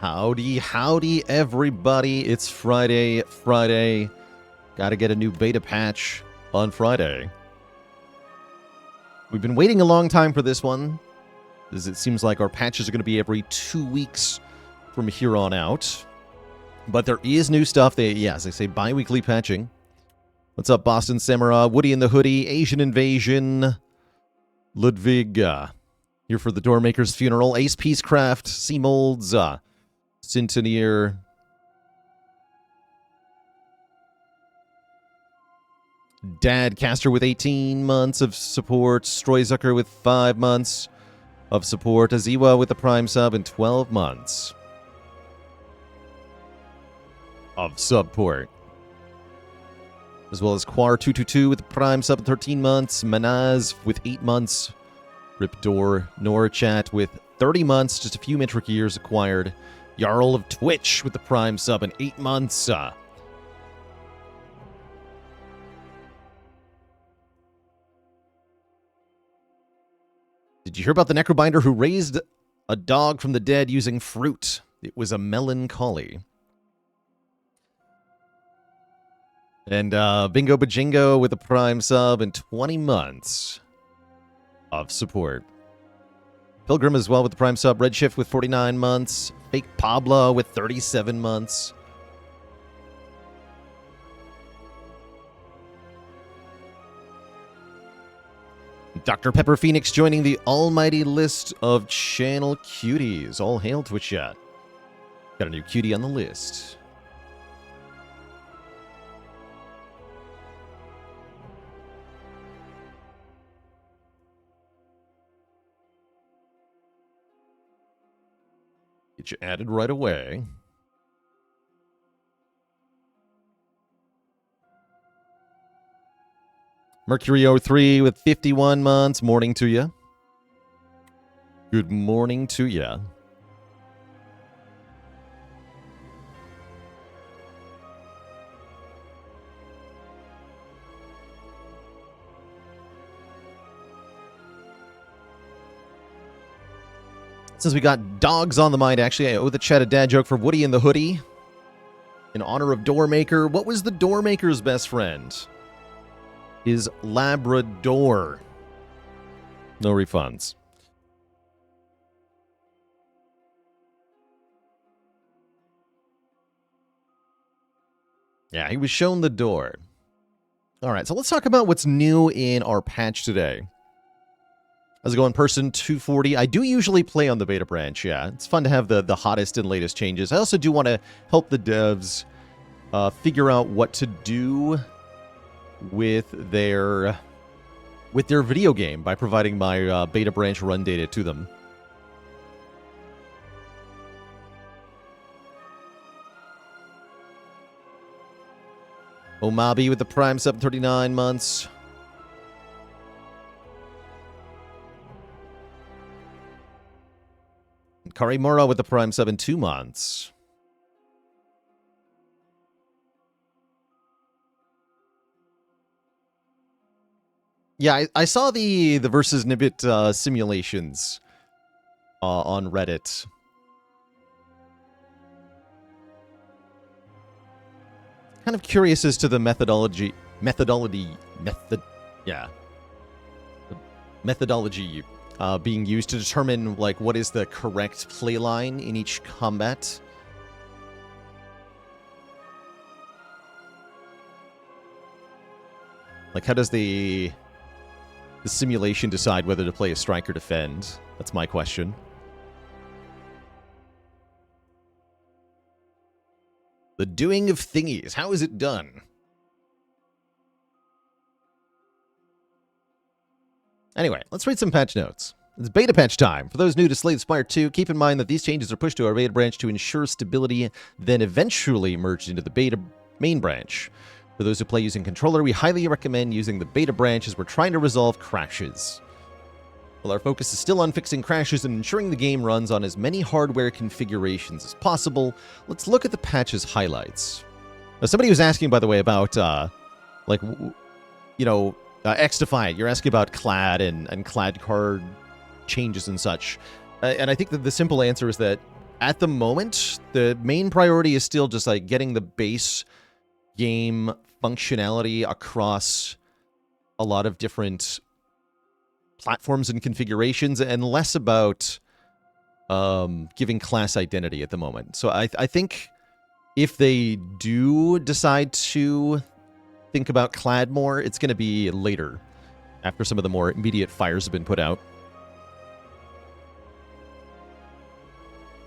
Howdy, howdy, everybody. It's Friday. Gotta get a new beta patch on Friday. We've been waiting a long time for this one, as it seems like our patches are going to be every 2 weeks from here on out. But there is new stuff. As I say, bi-weekly patching. What's up, Boston Samurai, Woody in the Hoodie, Asian Invasion, Ludwig, here for the Doormaker's Funeral, Ace Peacecraft, Sea Molds, Centenier, Dadcaster with 18 months of support, Stroyzucker with 5 months of support, Aziwa with the Prime sub and 12 months of support. As well as Quar222 with the Prime sub and 13 months, Manaz with 8 months, Ripdor, Norchat with 30 months, just a few metric years acquired, Jarl of Twitch with the Prime sub and 8 months. Did you hear about the Necrobinder who raised a dog from the dead using fruit? It was a melancholy. And Bingo Bajingo with the Prime sub and 20 months of support. Pilgrim as well with the Prime sub. Redshift with 49 months. Fake Pablo with 37 months. Dr. Pepper Phoenix joining the almighty list of channel cuties. All hail Twitch chat. Got a new cutie on the list. Get you added right away. Mercury03 with 51 months. Morning to ya. Good morning to ya. Since we got dogs on the mind, actually, I owe the chat a dad joke for Woody in the Hoodie. In honor of Doormaker. What was the Doormaker's best friend? Is Labrador. No refunds. Yeah, he was shown the door. All right, so let's talk about what's new in our patch today. How's it going, person 240? I do usually play on the beta branch, yeah. It's fun to have the hottest and latest changes. I also do want to help the devs figure out what to do with their video game by providing my beta branch run data to them. Omabi with the Prime sub 39 months. Karimura with the Prime sub in 2 months. Yeah, I saw the versus Nibbit simulations on Reddit. Kind of curious as to the methodology being used to determine like what is the correct play line in each combat. Like, how does the simulation decide whether to play a strike or defend? That's my question. The doing of thingies. How is it done? Anyway, let's read some patch notes. It's beta patch time. For those new to Slay the Spire 2, keep in mind that these changes are pushed to our beta branch to ensure stability, then eventually merged into the beta main branch. For those who play using controller, we highly recommend using the beta branch as we're trying to resolve crashes. While our focus is still on fixing crashes and ensuring the game runs on as many hardware configurations as possible, let's look at the patch's highlights. Now, somebody was asking, by the way, about, X-Defiant. You're asking about Clad and Clad card changes and such. And I think that the simple answer is that at the moment, the main priority is still just like getting the base game functionality across a lot of different platforms and configurations, and less about giving class identity at the moment. So I think if they do decide to think about Clad more, it's going to be later, after some of the more immediate fires have been put out.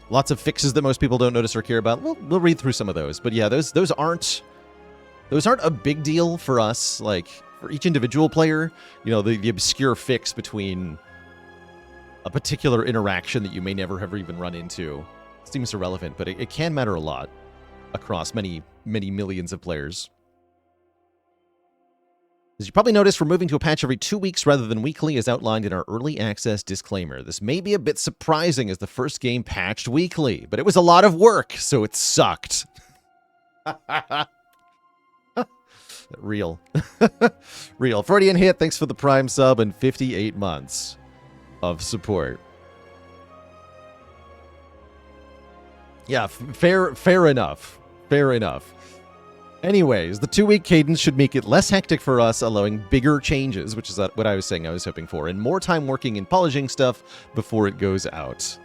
Lots of fixes that most people don't notice or care about. We'll read through some of those. But yeah, those aren't a big deal for us. Like, for each individual player, you know, the obscure fix between a particular interaction that you may never have even run into seems irrelevant, but it can matter a lot across many, many millions of players. As you probably noticed, we're moving to a patch every 2 weeks rather than weekly, as outlined in our early access disclaimer. This may be a bit surprising as the first game patched weekly, but it was a lot of work, so it sucked. Real. Real. Freudian hit, thanks for the Prime sub and 58 months of support. Yeah, fair enough. Fair enough. Anyways, the 2-week cadence should make it less hectic for us, allowing bigger changes, which is what I was saying I was hoping for, and more time working and polishing stuff before it goes out.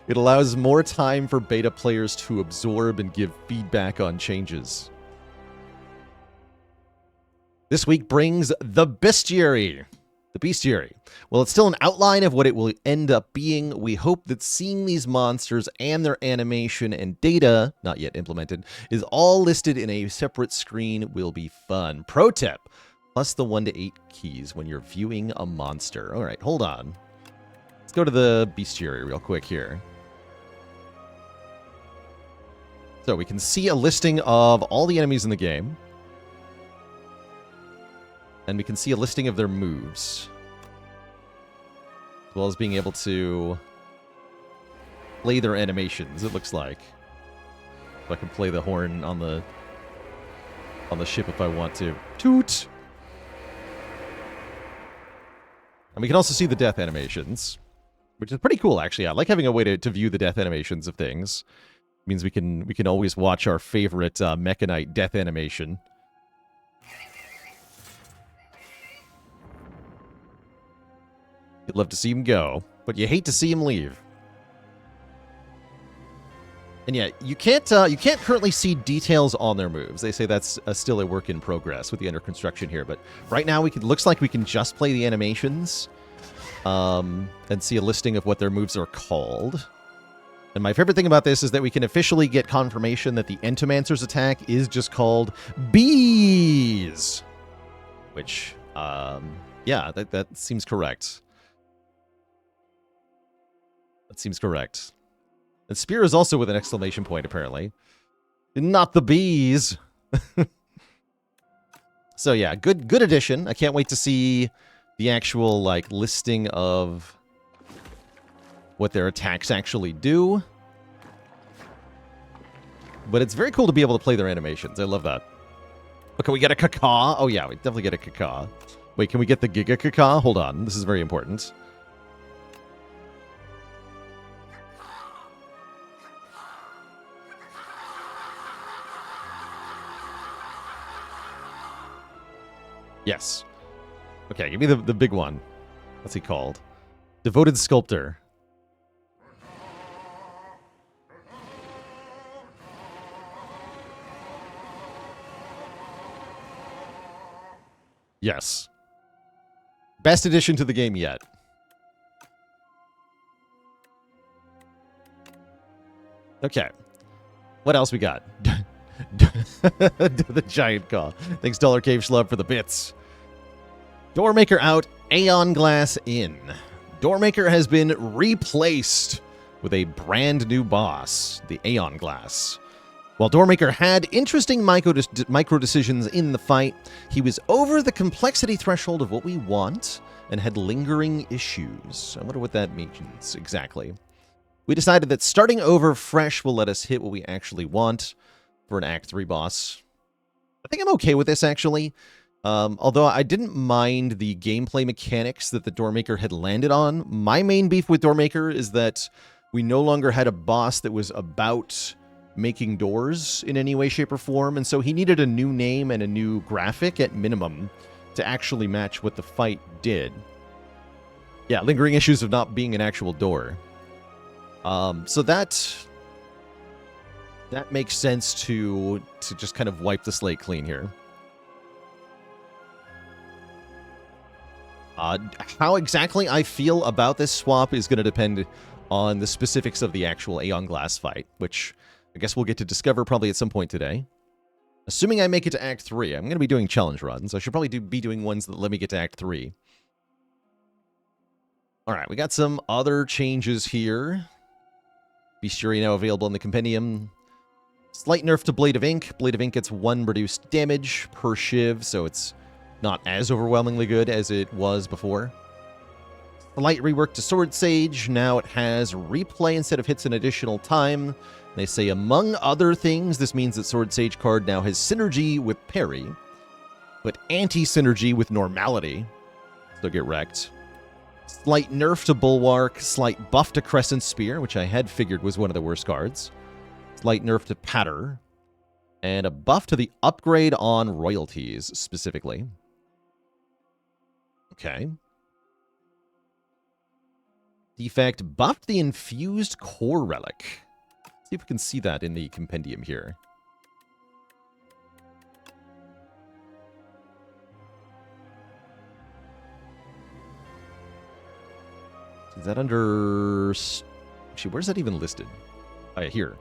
It allows more time for beta players to absorb and give feedback on changes. This week brings the Bestiary. The Bestiary. Well, it's still an outline of what it will end up being. We hope that seeing these monsters and their animation and data, not yet implemented, is all listed in a separate screen will be fun. Pro tip, plus the 1 to 8 keys when you're viewing a monster. All right, hold on. Let's go to the Bestiary real quick here. So we can see a listing of all the enemies in the game. And we can see a listing of their moves, as well as being able to play their animations, it looks like. So I can play the horn on the ship if I want to. Toot! And we can also see the death animations, which is pretty cool, actually. I like having a way to view the death animations of things. It means we can always watch our favorite Mechanite death animation. You'd love to see him go, but you hate to see him leave. And yeah, you can't currently see details on their moves. They say that's still a work in progress with the under construction here, but right now looks like we can just play the animations and see a listing of what their moves are called. And my favorite thing about this is that we can officially get confirmation that the Entomancer's attack is just called Bees, which yeah, that seems correct. That seems correct. And Spire is also with an exclamation point, apparently. Not the bees! So yeah, good addition. I can't wait to see the actual, like, listing of what their attacks actually do. But it's very cool to be able to play their animations. I love that. Okay, we get a caca. Oh yeah, we definitely get a caca. Wait, can we get the Giga Caca? Hold on, this is very important. Yes. Okay, give me the big one. What's he called? Devoted Sculptor. Yes. Best addition to the game yet. Okay. What else we got? The giant claw. Thanks, Dollar Cave Schlub, for the bits. Doormaker out, Aeon Glass in. Doormaker has been replaced with a brand new boss, the Aeon Glass. While Doormaker had interesting micro decisions in the fight, he was over the complexity threshold of what we want and had lingering issues. I wonder what that means exactly. We decided that starting over fresh will let us hit what we actually want for an Act 3 boss. I think I'm okay with this, actually. Although I didn't mind the gameplay mechanics that the Doormaker had landed on. My main beef with Doormaker is that We no longer had a boss that was about making doors in any way, shape, or form, and so he needed a new name and a new graphic at minimum to actually match what the fight did. Yeah, lingering issues of not being an actual door. So that makes sense to just kind of wipe the slate clean here. How exactly I feel about this swap is going to depend on the specifics of the actual Aeon Glass fight, which I guess we'll get to discover probably at some point today. Assuming I make it to Act 3, I'm going to be doing challenge runs. I should probably be doing ones that let me get to Act 3. Alright, we got some other changes here. Bestiary now available in the Compendium. Slight nerf to Blade of Ink. Blade of Ink gets 1 reduced damage per shiv, so it's not as overwhelmingly good as it was before. Slight rework to Sword Sage. Now it has replay instead of hits an additional time. They say, among other things, this means that Sword Sage card now has synergy with parry, but anti-synergy with normality. So get wrecked. Slight nerf to Bulwark. Slight buff to Crescent Spear, which I had figured was one of the worst cards. Slight nerf to Patter. And a buff to the upgrade on royalties, specifically. Okay. Defect buffed the Infused Core Relic. See if we can see that in the compendium here. Is that under... Actually, where's that even listed? Oh, yeah, here.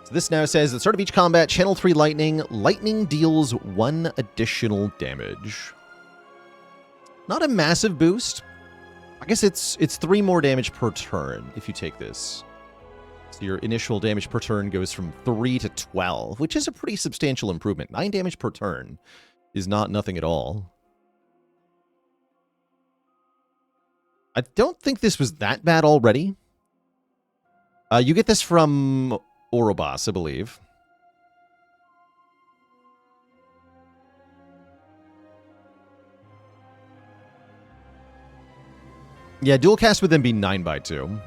So this now says, at the start of each combat, channel 3 lightning. Lightning deals 1 additional damage. Not a massive boost. I guess it's 3 more damage per turn if you take this. So your initial damage per turn goes from 3 to 12, which is a pretty substantial improvement. 9 damage per turn is not nothing at all. I don't think this was that bad already. You get this from Ouroboros, I believe. Yeah, dual cast would then be 9x2.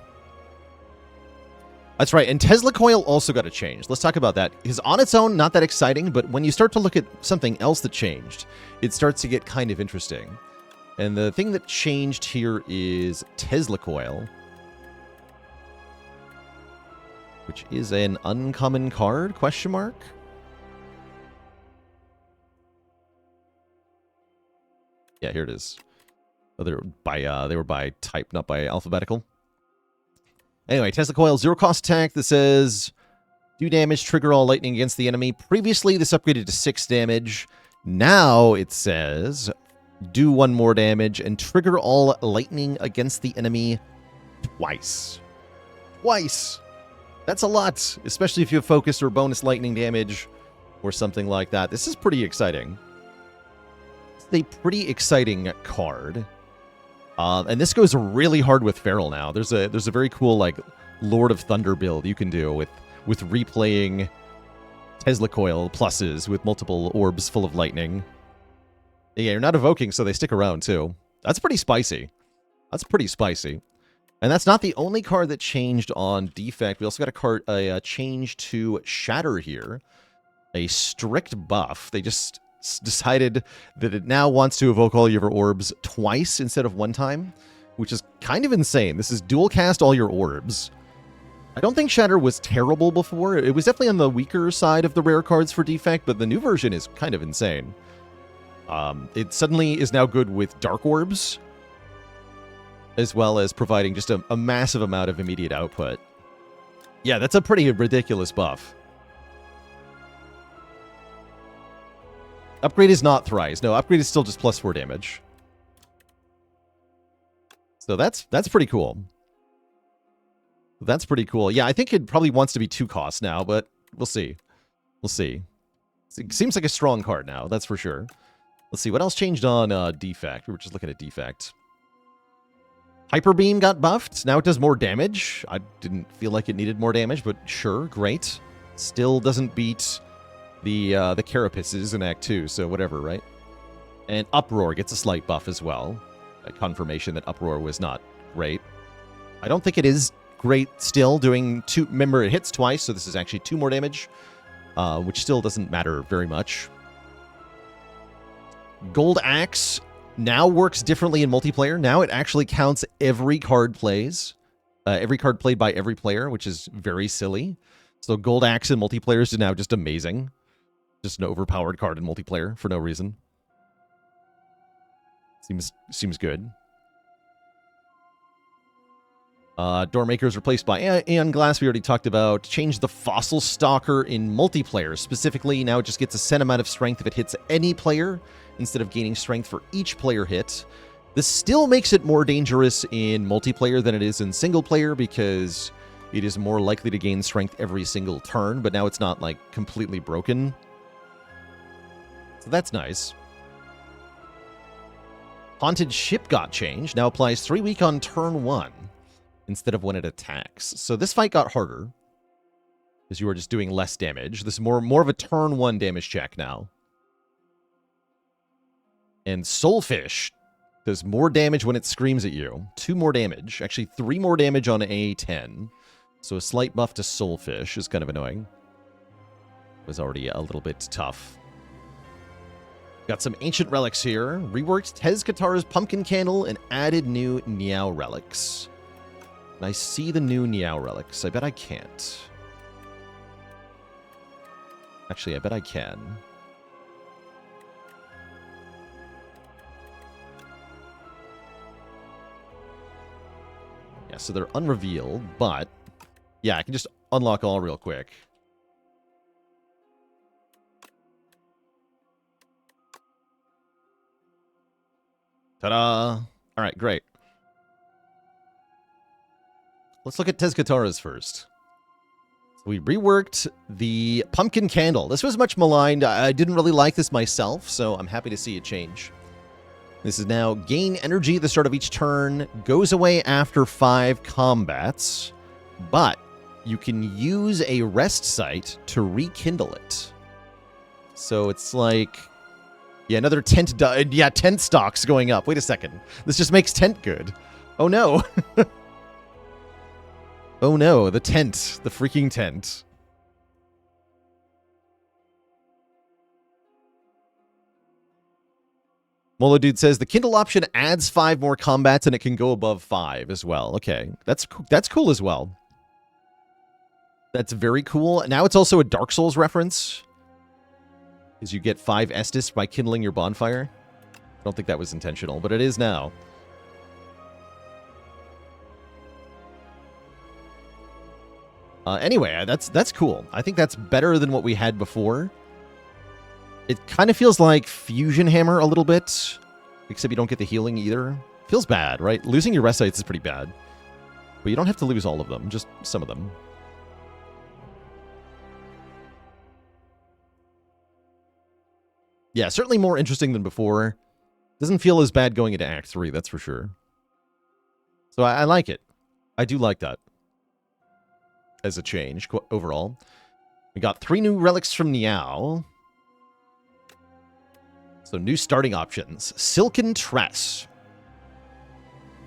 That's right, and Tesla Coil also got a change. Let's talk about that. Because on its own, not that exciting, but when you start to look at something else that changed, it starts to get kind of interesting. And the thing that changed here is Tesla Coil, which is an uncommon card, question mark? Yeah, here it is. Oh, they were by type, not by alphabetical. Anyway, Tesla Coil, 0 cost attack that says, do damage, trigger all lightning against the enemy. Previously, this upgraded to 6 damage. Now it says, do 1 more damage and trigger all lightning against the enemy twice. Twice! That's a lot, especially if you have focus or bonus lightning damage or something like that. This is pretty exciting. It's a pretty exciting card. And this goes really hard with Feral now. There's a very cool like Lord of Thunder build you can do with replaying Tesla Coil pluses with multiple orbs full of lightning. Yeah, you're not evoking, so they stick around too. That's pretty spicy. That's pretty spicy. And that's not the only card that changed on Defect. We also got a change to Shatter here. A strict buff. They just decided that it now wants to evoke all your orbs twice instead of 1 time, which is kind of insane. This is dual cast all your orbs. I don't think Shatter was terrible before. It was definitely on the weaker side of the rare cards for Defect, but the new version is kind of insane. It suddenly is now good with Dark Orbs, as well as providing just a massive amount of immediate output. Yeah, that's a pretty ridiculous buff. Upgrade is not thrice. No, upgrade is still just +4 damage. So that's pretty cool. That's pretty cool. Yeah, I think it probably wants to be 2 costs now, but we'll see. We'll see. It seems like a strong card now, that's for sure. Let's see, what else changed on Defect? We were just looking at Defect. Hyper Beam got buffed. Now it does more damage. I didn't feel like it needed more damage, but sure, great. Still doesn't beat the Carapaces in Act 2, so whatever, right? And Uproar gets a slight buff as well. A confirmation that Uproar was not great. I don't think it is great still doing 2. Remember, it hits twice, so this is actually 2 more damage, which still doesn't matter very much. Gold Axe now works differently in multiplayer. Now it actually counts every card played by every player, which is very silly. So Gold Axe in multiplayer is now just amazing. Just an overpowered card in multiplayer for no reason. Seems good. Doormaker is replaced by Aeon Glass, we already talked about. Change the Fossil Stalker in multiplayer. Specifically, now it just gets a set amount of strength if it hits any player, instead of gaining strength for each player hit. This still makes it more dangerous in multiplayer than it is in single player, because it is more likely to gain strength every single turn, but now it's not, like, completely broken. So that's nice. Haunted Ship got changed. Now applies 3 weak on turn 1 instead of when it attacks. So this fight got harder because you are just doing less damage. This is more of a turn 1 damage check now. And Soulfish does more damage when it screams at you. 2 more damage. Actually, 3 more damage on A10. So a slight buff to Soulfish is kind of annoying. It was already a little bit tough. Got some ancient relics here. Reworked Tezcatara's Pumpkin Candle and added new Niao relics. And I see the new Niao relics. I bet I can't. Actually, I bet I can. Yeah, so they're unrevealed, but yeah, I can just unlock all real quick. Ta-da! All right, great. Let's look at Tezcatara's first. So we reworked the Pumpkin Candle. This was much maligned. I didn't really like this myself, so I'm happy to see it change. This is now gain energy at the start of each turn, goes away after 5 combats, but you can use a rest site to rekindle it. So it's like... yeah, another tent... yeah, tent stocks going up. Wait a second. This just makes tent good. Oh, no. Oh, no. The tent. The freaking tent. Molo Dude says, the Kindle option adds 5 more combats and it can go above 5 as well. Okay. That's cool as well. That's very cool. Now it's also a Dark Souls reference. Is you get 5 Estus by kindling your bonfire. I don't think that was intentional, but it is now. Anyway, that's cool. I think that's better than what we had before. It kind of feels like Fusion Hammer a little bit, except you don't get the healing either. Feels bad, right? Losing your rest sites is pretty bad. But you don't have to lose all of them, just some of them. Yeah, certainly more interesting than before. Doesn't feel as bad going into Act 3, that's for sure. So I like it. I do like that as a change overall. We got 3 new relics from Niao. So new starting options. Silken Tress.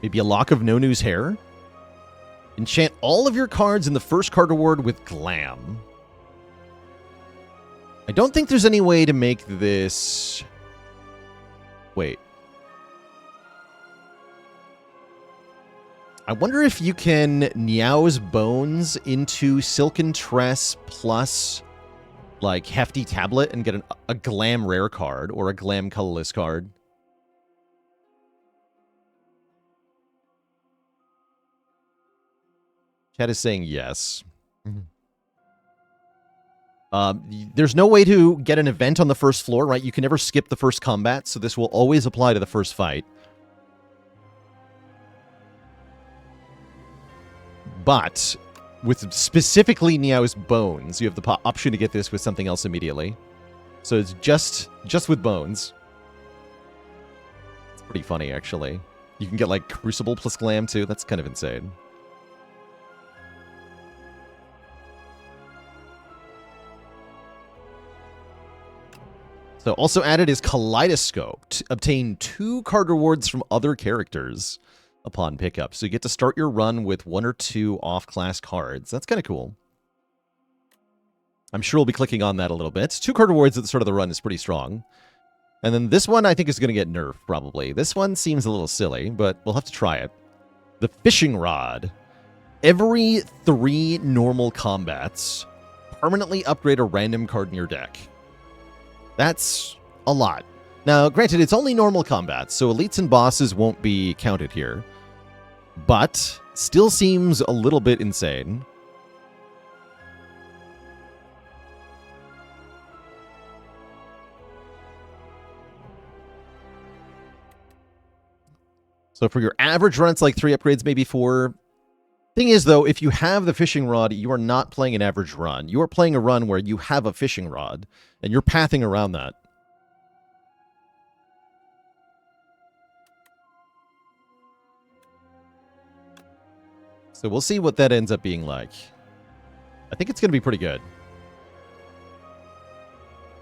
Maybe a lock of No-News hair. Enchant all of your cards in the first card reward with Glam. I don't think there's any way to make this... wait. I wonder if you can Niao's Bones into Silken Tress plus, like, Hefty Tablet and get a Glam rare card or a Glam colorless card. Chat is saying yes. There's no way to get an event on the first floor, right? You can never skip the first combat, so this will always apply to the first fight. But with specifically Niao's Bones, you have the option to get this with something else immediately. So it's just with Bones. It's pretty funny, actually. You can get, like, Crucible plus Glam, too. That's kind of insane. So also added is Kaleidoscope. Obtain 2 card rewards from other characters. upon pickup. So you get to start your run with 1 or 2 off-class cards. That's kind of cool. I'm sure we'll be clicking on that a little bit. 2 card rewards at the start of the run is pretty strong. And then this one I think is going to get nerfed, probably. This one seems a little silly, but we'll have to try it. The Fishing Rod. Every 3 normal combats, permanently upgrade a random card in your deck. That's a lot. Now, granted, it's only normal combats, so elites and bosses won't be counted here. But still seems a little bit insane. So for your average run, it's like 3 upgrades, maybe 4. Thing is, though, if you have the fishing rod, you are not playing an average run. You are playing a run where you have a fishing rod, and you're pathing around that. So we'll see what that ends up being like. I think it's going to be pretty good.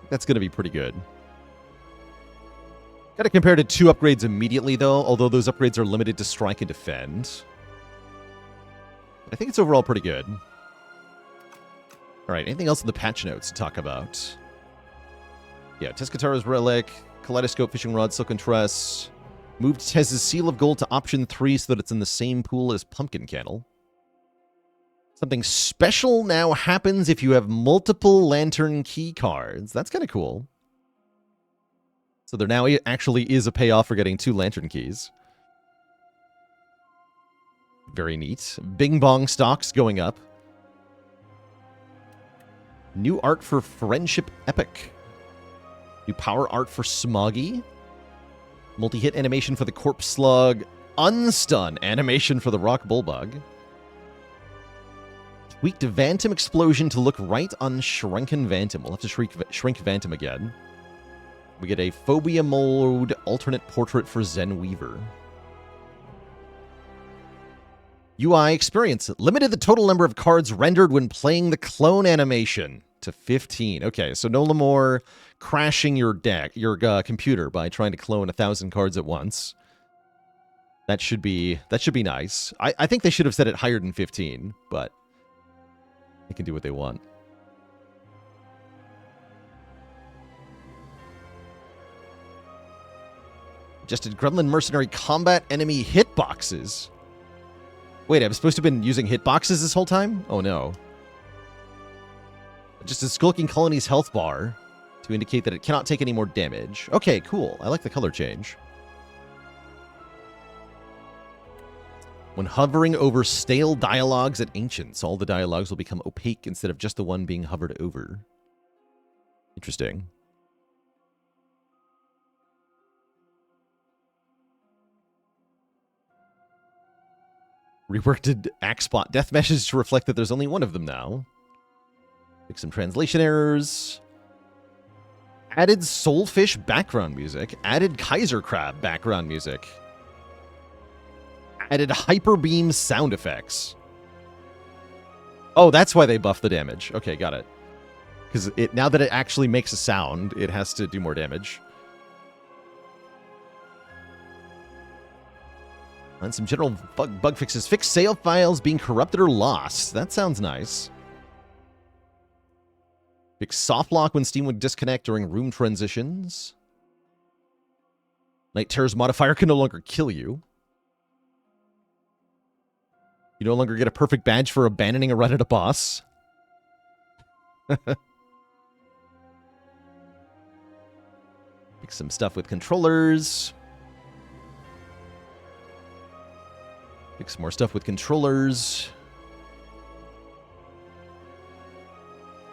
That's going to be pretty good. Got to compare to 2 upgrades immediately, though, although those upgrades are limited to strike and defend. I think it's overall pretty good. All right, anything else in the patch notes to talk about? Yeah, Teskatara's Relic, Kaleidoscope, Fishing Rod, Silken Tress. Moved Tez's Seal of Gold to option 3 so that it's in the same pool as Pumpkin Candle. Something special now happens if you have multiple Lantern Key cards. That's kind of cool. So there now actually is a payoff for getting 2 Lantern Keys. Very neat. Bing Bong stocks going up. New art for Friendship Epic. New power art for Smoggy. Multi-hit animation for the Corpse Slug. Unstun animation for the Rock Bullbug. Tweaked Vantum Explosion to look right on Shrunken Vantum. We'll have to shrink Vantum again. We get a Phobia Mode alternate portrait for Zen Weaver. UI experience. Limited the total number of cards rendered when playing the clone animation to 15. Okay, so no more crashing your deck, your computer by trying to clone 1,000 cards at once. That should be nice. I think they should have set it higher than 15, but they can do what they want. Adjusted Gremlin Mercenary combat enemy hitboxes. Wait, I'm supposed to have been using hitboxes this whole time? Oh no. Just a Skulking Colony's health bar to indicate that it cannot take any more damage. Okay, cool. I like the color change. When hovering over stale dialogues at Ancients, all the dialogues will become opaque instead of just the one being hovered over. Interesting. Reworked Axbot death meshes to reflect that there's only one of them now. Fix some translation errors. Added Soulfish background music. Added Kaiser Crab background music. Added Hyper Beam sound effects. Oh, that's why they buffed the damage. Okay, got it. Because now that it actually makes a sound, it has to do more damage. And some general bug fixes. Fix save files being corrupted or lost. That sounds nice. Fix soft lock when Steam would disconnect during room transitions. Night Terror's modifier can no longer kill you. You no longer get a perfect badge for abandoning a run at a boss. Fix some stuff with controllers. Fix more stuff with controllers.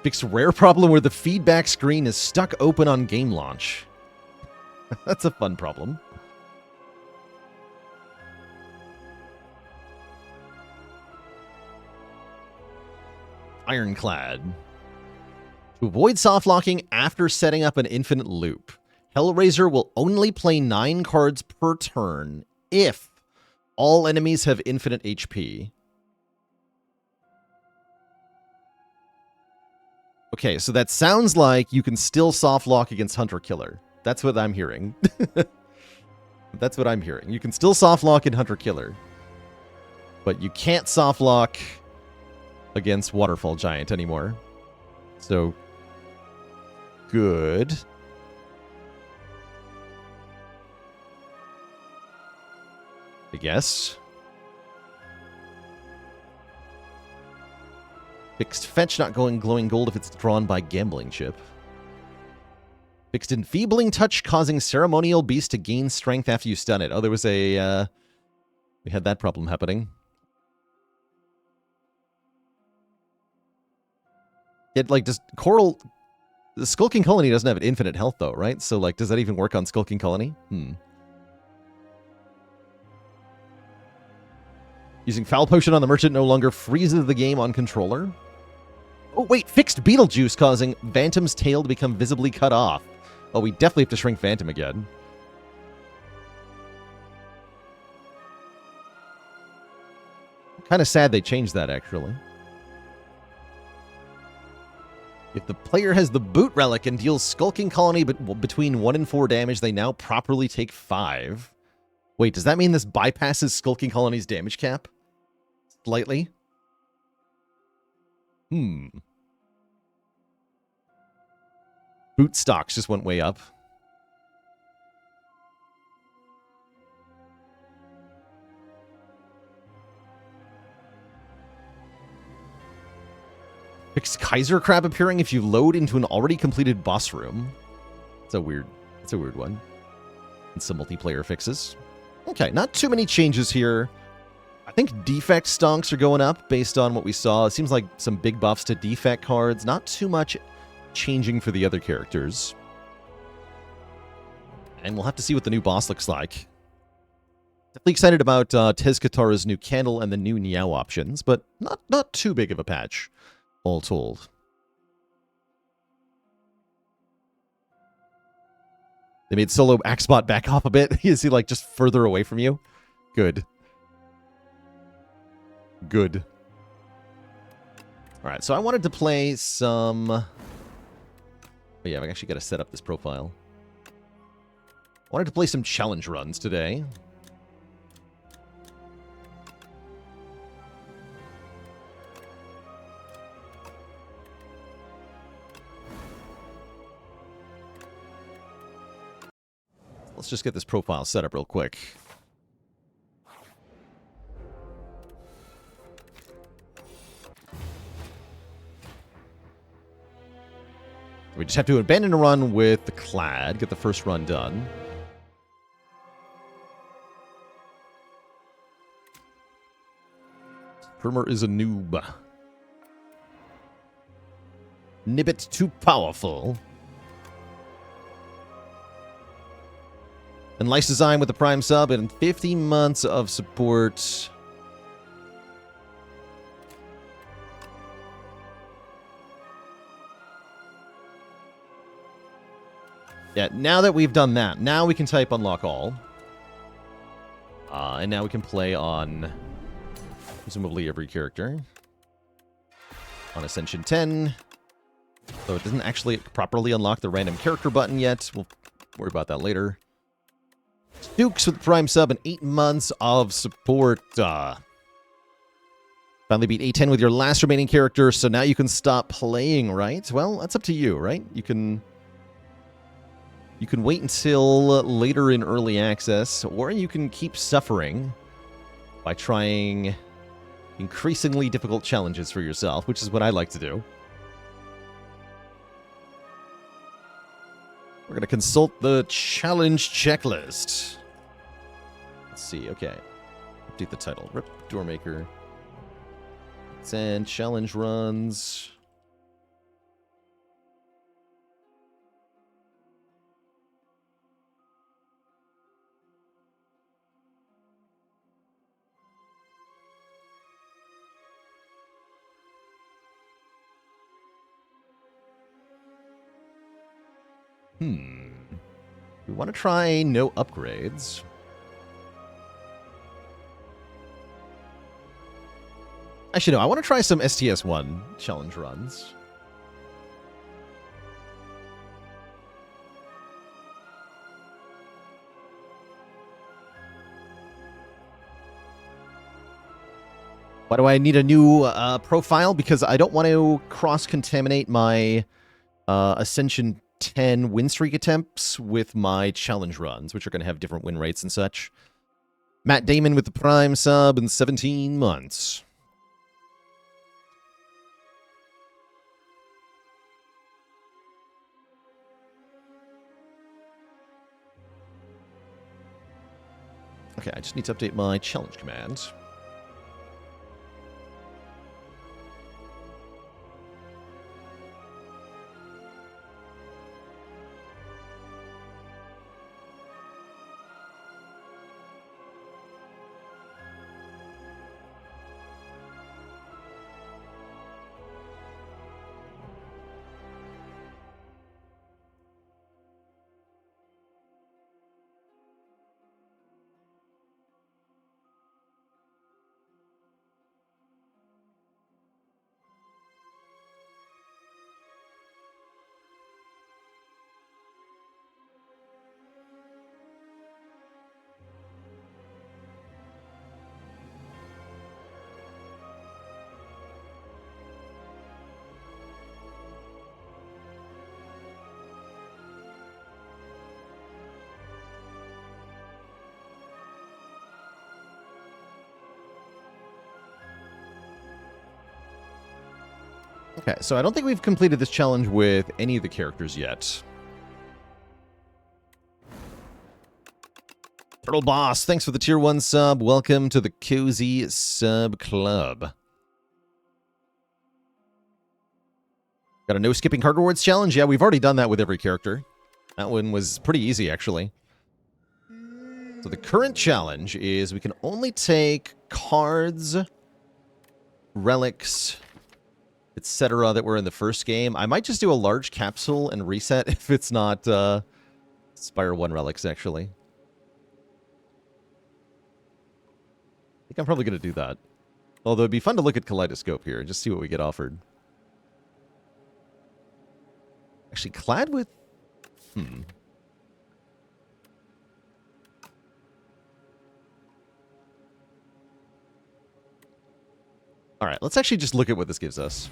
Fix rare problem where the feedback screen is stuck open on game launch. That's a fun problem. Ironclad. To avoid soft locking after setting up an infinite loop, Hellraiser will only play 9 cards per turn if all enemies have infinite HP. Okay, so that sounds like you can still soft lock against Hunter Killer. That's what I'm hearing. That's what I'm hearing. You can still softlock in Hunter Killer, but you can't softlock against Waterfall Giant anymore. So, good. I guess. Fixed fetch not going glowing gold if it's drawn by gambling chip. Fixed enfeebling touch causing ceremonial beast to gain strength after you stun it. Oh, there was a... we had that problem happening. It, like, does Coral... The Skulking Colony doesn't have infinite health, though, right? So, like, does that even work on Skulking Colony? Using Foul Potion on the Merchant no longer freezes the game on controller. Oh, wait, fixed Beetlejuice causing Phantom's tail to become visibly cut off. Oh, we definitely have to shrink Phantom again. Kind of sad they changed that, actually. If the player has the Boot Relic and deals Skulking Colony between 1 and 4 damage, they now properly take 5. Wait, does that mean this bypasses Skulking Colony's damage cap? Slightly? Boot stocks just went way up. Fixed Kaiser Crab appearing if you load into an already completed boss room. It's a weird one. And some multiplayer fixes. Okay, not too many changes here. I think Defect stonks are going up based on what we saw. It seems like some big buffs to Defect cards. Not too much changing for the other characters. And we'll have to see what the new boss looks like. Definitely excited about Tezkatara's new candle and the new Niao options, but not too big of a patch, all told. They made solo Axbot back off a bit. Is he, like, just further away from you? Good. Good. Alright, so I wanted to play some... Oh yeah, I've actually got to set up this profile. I wanted to play some challenge runs today. Let's just get this profile set up real quick. We just have to abandon a run with the Clad, get the first run done. Primer is a noob. Nibbit too powerful. And Lice Design with the Prime sub and 50 months of support. Yeah, now that we've done that, now we can type unlock all. And now we can play on presumably every character. On Ascension 10. So it doesn't actually properly unlock the random character button yet. We'll worry about that later. Dukes with Prime sub and 8 months of support. Finally beat A10 with your last remaining character, so now you can stop playing, right? Well, that's up to you, right? You can wait until later in early access, or you can keep suffering by trying increasingly difficult challenges for yourself, which is what I like to do. We're going to consult the challenge checklist. Let's see, okay. Update the title. Rip Doormaker. And challenge runs. We want to try no upgrades. Actually, no, I want to try some STS-1 challenge runs. Why do I need a new profile? Because I don't want to cross-contaminate my Ascension 10 win streak attempts with my challenge runs, which are going to have different win rates and such. Matt Damon with the Prime sub in 17 months. Okay, I just need to update my challenge command. Okay, so I don't think we've completed this challenge with any of the characters yet. Turtle Boss, thanks for the tier 1 sub. Welcome to the Cozy Sub Club. Got a no skipping card rewards challenge? Yeah, we've already done that with every character. That one was pretty easy, actually. So the current challenge is we can only take cards, relics, etc. that were in the first game. I might just do a large capsule and reset if it's not Spire 1 relics, actually. I think I'm probably going to do that. Although it'd be fun to look at Kaleidoscope here and just see what we get offered. Actually, clad with... Alright, let's actually just look at what this gives us.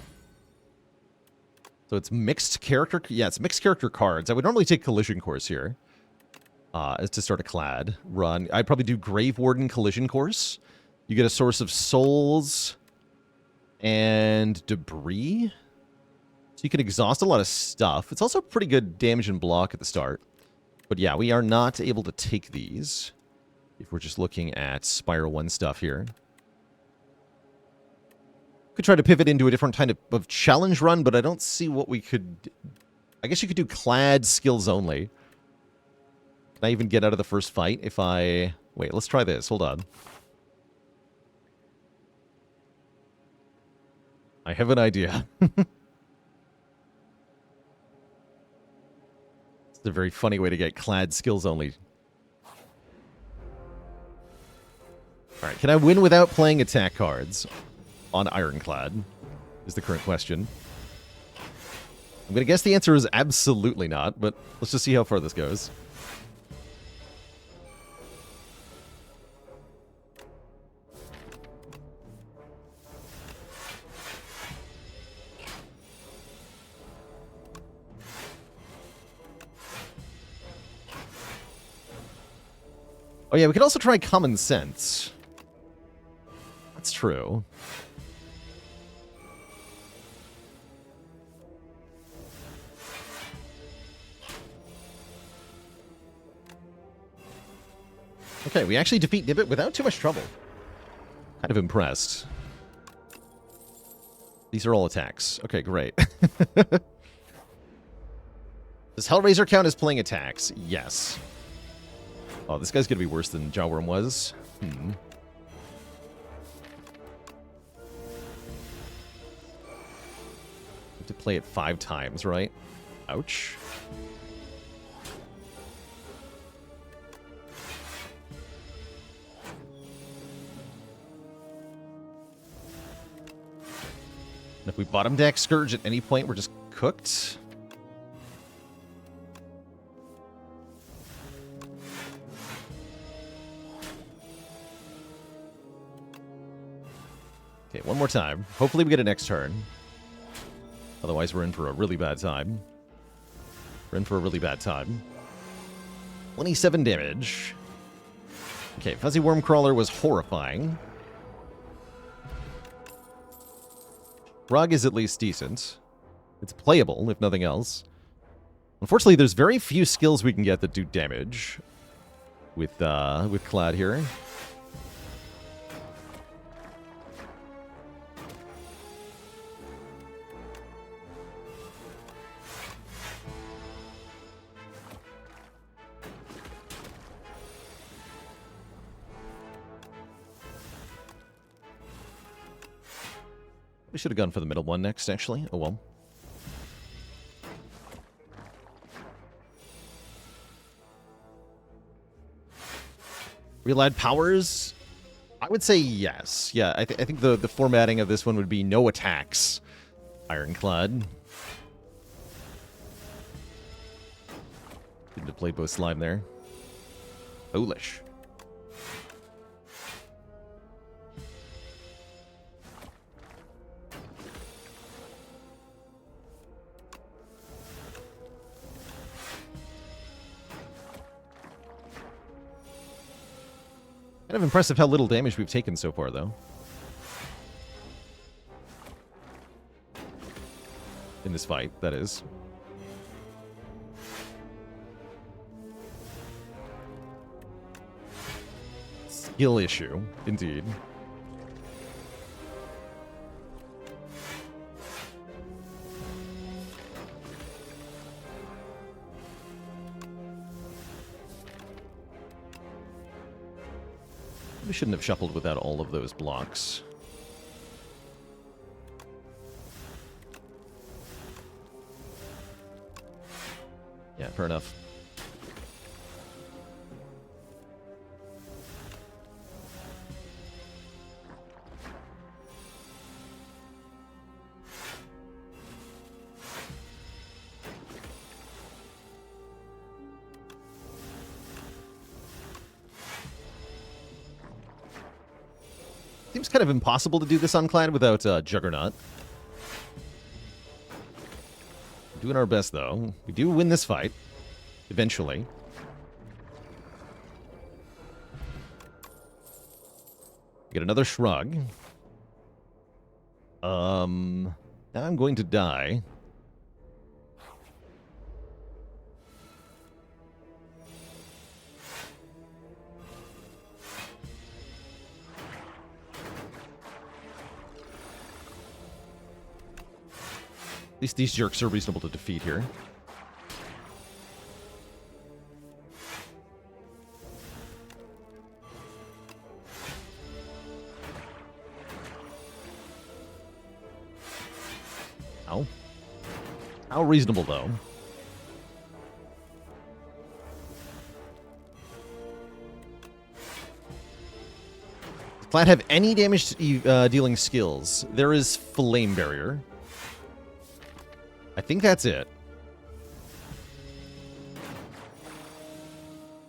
So it's mixed character... Yeah, it's mixed character cards. I would normally take Collision Course here. As to start a clad run. I'd probably do Grave Warden Collision Course. You get a source of souls and debris. So you can exhaust a lot of stuff. It's also pretty good damage and block at the start. But yeah, we are not able to take these if we're just looking at Spire 1 stuff here. Could try to pivot into a different kind of challenge run, but I don't see what we could... I guess you could do clad skills only. Can I even get out of the first fight if I... Wait, let's try this. Hold on. I have an idea. It's a very funny way to get clad skills only. Alright, can I win without playing attack cards on Ironclad? Is the current question. I'm going to guess the answer is absolutely not, but let's just see how far this goes. Oh yeah, we could also try Common Sense. That's true. Okay, we actually defeat Nibbit without too much trouble. Kind of impressed. These are all attacks. Okay, great. Does Hellraiser count as playing attacks? Yes. Oh, this guy's gonna be worse than Jawworm was. Have to play it 5 times, right? Ouch. And if we bottom deck Scourge at any point, we're just cooked. Okay, Okay, one more time. Hopefully we get it next turn. Otherwise, we're in for a really bad time. We're in for a really bad time. 27 damage. Okay, Fuzzy Worm Crawler was horrifying. Rug is at least decent. It's playable, if nothing else. Unfortunately, there's very few skills we can get that do damage with Clad here. We should have gone for the middle one next, actually. Oh well. We'll add powers? I would say yes. Yeah, I think the formatting of this one would be no attacks. Ironclad. Didn't have played both slime there. Foolish. Kind of impressive how little damage we've taken so far, though. In this fight, that is. Skill issue, indeed. We shouldn't have shuffled without all of those blocks. Yeah, fair enough. Seems kind of impossible to do this on Clad without Juggernaut. We're doing our best, though. We do win this fight. Eventually. Get another shrug. Now I'm going to die. At least these jerks are reasonable to defeat here. Ow. How reasonable, though. Does Clad have any damage dealing skills? There is Flame Barrier. I think that's it.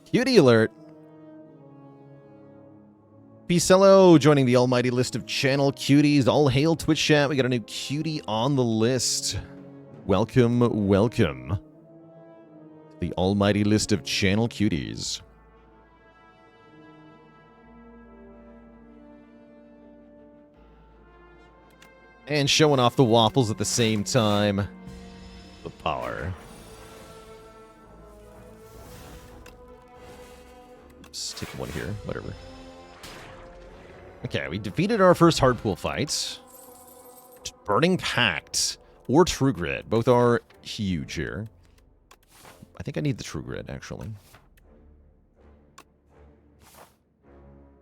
Cutie alert. Picello joining the almighty list of channel cuties. All hail Twitch chat. We got a new cutie on the list. Welcome, welcome. The almighty list of channel cuties. And showing off the waffles at the same time. The power. Oops, take one here. Whatever. Okay, we defeated our first hardpool fight. Burning Pact or True Grit. Both are huge here. I think I need the True Grit, actually.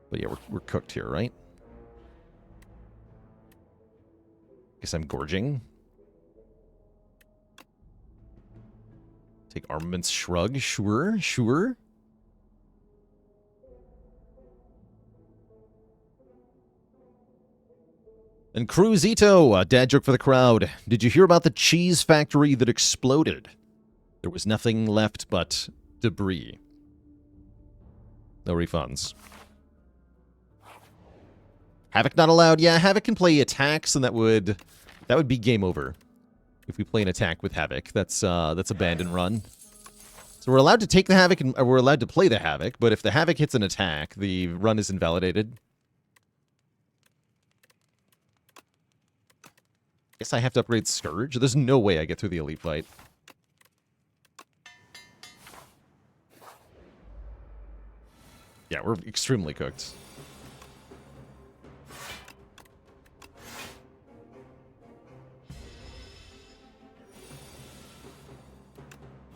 But yeah, we're cooked here, right? Guess I'm gorging. Take Armaments Shrug. Sure, sure. And Cruzito, dad joke for the crowd. Did you hear about the cheese factory that exploded? There was nothing left but debris. No refunds. Havoc not allowed. Yeah, Havoc can play attacks, and that would be game over if we play an attack with Havoc. That's abandon run. So we're allowed to take the Havoc, and we're allowed to play the Havoc, but if the Havoc hits an attack, the run is invalidated. Guess I have to upgrade Scourge. There's no way I get through the Elite fight. Yeah, we're extremely cooked.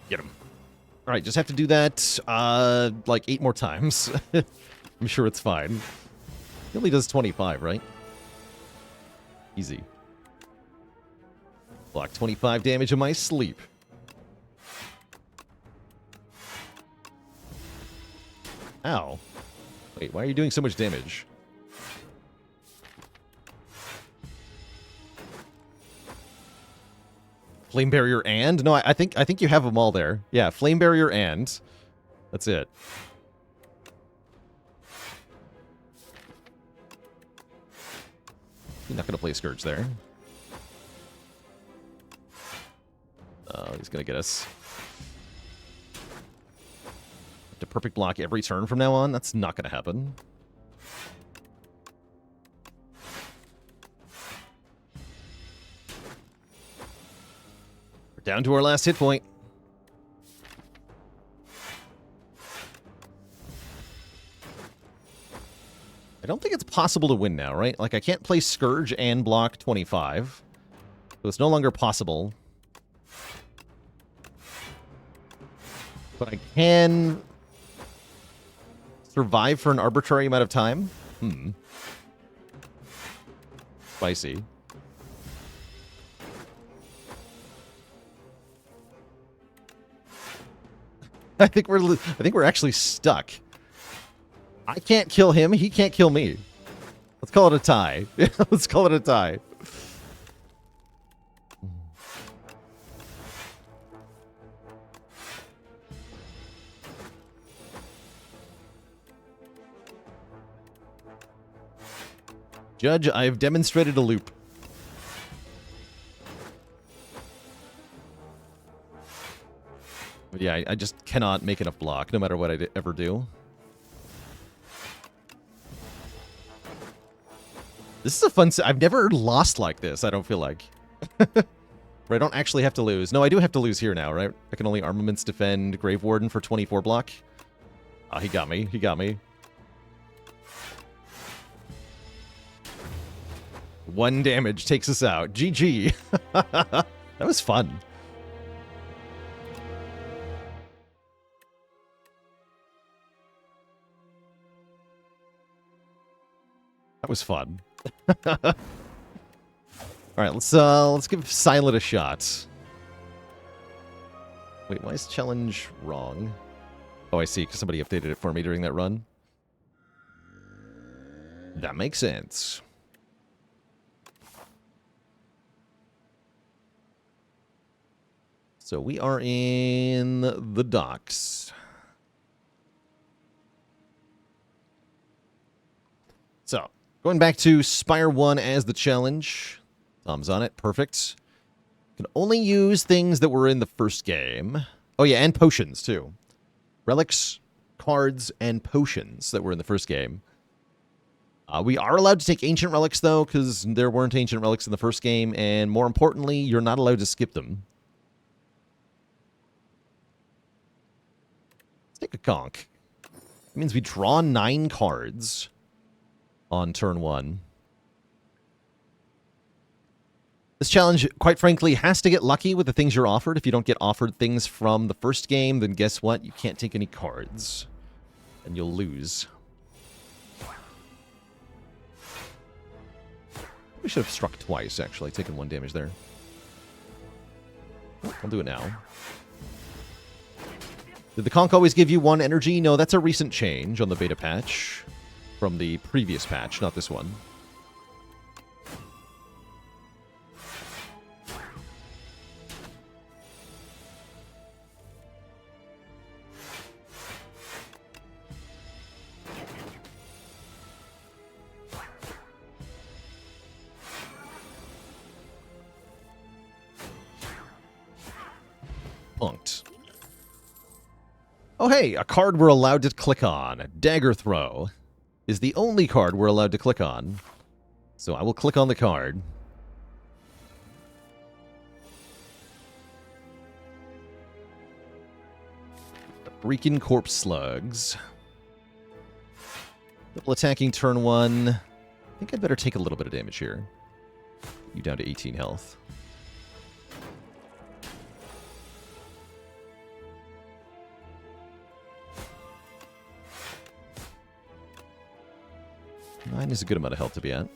Get him. All right, just have to do that, like 8 more times. I'm sure it's fine. He only does 25, right? Easy. Block 25 damage in my sleep. Ow. Wait, why are you doing so much damage? Flame Barrier and? No, I think you have them all there. Yeah, Flame Barrier and. That's it. You're not going to play Scourge there. Oh, he's going to get us. To perfect block every turn from now on? That's not going to happen. We're down to our last hit point. I don't think it's possible to win now, right? Like, I can't play Scourge and block 25. So it's no longer possible. But I can survive for an arbitrary amount of time? Spicy. I think we're actually stuck. I can't kill him, he can't kill me. Let's call it a tie. Let's call it a tie. Judge, I have demonstrated a loop. But yeah, I just cannot make enough block, no matter what I ever do. This is a fun... I've never lost like this, I don't feel like. Where I don't actually have to lose. No, I do have to lose here now, right? I can only armaments defend Grave Warden for 24 block. Ah, he got me. He got me. 1 damage takes us out. GG. That was fun. That was fun. All right, let's give Silent a shot. Wait, why is challenge wrong? Oh, I see, because somebody updated it for me during that run. That makes sense. So we are in the docks. So, going back to Spire 1 as the challenge. Thumbs on it. Perfect. Can only use things that were in the first game. Oh yeah, and potions too. Relics, cards, and potions that were in the first game. We are allowed to take ancient relics though, because there weren't ancient relics in the first game, and more importantly, you're not allowed to skip them. Let's take a conch. It means we draw 9 cards on turn 1. This challenge, quite frankly, has to get lucky with the things you're offered. If you don't get offered things from the first game, then guess what? You can't take any cards. And you'll lose. We should have struck twice, actually. Taken 1 damage there. I'll do it now. Did the conch always give you 1 energy? No, that's a recent change on the beta patch. From the previous patch, not this one. Punked. Oh, hey, a card we're allowed to click on. Dagger Throw is the only card we're allowed to click on. So I will click on the card. The Freaking Corpse Slugs. Double attacking turn 1. I think I'd better take a little bit of damage here. You down to 18 health. Nine is a good amount of health to be at.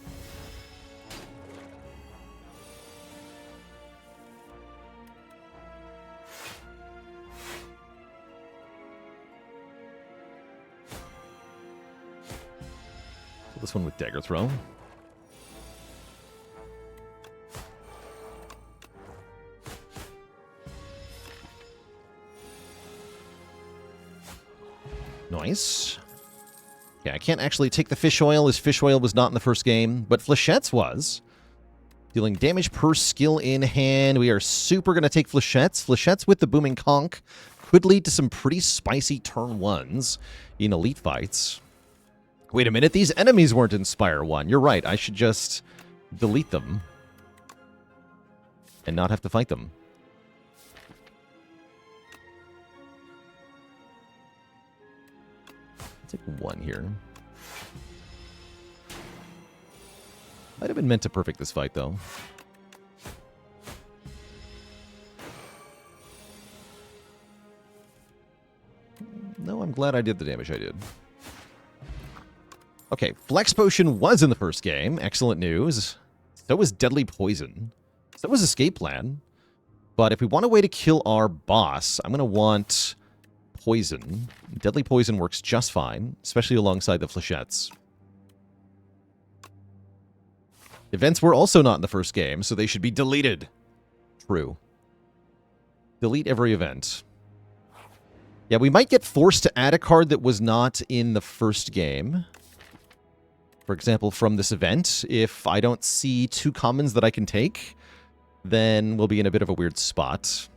So this one with Dagger Throw. Nice. Yeah, I can't actually take the Fish Oil, as Fish Oil was not in the first game, but Flechettes was. Dealing damage per skill in hand. We are super going to take Flechettes. Flechettes with the Booming Conch could lead to some pretty spicy turn 1s in elite fights. Wait a minute, these enemies weren't in Spire 1. You're right, I should just delete them and not have to fight them. Take 1 here. Might have been meant to perfect this fight, though. No, I'm glad I did the damage I did. Okay, Flex Potion was in the first game. Excellent news. So was Deadly Poison. So was Escape Plan. But if we want a way to kill our boss, I'm going to want Poison. Deadly Poison works just fine, especially alongside the Flechettes. Events were also not in the first game, so they should be deleted. True. Delete every event. Yeah, we might get forced to add a card that was not in the first game. For example, from this event, if I don't see 2 commons that I can take, then we'll be in a bit of a weird spot.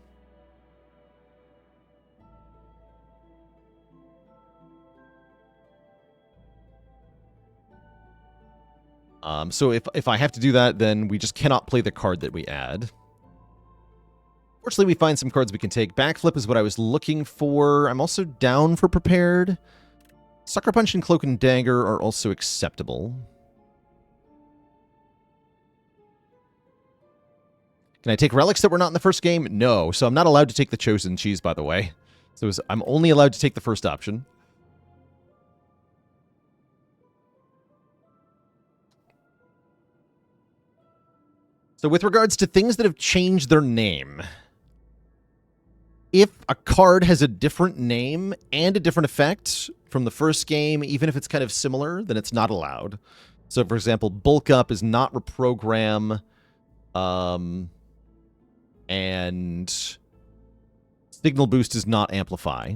So if I have to do that, then we just cannot play the card that we add. Fortunately, we find some cards we can take. Backflip is what I was looking for. I'm also down for Prepared. Sucker Punch and Cloak and Dagger are also acceptable. Can I take relics that were not in the first game? No, so I'm not allowed to take the Chosen Cheese, by the way. So I'm only allowed to take the first option. So with regards to things that have changed their name, if a card has a different name and a different effect from the first game, even if it's kind of similar, then it's not allowed. So, for example, Bulk Up is not Reprogram, and Signal Boost is not Amplify.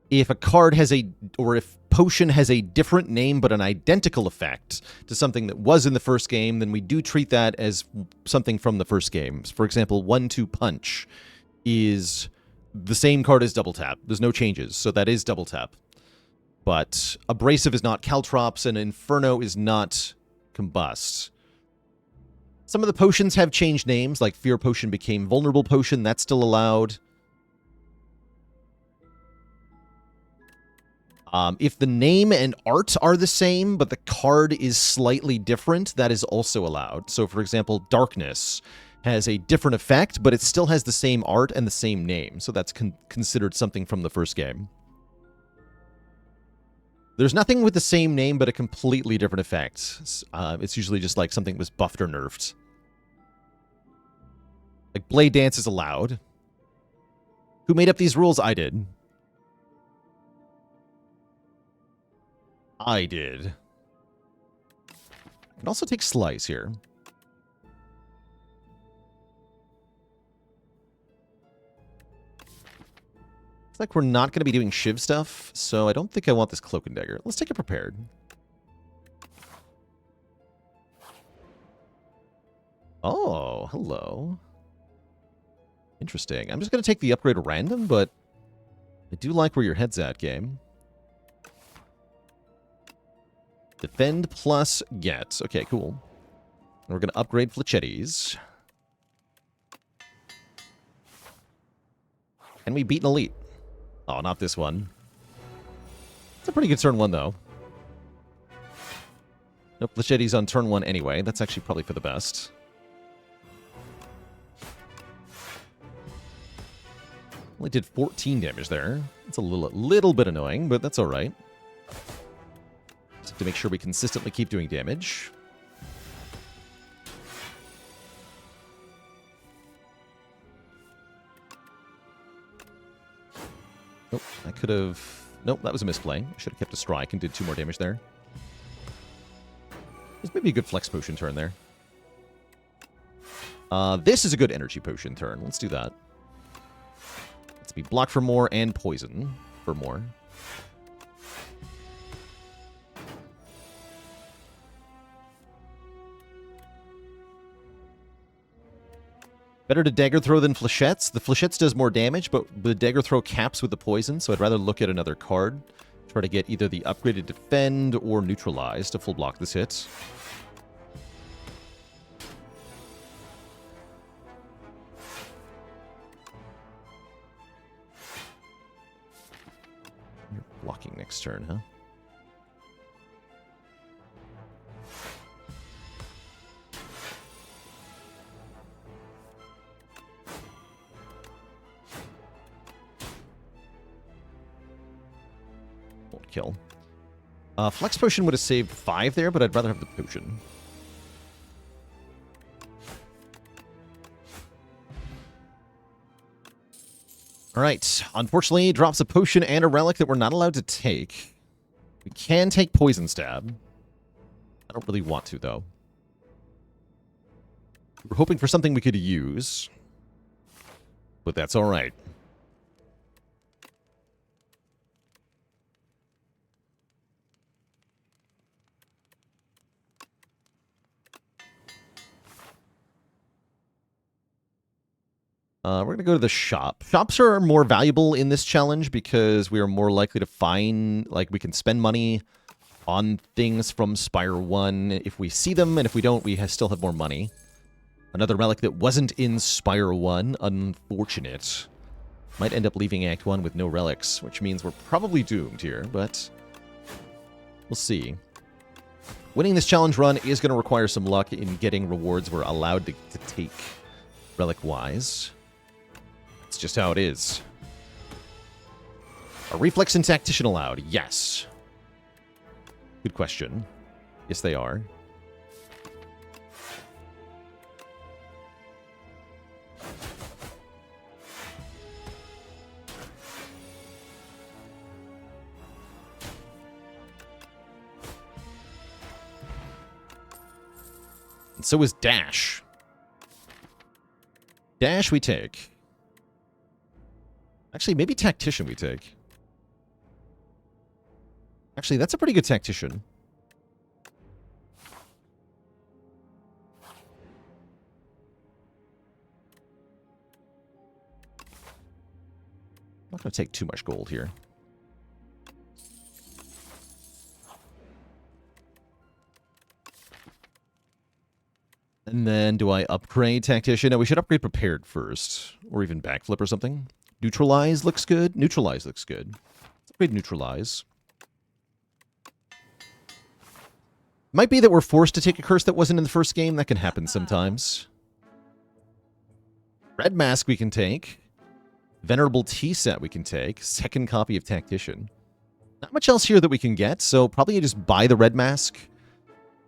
If a card has or if Potion has a different name but an identical effect to something that was in the first game, then we do treat that as something from the first game. For example, 1-2 Punch is the same card as Double Tap. There's no changes, so that is Double Tap. But Abrasive is not Caltrops, and Inferno is not Combust. Some of the potions have changed names, like Fear Potion became Vulnerable Potion. That's still allowed. If the name and art are the same, but the card is slightly different, that is also allowed. So, for example, Darkness has a different effect, but it still has the same art and the same name. So that's considered something from the first game. There's nothing with the same name, but a completely different effect. It's usually just like something that was buffed or nerfed. Like Blade Dance is allowed. Who made up these rules? I did. I did. I can also take Slice here. Looks like we're not going to be doing Shiv stuff, so I don't think I want this Cloak and Dagger. Let's take it Prepared. Oh, hello. Interesting. I'm just going to take the upgrade random, but I do like where your head's at, game. Defend plus get. Okay, cool. And we're going to upgrade Fletchettis. Can we beat an elite? Oh, not this one. It's a pretty good turn 1, though. Nope, Fletchetti's on turn 1 anyway. That's actually probably for the best. Only did 14 damage there. It's a little bit annoying, but that's alright. Just have to make sure we consistently keep doing damage. Nope, I could have... Nope, that was a misplay. I should have kept a strike and did 2 more damage there. There's maybe a good flex potion turn there. This is a good energy potion turn. Let's do that. Let's be blocked for more and poison for more. Better to dagger throw than flechettes. The flechettes does more damage, but the dagger throw caps with the poison, so I'd rather look at another card. Try to get either the upgraded defend or neutralize to full block this hit. You're blocking next turn, huh? Kill. Flex Potion would have saved 5 there, but I'd rather have the potion. Alright, unfortunately, drops a potion and a relic that we're not allowed to take. We can take Poison Stab. I don't really want to, though. We're hoping for something we could use. But that's alright. We're going to go to the shop. Shops are more valuable in this challenge because we are more likely to find, like, we can spend money on things from Spire 1 if we see them, and if we don't, we still have more money. Another relic that wasn't in Spire 1, unfortunate. Might end up leaving Act 1 with no relics, which means we're probably doomed here, but we'll see. Winning this challenge run is going to require some luck in getting rewards we're allowed to take relic-wise. It's just how it is. Are Reflex and Tactician allowed? Yes. Good question. Yes, they are. And so is Dash. Dash we take. Actually, maybe Tactician we take. Actually, that's a pretty good Tactician. I'm not going to take too much gold here. And then, do I upgrade Tactician? No, we should upgrade Prepared first. Or even Backflip or something. Neutralize looks good. Neutralize looks good. Let's upgrade Neutralize. Might be that we're forced to take a curse that wasn't in the first game. That can happen sometimes. Red Mask we can take. Venerable T-Set we can take. Second copy of Tactician. Not much else here that we can get, so probably just buy the Red Mask.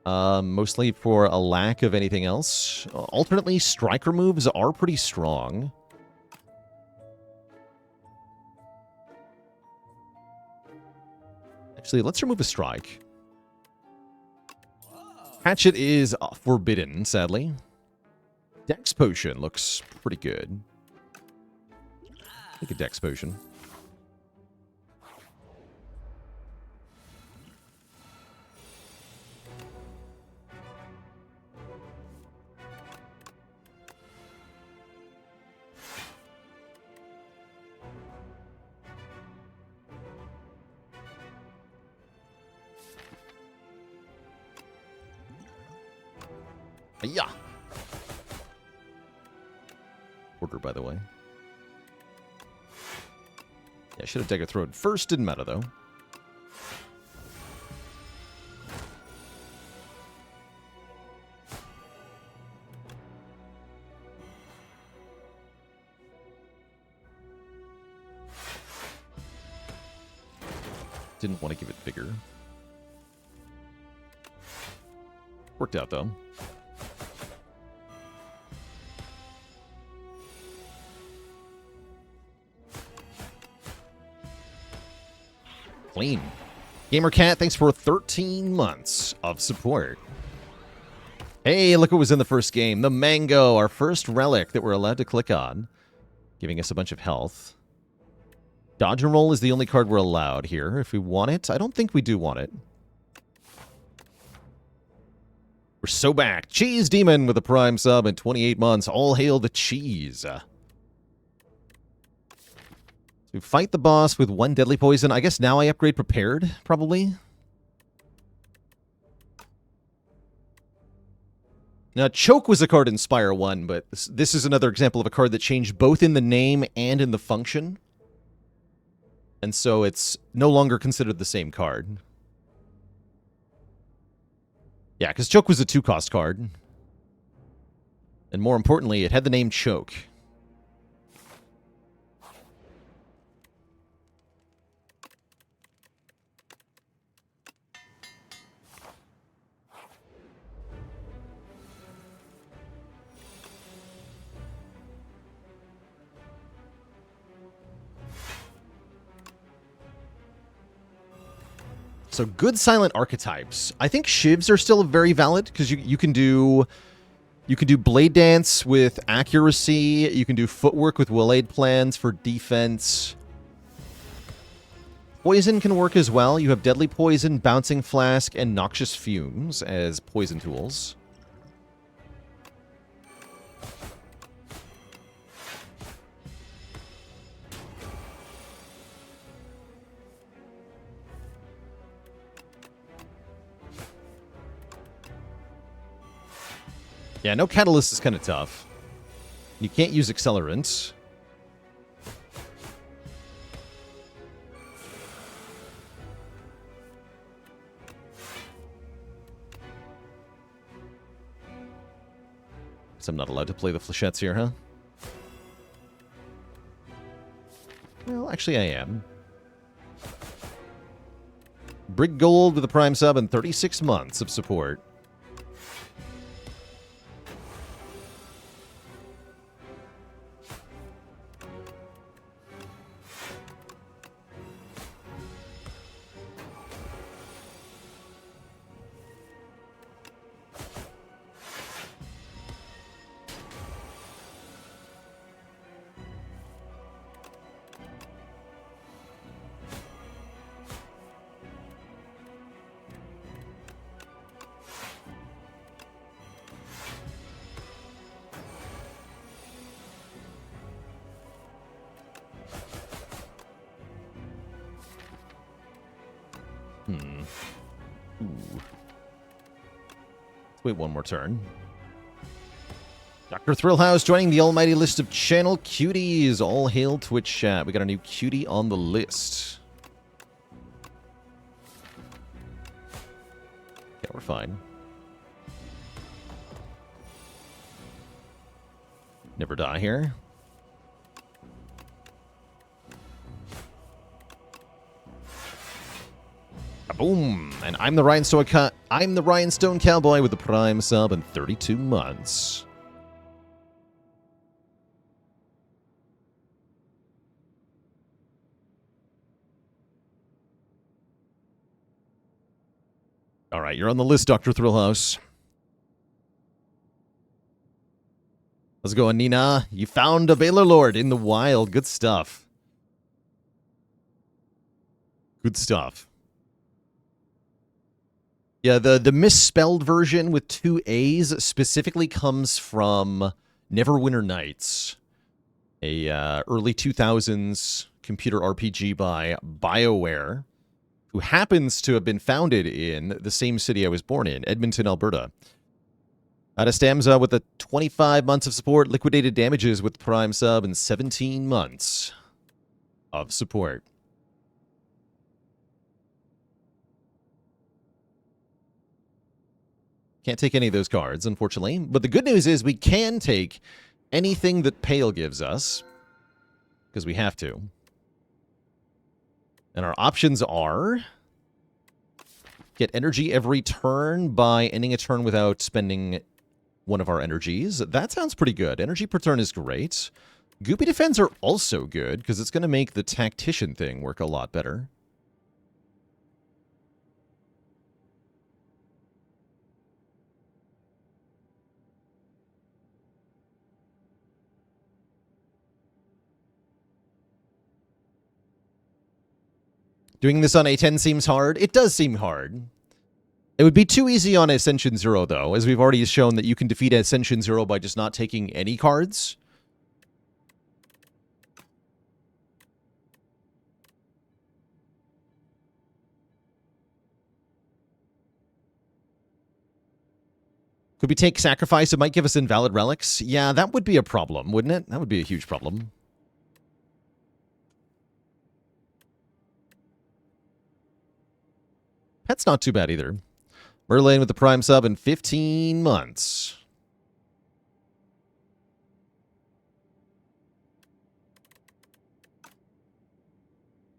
Mostly for a lack of anything else. Alternately, striker moves are pretty strong. Actually, let's remove a strike. Hatchet is forbidden, sadly. Dex Potion looks pretty good. Take a Dex Potion. Yeah. Order, by the way. Yeah, I should have Dagger Thrown first. Didn't matter, though. Didn't want to give it bigger. Worked out, though. Clean. GamerCat, thanks for 13 months of support. Hey, look what was in the first game. The Mango, our first relic that we're allowed to click on. Giving us a bunch of health. Dodge and Roll is the only card we're allowed here. If we want it, I don't think we do want it. We're so back. Cheese Demon with a Prime sub in 28 months. All hail the cheese. So we fight the boss with 1 deadly poison. I guess now I upgrade Prepared, probably. Now, Choke was a card in Spire 1, but this is another example of a card that changed both in the name and in the function. And so it's no longer considered the same card. Yeah, because Choke was a 2-cost card. And more importantly, it had the name Choke. So good silent archetypes. I think Shivs are still very valid because you can do Blade Dance with accuracy. You can do Footwork with Will Aid plans for defense. Poison can work as well. You have Deadly Poison, Bouncing Flask, and Noxious Fumes as poison tools. Yeah, no Catalyst is kind of tough. You can't use Accelerant. So I'm not allowed to play the Flechettes here, huh? Well, actually I am. Brig Gold with a Prime sub and 36 months of support. Wait one more turn. Dr. Thrillhouse joining the almighty list of channel cuties. All hail Twitch chat. We got a new cutie on the list. Yeah, we're fine. Never die here. Boom! And I'm the Rhinestone Cowboy with the Prime sub and 32 months. All right, you're on the list, Dr. Thrillhouse. How's it going, Nina? You found a Baylor Lord in the wild. Good stuff. Good stuff. Yeah, the misspelled version with 2 A's specifically comes from Neverwinter Nights, a early 2000s computer RPG by BioWare, who happens to have been founded in the same city I was born in, Edmonton, Alberta. Stamza with the 25 months of support, liquidated damages with Prime sub, and 17 months of support. Can't take any of those cards, unfortunately. But the good news is we can take anything that Pale gives us, because we have to. And our options are get energy every turn by ending a turn without spending one of our energies. That sounds pretty good. Energy per turn is great. Goopy Defense are also good, because it's going to make the Tactician thing work a lot better. Doing this on A10 seems hard. It does seem hard. It would be too easy on Ascension 0, though, as we've already shown that you can defeat Ascension 0 by just not taking any cards. Could we take Sacrifice? It might give us invalid relics. Yeah, that would be a problem, wouldn't it? That would be a huge problem. Pet's not too bad either. Merlin with the Prime sub in 15 months.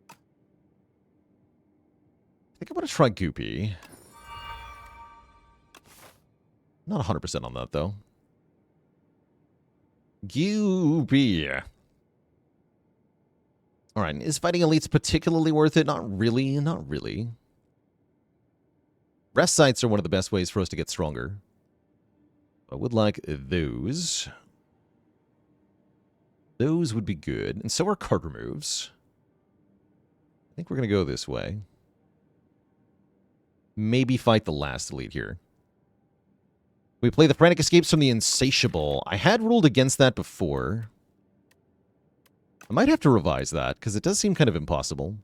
I think I'm going to try Goopy. Not 100% on that, though. Goopy. All right, is fighting elites particularly worth it? Not really, not really. Rest sites are one of the best ways for us to get stronger. I would like those. Those would be good. And so are card removes. I think we're going to go this way. Maybe fight the last elite here. We play the Frantic Escapes from the Insatiable. I had ruled against that before. I might have to revise that, because it does seem kind of impossible.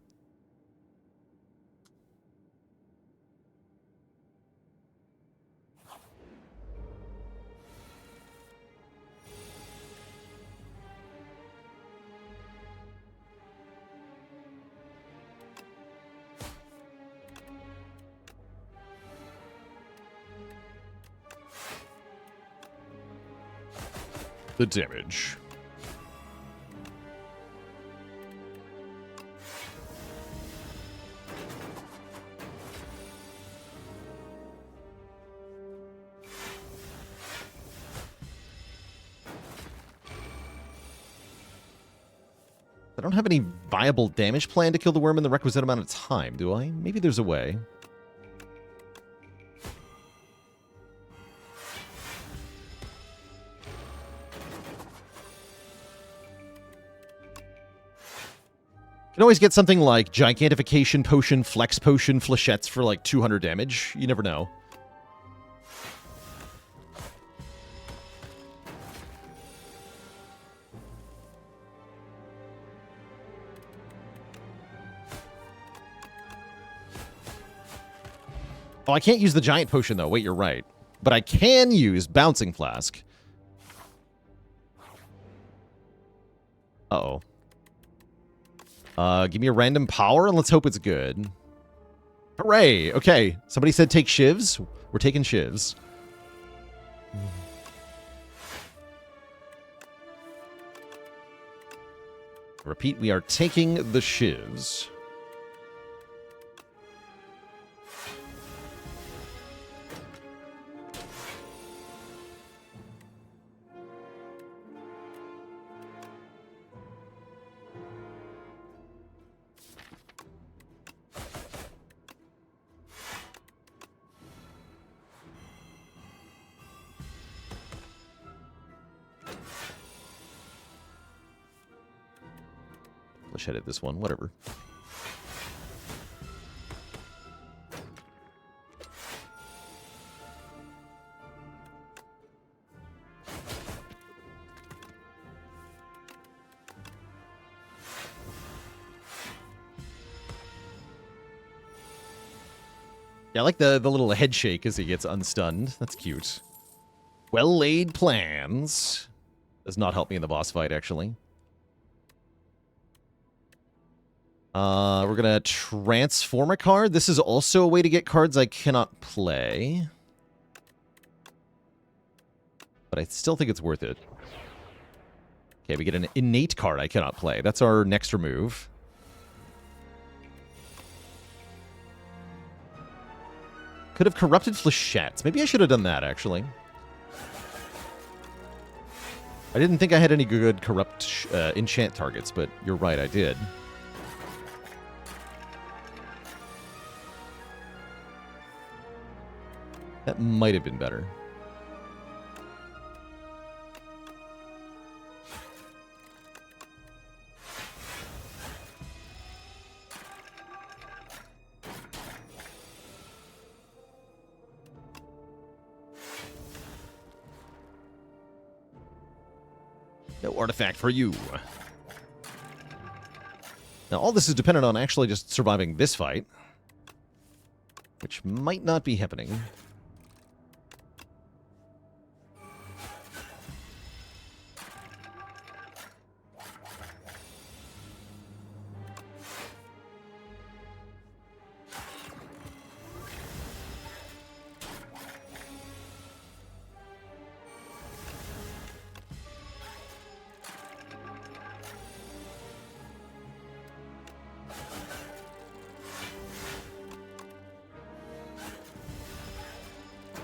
The damage. I don't have any viable damage plan to kill the worm in the requisite amount of time, do I? Maybe there's a way. You can always get something like Gigantification Potion, Flex Potion, Flechettes for like 200 damage. You never know. Oh, I can't use the Giant Potion, though. Wait, you're right. But I can use Bouncing Flask. Uh-oh. Give me a random power, and let's hope it's good. Hooray! Okay, somebody said take shivs. We're taking shivs. Repeat, we are taking the shivs. Let's edit this one, whatever. Yeah, I like the little head shake as he gets unstunned. That's cute. Well-laid plans. Does not help me in the boss fight, actually. We're gonna transform a card. This is also a way to get cards I cannot play. But I still think it's worth it. Okay, we get an innate card I cannot play. That's our next remove. Could have corrupted flechettes. Maybe I should have done that, actually. I didn't think I had any good corrupt enchant targets, but you're right, I did. That might have been better. No artifact for you. Now, all this is dependent on actually just surviving this fight, which might not be happening.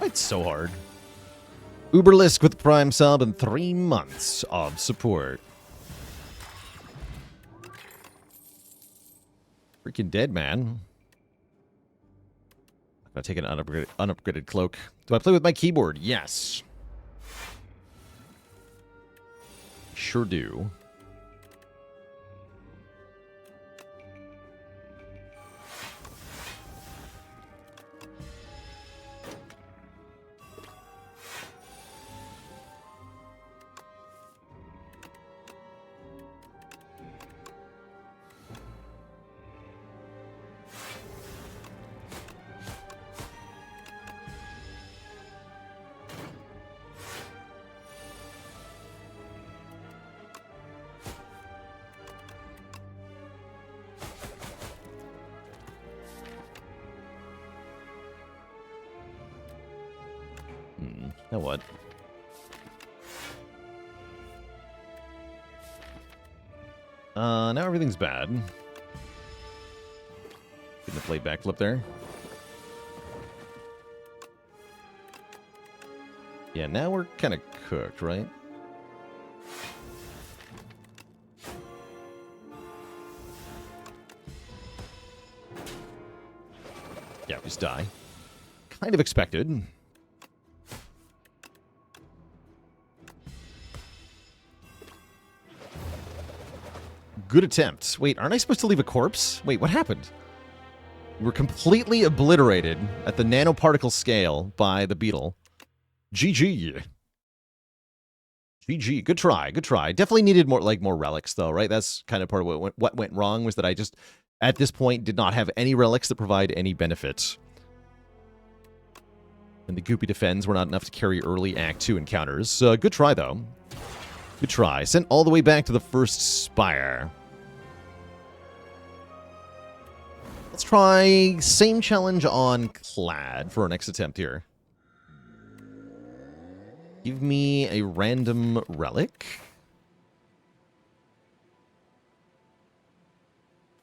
It's so hard. Uberlisk with Prime sub and 3 months of support. Freaking dead, man. I'm gonna take an unupgraded cloak. Do I play with my keyboard? Yes. Sure do. Now what? Now everything's bad. Getting the plate backflip there. Yeah, now we're kind of cooked, right? Yeah, just die. Kind of expected. Good attempt. Wait, aren't I supposed to leave a corpse? Wait, what happened? We're completely obliterated at the nanoparticle scale by the beetle. GG. GG. Good try. Good try. Definitely needed more relics, though, right? That's kind of part of what went wrong, was that I just, at this point, did not have any relics that provide any benefit. And the Goopy Defends were not enough to carry early Act 2 encounters. Good try, though. Good try. Sent all the way back to the first Spire. Let's try same challenge on Clad for our next attempt here. Give me a random relic.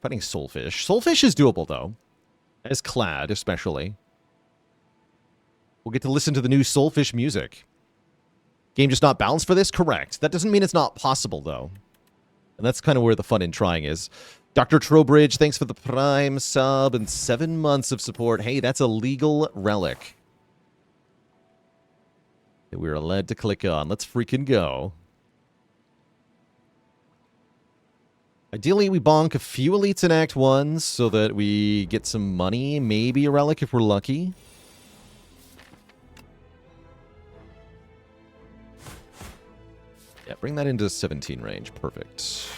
Fighting Soulfish. Soulfish is doable, though. As Clad, especially. We'll get to listen to the new Soulfish music. Game just not balanced for this? Correct. That doesn't mean it's not possible, though. And that's kind of where the fun in trying is. Dr. Trowbridge, thanks for the Prime sub and 7 months of support. Hey, that's a legal relic that we're allowed to click on. Let's freaking go. Ideally, we bonk a few elites in Act 1 so that we get some money. Maybe a relic if we're lucky. Yeah, bring that into 17 range. Perfect.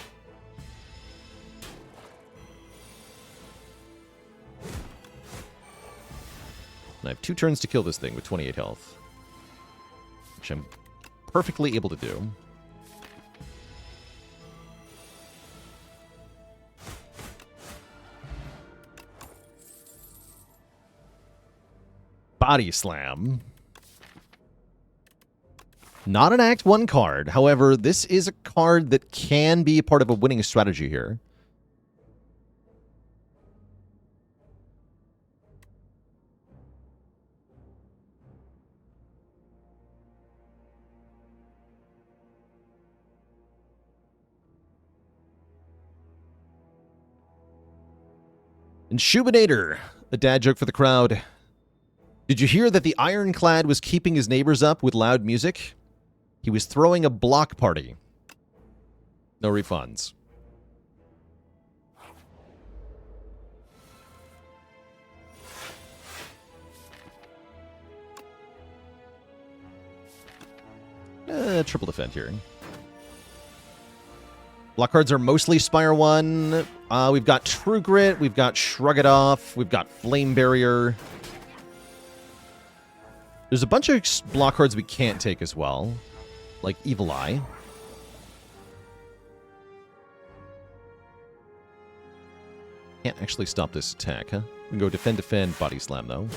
I have 2 turns to kill this thing with 28 health. which I'm perfectly able to do. Body Slam. Not an Act 1 card. However, this is a card that can be a part of a winning strategy here. And Shubinator, a dad joke for the crowd. Did you hear that the Ironclad was keeping his neighbors up with loud music? He was throwing a block party. No refunds. Triple defend here. Block cards are mostly Spire 1. We've got True Grit, we've got Shrug It Off, we've got Flame Barrier. There's a bunch of block cards we can't take as well, like Evil Eye. Can't actually stop this attack, huh? We can go defend, defend, body slam, though.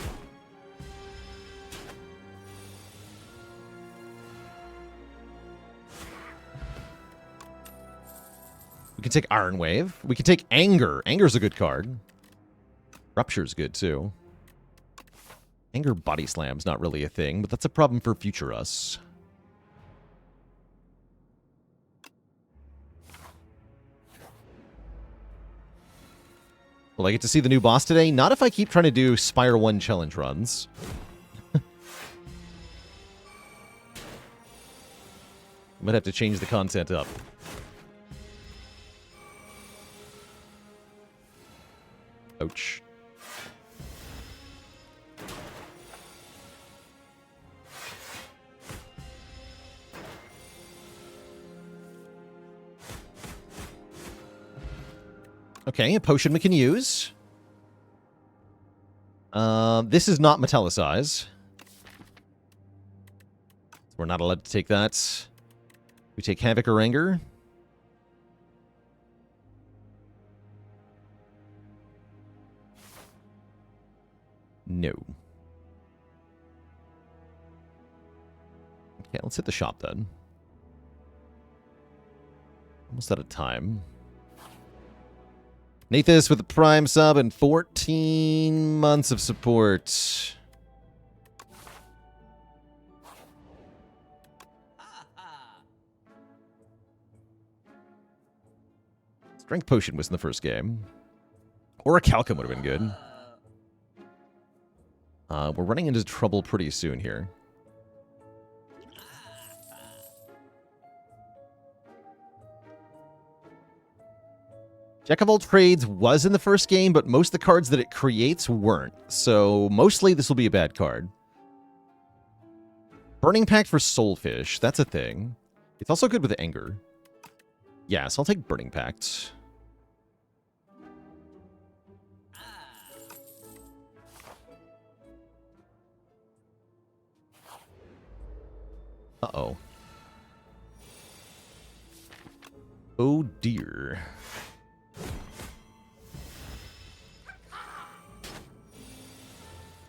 We can take Iron Wave. We can take Anger. Anger's a good card. Rupture's good, too. Anger Body Slam's not really a thing, but that's a problem for future us. Will I get to see the new boss today? Not if I keep trying to do Spire 1 challenge runs. Might have to change the content up. Ouch. Okay, a potion we can use. This is not Metallicize. We're not allowed to take that. We take Havoc or Anger. No. Okay, let's hit the shop then. Almost out of time. Nathus with the Prime sub and 14 months of support. Strength Potion was in the first game. Or a Calcum would have been good. We're running into trouble pretty soon here. Jack of all trades was in the first game, but most of the cards that it creates weren't. So mostly this will be a bad card. Burning Pact for Soulfish. That's a thing. It's also good with Anger. Yeah, so I'll take Burning Pact. Uh-oh. Oh, dear.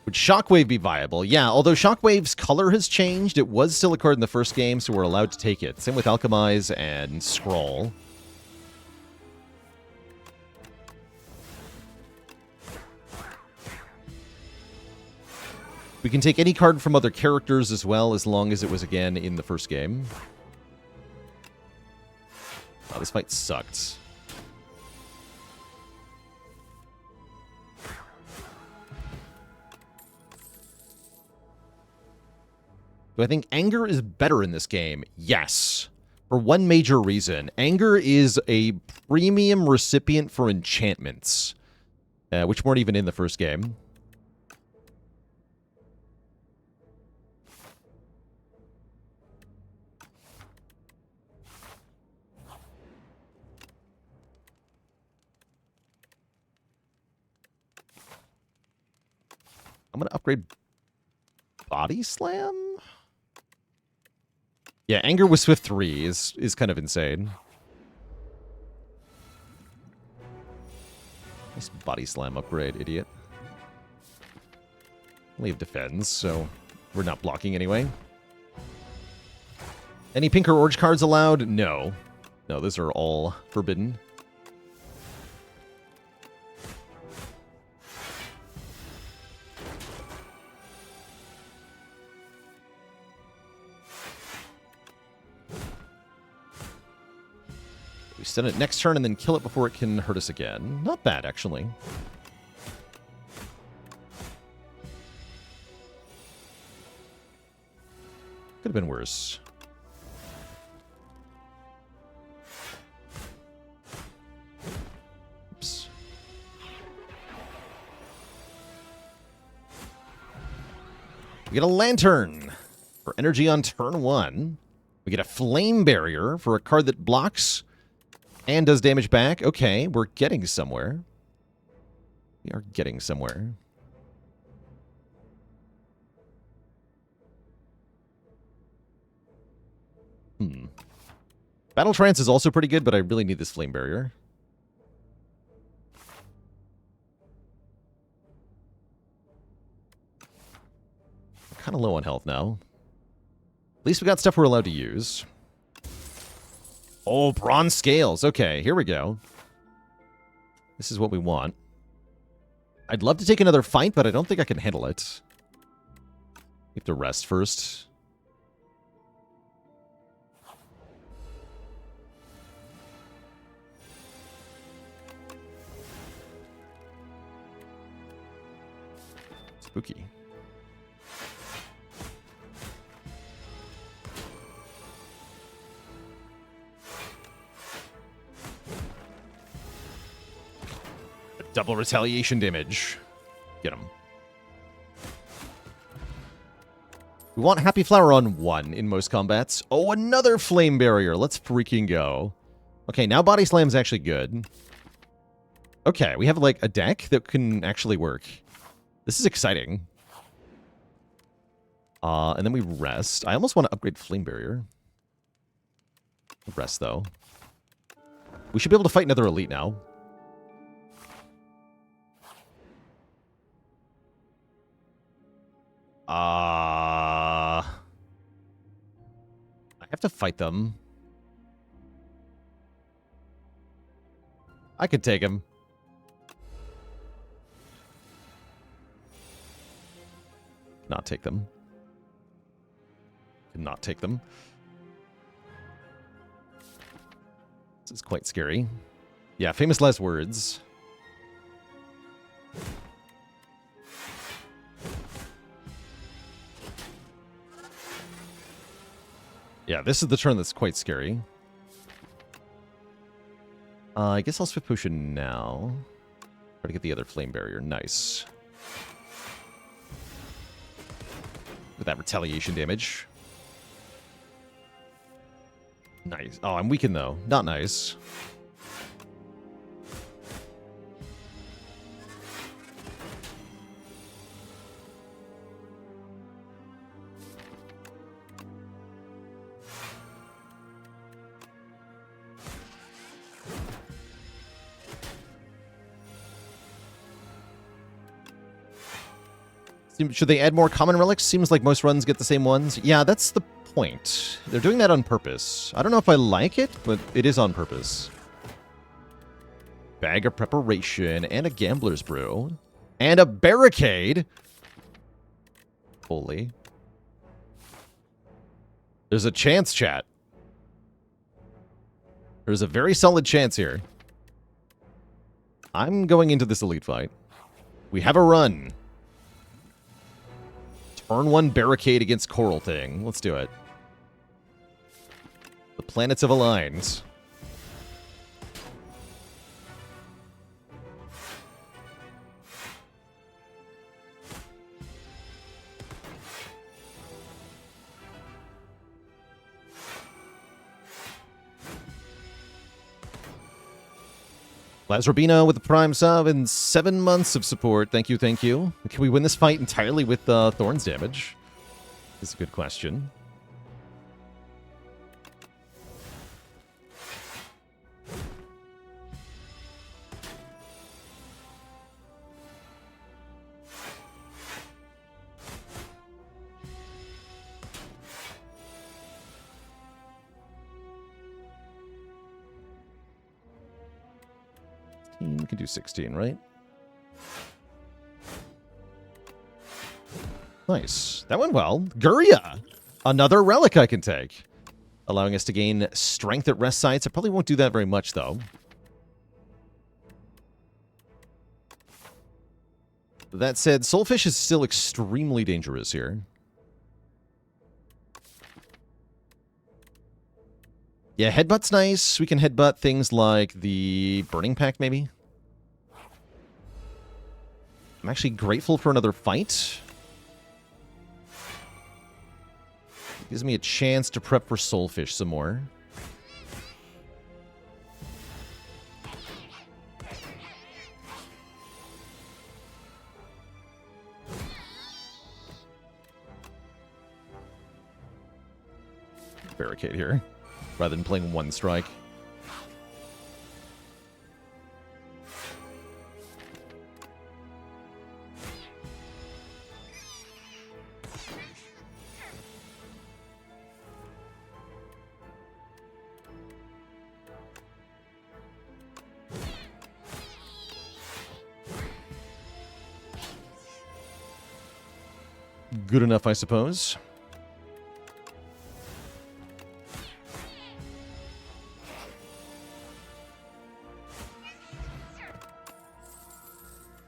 Would Shockwave be viable? Yeah, although Shockwave's color has changed, it was still a card in the first game, so we're allowed to take it. Same with Alchemize and Scroll. We can take any card from other characters as well, as long as it was, again, in the first game. Oh, this fight sucked. Do I think Anger is better in this game? Yes. For one major reason. Anger is a premium recipient for enchantments, which weren't even in the first game. I'm going to upgrade Body Slam? Yeah, Anger with Swift 3 is kind of insane. Nice body slam upgrade, idiot. Only have defends, so we're not blocking anyway. Any pink or orange cards allowed? No. No, those are all forbidden. We stun it next turn and then kill it before it can hurt us again. Not bad, actually. Could have been worse. Oops. We get a Lantern for energy on turn 1. We get a Flame Barrier for a card that blocks and does damage back. Okay, we're getting somewhere. We are getting somewhere. Battle Trance is also pretty good, but I really need this Flame Barrier. We're kind of low on health now. At least we got stuff we're allowed to use. Oh, Bronze Scales. Okay, here we go. This is what we want. I'd love to take another fight, but I don't think I can handle it. We have to rest first. Spooky. Double retaliation damage. Get him. We want Happy Flower on 1 in most combats. Oh, another Flame Barrier. Let's freaking go. Okay, now Body Slam's actually good. Okay, we have like a deck that can actually work. This is exciting. And then we rest. I almost want to upgrade Flame Barrier. Rest, though. We should be able to fight another elite now. I have to fight them. I could take him. Not take them. Could not take them. This is quite scary. Yeah, famous last words. Yeah, this is the turn that's quite scary. I guess I'll Swift Potion now. Try to get the other Flame Barrier. Nice. With that retaliation damage. Nice. Oh, I'm weakened, though. Not nice. Should they add more common relics? Seems like most runs get the same ones. Yeah, that's the point. They're doing that on purpose. I don't know if I like it, but it is on purpose. Bag of Preparation, and a Gambler's Brew. And a Barricade! Holy. There's a chance, chat. There's a very solid chance here. I'm going into this elite fight. We have a run. Turn 1 Barricade against Coral Thing. Let's do it. The planets have aligned. Lazrobina with the Prime sub and 7 months of support. Thank you, thank you. Can we win this fight entirely with Thorns damage? Is a good question. 15, we can do 16, right? Nice. That went well. Guria! Another relic I can take. Allowing us to gain strength at rest sites. I probably won't do that very much, though. That said, Soulfish is still extremely dangerous here. Yeah, Headbutt's nice. We can headbutt things like the Burning Pact, maybe. I'm actually grateful for another fight. Gives me a chance to prep for Soulfish some more. Barricade here, rather than playing one strike. Good enough, I suppose.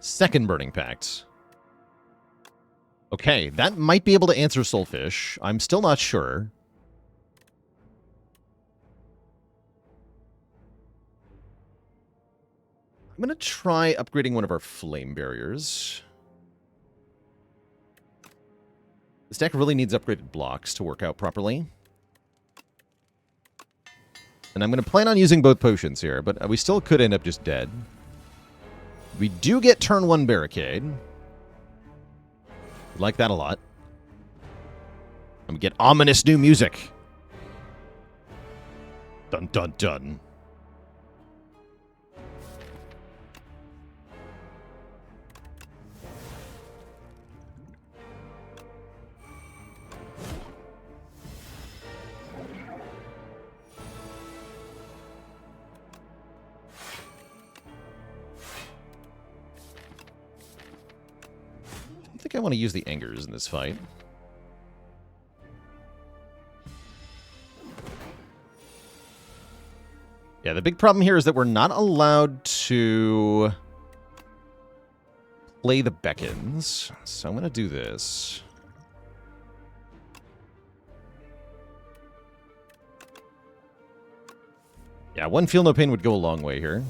Second Burning Pact. Okay, that might be able to answer Soulfish. I'm still not sure. I'm going to try upgrading one of our flame barriers. This deck really needs upgraded blocks to work out properly. And I'm going to plan on using both potions here, but we still could end up just dead. We do get turn 1 barricade. Like that a lot. And we get ominous new music. Dun dun dun. I think I want to use the Angers in this fight. Yeah, the big problem here is that we're not allowed to play the Beckons. So I'm going to do this. Yeah, one Feel No Pain would go a long way here.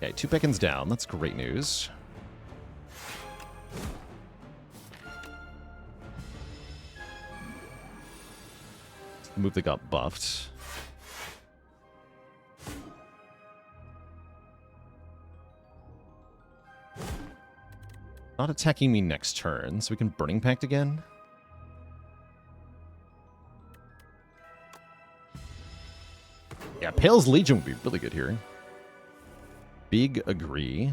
Okay, 2 Beckons down. That's great news. Move that got buffed. Not attacking me next turn, so we can Burning Pact again. Yeah, Pale's Legion would be really good here. Big agree.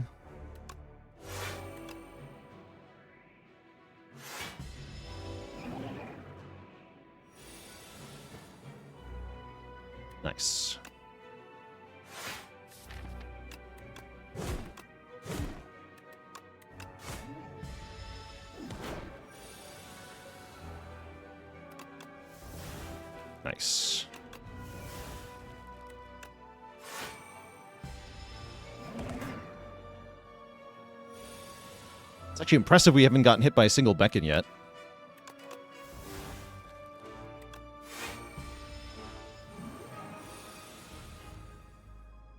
Nice. Nice. It's actually impressive we haven't gotten hit by a single Beacon yet.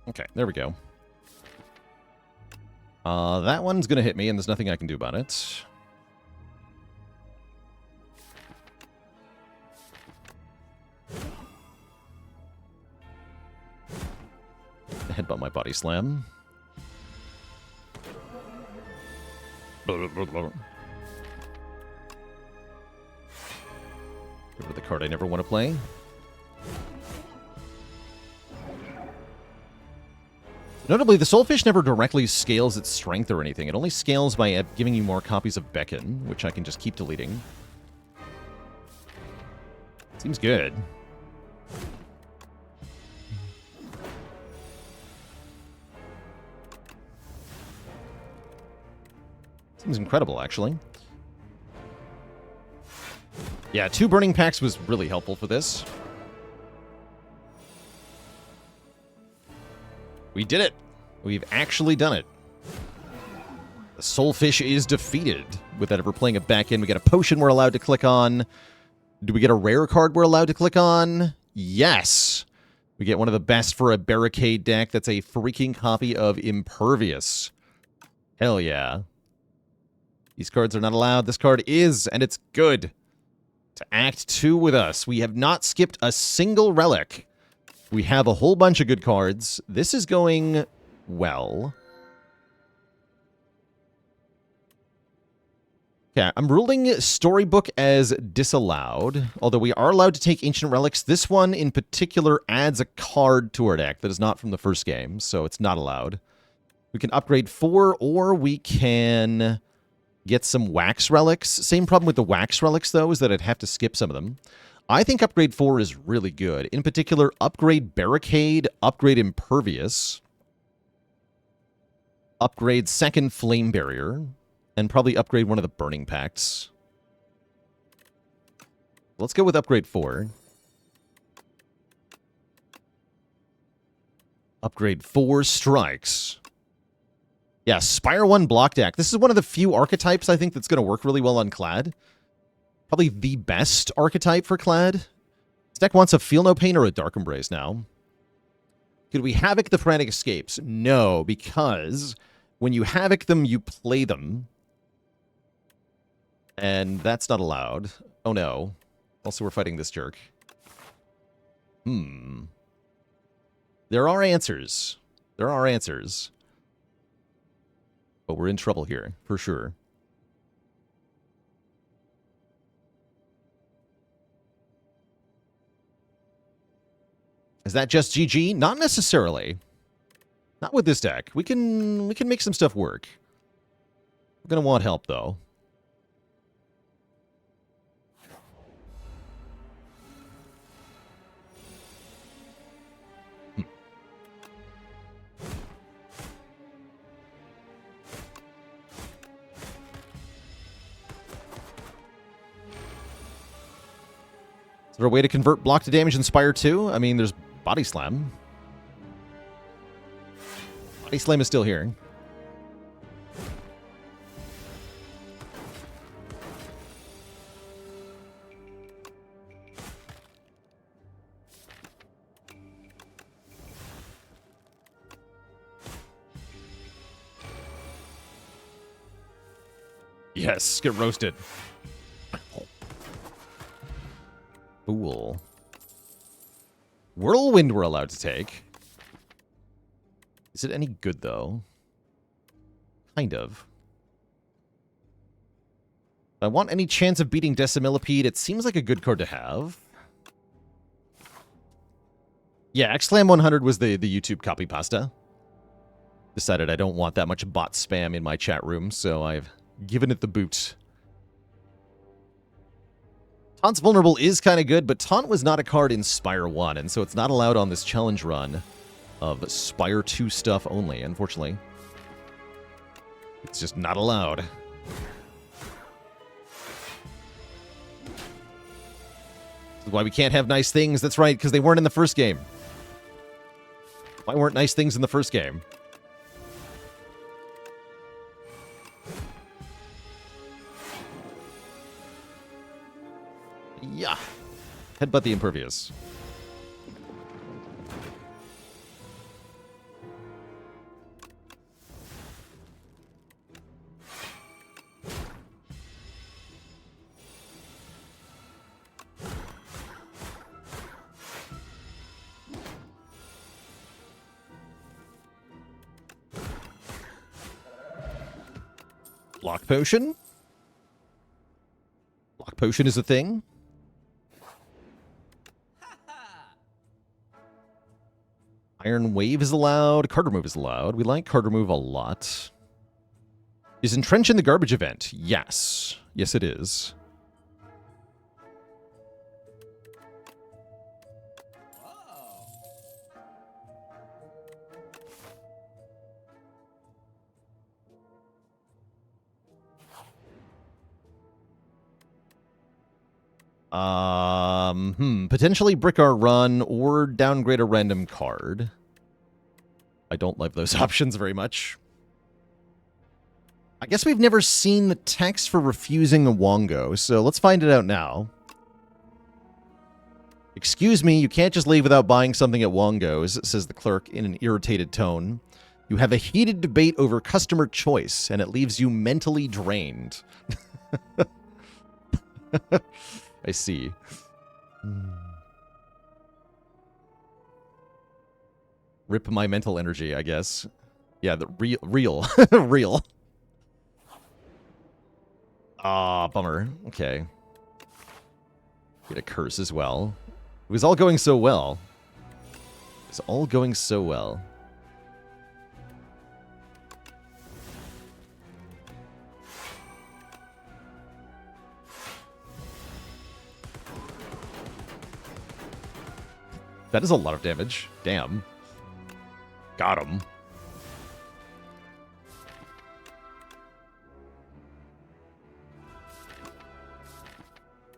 Okay, there we go. That one's going to hit me, and there's nothing I can do about it. Headbutt my body slam. Give her the card I never want to play. Notably, the Soulfish never directly scales its strength or anything. It only scales by giving you more copies of Beacon, which I can just keep deleting. Seems good. Seems incredible, actually. Yeah, 2 burning packs was really helpful for this. We did it. We've actually done it. The Soulfish is defeated. Without ever playing it back in, we get a potion we're allowed to click on. Do we get a rare card we're allowed to click on? Yes. We get one of the best for a barricade deck. That's a freaking copy of Impervious. Hell yeah. These cards are not allowed. This card is, and it's good. To Act 2 with us. We have not skipped a single relic. We have a whole bunch of good cards. This is going well. Okay, I'm ruling Storybook as disallowed, although we are allowed to take Ancient Relics. This one in particular adds a card to our deck that is not from the first game, so it's not allowed. We can upgrade 4, or we can get some Wax Relics. Same problem with the Wax Relics, though, is that I'd have to skip some of them. I think upgrade 4 is really good. In particular, upgrade Barricade, upgrade Impervious, upgrade second Flame Barrier, and probably upgrade one of the Burning Pacts. Let's go with upgrade 4. Upgrade 4 strikes. Yeah, Spire 1 block deck. This is one of the few archetypes I think that's going to work really well on Clad. Probably the best archetype for Clad. This deck wants a Feel No Pain or a Dark Embrace now. Could we Havoc the Frantic Escapes? No, because when you Havoc them, you play them. And that's not allowed. Oh no. Also, we're fighting this jerk. There are answers. There are answers. But we're in trouble here, for sure. Is that just GG? Not necessarily. Not with this deck. We can make some stuff work. We're gonna want help though. Is there a way to convert block to damage in Spire 2? I mean, there's Body Slam. Body Slam is still here. Yes, get roasted. Fool. Whirlwind we're allowed to take. Is it any good, though? Kind of. If I want any chance of beating Decimillipede, it seems like a good card to have. Yeah, Xlam 100 was the YouTube copy pasta. Decided I don't want that much bot spam in my chat room, so I've given it the boot. Taunt's Vulnerable is kind of good, but Taunt was not a card in Spire 1, and so it's not allowed on this challenge run of Spire 2 stuff only, unfortunately. It's just not allowed. This is why we can't have nice things. That's right, because they weren't in the first game. Why weren't nice things in the first game? Yeah. Headbutt the Impervious. Block Potion? Block Potion is a thing? Iron Wave is allowed. Card Remove is allowed. We like Card Remove a lot. Is Entrench in the garbage event? Yes. Yes, it is. Potentially brick our run or downgrade a random card. I don't love those options very much. I guess we've never seen the text for refusing a Wongo, so let's find it out now. Excuse me, you can't just leave without buying something at Wongo's, says the clerk in an irritated tone. You have a heated debate over customer choice, and it leaves you mentally drained. I see. Rip my mental energy, I guess. Yeah, the real. Real. Ah, bummer. Okay. Get a curse as well. It was all going so well. It's all going so well. That is a lot of damage. Damn. Got him.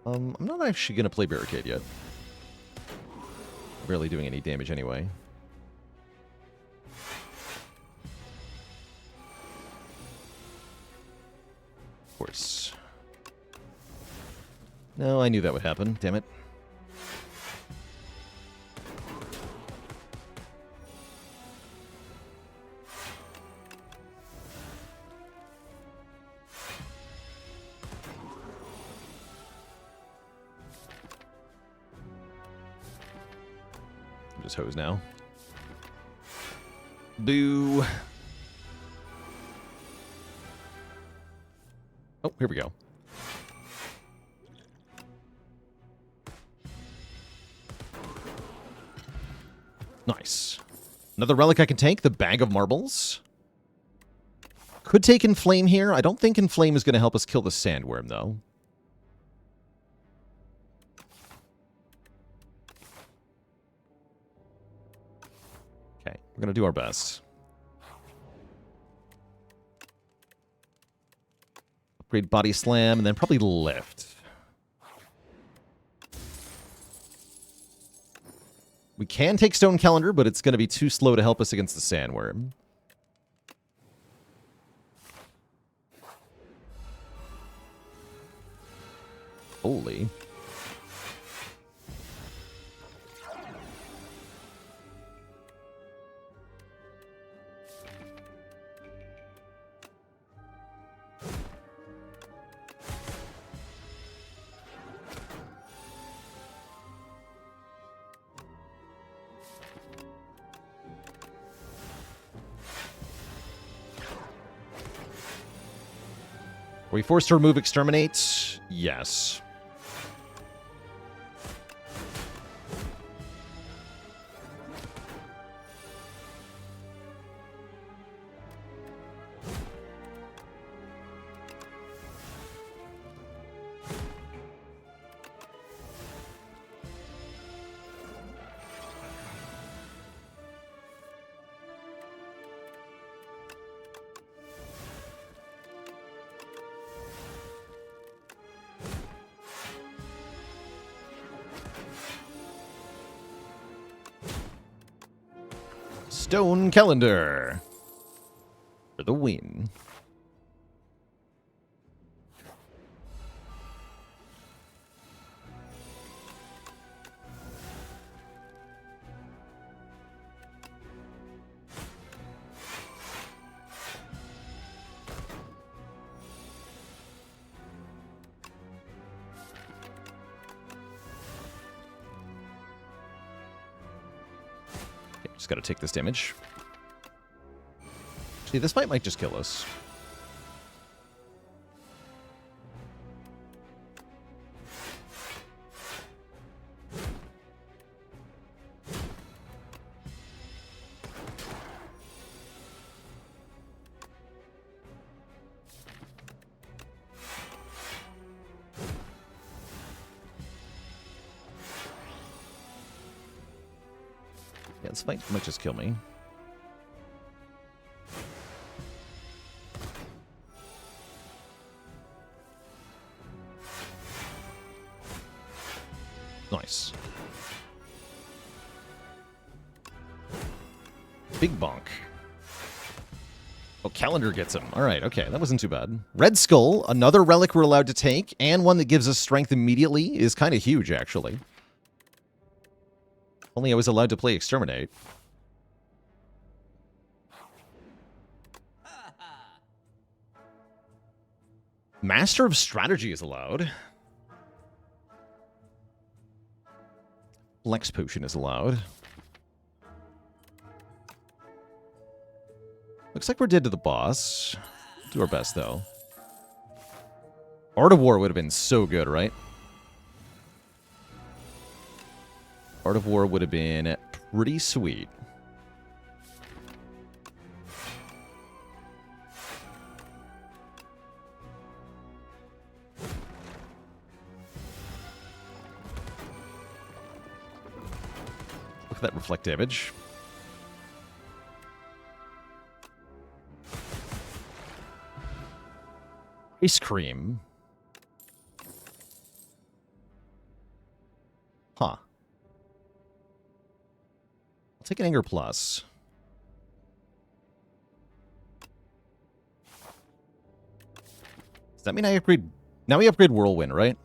I'm not actually going to play Barricade yet. Barely doing any damage anyway. Of course. No, I knew that would happen. Damn it. Just hose now. Boo. Oh, here we go. Nice. Another relic I can take, the Bag of Marbles. Could take Inflame here. I don't think Inflame is going to help us kill the Sandworm, though. Okay, we're going to do our best. Upgrade Body Slam, and then probably Lift. We can take Stone Calendar, but it's going to be too slow to help us against the Sandworm. Holy. Are we forced to remove Exterminate? Yes. Stone Calendar for the win. Just got to take this damage. See, this fight might just kill us. Yeah, this fight might just kill me. Nice. Big bonk. Oh, Calendar gets him. All right, okay, that wasn't too bad. Red Skull, another relic we're allowed to take, and one that gives us strength immediately is kind of huge, actually. Only I was allowed to play Exterminate. Master of Strategy is allowed. Flex Potion is allowed. Looks like we're dead to the boss. Do our best, though. Art of War would have been so good, right? Art of War would have been pretty sweet. Look at that reflect damage. Ice cream. Huh. I'll take an Anger Plus. Does that mean I upgrade? Now we upgrade Whirlwind, right?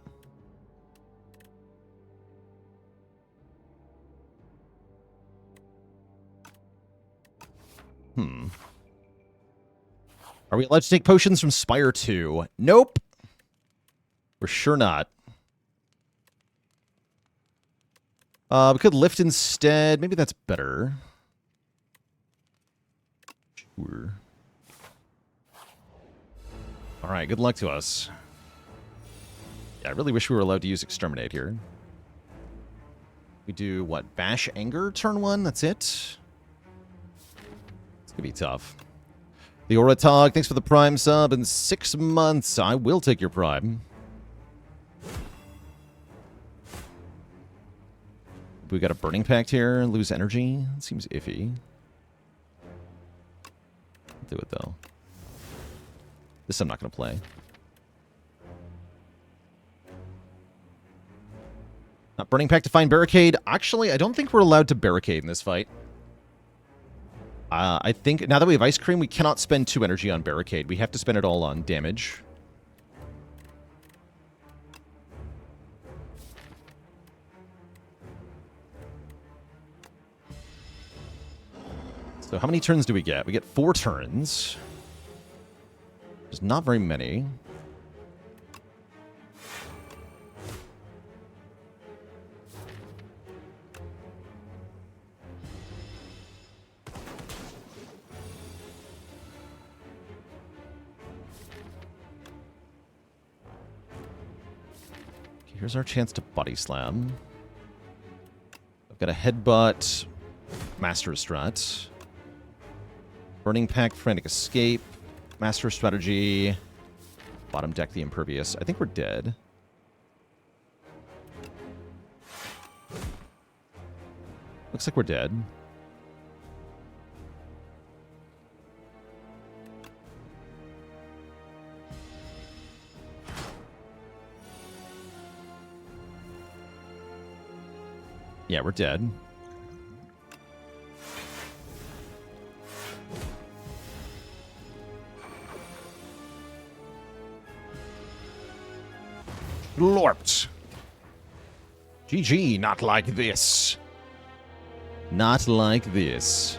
Are we allowed to take potions from Spire 2? Nope. We're sure not. We could lift instead. Maybe that's better. Sure. All right, good luck to us. Yeah, I really wish we were allowed to use Exterminate here. We do, what, Bash Anger turn 1? That's it? It's going to be tough. The Oratog, thanks for the Prime sub in 6 months. I will take your Prime. We got a Burning Pact here. Lose energy. It seems iffy. I'll do it, though. This I'm not going to play. Not Burning Pact to find Barricade. Actually, I don't think we're allowed to Barricade in this fight. I think now that we have Ice Cream, we cannot spend 2 energy on Barricade. We have to spend it all on damage. So how many turns do we get? We get 4 turns. There's not very many. Here's our chance to Body Slam. I've got a Headbutt, Master Strat, Burning Pact, Frantic Escape, Master Strategy, bottom deck the Impervious. I think we're dead. Looks like we're dead. Yeah, we're dead. Lorped. GG, not like this. Not like this.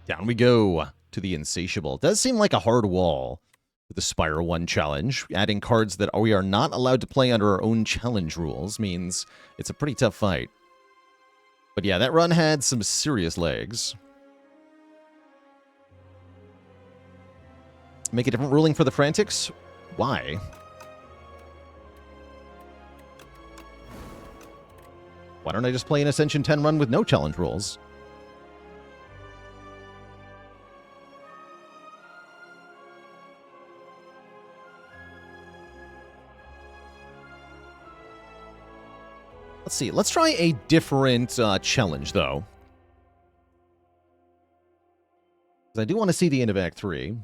Down we go to the Insatiable. Does seem like a hard wall with the Spire 1 challenge. Adding cards that we are not allowed to play under our own challenge rules means it's a pretty tough fight. But yeah, that run had some serious legs. Make a different ruling for the Frantics? Why? Why don't I just play an Ascension 10 run with no challenge rules? Let's see. Let's try a different challenge, though. Because I do want to see the end of Act 3.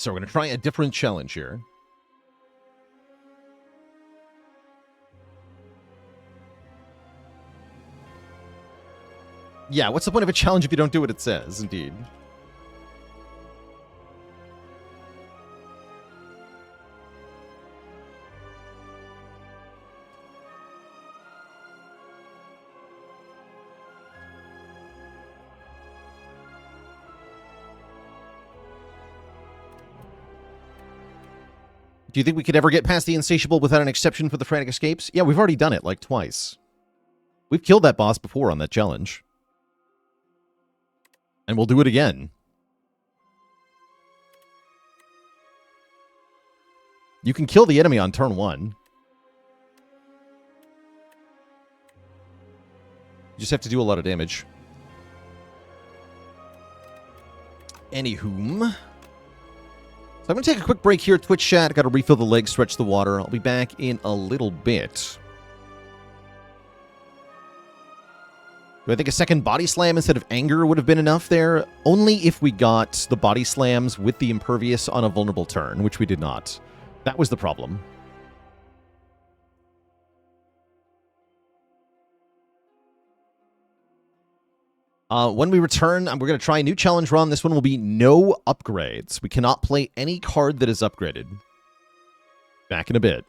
So we're going to try a different challenge here. Yeah, what's the point of a challenge if you don't do what it says? Indeed. Do you think we could ever get past the Insatiable without an exception for the Frantic Escapes? Yeah, we've already done it, like, twice. We've killed that boss before on that challenge. And we'll do it again. You can kill the enemy on turn 1. You just have to do a lot of damage. Anywhom. So I'm going to take a quick break here, Twitch chat. Got to refill the legs, stretch the water. I'll be back in a little bit. Do I think a second body slam instead of anger would have been enough there? Only if we got the body slams with the impervious on a vulnerable turn, which we did not. That was the problem. When we return, we're going to try a new challenge run. This one will be no upgrades. We cannot play any card that is upgraded. Back in a bit.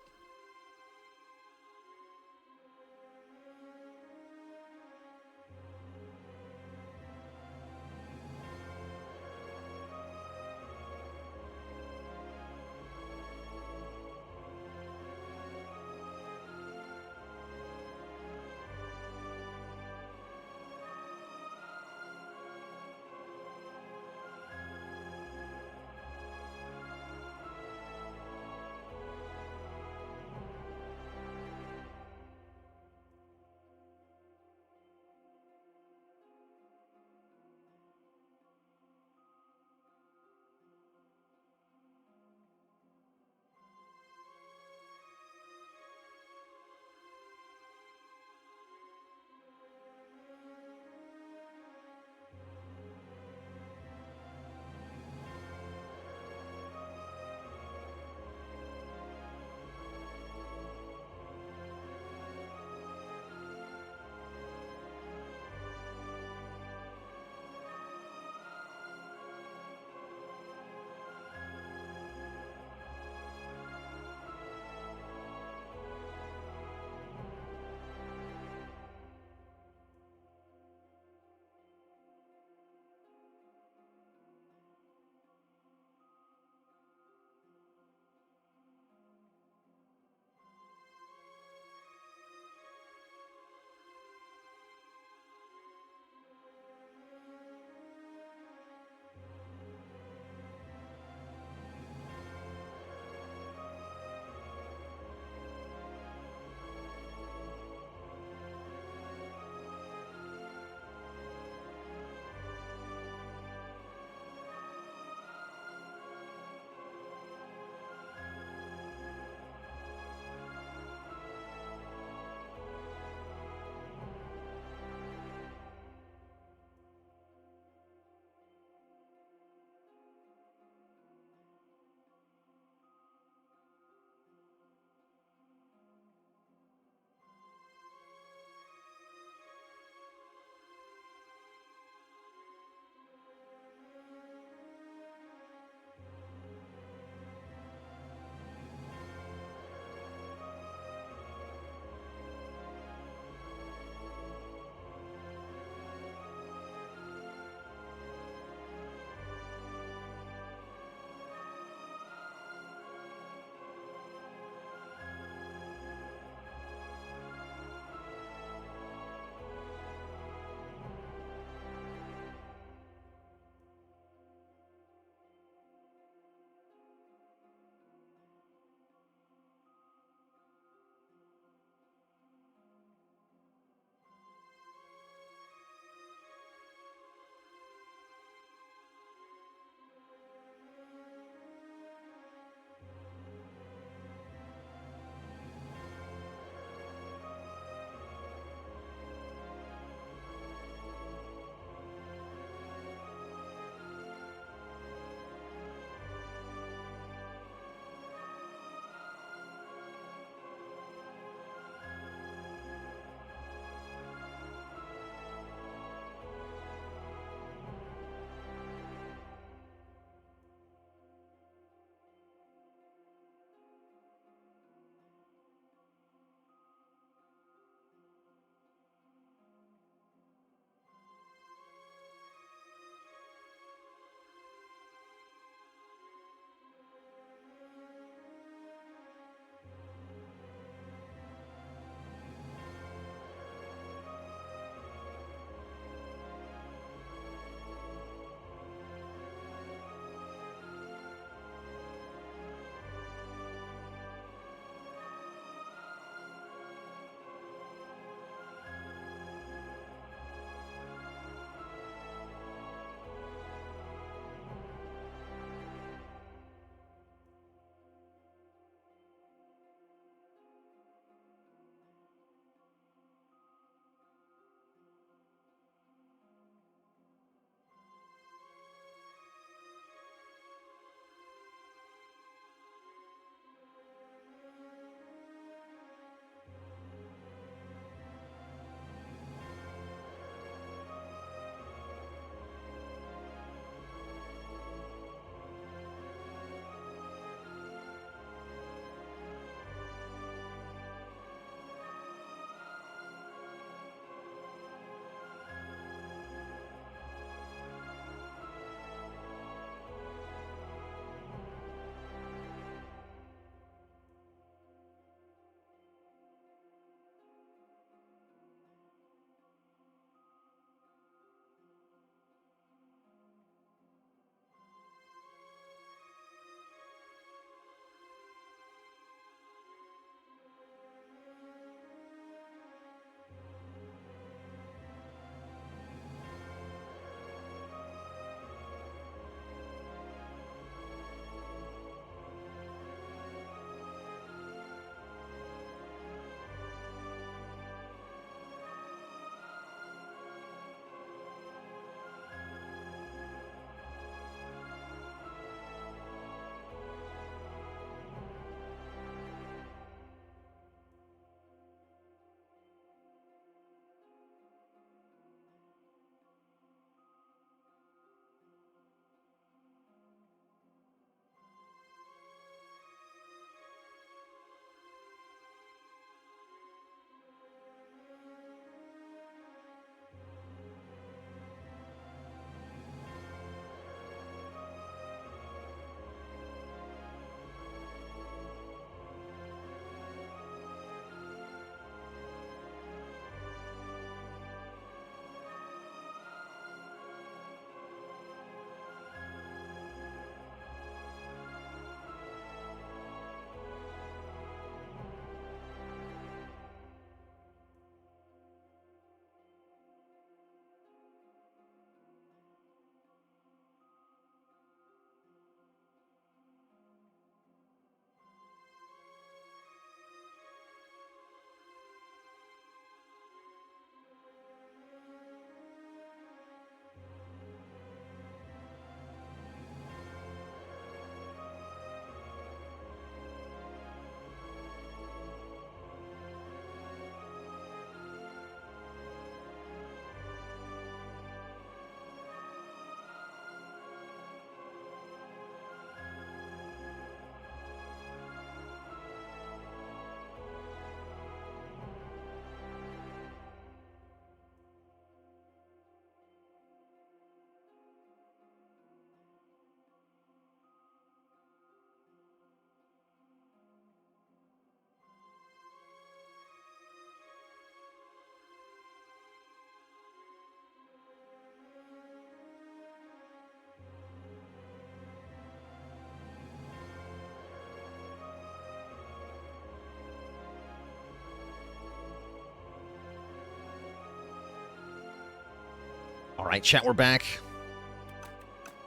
All right, chat, we're back.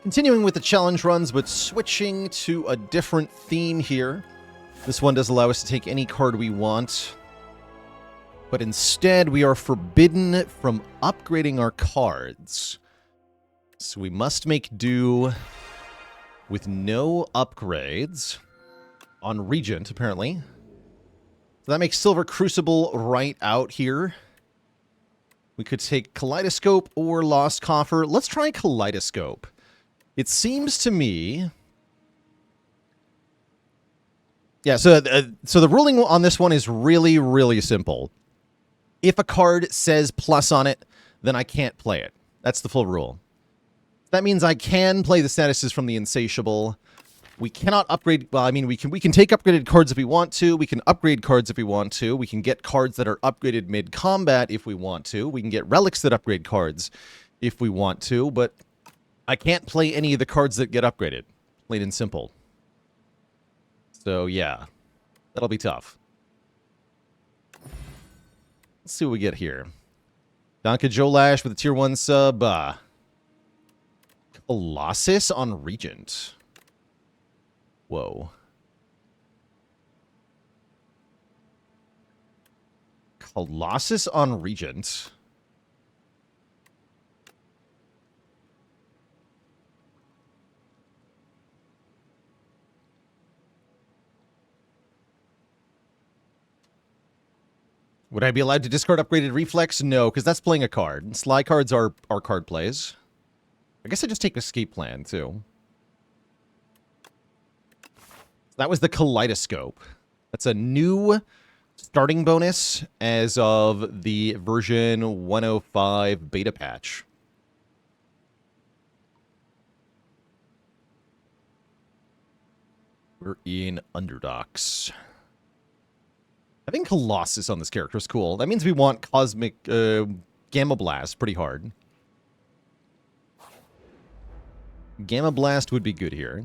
Continuing with the challenge runs, but switching to a different theme here. This one does allow us to take any card we want, but instead we are forbidden from upgrading our cards. So we must make do with no upgrades on Regent, apparently. So that makes Silver Crucible right out here. We could take Kaleidoscope or Lost Coffer. Let's try Kaleidoscope. It seems to me... Yeah, so the ruling on this one is really, really simple. If a card says plus on it, then I can't play it. That's the full rule. That means I can play the statuses from the Insatiable. We cannot upgrade... Well, I mean, we can take upgraded cards if we want to. We can upgrade cards if we want to. We can get cards that are upgraded mid-combat if we want to. We can get relics that upgrade cards if we want to. But I can't play any of the cards that get upgraded. Plain and simple. So, yeah. That'll be tough. Let's see what we get here. Donka Jolash with a tier 1 sub. Colossus on Regent. Whoa. Colossus on Regent. Would I be allowed to discard upgraded Reflex? No, because that's playing a card. Sly cards are card plays. I guess I just take Escape Plan, too. That was the Kaleidoscope. That's a new starting bonus as of the version 105 beta patch. We're in Underdogs. Having Colossus on this character is cool. That means we want Cosmic Gamma Blast pretty hard. Gamma Blast would be good here.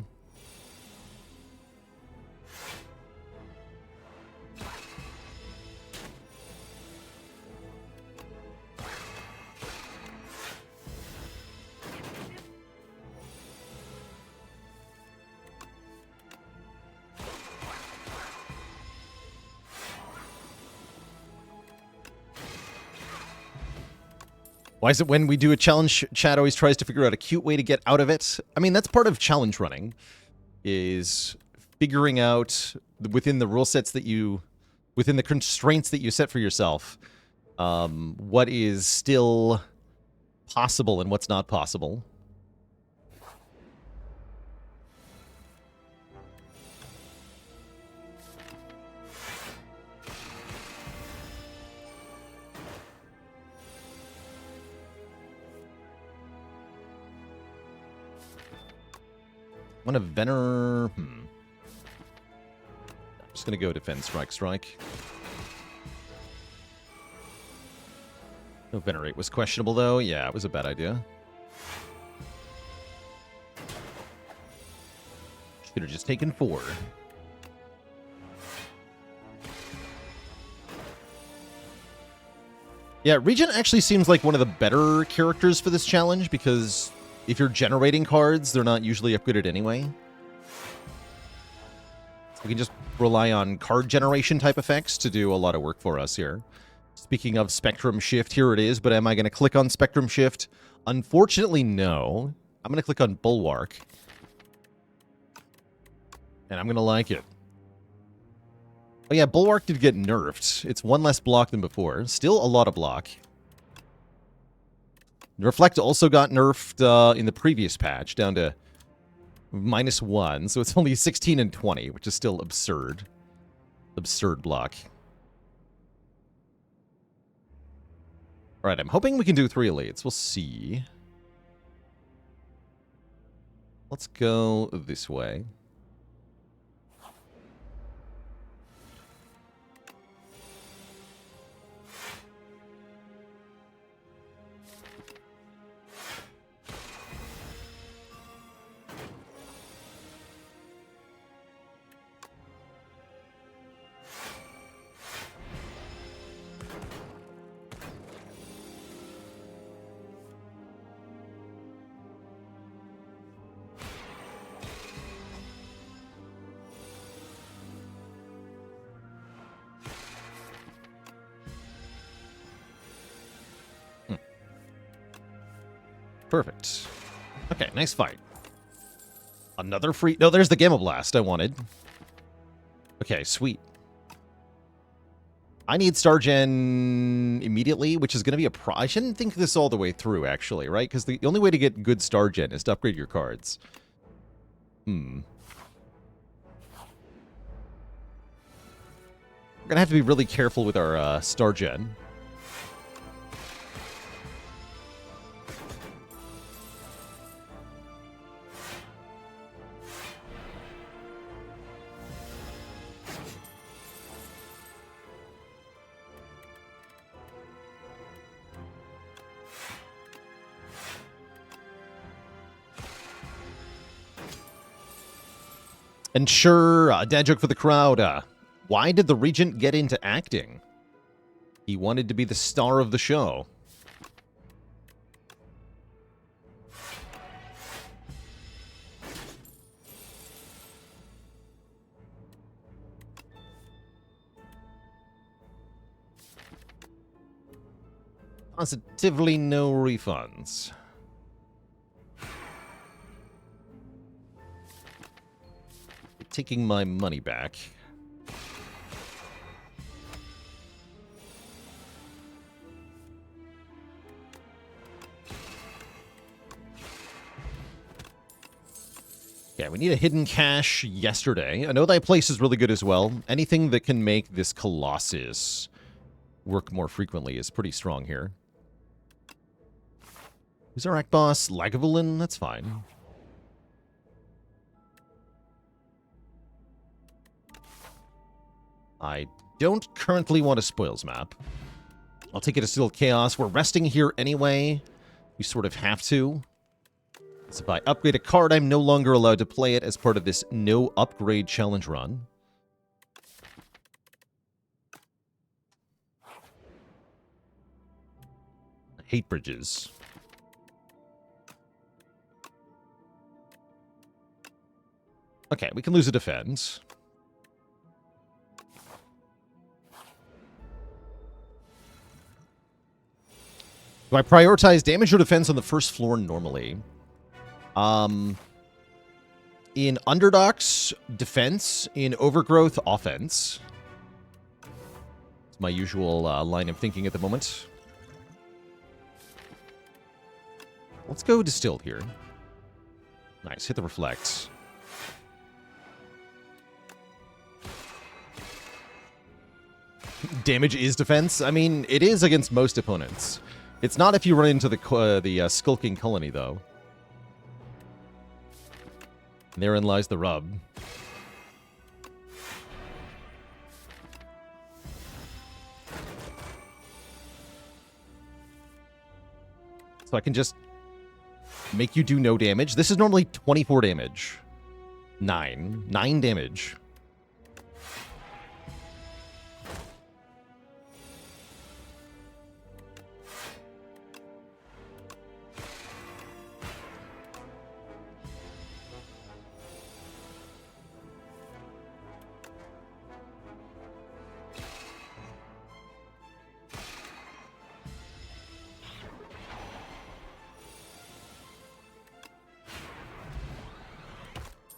Why is it when we do a challenge, chat always tries to figure out a cute way to get out of it? I mean, that's part of challenge running, is figuring out within the rule sets that you, within the constraints that you set for yourself, what is still possible and what's not possible. One of Vener... I'm just going to go Defend, Strike. No, Venerate was questionable, though. Yeah, it was a bad idea. Should have just taken 4. Yeah, Regent actually seems like one of the better characters for this challenge, because if you're generating cards, they're not usually upgraded anyway. So we can just rely on card generation type effects to do a lot of work for us here. Speaking of Spectrum Shift, here it is, but am I going to click on Spectrum Shift? Unfortunately, no. I'm going to click on Bulwark. And I'm going to like it. Oh yeah, Bulwark did get nerfed. It's 1 less block than before. Still a lot of block. Reflect also got nerfed in the previous patch, down to -1, so it's only 16 and 20, which is still absurd. Absurd block. Alright, I'm hoping we can do 3 elites. We'll see. Let's go this way. Perfect. Okay, nice fight. Another free... No, there's the Gamma Blast I wanted. Okay, sweet. I need Stargen immediately, which is going to be a I shouldn't think this all the way through, actually, right? Because the only way to get good Stargen is to upgrade your cards. We're going to have to be really careful with our Stargen. And sure, a dad joke for the crowd. Why did the Regent get into acting? He wanted to be the star of the show. Positively no refunds. Taking my money back. Yeah, we need a hidden cache yesterday. I know that place is really good as well. Anything that can make this Colossus work more frequently is pretty strong here. Who's our act boss? Lagavulin? That's fine. I don't currently want a spoils map. I'll take it to Still Chaos. We're resting here anyway. We sort of have to. So if I upgrade a card, I'm no longer allowed to play it as part of this no upgrade challenge run. I hate bridges. Okay, we can lose a defense. Do I prioritize damage or defense on the first floor normally? In Underdogs, defense. In Overgrowth, offense. It's my usual line of thinking at the moment. Let's go Distilled here. Nice, hit the Reflect. Damage is defense? I mean, it is against most opponents. It's not if you run into the Skulking Colony, though. Therein lies the rub. So I can just make you do no damage. This is normally 24 damage. 9 damage.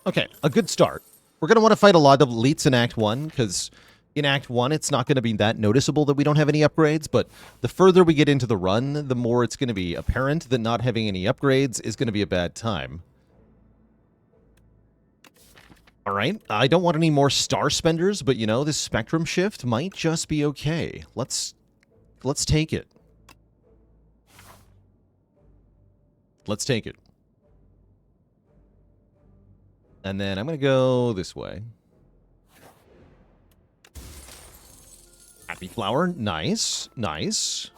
Okay, a good start. We're going to want to fight a lot of elites in Act 1, because in Act 1, it's not going to be that noticeable that we don't have any upgrades, but the further we get into the run, the more it's going to be apparent that not having any upgrades is going to be a bad time. Alright, I don't want any more star spenders, but you know, this spectrum shift might just be okay. Let's take it. Let's take it. And then I'm going to go this way. Happy Flower. Nice. Nice.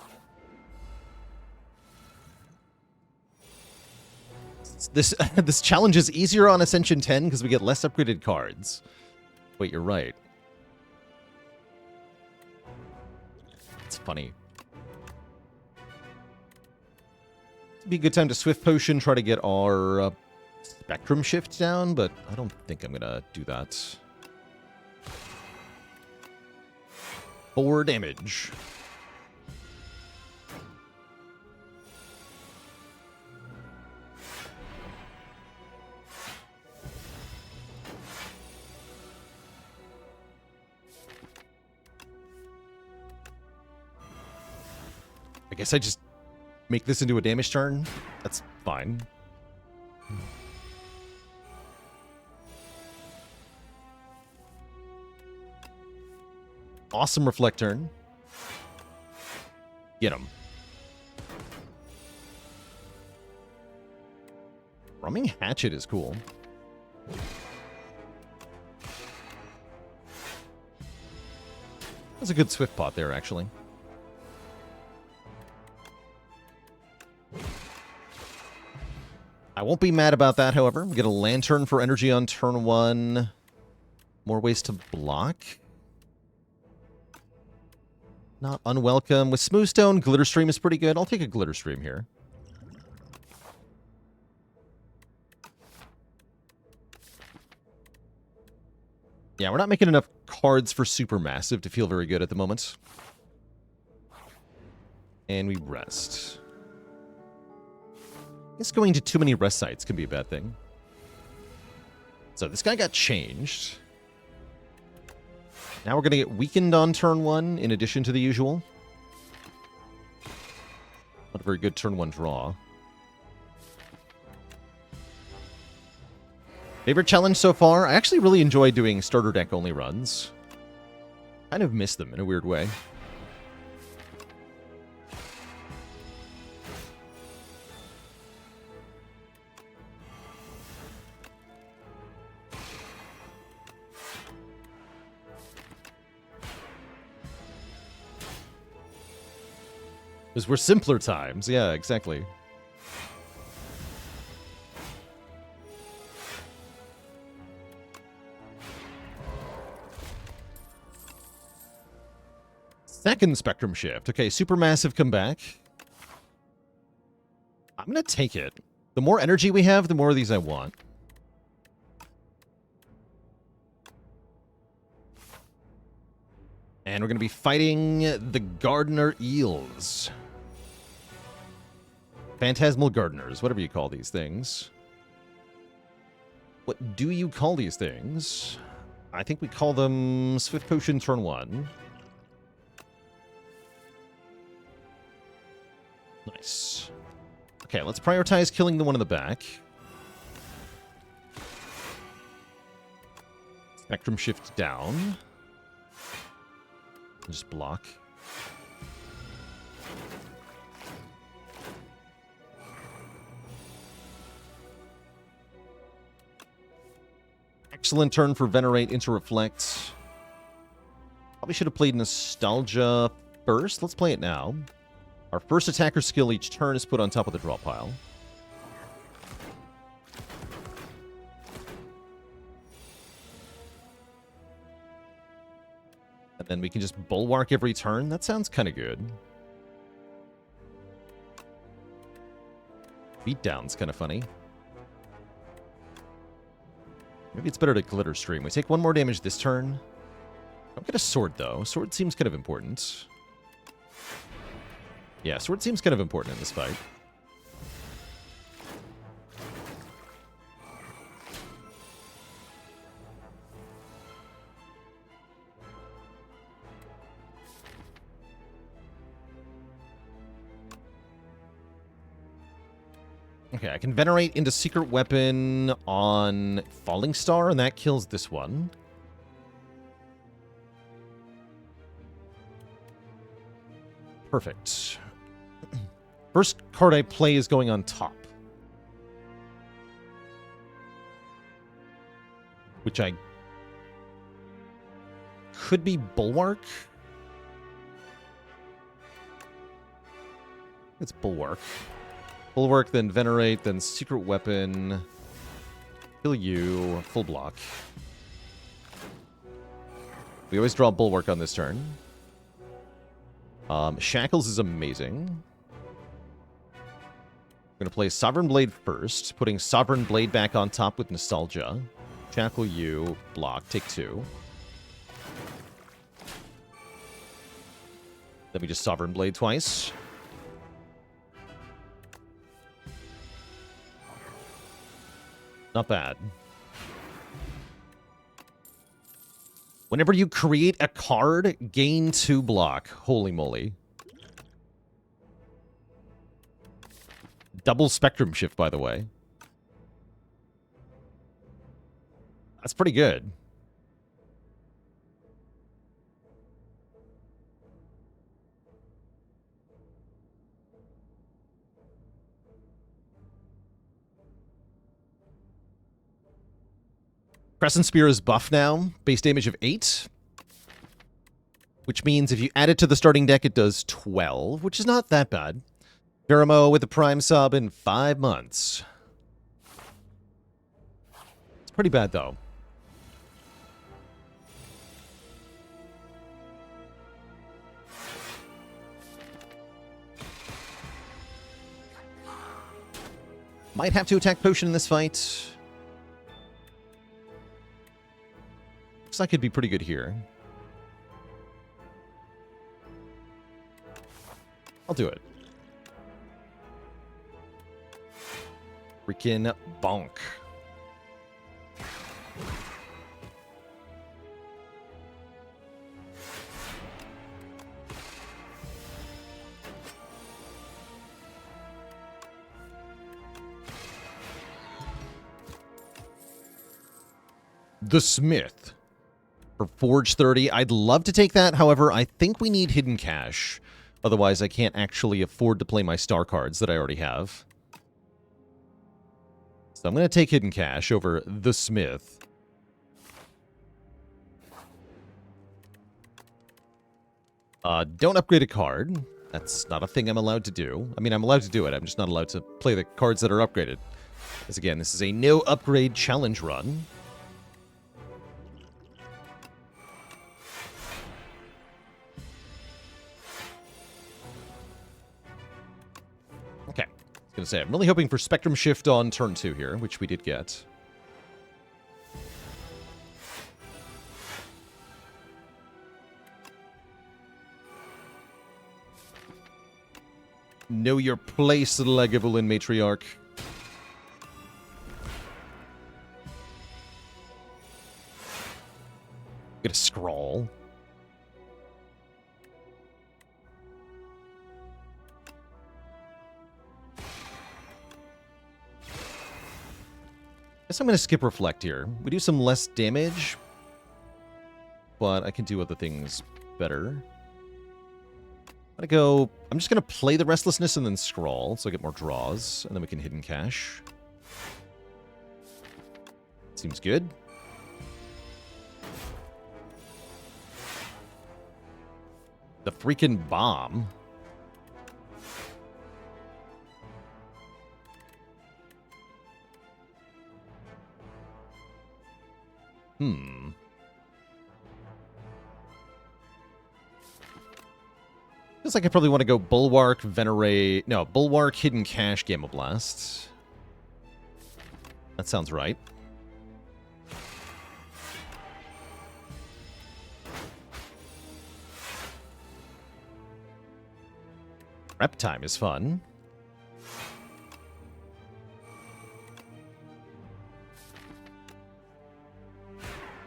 This challenge is easier on Ascension 10 because we get less upgraded cards. Wait, you're right. It's funny. It'd be a good time to Swift Potion, try to get our... Spectrum shift down, but I don't think I'm gonna do that. 4 damage. guess I just make this into a damage turn. That's fine. Awesome reflect turn. Get him. Rumming Hatchet is cool. That's a good Swift pot there, actually. I won't be mad about that, however. We get a Lantern for energy on turn 1. More ways to block. Not unwelcome. With Smoothstone, Glitter Stream is pretty good. I'll take a Glitter Stream here. Yeah, we're not making enough cards for Supermassive to feel very good at the moment. And we rest. I guess going to too many rest sites can be a bad thing. So this guy got changed. Now we're going to get weakened on turn 1 in addition to the usual. Not a very good turn 1 draw. Favorite challenge so far? I actually really enjoy doing starter deck only runs. Kind of miss them in a weird way. Because we're simpler times. Yeah, exactly. Second Spectrum Shift. Okay, Supermassive come back. I'm going to take it. The more energy we have, the more of these I want. And we're going to be fighting the Gardener Eels. Phantasmal Gardeners, whatever you call these things. What do you call these things? I think we call them Swift Potion turn 1. Nice. Okay, let's prioritize killing the one in the back. Spectrum Shift down. Just block. Excellent turn for Venerate into Reflect. Probably should have played Nostalgia first. Let's play it now. Our first attacker skill each turn is put on top of the draw pile. And then we can just Bulwark every turn. That sounds kind of good. Beatdown's kind of funny. Maybe it's better to Glitter Stream. We take 1 more damage this turn. Don't get a Sword, though. Sword seems kind of important. Yeah, Sword seems kind of important in this fight. Okay, I can Venerate into Secret Weapon on Falling Star, and that kills this one. Perfect. First card I play is going on top. Which I could be Bulwark. It's Bulwark. Bulwark, then Venerate, then Secret Weapon. Kill you. Full block. We always draw Bulwark on this turn. Shackles is amazing. I'm going to play Sovereign Blade first, putting Sovereign Blade back on top with Nostalgia. Shackle you, block, take 2. Then we just Sovereign Blade twice. Not bad. Whenever you create a card, gain 2 block. Holy moly. Double spectrum shift, by the way. That's pretty good. Crescent Spear is buff now. Base damage of 8. Which means if you add it to the starting deck, it does 12, which is not that bad. Verimo with the Prime sub in 5 months. It's pretty bad, though. Might have to attack Potion in this fight. Looks like it'd be pretty good here. I'll do it. Freaking bonk. The Smith. For Forge 30. I'd love to take that. However, I think we need Hidden Cash. Otherwise, I can't actually afford to play my star cards that I already have. So I'm going to take Hidden Cash over the Smith. Don't upgrade a card. That's not a thing I'm allowed to do. I mean, I'm allowed to do it. I'm just not allowed to play the cards that are upgraded. Because again, this is a no upgrade challenge run. Gonna say, I'm really hoping for Spectrum Shift on turn 2 here, which we did get. Know your place, Lagavulin Matriarch. Get a scroll. Guess I'm going to skip Reflect here. We do some less damage, but I can do other things better. I'm just going to play the Restlessness and then scroll, so I get more draws, and then we can Hidden Cash. Seems good. The freaking bomb. Feels like I probably want to go Bulwark, Venerate... No, Bulwark, Hidden Cash, Gamma Blast. That sounds right. Prep time is fun.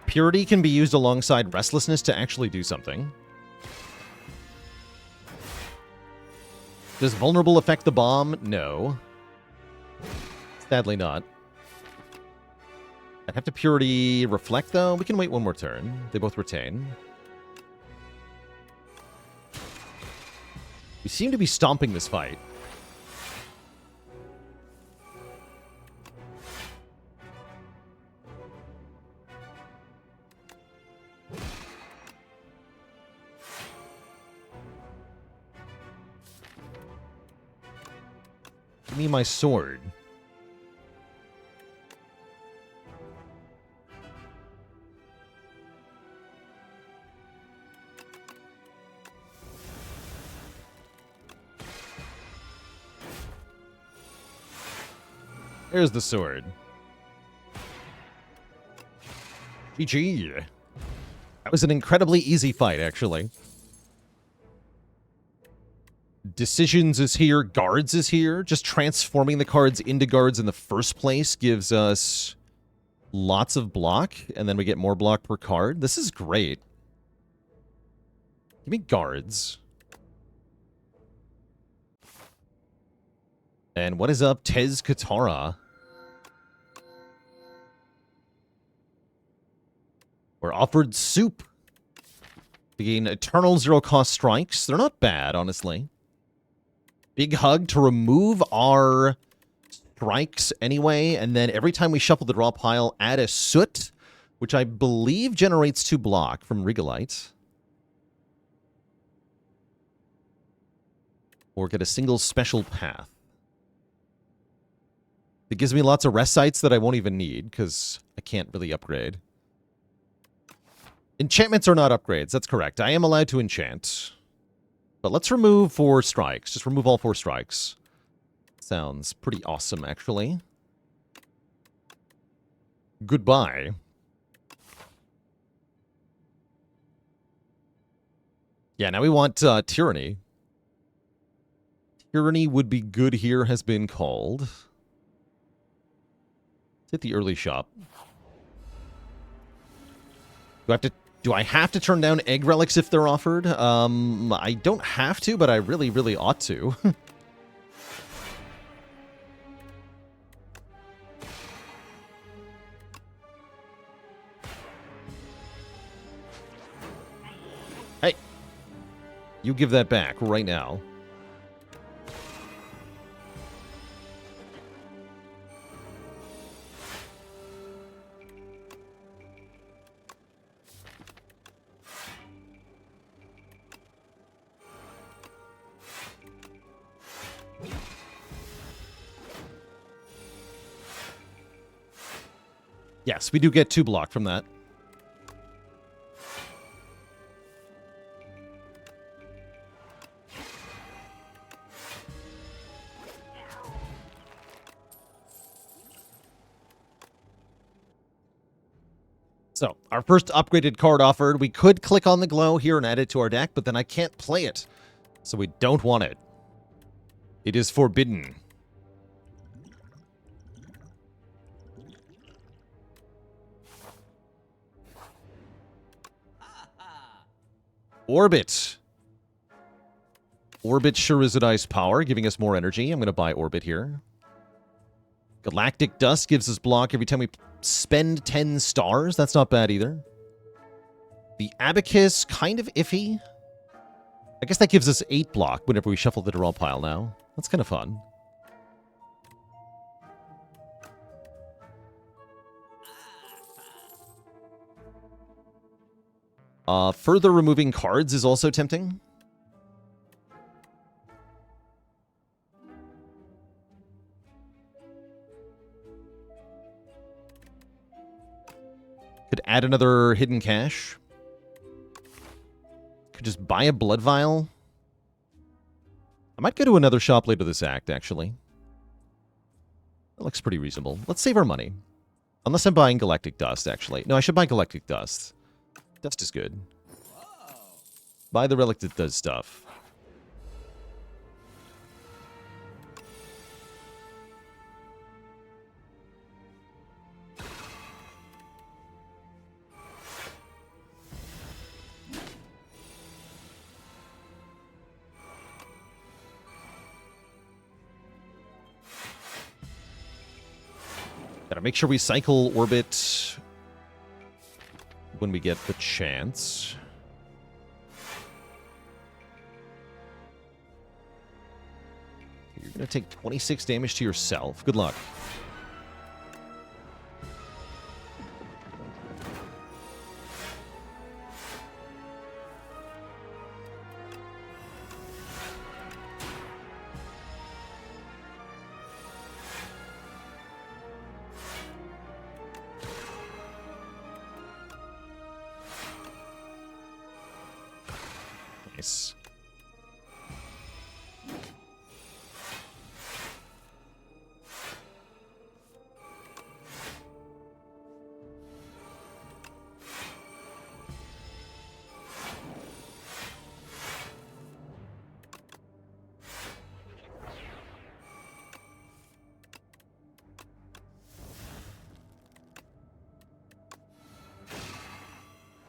Purity can be used alongside Restlessness to actually do something. Does Vulnerable affect the bomb? No. Sadly not. I'd have to Purity Reflect, though. We can wait one more turn. They both retain. We seem to be stomping this fight. Give me my sword. There's the sword. GG. That was an incredibly easy fight, actually. Decisions is here. Guards is here. Just transforming the cards into guards in the first place gives us lots of block, and then we get more block per card. This is great. Give me guards. And what is up, Tez Katara? We're offered soup. We gain eternal zero-cost strikes. They're not bad, honestly. Big hug to remove our strikes anyway, and then every time we shuffle the draw pile, add a soot, which I believe generates 2 block from Regalite. Or get a single special path. It gives me lots of rest sites that I won't even need, because I can't really upgrade. Enchantments are not upgrades, that's correct. I am allowed to enchant. But let's remove 4 strikes. Just remove all 4 strikes. Sounds pretty awesome, actually. Goodbye. Yeah, now we want Tyranny. Tyranny would be good here, has been called. Let's hit the early shop. Do I have to turn down egg relics if they're offered? I don't have to, but I really, really ought to. Hey! You give that back right now. Yes, we do get 2 block from that. So, our first upgraded card offered. We could click on the glow here and add it to our deck, but then I can't play it. So we don't want it. It is forbidden. Orbit. Orbit sure is a nice power, giving us more energy. I'm going to buy Orbit here. Galactic Dust gives us block every time we spend 10 stars. That's not bad either. The Abacus, kind of iffy. I guess that gives us 8 block whenever we shuffle the draw pile now. That's kind of fun. Further removing cards is also tempting. Could add another hidden cache. Could just buy a blood vial. I might go to another shop later this act, actually. That looks pretty reasonable. Let's save our money. Unless I'm buying Galactic Dust, actually. No, I should buy Galactic Dust. Dust is good. Buy the relic that does stuff. Gotta make sure we cycle Orbit when we get the chance. You're going to take 26 damage to yourself. Good luck. Nice.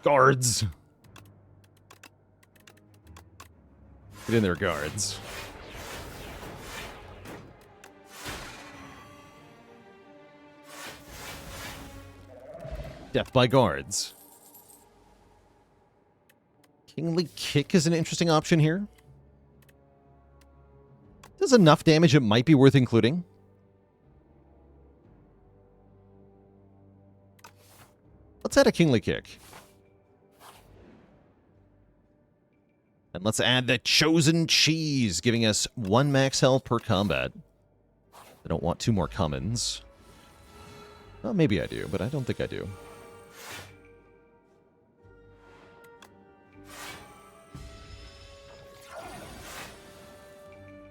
Guards. Get in there, guards. Death by guards. Kingly Kick is an interesting option here. Does enough damage it might be worth including. Let's add a Kingly Kick. And let's add the Chosen Cheese, giving us 1 max health per combat. I don't want 2 more commons. Well, maybe I do, but I don't think I do.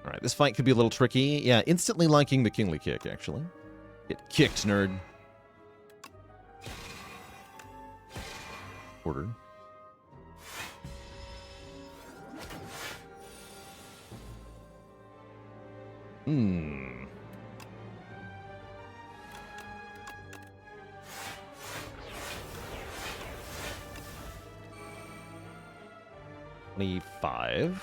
Alright, this fight could be a little tricky. Yeah, instantly liking the Kingly Kick, actually. Get kicked, nerd. Order. Hmm. $25.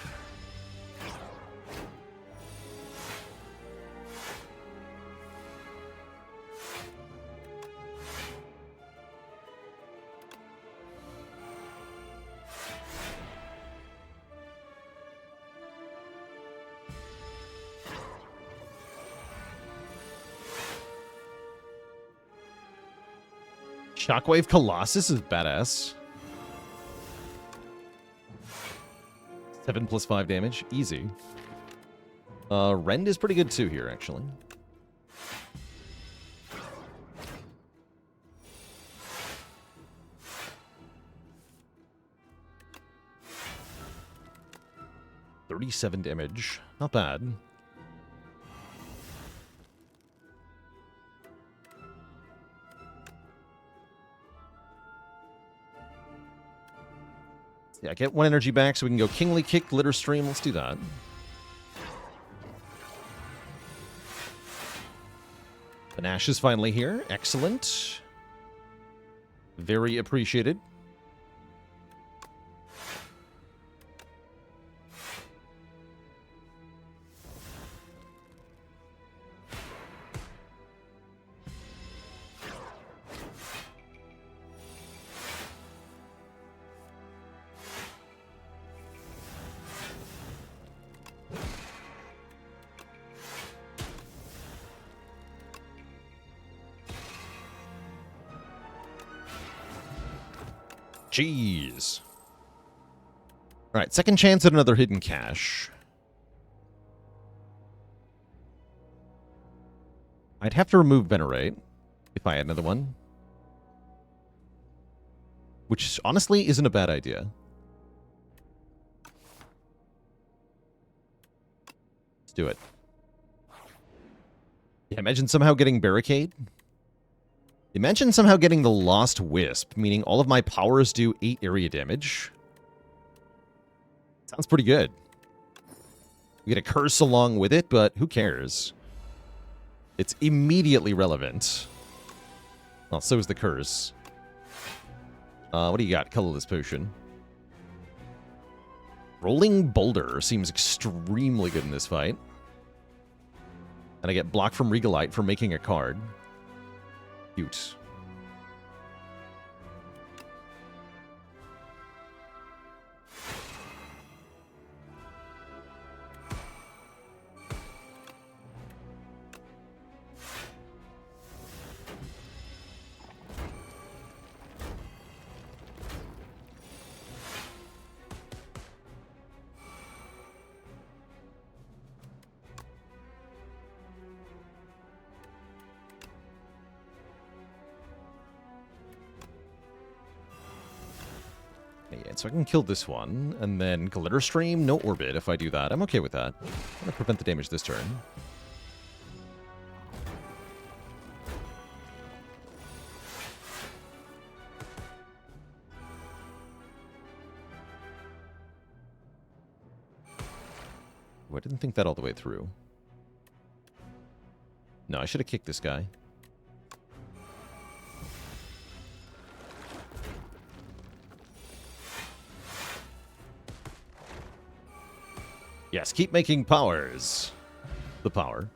Shockwave Colossus is badass. 7 plus 5 damage. Easy. Rend is pretty good too here, actually. $37 damage. Not bad. Yeah, get 1 energy back so we can go Kingly Kick, Glitter Stream. Let's do that. Panache is finally here. Excellent. Very appreciated. Jeez. Alright, second chance at another hidden cache. I'd have to remove Venerate if I had another one. Which, honestly, isn't a bad idea. Let's do it. Yeah, imagine somehow getting Barricade. Imagine somehow getting the Lost Wisp, meaning all of my powers do 8 area damage. Sounds pretty good. We get a curse along with it, but who cares? It's immediately relevant. Well, so is the curse. What do you got? Colorless Potion. Rolling Boulder seems extremely good in this fight. And I get blocked from Regalite for making a card. Cute. So I can kill this one, and then Glitter Stream, no Orbit if I do that. I'm okay with that. I'm going to prevent the damage this turn. Ooh, I didn't think that all the way through. No, I should have kicked this guy. Yes, keep making powers. The power.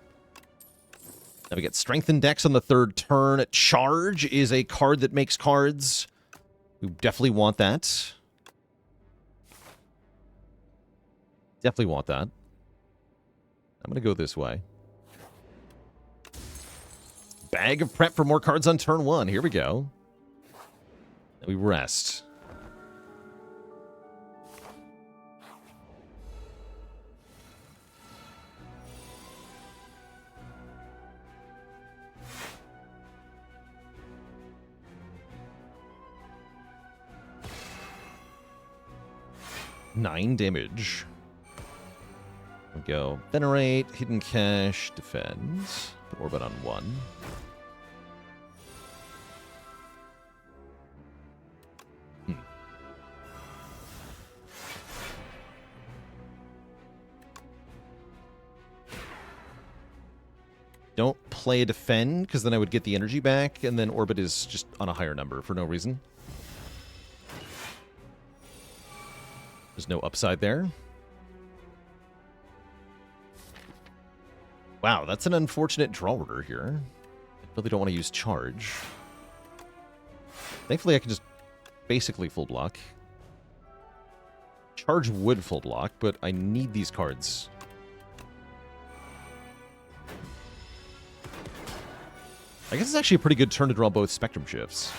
Now we get Strengthened Dex on the 3rd turn. Charge is a card that makes cards. We definitely want that. Definitely want that. I'm going to go this way. Bag of prep for more cards on turn 1. Here we go. And we rest. Nine damage. We go Venerate, Hidden Cache, Defend. Put Orbit on 1. Don't play Defend, because then I would get the energy back, and then Orbit is just on a higher number for no reason. There's no upside there. Wow, that's an unfortunate draw order here. I really don't want to use Charge. Thankfully, I can just basically full block. Charge would full block, but I need these cards. I guess it's actually a pretty good turn to draw both Spectrum Shifts.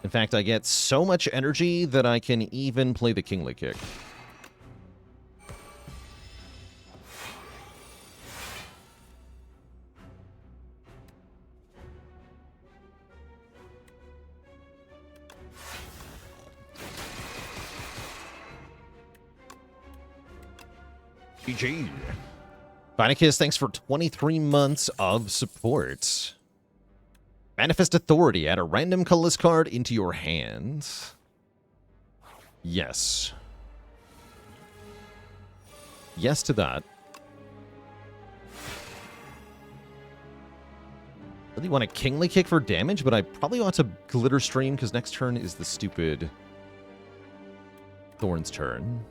In fact, I get so much energy that I can even play the Kingly Kick. GG. Vinicus, thanks for 23 months of support. Manifest Authority. Add a random colorless card into your hand. Yes. Yes to that. Really want a Kingly Kick for damage, but I probably want to Glitter Stream because next turn is the stupid Thorn's turn.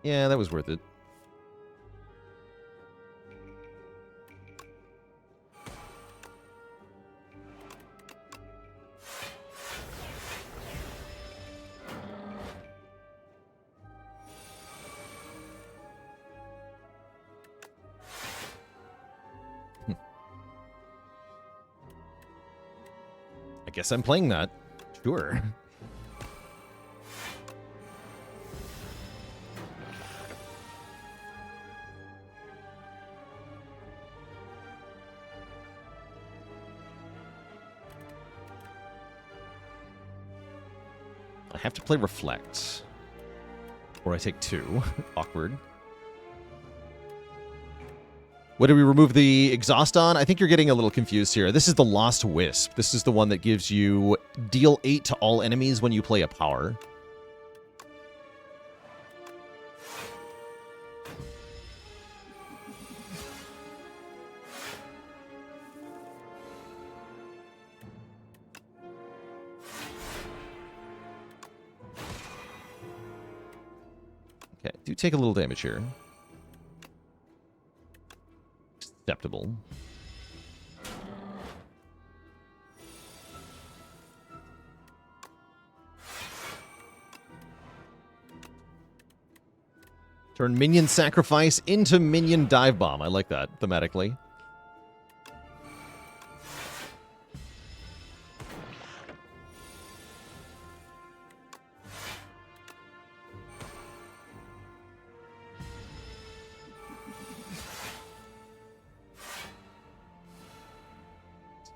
Yeah, that was worth it. I guess I'm playing that. Sure. I have to play Reflect. Or I take 2. Awkward. What do we remove the exhaust on? I think you're getting a little confused here. This is the Lost Wisp. This is the one that gives you deal 8 to all enemies when you play a power. Okay, do take a little damage here. Acceptable. Turn minion sacrifice into minion dive bomb. I like that thematically.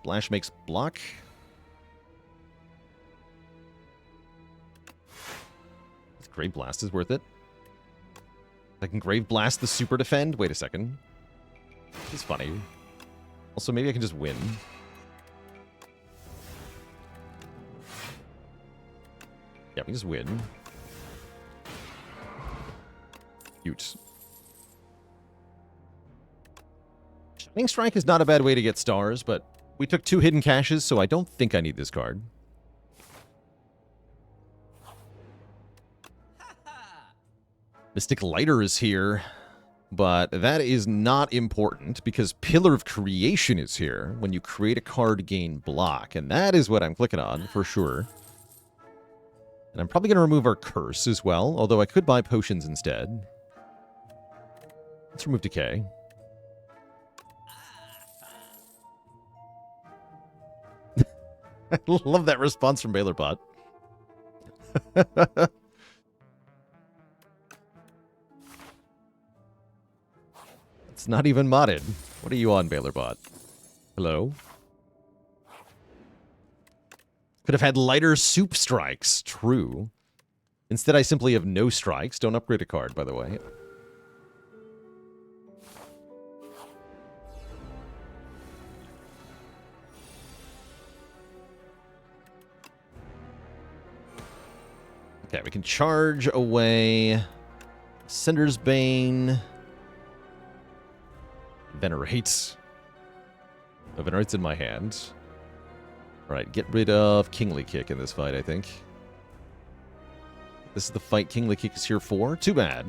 Splash makes block. Grave Blast is worth it. I can Grave Blast the Super Defend. Wait a second. This is funny. Also, maybe I can just win. Yeah, we can just win. Cute. Shining Strike is not a bad way to get stars, but We took 2 hidden caches, so I don't think I need this card. Mystic Lighter is here, but that is not important because Pillar of Creation is here. When you create a card, gain block, and that is what I'm clicking on for sure. And I'm probably going to remove our Curse as well, although I could buy potions instead. Let's remove Decay. I love that response from BailerBot. It's not even modded. What are you on, BailerBot? Hello? Could have had lighter soup strikes. True. Instead, I simply have no strikes. Don't upgrade a card, by the way. Okay, we can charge away Cinder's Bane. Venerates. Oh, Venerate's in my hand. Alright, get rid of Kingly Kick in this fight, I think. This is the fight Kingly Kick is here for. Too bad.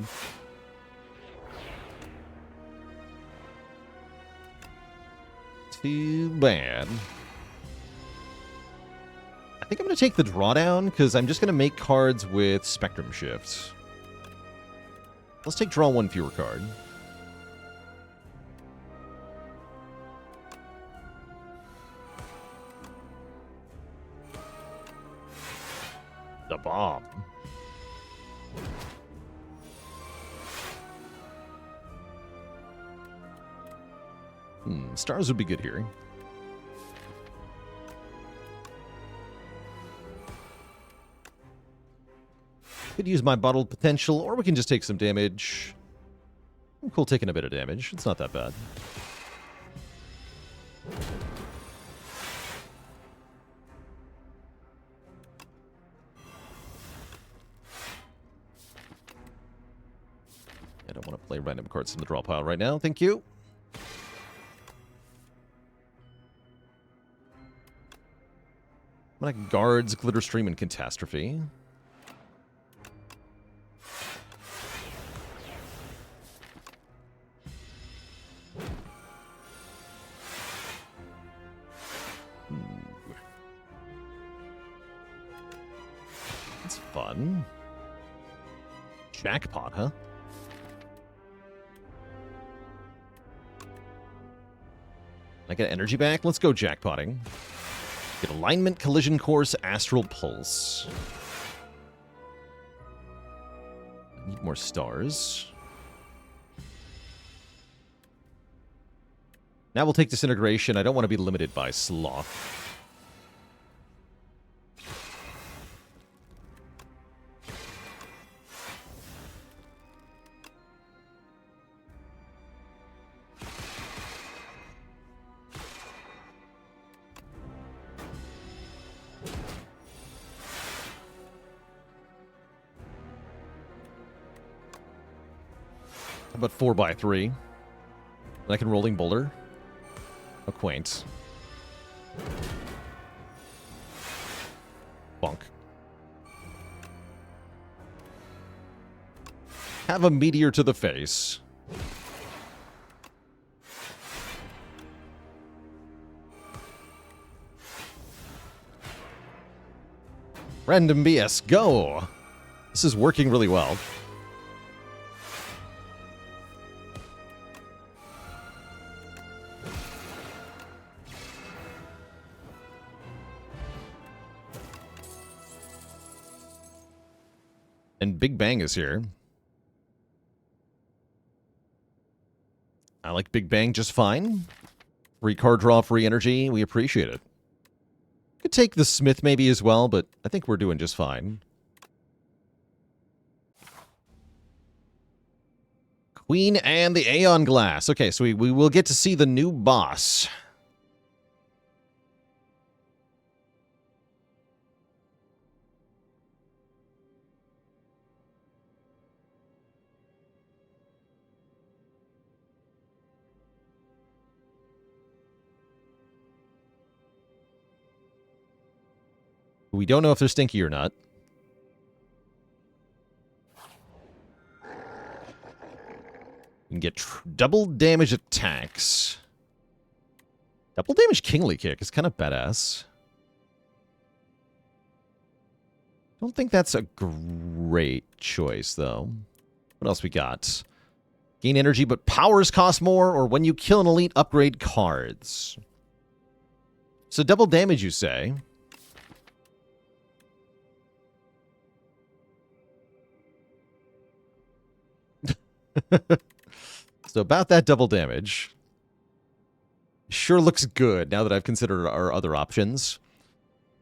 Too bad. I think I'm going to take the drawdown, because I'm just going to make cards with Spectrum Shift. Let's take draw 1 fewer card. The bomb. Stars would be good here. Could use my bottled potential, or we can just take some damage. I'm cool taking a bit of damage. It's not that bad. I don't want to play random cards from the draw pile right now. Thank you. I'm going to Guards, Glitterstream, and Catastrophe. That's fun. Jackpot, huh? I get energy back? Let's go jackpotting. Get Alignment, Collision Course, Astral Pulse. I need more stars. Now we'll take Disintegration. I don't want to be limited by Sloth. How about 4x3? Then I can Rolling Boulder. Oh, quaint. Bonk. Have a meteor to the face. Random BS, go! This is working really well. And Big Bang is here. I like Big Bang just fine. Free card draw, free energy. We appreciate it. Could take the Smith maybe as well, but I think we're doing just fine. Queen and the Aeon Glass. Okay, so we will get to see the new boss. We don't know if they're stinky or not. You can get double damage attacks. Double damage Kingly Kick is kind of badass. Don't think that's a great choice, though. What else we got? Gain energy, but powers cost more, or when you kill an elite, upgrade cards. So double damage, you say? So about that double damage. Sure looks good now that I've considered our other options.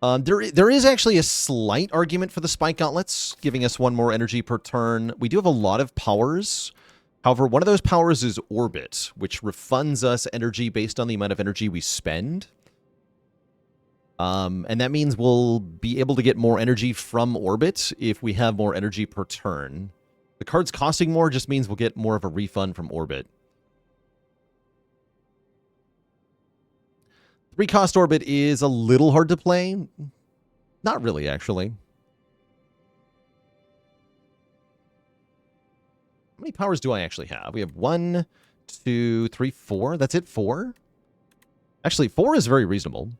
There is actually a slight argument for the Spike Gauntlets, giving us 1 more energy per turn. We do have a lot of powers. However, one of those powers is Orbit, which refunds us energy based on the amount of energy we spend. And that means we'll be able to get more energy from Orbit if we have more energy per turn. The cards costing more just means we'll get more of a refund from Orbit. 3-cost Orbit is a little hard to play. Not really, actually. How many powers do I actually have? We have 1, 2, 3, 4. That's it, 4? Actually, 4 is very reasonable.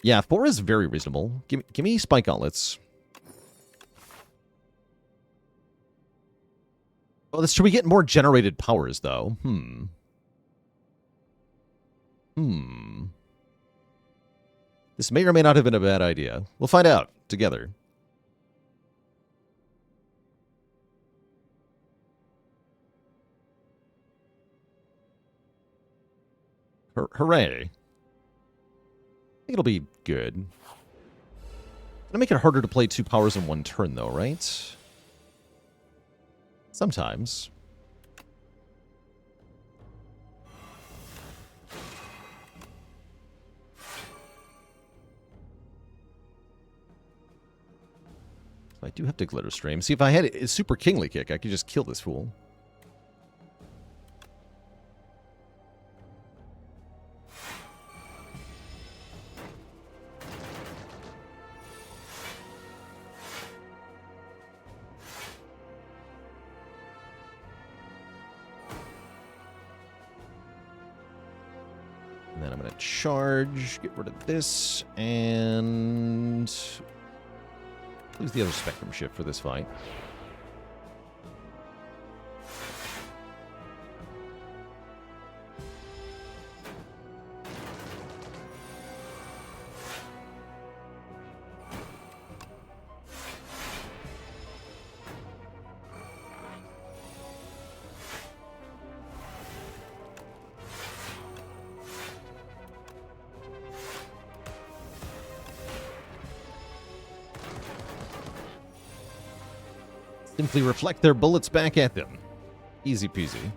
Yeah, 4 is very reasonable. Give me Spike Gauntlets. Oh, should we get more generated powers, though? This may or may not have been a bad idea. We'll find out together. Hooray. I think it'll be good. Gonna make it harder to play 2 powers in 1 turn, though, right? Sometimes. I do have to Glitter Stream. See, if I had a Super Kingly Kick, I could just kill this fool. And then I'm going to charge, get rid of this, and lose the other Spectrum Shift for this fight. Simply reflect their bullets back at them. Easy peasy.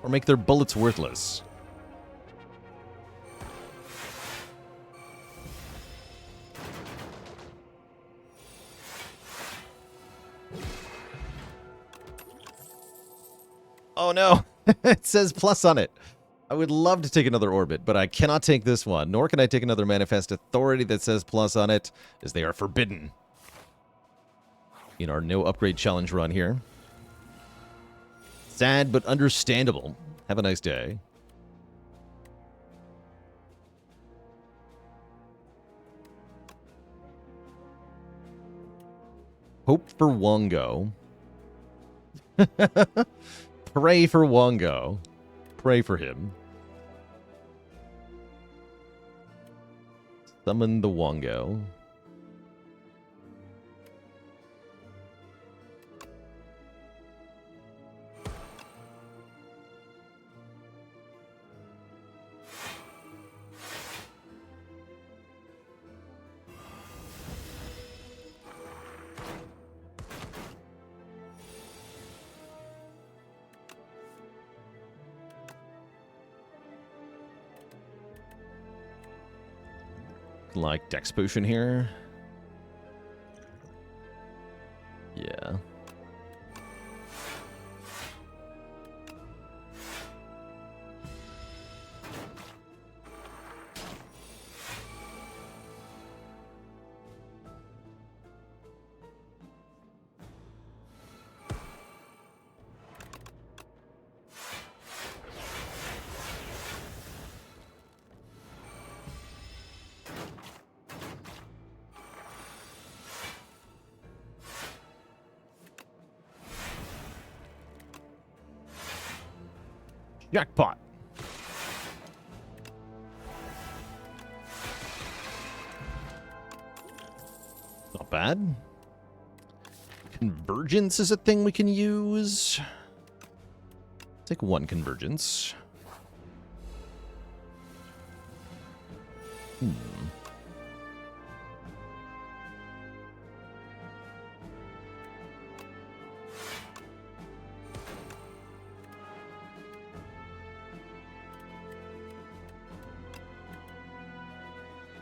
Or make their bullets worthless. Oh no, it says plus on it. I would love to take another orbit, but I cannot take this one, nor can I take another Manifest Authority that says plus on it, as they are forbidden in our no upgrade challenge run here. Sad, but understandable. Have a nice day. Hope for Wongo. Pray for Wongo. Pray for him. Summon the Wongo. Like Dex Potion here. Yeah. Jackpot. Not bad. Convergence is a thing we can use. Take one convergence.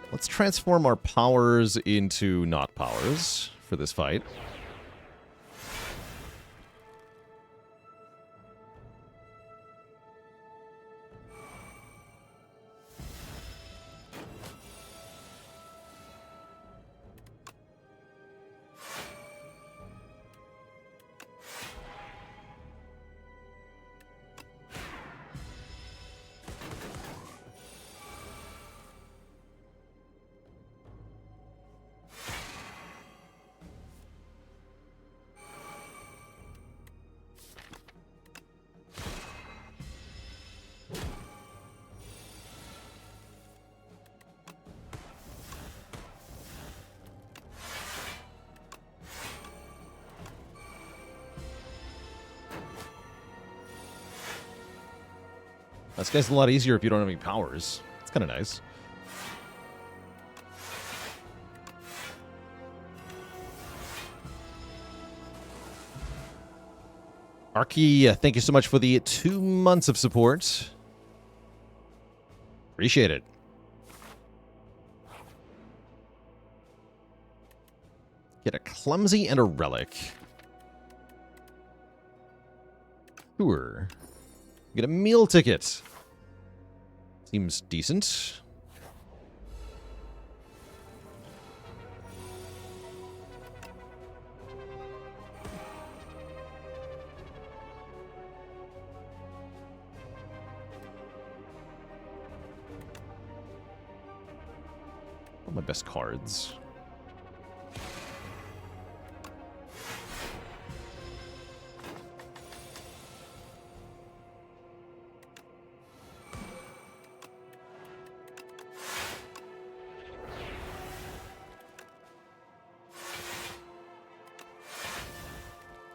Let's transform our powers into not powers for this fight. This guy's a lot easier if you don't have any powers. It's kind of nice. Arky, thank you so much for the 2 months of support. Appreciate it. Get a clumsy and a relic. Sure. Get a meal ticket. Seems decent. What are my best cards?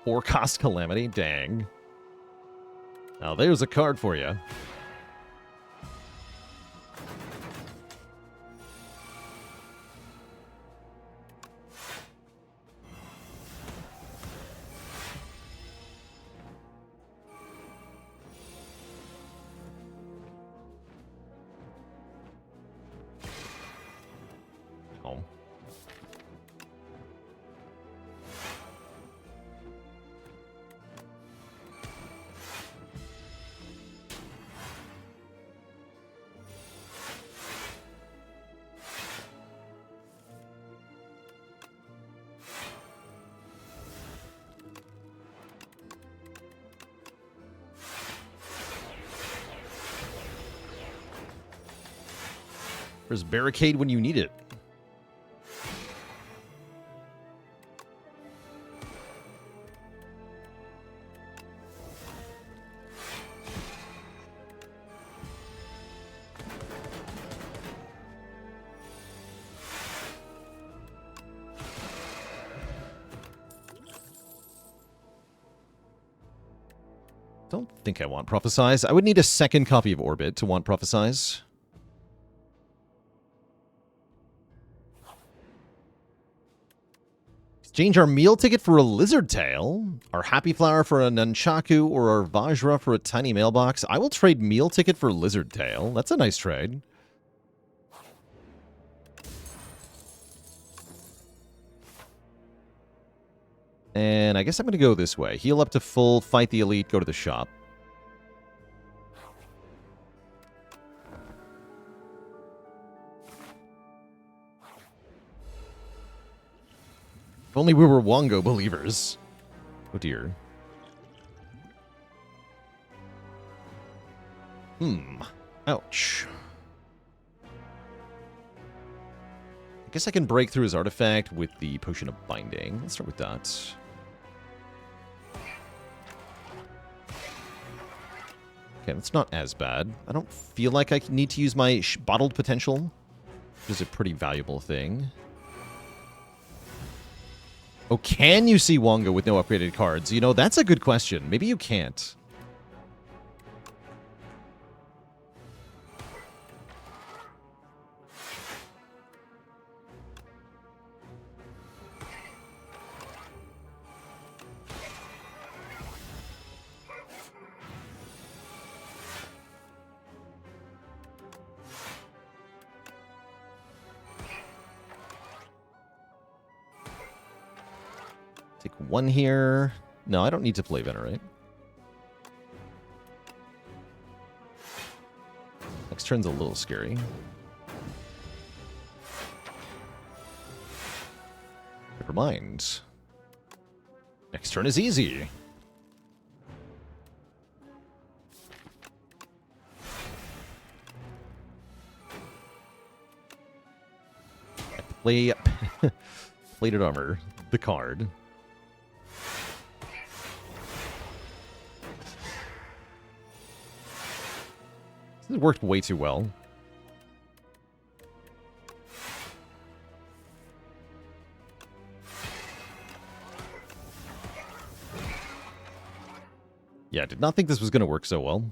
Forecast Calamity? Dang. Now there's a card for you. Oh. There's barricade when you need it. Don't think I want Prophesize. I would need a second copy of Orbit to want Prophesize. Exchange our meal ticket for a lizard tail, our happy flower for a nunchaku, or our vajra for a tiny mailbox. I will trade meal ticket for lizard tail. That's a nice trade. And I guess I'm going to go this way. Heal up to full, fight the elite, go to the shop. If only we were Wongo believers. Oh dear. Ouch. I guess I can break through his artifact with the Potion of Binding. Let's start with that. Okay, that's not as bad. I don't feel like I need to use my bottled potential, which is a pretty valuable thing. Oh, can you see Wonga with no upgraded cards? You know, that's a good question. Maybe you can't. Take one here. No, I don't need to play Venerate. Next turn's a little scary. Never mind. Next turn is easy. I play Plated Armor, the card. It worked way too well. Yeah, I did not think this was going to work so well.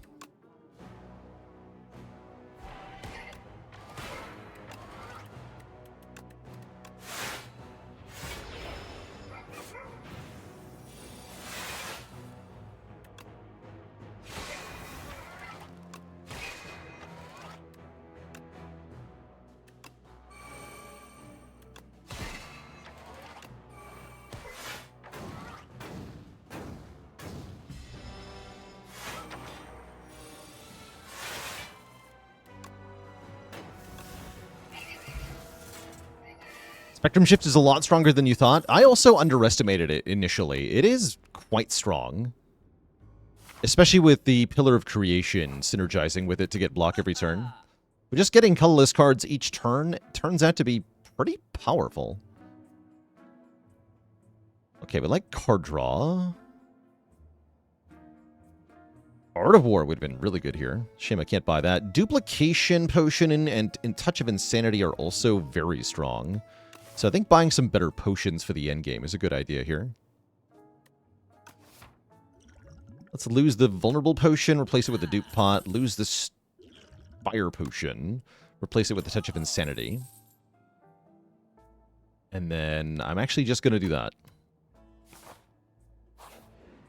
Spectrum Shift is a lot stronger than you thought. I also underestimated it initially. It is quite strong. Especially with the Pillar of Creation synergizing with it to get block every turn. But just getting colorless cards each turn turns out to be pretty powerful. Okay, we like card draw. Art of War would have been really good here. Shame I can't buy that. Duplication Potion and Touch of Insanity are also very strong. So I think buying some better potions for the end game is a good idea here. Let's lose the Vulnerable Potion, replace it with the Dupe Pot, lose the Spire Potion, replace it with the Touch of Insanity. And then I'm actually just going to do that.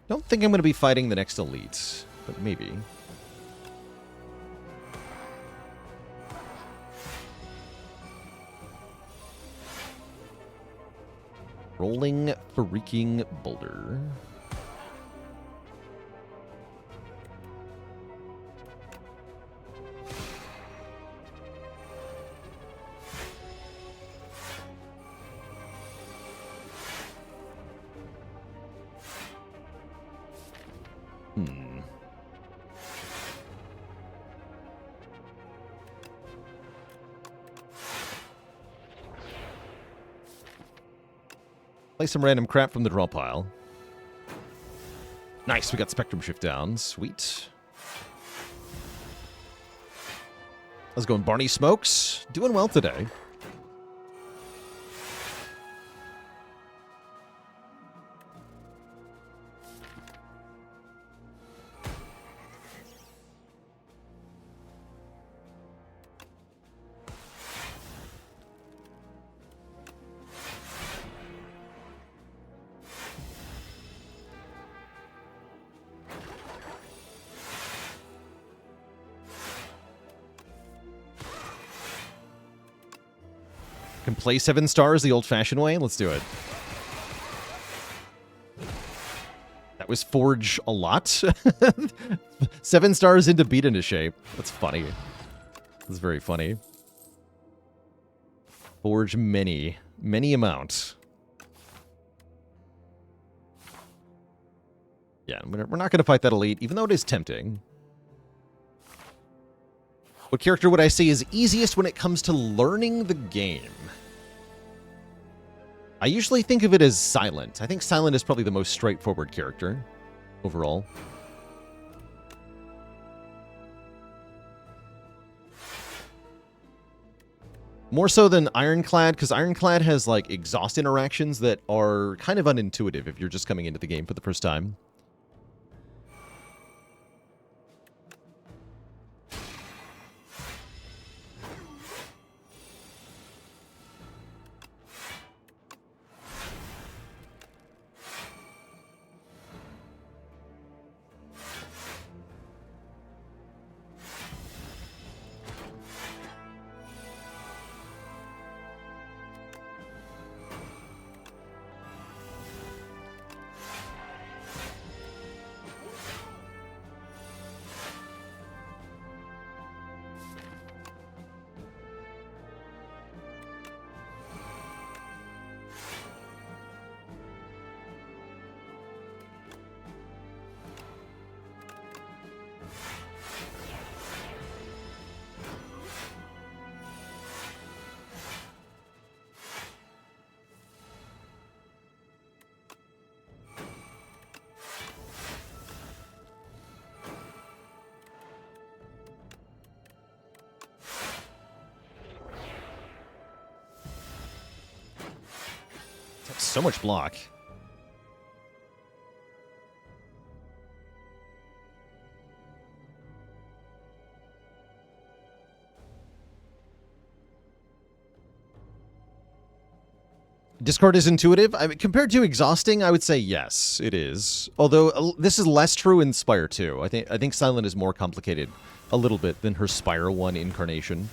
Don't think I'm going to be fighting the next elite, but maybe. Rolling freaking boulder. Play some random crap from the draw pile. Nice, we got Spectrum Shift down. Sweet. How's it going, Barney Smokes? Doing well today. Can play 7 stars the old-fashioned way? Let's do it. That was Forge a lot. 7 stars into beat into shape. That's funny. That's very funny. Forge many amount. Yeah, we're not going to fight that elite, even though it is tempting. What character would I say is easiest when it comes to learning the game? I usually think of it as Silent. I think Silent is probably the most straightforward character overall. More so than Ironclad, because Ironclad has, like, exhaust interactions that are kind of unintuitive if you're just coming into the game for the first time. So much block. Discard is intuitive. I mean, compared to exhausting, I would say yes, it is. Although this is less true in Spire 2. I think Silent is more complicated a little bit than her Spire 1 incarnation.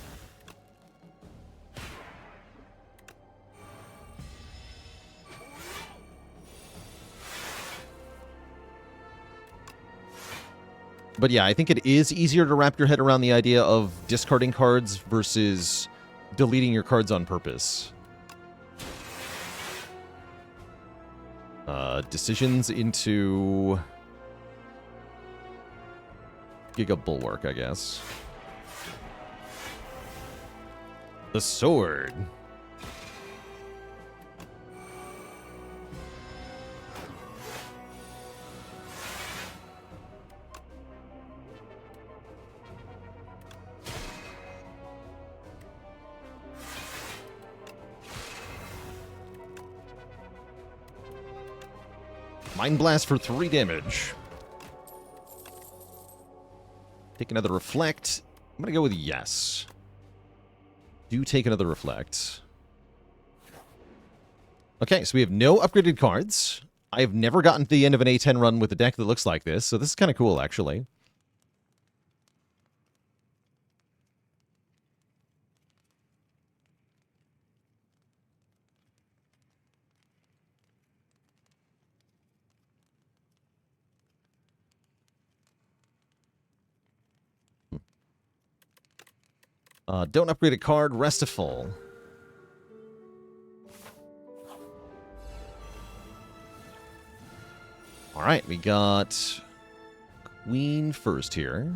But yeah, I think it is easier to wrap your head around the idea of discarding cards versus deleting your cards on purpose. Decisions into Giga Bulwark, I guess. The sword. Mind Blast for 3 damage. Take another Reflect. I'm going to go with yes. Do take another Reflect. Okay, so we have no upgraded cards. I've never gotten to the end of an A10 run with a deck that looks like this, so this is kind of cool, actually. Don't upgrade a card, rest a full. Alright, we got Queen first here.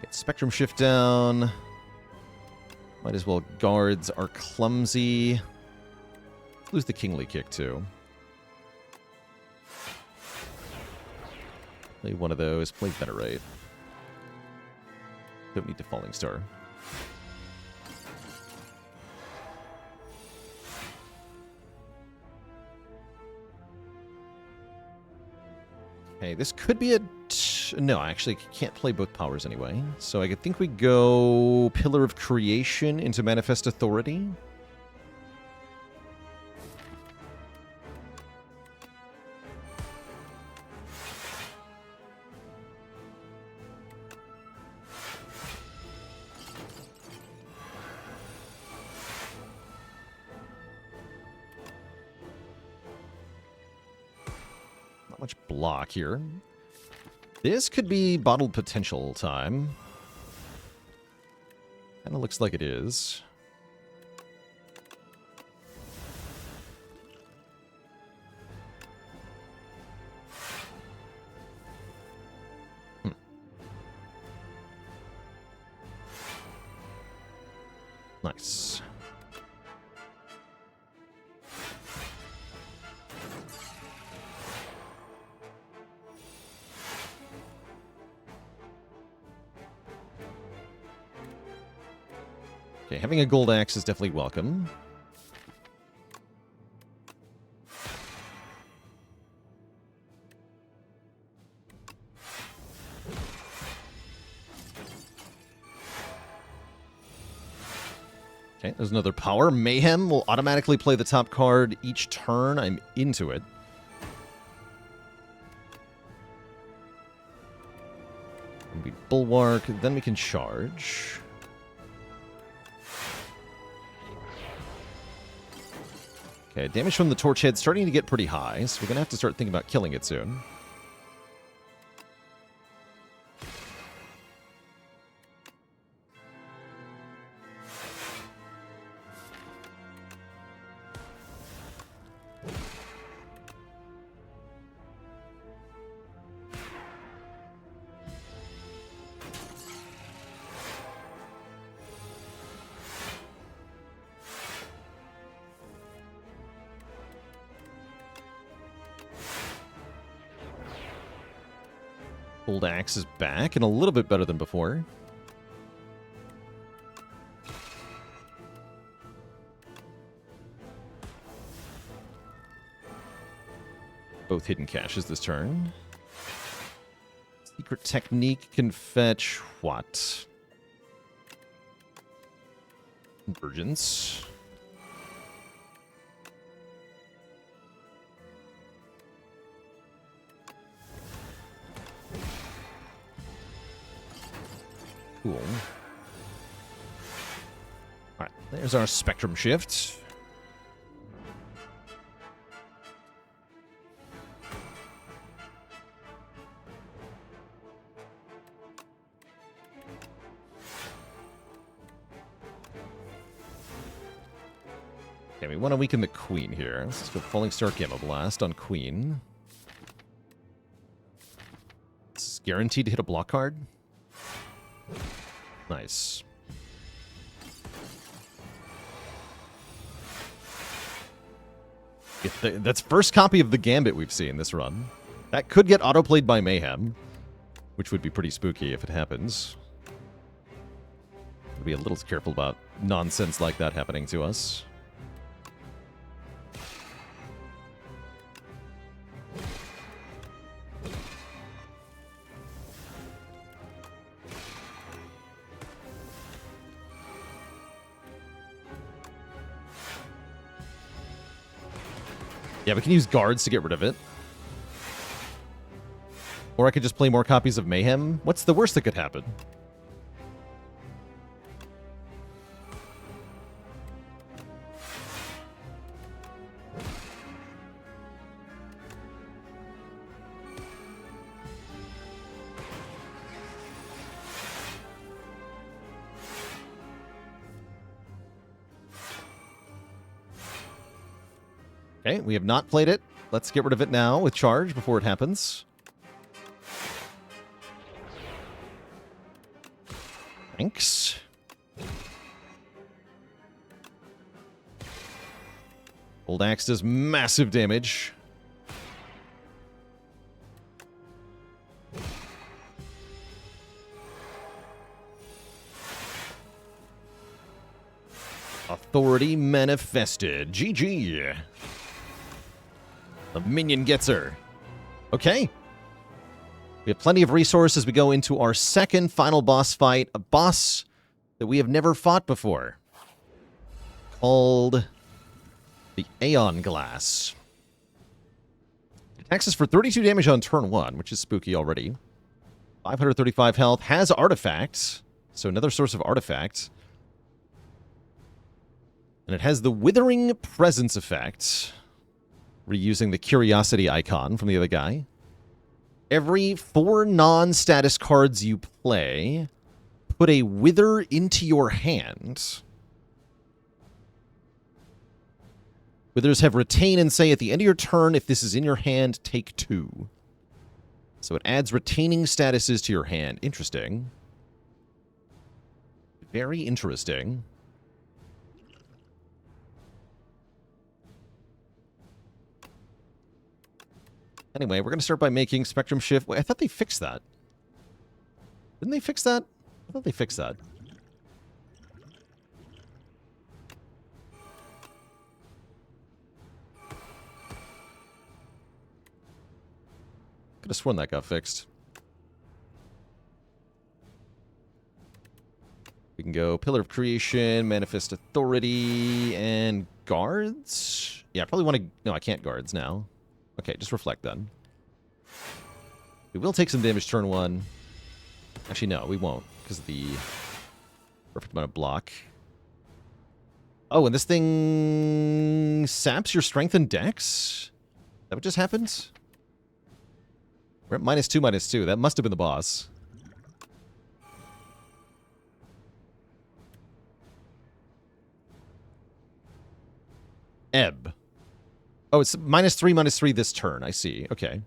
Get Spectrum Shift down. Might as well. Guards are clumsy. Lose the Kingly Kick, too. Play one of those. Play Venerate. Don't need the Falling Star. Okay, this could be a... No, I actually can't play both powers anyway. So I think we go Pillar of Creation into Manifest Authority. Much block here. This could be Bottled Potential time. Kind of looks like it is. Nice. Okay, having a gold axe is definitely welcome. Okay, there's another power. Mayhem will automatically play the top card each turn. I'm into it. And we bulwark, then we can charge. Okay, damage from the torch head starting to get pretty high, so we're going to have to start thinking about killing it soon. Old axe is back and a little bit better than before. Both hidden caches this turn. Secret technique can fetch what? Convergence. Cool. Alright, there's our spectrum shift. Okay, we want to weaken the queen here. Let's go Falling Star Gamma Blast on queen. This is guaranteed to hit a block card. Nice. That's first copy of the Gambit we've seen this run. That could get autoplayed by Mayhem, which would be pretty spooky if it happens. We'll be a little careful about nonsense like that happening to us. Yeah, we can use guards to get rid of it. Or I could just play more copies of Mayhem. What's the worst that could happen? Okay, we have not played it. Let's get rid of it now with charge before it happens. Thanks. Old axe does massive damage. Authority manifested. GG. The minion gets her. Okay. We have plenty of resources as we go into our second final boss fight. A boss that we have never fought before. Called the Aeon Glass. Attacks us for 32 damage on turn 1, which is spooky already. 535 health. Has artifacts. So another source of artifacts. And it has the Withering Presence effect. Reusing the Curiosity icon from the other guy. Every 4 non-status cards you play, put a Wither into your hand. Withers have retain and say at the end of your turn, if this is in your hand, take 2. So it adds retaining statuses to your hand. Interesting. Very interesting. Anyway, we're going to start by making Spectrum Shift. Wait, I thought they fixed that. Didn't they fix that? I thought they fixed that. Could have sworn that got fixed. We can go Pillar of Creation, Manifest Authority, and Guards? Yeah, I probably want to... No, I can't Guards now. Okay, just Reflect then. We will take some damage turn 1. Actually, no, we won't, because of the perfect amount of block. Oh, and this thing saps your strength and dex? Is that what just happened? We're at -2/-2. That must have been the boss. Ebb. Oh, it's -3/-3 this turn. I see. Okay.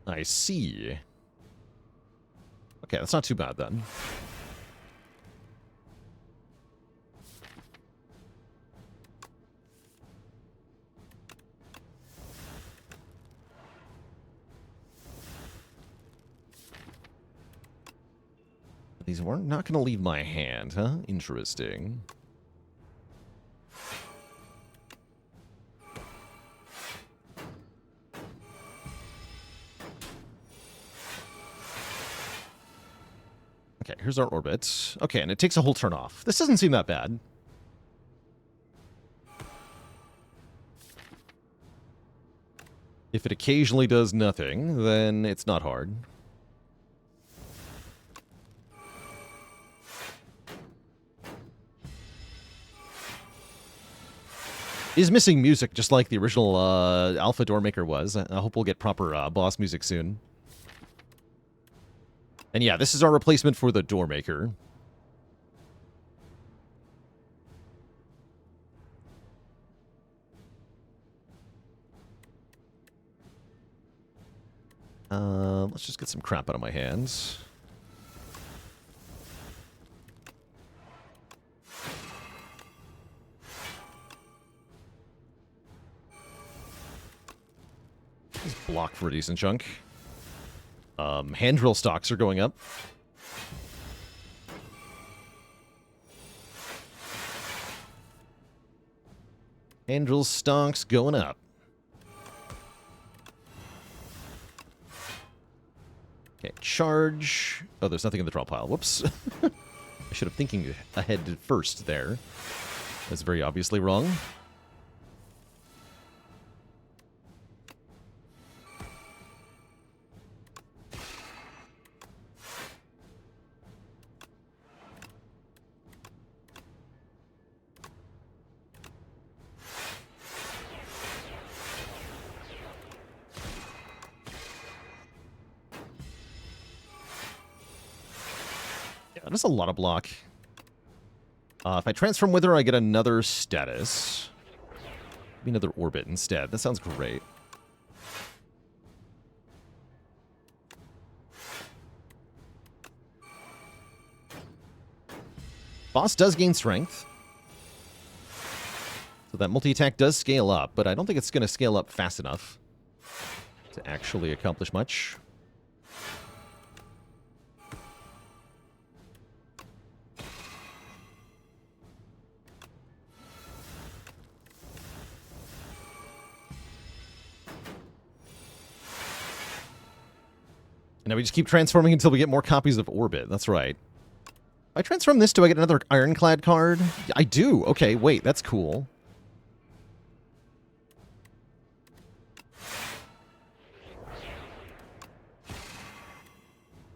I see. Okay, that's not too bad then. These weren't not going to leave my hand, huh? Interesting. Okay, here's our orbit. Okay, and it takes a whole turn off. This doesn't seem that bad. If it occasionally does nothing, then it's not hard. Is missing music just like the original Alpha Doormaker was. I hope we'll get proper boss music soon. And yeah, this is our replacement for the Doormaker. Let's just get some crap out of my hands. Just block for a decent chunk. Hand drill stocks are going up. Hand drill stocks going up. Okay, charge. Oh, there's nothing in the draw pile. Whoops. I should have thinking ahead first there. That's very obviously wrong. That's a lot of block. If I transform with her, I get another status. Maybe another orbit instead. That sounds great. Boss does gain strength. So that multi-attack does scale up, but I don't think it's going to scale up fast enough to actually accomplish much. And now we just keep transforming until we get more copies of Orbit. That's right. If I transform this, do I get another Ironclad card? I do. Okay, wait, that's cool.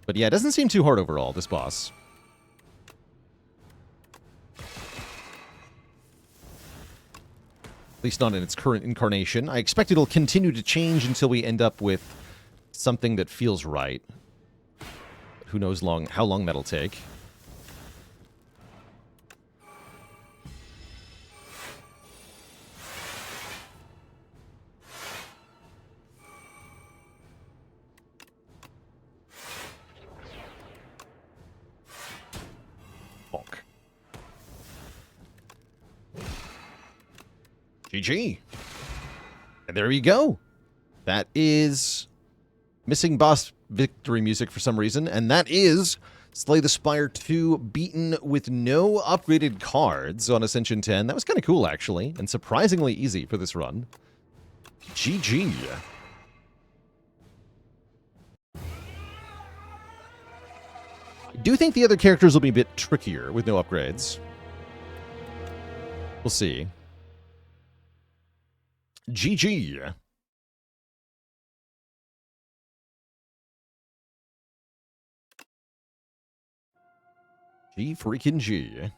But yeah, it doesn't seem too hard overall, this boss. At least not in its current incarnation. I expect it'll continue to change until we end up with something that feels right. Who knows how long that'll take. Bonk. GG. And there you go. That is missing boss victory music for some reason, and that is Slay the Spire 2 beaten with no upgraded cards on Ascension 10. That was kind of cool, actually, and surprisingly easy for this run. GG. I do think the other characters will be a bit trickier with no upgrades. We'll see. GG. G freaking G.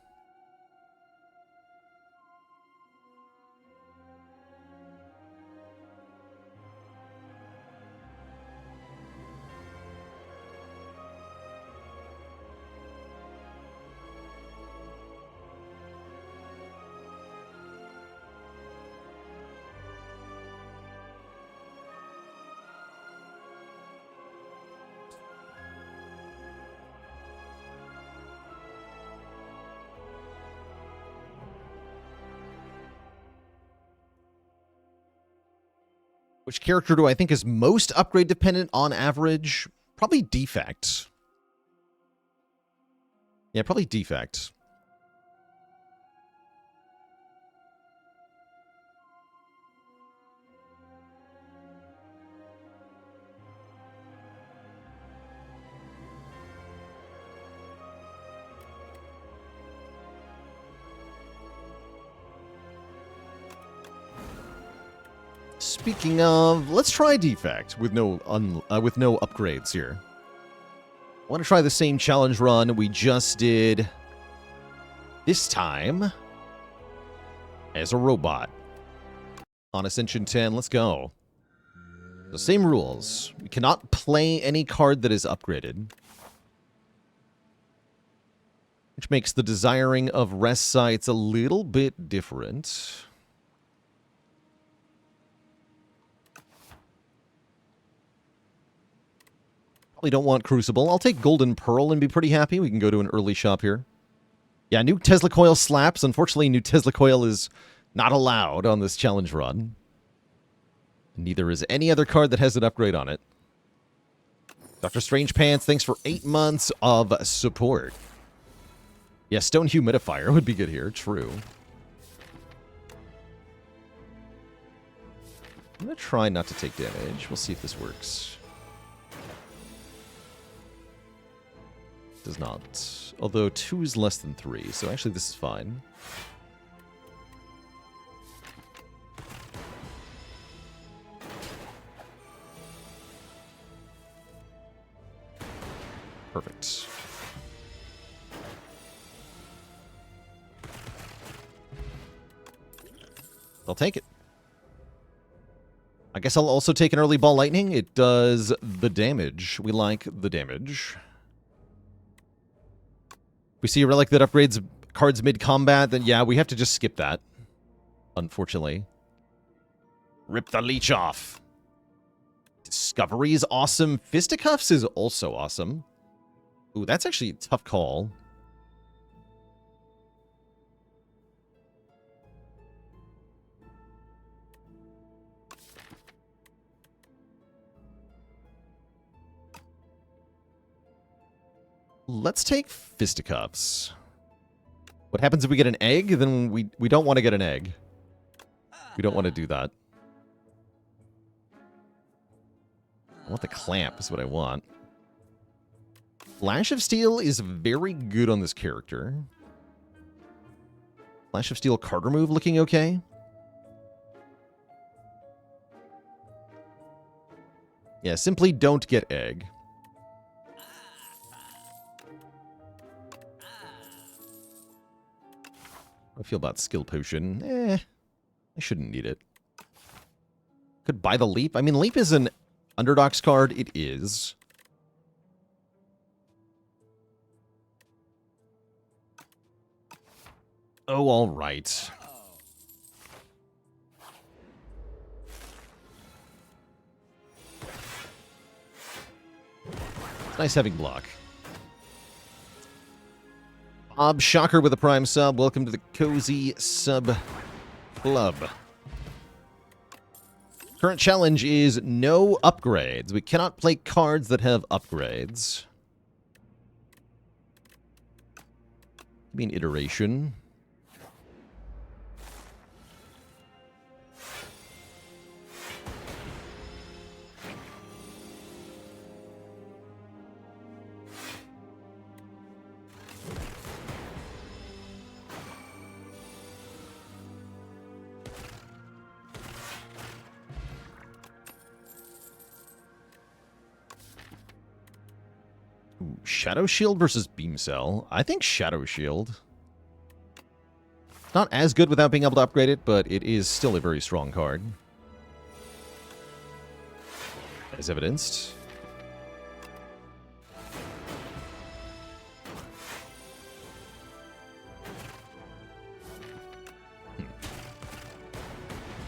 Which character do I think is most upgrade dependent on average? Probably Defect. Yeah, probably Defect. Speaking of, let's try Defect with no upgrades here. I want to try the same challenge run we just did this time as a robot. On Ascension 10, let's go. The same rules. We cannot play any card that is upgraded. Which makes the desiring of rest sites a little bit different. Probably don't want Crucible. I'll take Golden Pearl and be pretty happy. We can go to an early shop here. Yeah, new Tesla Coil slaps. Unfortunately, new Tesla Coil is not allowed on this challenge run. Neither is any other card that has an upgrade on it. Dr. Strange Pants, thanks for 8 months of support. Yeah, Stone Humidifier would be good here. True. I'm going to try not to take damage. We'll see if this works. Does not. Although 2 is less than 3, so actually this is fine. Perfect. I'll take it. I guess I'll also take an early Ball Lightning. It does the damage. We like the damage. We see a relic that upgrades cards mid-combat, then yeah, we have to just skip that. Unfortunately. Rip the leech off. Discovery is awesome. Fisticuffs is also awesome. Ooh, that's actually a tough call. Let's take Fisticuffs. What happens if we get an egg? Then we don't want to get an egg. We don't want to do that. I want the clamp is what I want. Flash of Steel is very good on this character. Flash of Steel card remove looking okay. Yeah, simply don't get egg. I feel about Skill Potion. I shouldn't need it. Could buy the Leap. I mean, Leap is an Underdogs card. It is. Oh, all right. It's nice having block. Bob Shocker with a Prime sub. Welcome to the Cozy Sub Club. Current challenge is no upgrades. We cannot play cards that have upgrades. I mean iteration. Shadow Shield versus Beam Cell. I think Shadow Shield. Not as good without being able to upgrade it, but it is still a very strong card. As evidenced.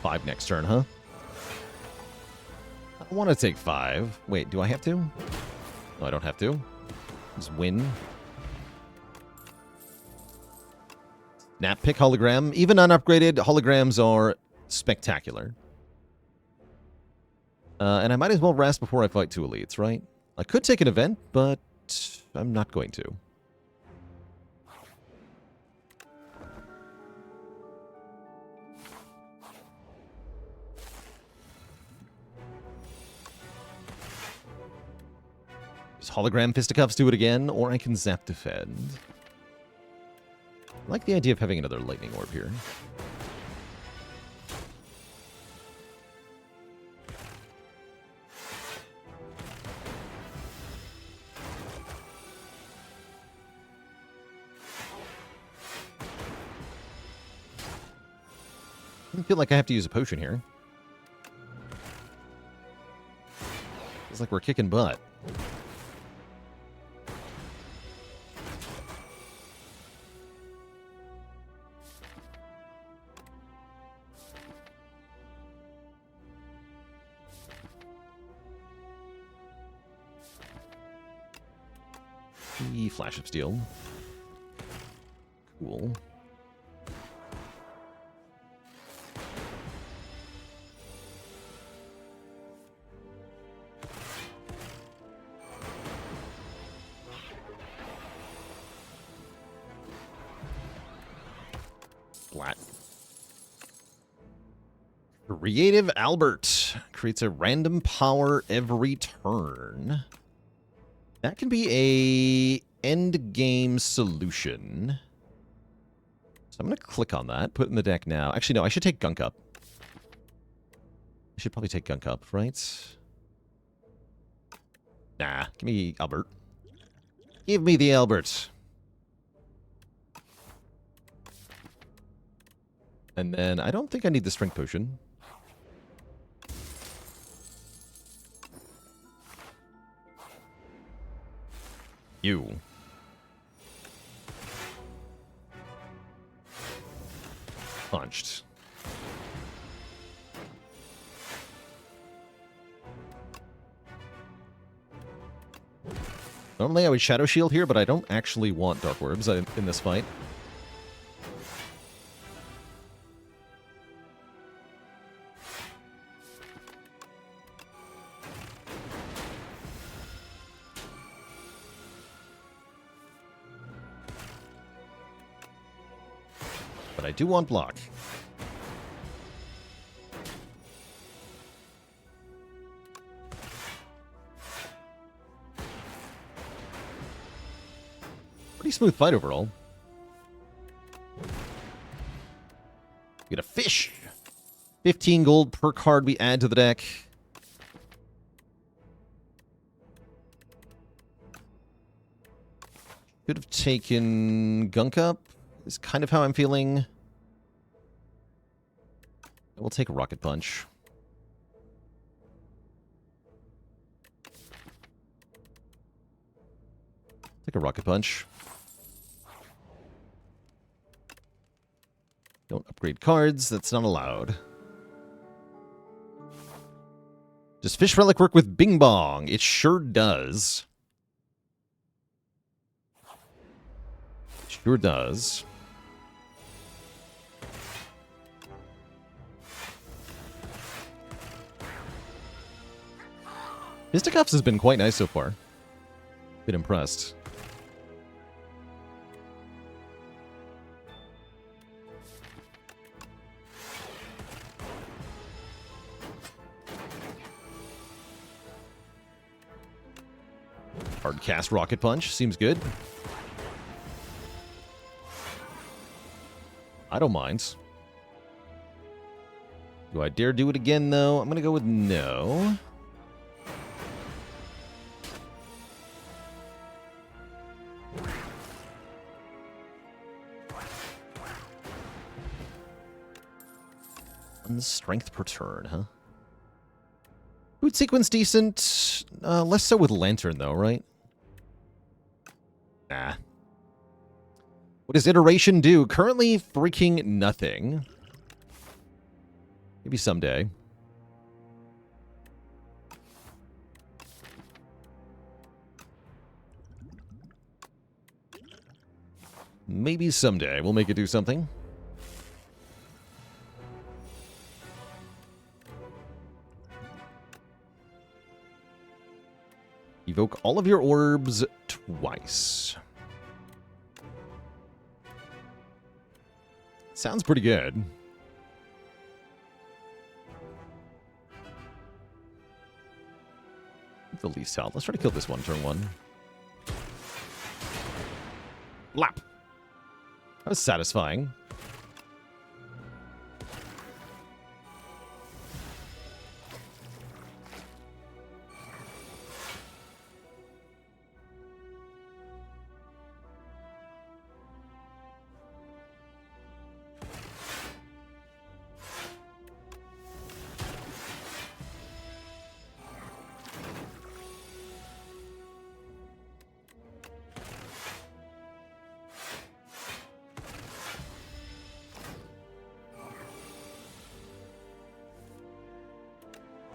Five next turn, huh? I want to take 5. Wait, do I have to? No, I don't have to. Just win. Snap Pick Hologram. Even unupgraded, holograms are spectacular. And I might as well rest before I fight 2 elites, right? I could take an event, but I'm not going to. Does Hologram Fisticuffs do it again, or I can Zap Defend? I like the idea of having another Lightning Orb here. I feel like I have to use a potion here. Feels like we're kicking butt. Flash of Steel. Cool. Splat. Creative Albert creates a random power every turn. That can be a end game solution. So I'm going to click on that, put it in the deck now. Actually, no, I should take Gunk Up. I should probably take Gunk Up, right? Nah, give me Albert. Give me the Albert. And then I don't think I need the Strength Potion. You. Punched. Normally I would Shadow Shield here, but I don't actually want Dark Orbs in this fight. But I do want block. Pretty smooth fight overall. Get a fish. 15 gold per card we add to the deck. Could have taken Gunk Up. Is kind of how I'm feeling. We'll take a Rocket Punch. Take a Rocket Punch. Don't upgrade cards. That's not allowed. Does Fish Relic work with Bing Bong? It sure does. It sure does. Fisticuffs has been quite nice so far. Been impressed. Hard cast Rocket Punch. Seems good. I don't mind. Do I dare do it again, though? I'm going to go with no. Strength per turn, huh? Boot sequence decent. Less so with Lantern, though, right? Nah. What does Iteration do? Currently, freaking nothing. Maybe someday. Maybe someday we'll make it do something. Evoke all of your orbs twice. Sounds pretty good. The least health. Let's try to kill this one, turn 1. Lap. That was satisfying.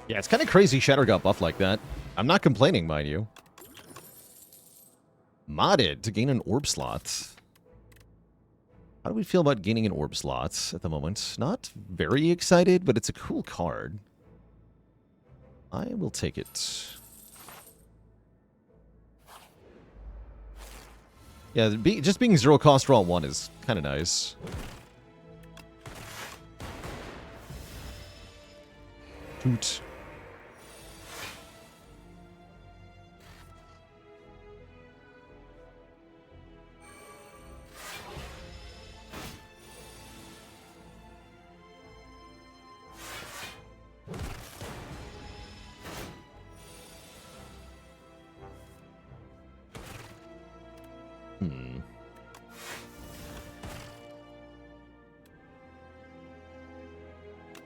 Yeah, it's kind of crazy Shatter got buffed like that. I'm not complaining, mind you. Modded to gain an orb slot. How do we feel about gaining an orb slot at the moment? Not very excited, but it's a cool card. I will take it. Yeah, just being 0 cost for all 1 is kind of nice. Toot.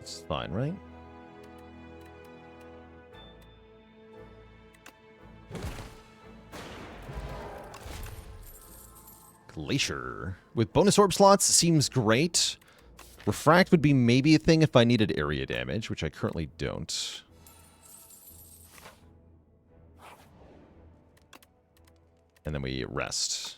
It's fine, right? Glacier. With bonus orb slots, seems great. Refract would be maybe a thing if I needed area damage, which I currently don't. And then we rest.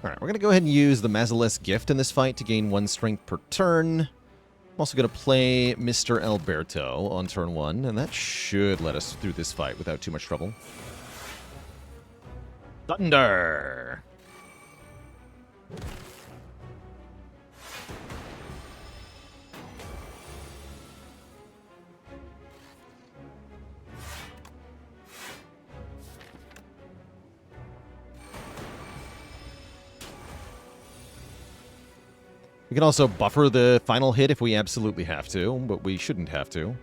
Alright, we're going to go ahead and use the Mazaless Gift in this fight to gain 1 strength per turn. I'm also going to play Mr. Alberto on turn 1, and that should let us through this fight without too much trouble. Thunder! We can also buffer the final hit if we absolutely have to, but we shouldn't have to.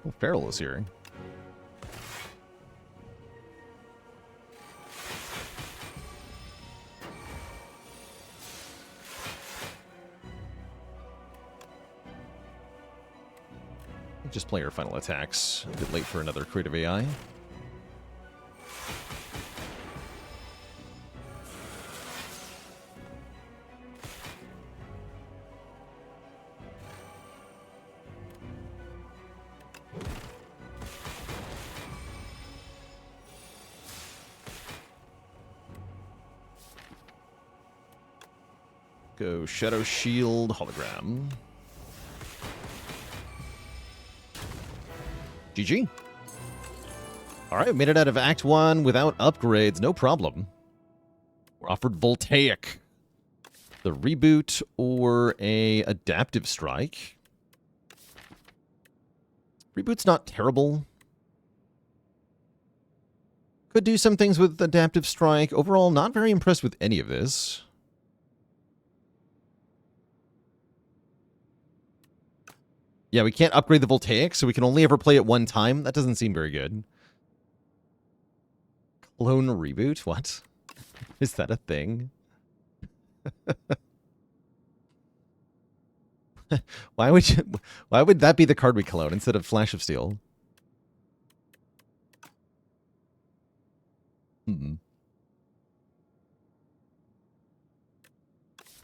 Oh, Feral is here. Just play our final attacks. A bit late for another creative AI. Go Shadow Shield Hologram. GG. All right, we made it out of Act 1 without upgrades. No problem. We're offered Voltaic. The reboot or a adaptive strike. Reboot's not terrible. Could do some things with adaptive strike. Overall, not very impressed with any of this. Yeah, we can't upgrade the Voltaic, so we can only ever play it one time. That doesn't seem very good. Clone reboot? What? Is that a thing? Why would that be the card we clone instead of Flash of Steel?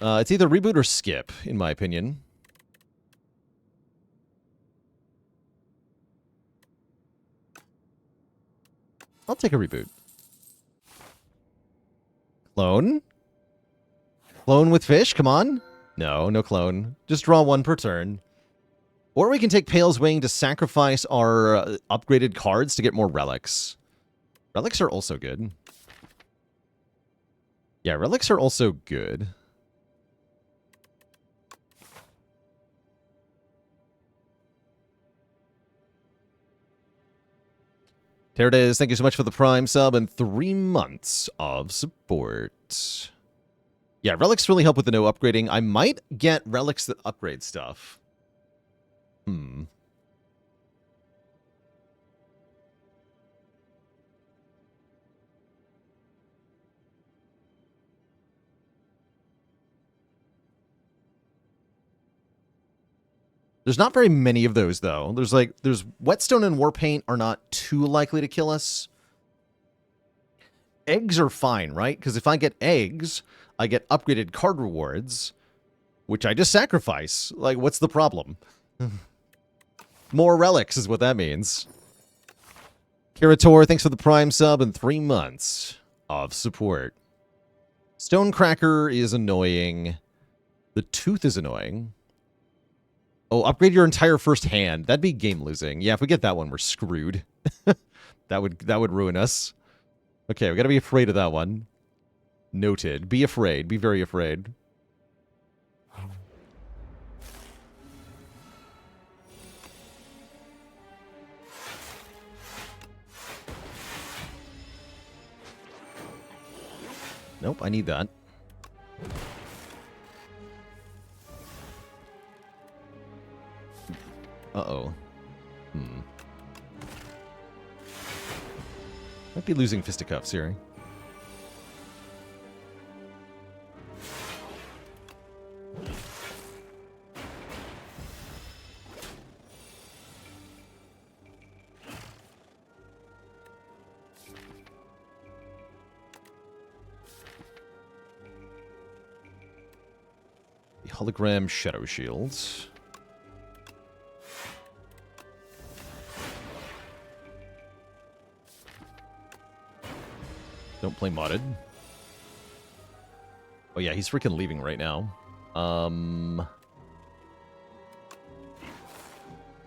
It's either reboot or skip, in my opinion. I'll take a reboot. Clone? Clone with fish? Come on. No, no clone. Just draw one per turn. Or we can take Pale's Wing to sacrifice our upgraded cards to get more relics. Relics are also good. Yeah, relics are also good. There it is. Thank you so much for the Prime sub and 3 months of support. Yeah, relics really help with the no upgrading. I might get relics that upgrade stuff. There's not very many of those, though. There's Whetstone and Warpaint are not too likely to kill us. Eggs are fine, right? Because if I get eggs, I get upgraded card rewards, which I just sacrifice. Like, what's the problem? More relics is what that means. Kirator, thanks for the Prime sub and 3 months of support. Stonecracker is annoying. The Tooth is annoying. Oh, upgrade your entire first hand. That'd be game losing. Yeah, if we get that one, we're screwed. that would ruin us. Okay, we gotta be afraid of that one. Noted. Be afraid. Be very afraid. Nope, I need that. Uh-oh. Might be losing fisticuffs here. The hologram Shadow Shields. Don't play modded. Oh yeah, he's freaking leaving right now.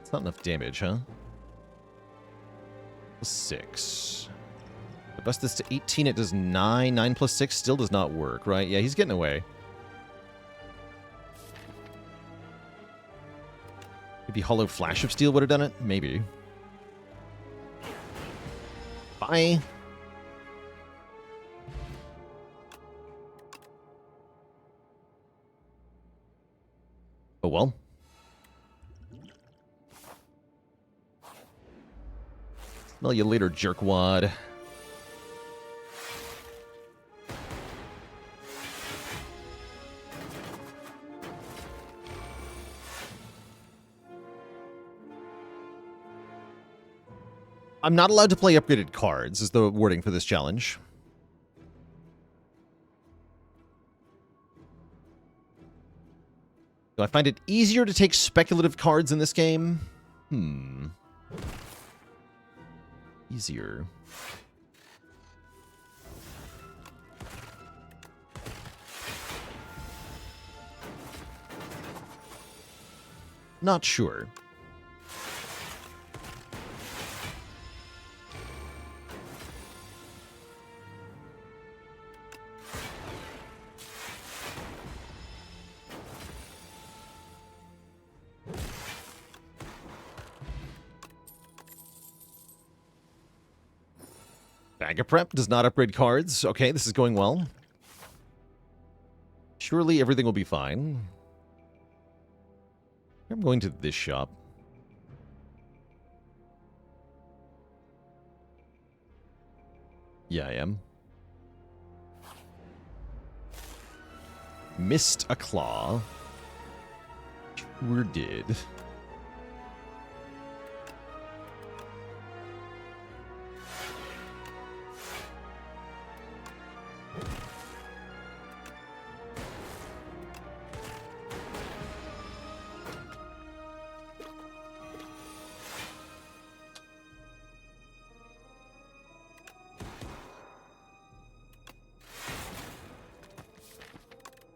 It's not enough damage, huh? 6. I bust this to 18, it does 9. 9 plus 6 still does not work, right? Yeah, he's getting away. Maybe Hollow Flash of Steel would have done it? Maybe. Bye. Oh well. Smell you later, jerkwad. I'm not allowed to play upgraded cards, is the wording for this challenge. Do I find it easier to take speculative cards in this game? Easier. Not sure. Bag of Prep does not upgrade cards. Okay, this is going well. Surely everything will be fine. I'm going to this shop. Yeah, I am. Missed a claw. Sure did.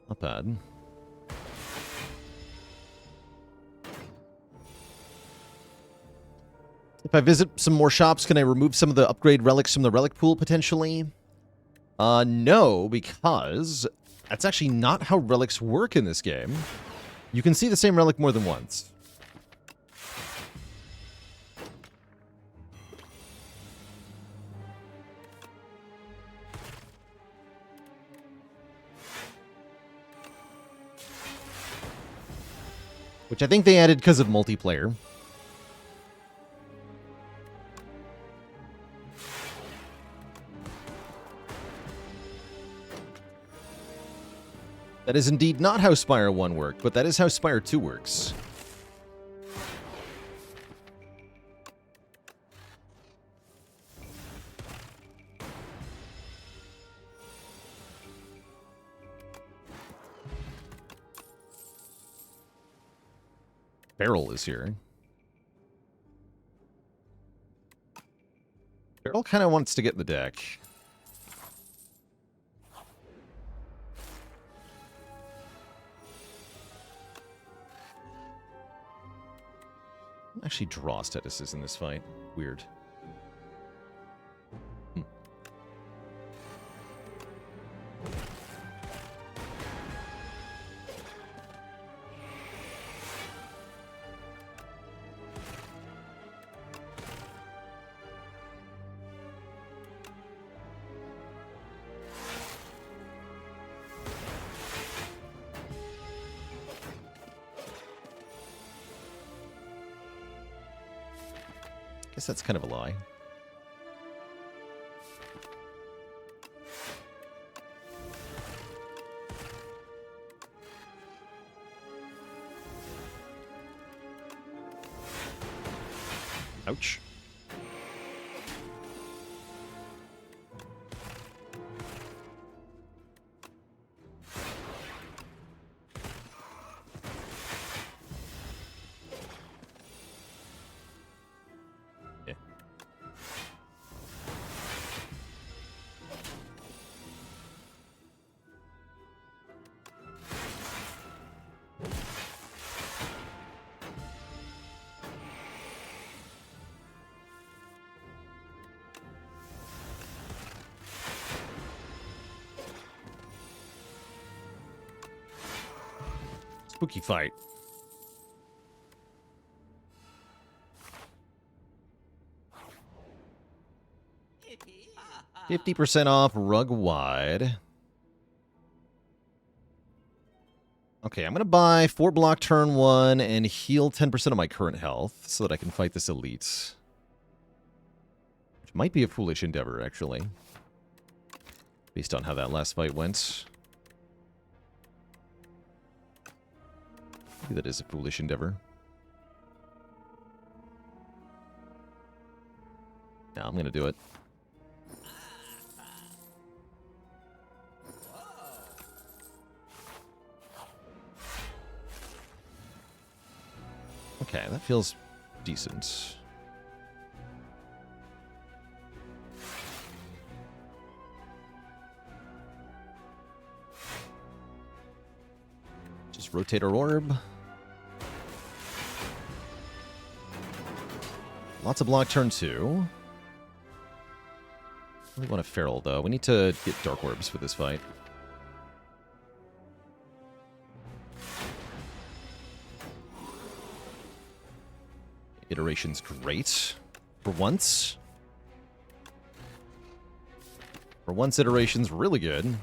Not bad. If I visit some more shops, can I remove some of the upgrade relics from the relic pool, potentially? No, because that's actually not how relics work in this game. You can see the same relic more than once. Which I think they added because of multiplayer. That is indeed not how Spire 1 worked, but that is how Spire 2 works. Beryl is here. Beryl kind of wants to get in the deck. Actually, draw statuses in this fight. Weird. Guess that's kind of a lie. Ouch. Spooky fight. $50% off rug wide. Okay, I'm going to buy 4 block turn 1 and heal 10% of my current health so that I can fight this elite. Which might be a foolish endeavor, actually. Based on how that last fight went. Maybe that is a foolish endeavor. No, I'm going to do it. Okay, that feels decent. Just rotate our orb. Lots of block turn 2. Really want a Feral, though. We need to get Dark Orbs for this fight. Iteration's great. For once. For once, Iteration's really good.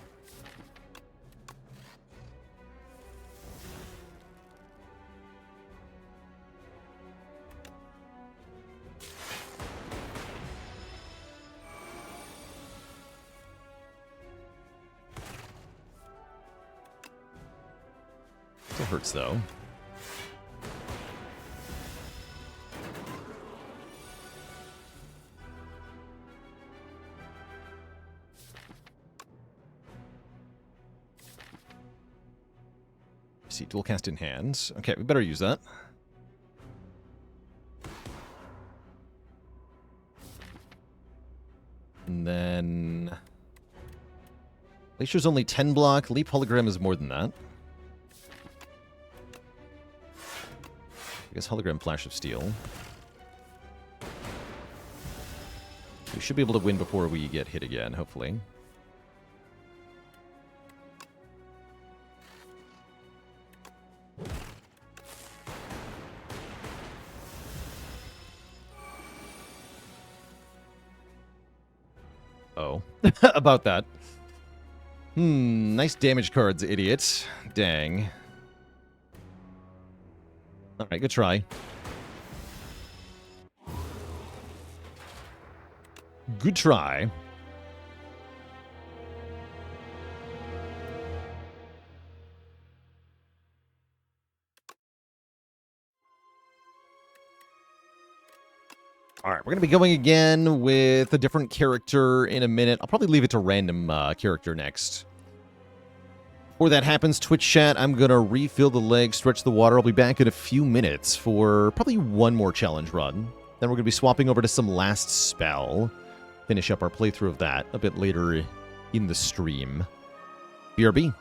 Still hurts, though. See, dual cast in hand. Okay, we better use that. And then... Glacier's only 10 block. Leap Hologram is more than that. I guess Hologram Flash of Steel. We should be able to win before we get hit again, hopefully. Oh. About that. Nice damage cards, idiot. Dang. Alright, good try. Good try. Alright, we're going to be going again with a different character in a minute. I'll probably leave it to random character next. Before that happens, Twitch chat, I'm going to refill the leg, stretch the water. I'll be back in a few minutes for probably one more challenge run. Then we're going to be swapping over to some last spell. Finish up our playthrough of that a bit later in the stream. BRB.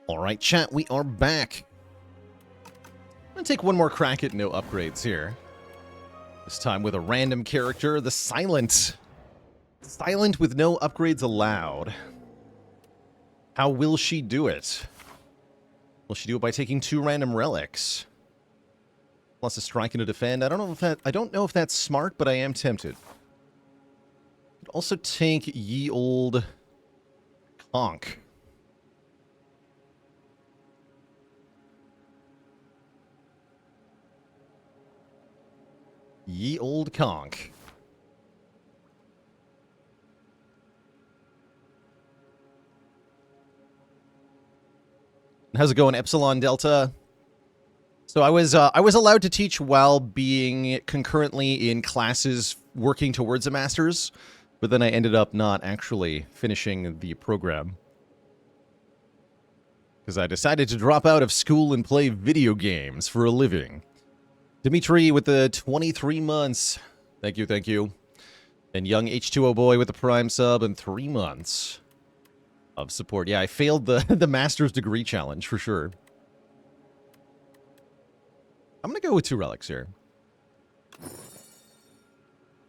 All right, chat, we are back. I'm going to take one more crack at no upgrades here. This time with a random character, the Silent. Silent with no upgrades allowed. How will she do it? Will she do it by taking 2 random relics? Plus a strike and a defend. I don't know if that's smart, but I am tempted. Could also take Ye Old Conch. Ye Old Conch. How's it going, Epsilon Delta? So I was allowed to teach while being concurrently in classes working towards a master's, but then I ended up not actually finishing the program. Because I decided to drop out of school and play video games for a living. Dimitri with the 23 months. Thank you, thank you. And young H2O boy with the prime sub and 3 months of support. Yeah, I failed the master's degree challenge for sure. I'm going to go with 2 relics here.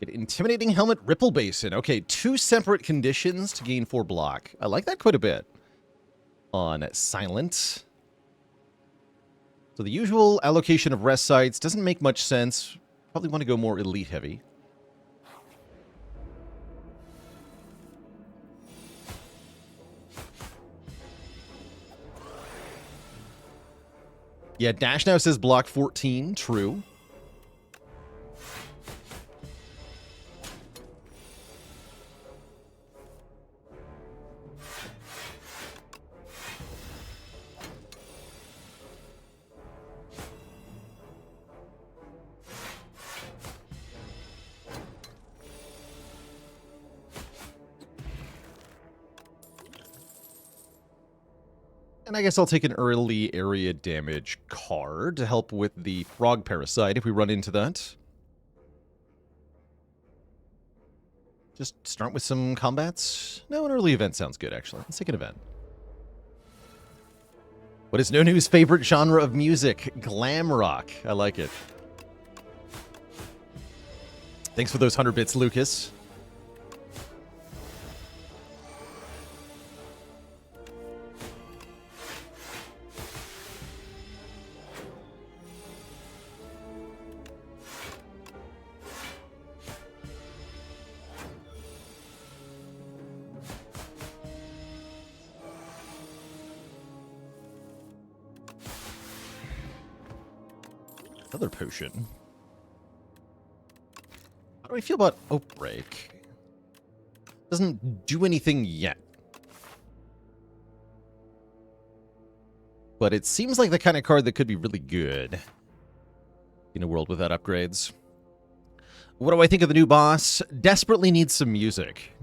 Get Intimidating Helmet, Ripple Basin. Okay, 2 separate conditions to gain 4 block. I like that quite a bit. On Silent. So the usual allocation of rest sites doesn't make much sense. Probably want to go more elite heavy. Yeah, Dash now says block 14. True. And I guess I'll take an early area damage card to help with the frog parasite if we run into that. Just start with some combats? No, an early event sounds good, actually. Let's take an event. What is No New's favorite genre of music? Glam rock. I like it. Thanks for those 100 bits, Lucas. Another potion. How do I feel about Outbreak? Doesn't do anything yet. But it seems like the kind of card that could be really good in a world without upgrades. What do I think of the new boss? Desperately needs some music.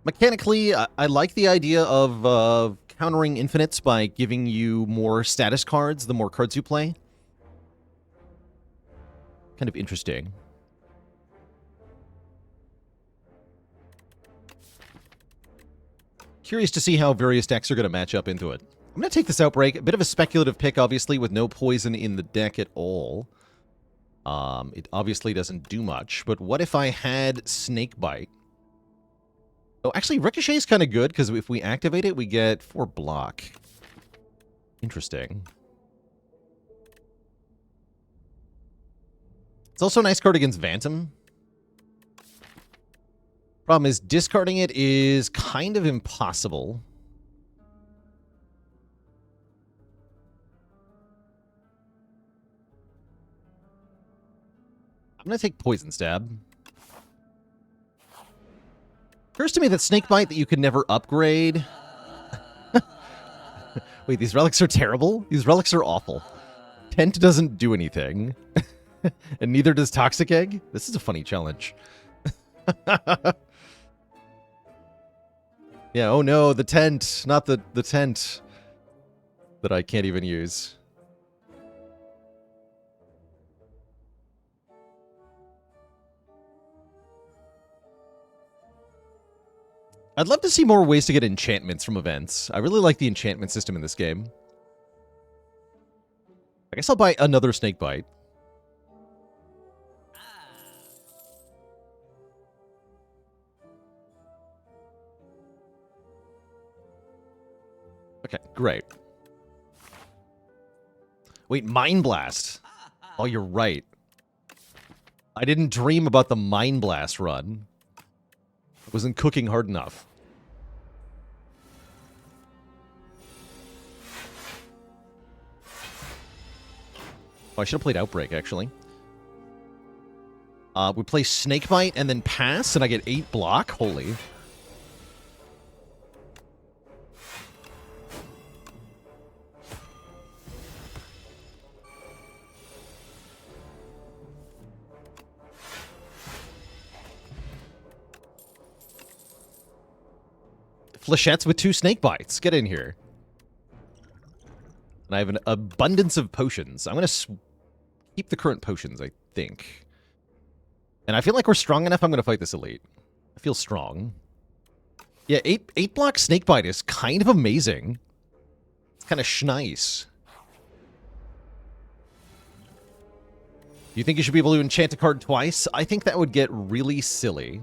Mechanically, I like the idea of countering infinites by giving you more status cards the more cards you play. Kind of interesting. Curious to see how various decks are going to match up into it. I'm going to take this Outbreak. A bit of a speculative pick, obviously, with no poison in the deck at all. It obviously doesn't do much, but what if I had Snakebite? Oh, actually, Ricochet is kind of good, because if we activate it, we get 4 block. Interesting. It's also a nice card against Phantom. Problem is, discarding it is kind of impossible. I'm going to take Poison Stab. Occurs to me that Snakebite that you could never upgrade. Wait, these relics are terrible? These relics are awful. Tent doesn't do anything. And neither does Toxic Egg? This is a funny challenge. Yeah, oh no, the tent. Not the tent that I can't even use. I'd love to see more ways to get enchantments from events. I really like the enchantment system in this game. I guess I'll buy another Snakebite. Okay, great. Wait, Mind Blast. Oh, you're right. I didn't dream about the Mind Blast run. I wasn't cooking hard enough. Oh, I should have played Outbreak, actually. We play Snakebite and then pass, and I get 8 block? Holy. Flechettes with 2 Snakebites. Get in here. And I have an abundance of potions. I'm going to keep the current potions, I think. And I feel like we're strong enough I'm going to fight this elite. I feel strong. Yeah, 8 block Snakebite is kind of amazing. It's kind of schnice. Do you think you should be able to enchant a card twice? I think that would get really silly.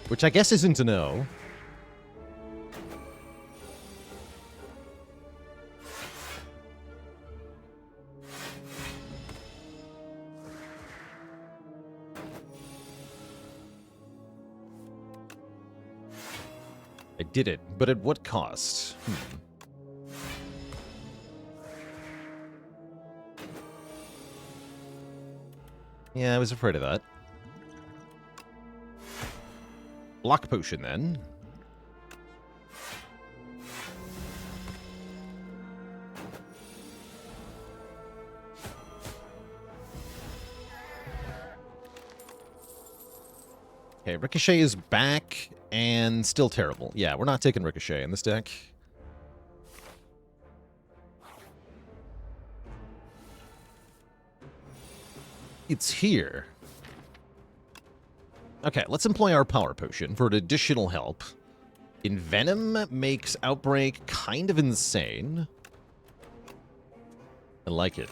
Which I guess isn't a no. I did it, but at what cost? Yeah, I was afraid of that. Block potion, then. Okay, Ricochet is back, and still terrible. Yeah, we're not taking Ricochet in this deck. It's here. Okay, let's employ our Power Potion for additional help. Envenom makes Outbreak kind of insane. I like it.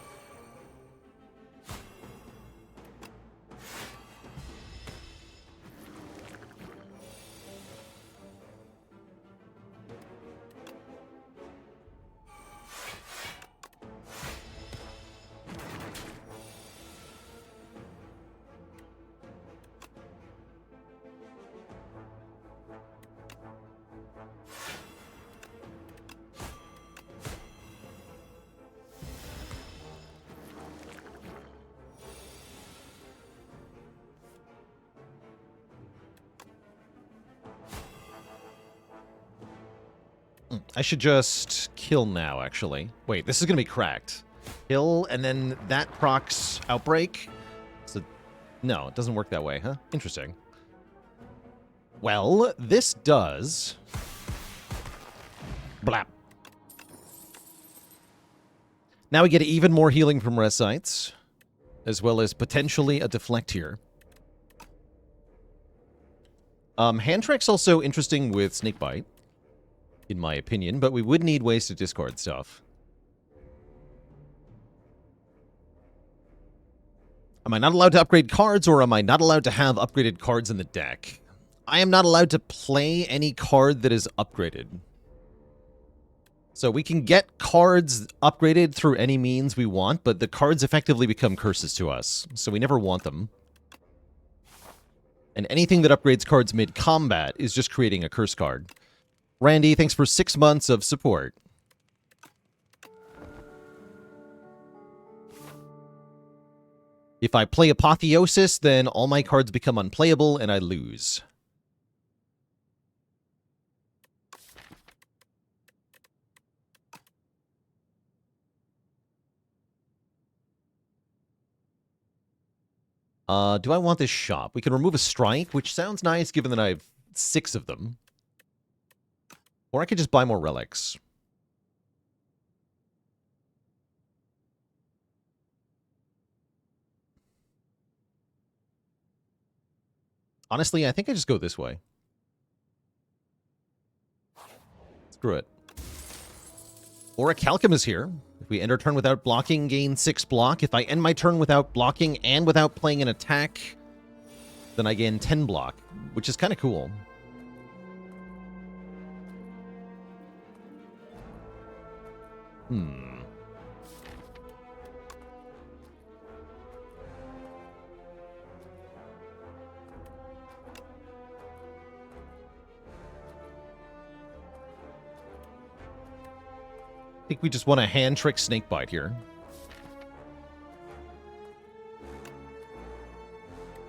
I should just kill now, actually. Wait, this is going to be cracked. Kill, and then that procs Outbreak? So, no, it doesn't work that way, huh? Interesting. Well, this does... Blap. Now we get even more healing from Res Sites, as well as potentially a Deflect here. Hand Track's also interesting with Snakebite, in my opinion, but we would need ways to discard stuff. Am I not allowed to upgrade cards, or am I not allowed to have upgraded cards in the deck? I am not allowed to play any card that is upgraded. So we can get cards upgraded through any means we want, but the cards effectively become curses to us, so we never want them. And anything that upgrades cards mid-combat is just creating a curse card. Randy, thanks for 6 months of support. If I play Apotheosis, then all my cards become unplayable and I lose. Do I want this shop? We can remove a strike, which sounds nice given that I've 6 of them. Or I could just buy more relics. Honestly, I think I just go this way. Screw it. Orichalcum is here. If we end our turn without blocking, gain 6 block. If I end my turn without blocking and without playing an attack, then I gain 10 block, which is kind of cool. I think we just want a hand trick Snakebite here.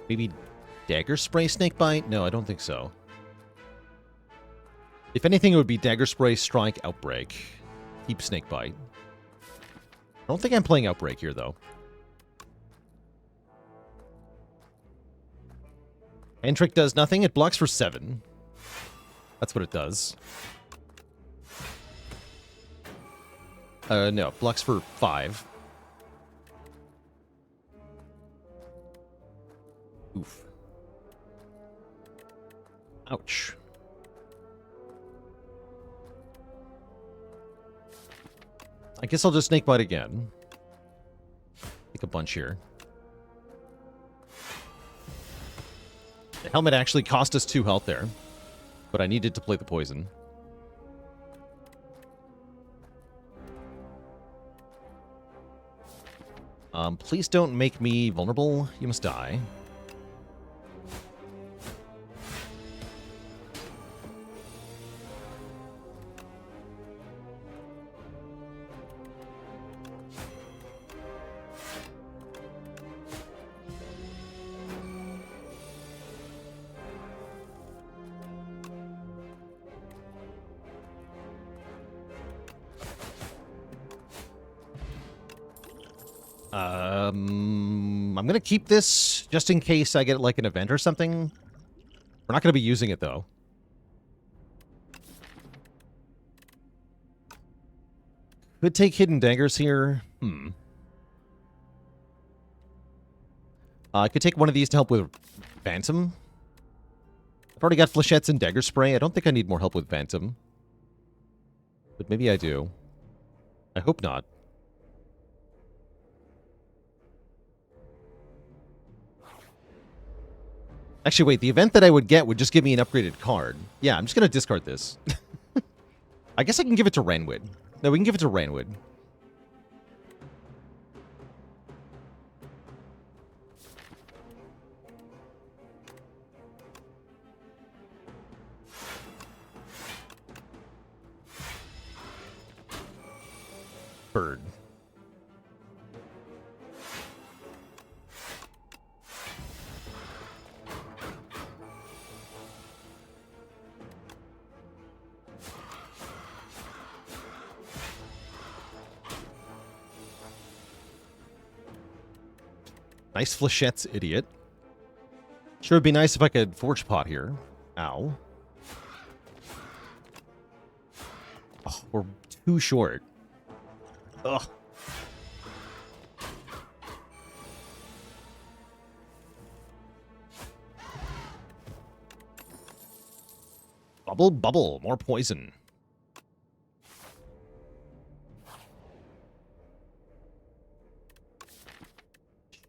Maybe Dagger Spray Snakebite? No, I don't think so. If anything, it would be Dagger Spray, Strike, Outbreak. Keep Snakebite. I don't think I'm playing Outbreak here, though. Hand trick does nothing. It blocks for 7. That's what it does. No, blocks for 5. Oof. Ouch. I guess I'll just Snakebite again. Take a bunch here. The helmet actually cost us 2 health there, but I needed to play the poison. Please don't make me vulnerable. You must die. I'm going to keep this just in case I get like an event or something. We're not going to be using it though. Could take hidden daggers here. I could take one of these to help with Phantom. I've already got Flechettes and Dagger Spray. I don't think I need more help with Phantom. But maybe I do. I hope not. Actually, wait, the event that I would get would just give me an upgraded card. Yeah, I'm just going to discard this. I guess I can give it to Ranwood. No, we can give it to Ranwood. Bird. Nice Flechettes, idiot. Sure would be nice if I could Forge Pot here. Ow. Oh, we're too short. Ugh. Bubble, bubble, more poison.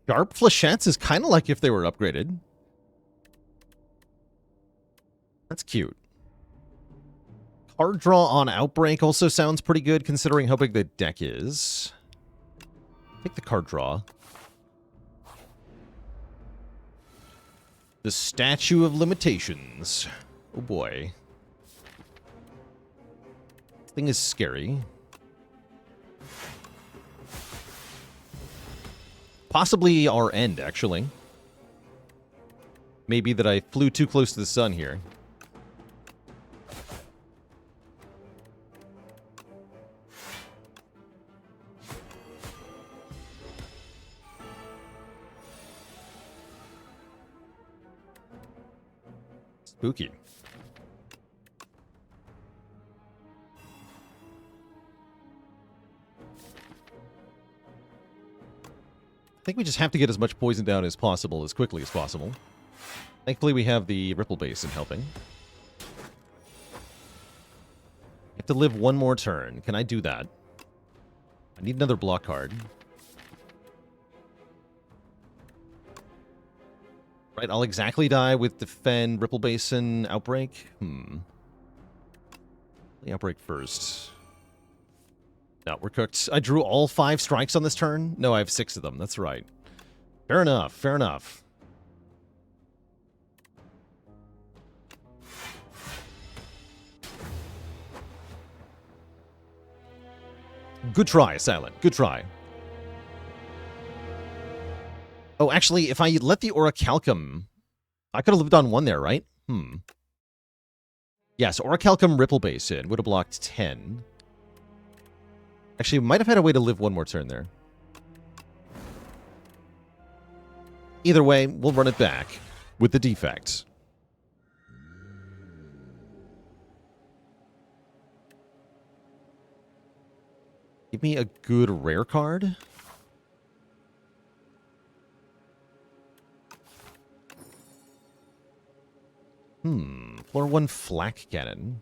Sharp Flechettes is kind of like if they were upgraded. That's cute. Card draw on Outbreak also sounds pretty good considering how big the deck is. Take the card draw. The Statue of Limitations. Oh boy. This thing is scary. Possibly our end, actually. Maybe that I flew too close to the sun here. Spooky. I think we just have to get as much poison down as possible, as quickly as possible. Thankfully, we have the Ripple Basin helping. I have to live one more turn. Can I do that? I need another block card. Right, I'll exactly die with Defend, Ripple Basin, Outbreak. The Outbreak first. No, we're cooked. I drew all 5 strikes on this turn? No, I have 6 of them. That's right. Fair enough. Fair enough. Good try, Silent. Good try. Oh, actually, if I let the Orichalcum... I could have lived on 1 there, right? Yes, Orichalcum Ripple Basin would have blocked 10. Actually, might have had a way to live 1 more turn there. Either way, we'll run it back with the Defect. Give me a good rare card. Floor 1 Flak Cannon.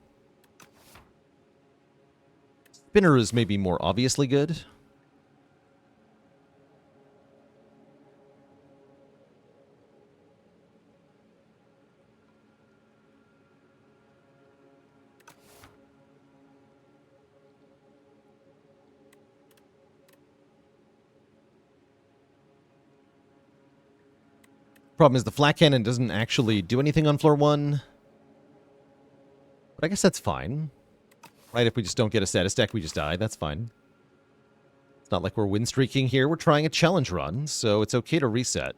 Spinner is maybe more obviously good. Problem is the Flak Cannon doesn't actually do anything on floor 1. But I guess that's fine. Right, if we just don't get a status deck, we just die. That's fine. It's not like we're win streaking here. We're trying a challenge run, so it's okay to reset.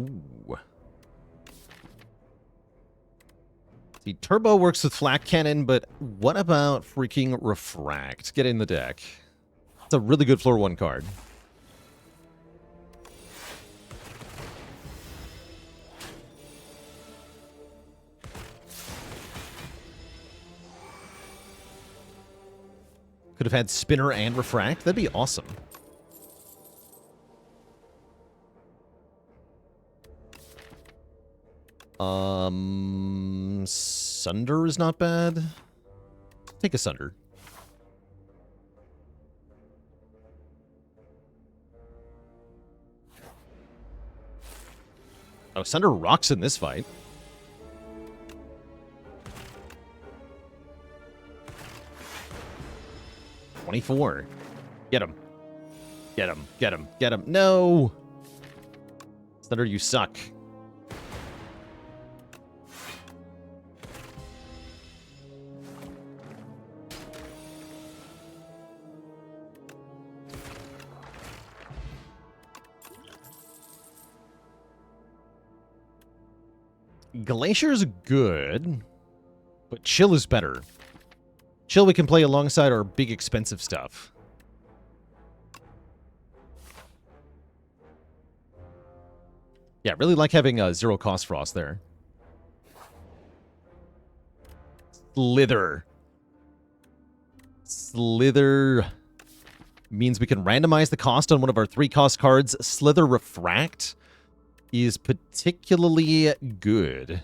Ooh. See, Turbo works with Flak Cannon, but what about freaking Refract? Get in the deck. It's a really good floor 1 card. Could have had Spinner and Refract. That'd be awesome. Sunder is not bad. Take a Sunder. Oh, Sunder rocks in this fight. $24. Get him. Get him. Get him. Get him. No! Sunder, you suck. Glacier's good, but Chill is better. Chill we can play alongside our big expensive stuff. Yeah, really like having a 0 cost Frost there. Slither. Slither means we can randomize the cost on one of our 3 cost cards. Slither Refract is particularly good.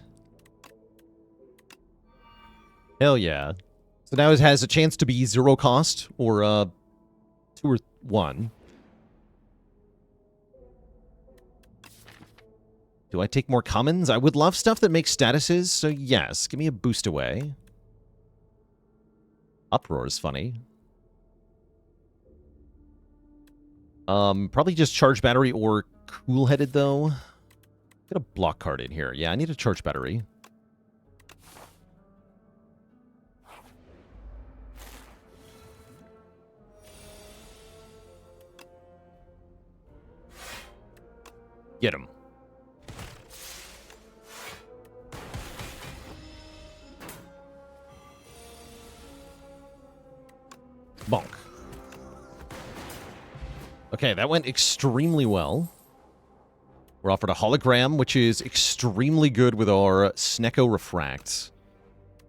Hell yeah. So now it has a chance to be 0 cost, or 2 or 1. Do I take more commons? I would love stuff that makes statuses, so yes. Give me a boost away. Uproar is funny. Probably just Charge Battery or Cool-Headed, though. Get a block card in here. Yeah, I need a Charge Battery. Get him. Bonk. Okay, that went extremely well. We're offered a hologram, which is extremely good with our Snecko Refract.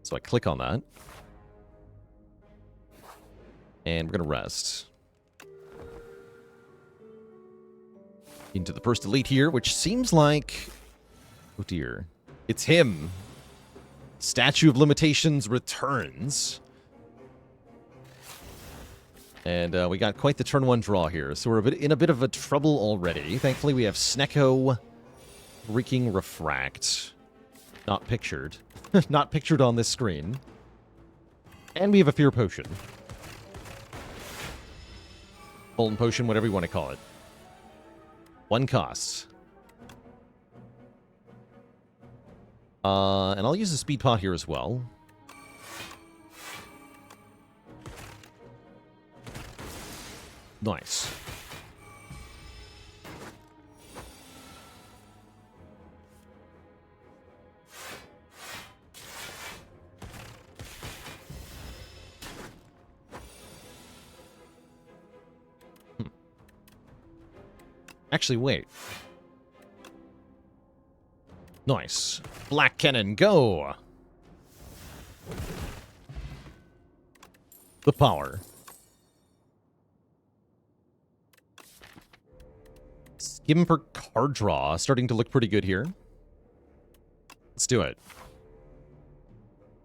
So I click on that. And we're going to rest. Into the first elite here, which seems like... Oh dear. It's him. Statue of Limitations returns. And we got quite the turn 1 draw here, so we're in a bit of a trouble already. Thankfully, we have Snecko freaking Refract. Not pictured. Not pictured on this screen. And we have a Fear Potion. Golden Potion, whatever you want to call it. 1 cost. And I'll use the Speed Pot here as well. Nice. Actually, wait. Nice. Black Cannon, go! The power. Skim for card draw. Starting to look pretty good here. Let's do it.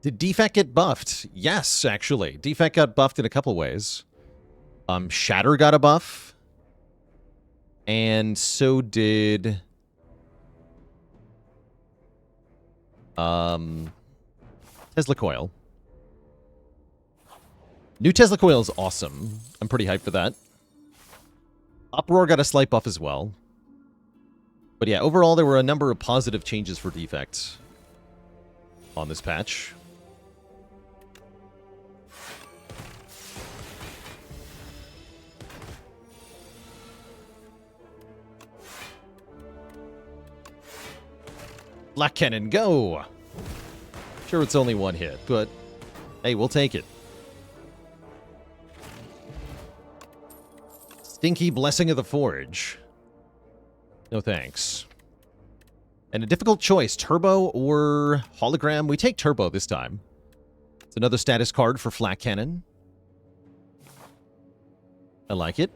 Did Defect get buffed? Yes, actually. Defect got buffed in a couple ways. Shatter got a buff. And so did... Tesla Coil. New Tesla Coil is awesome. I'm pretty hyped for that. Uproar got a slight buff as well. But yeah, overall there were a number of positive changes for Defect on this patch. Black Cannon, go! Sure, it's only 1 hit, but hey, we'll take it. Stinky Blessing of the Forge. No thanks. And a difficult choice, Turbo or Hologram. We take Turbo this time. It's another status card for Flak Cannon. I like it.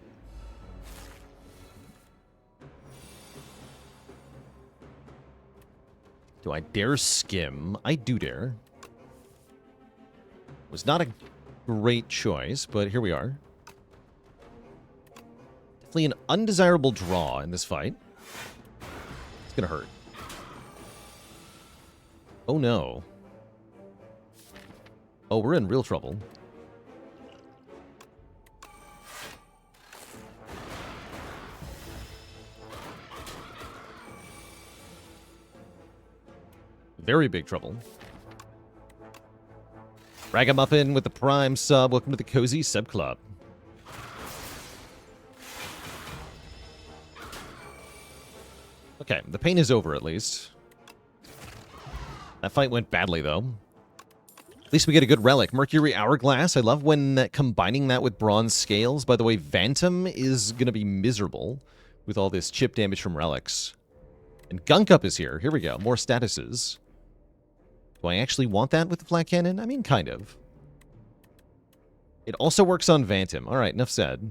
Do I dare skim? I do dare. Was not a great choice, but here we are. Definitely an undesirable draw in this fight. It's gonna hurt. Oh no. Oh, we're in real trouble. Very big trouble. Ragamuffin with the Prime sub. Welcome to the Cozy Sub Club. Okay, the pain is over at least. That fight went badly, though. At least we get a good relic. Mercury Hourglass. I love when combining that with Bronze Scales. By the way, Phantom is going to be miserable with all this chip damage from relics. And Gunk Up is here. Here we go. More statuses. Do I actually want that with the Flak Cannon? I mean, kind of. It also works on Phantom. All right, enough said.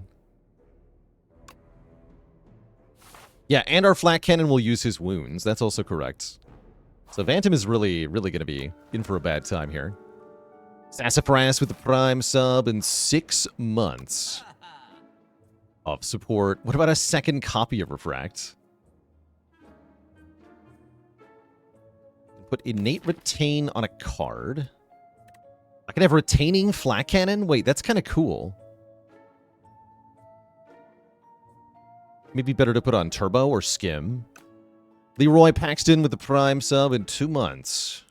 Yeah, and our Flak Cannon will use his wounds. That's also correct. So Phantom is really going to be in for a bad time here. Sassafras with the Prime sub in 6 months of support. What about a second copy of Refract? Put Innate Retain on a card. I can have Retaining Flak Cannon? Wait, that's kind of cool. Maybe better to put on Turbo or Skim. Leroy Paxton with the Prime sub in 2 months.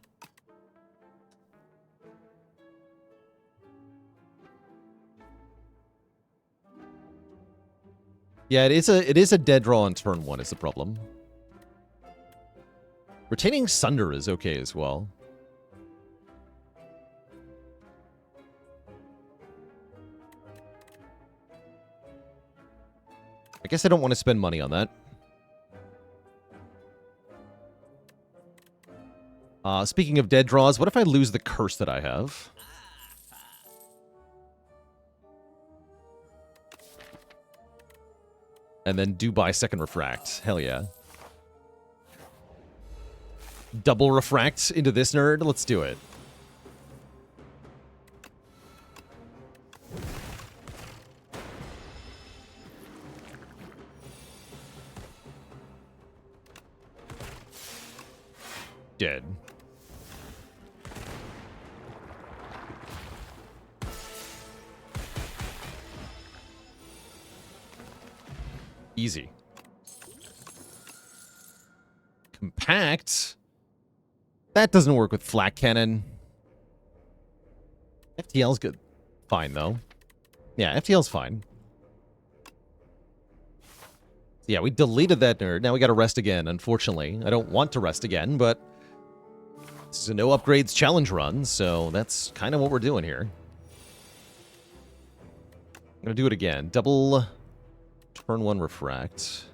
Yeah, it is a dead draw on turn 1 is the problem. Retaining Sunder is okay as well. I guess I don't want to spend money on that. Speaking of dead draws, what if I lose the curse that I have? And then do buy second refract. Hell yeah. Double refract into this nerd? Let's do it. Dead. Easy. Compact? That doesn't work with Flak Cannon. FTL's good. Fine, though. Yeah, FTL's fine. Yeah, we deleted that nerd. Now we gotta rest again, unfortunately. I don't want to rest again, but this is a no upgrades challenge run, so that's kind of what we're doing here. I'm gonna do it again. Double turn 1 refract.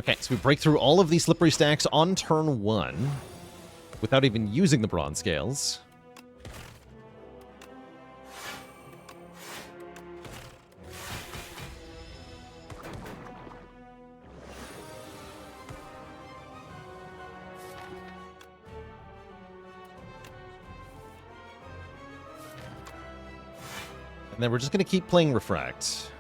Okay, so we break through all of these slippery stacks on turn 1 without even using the bronze scales. And then we're just going to keep playing refract.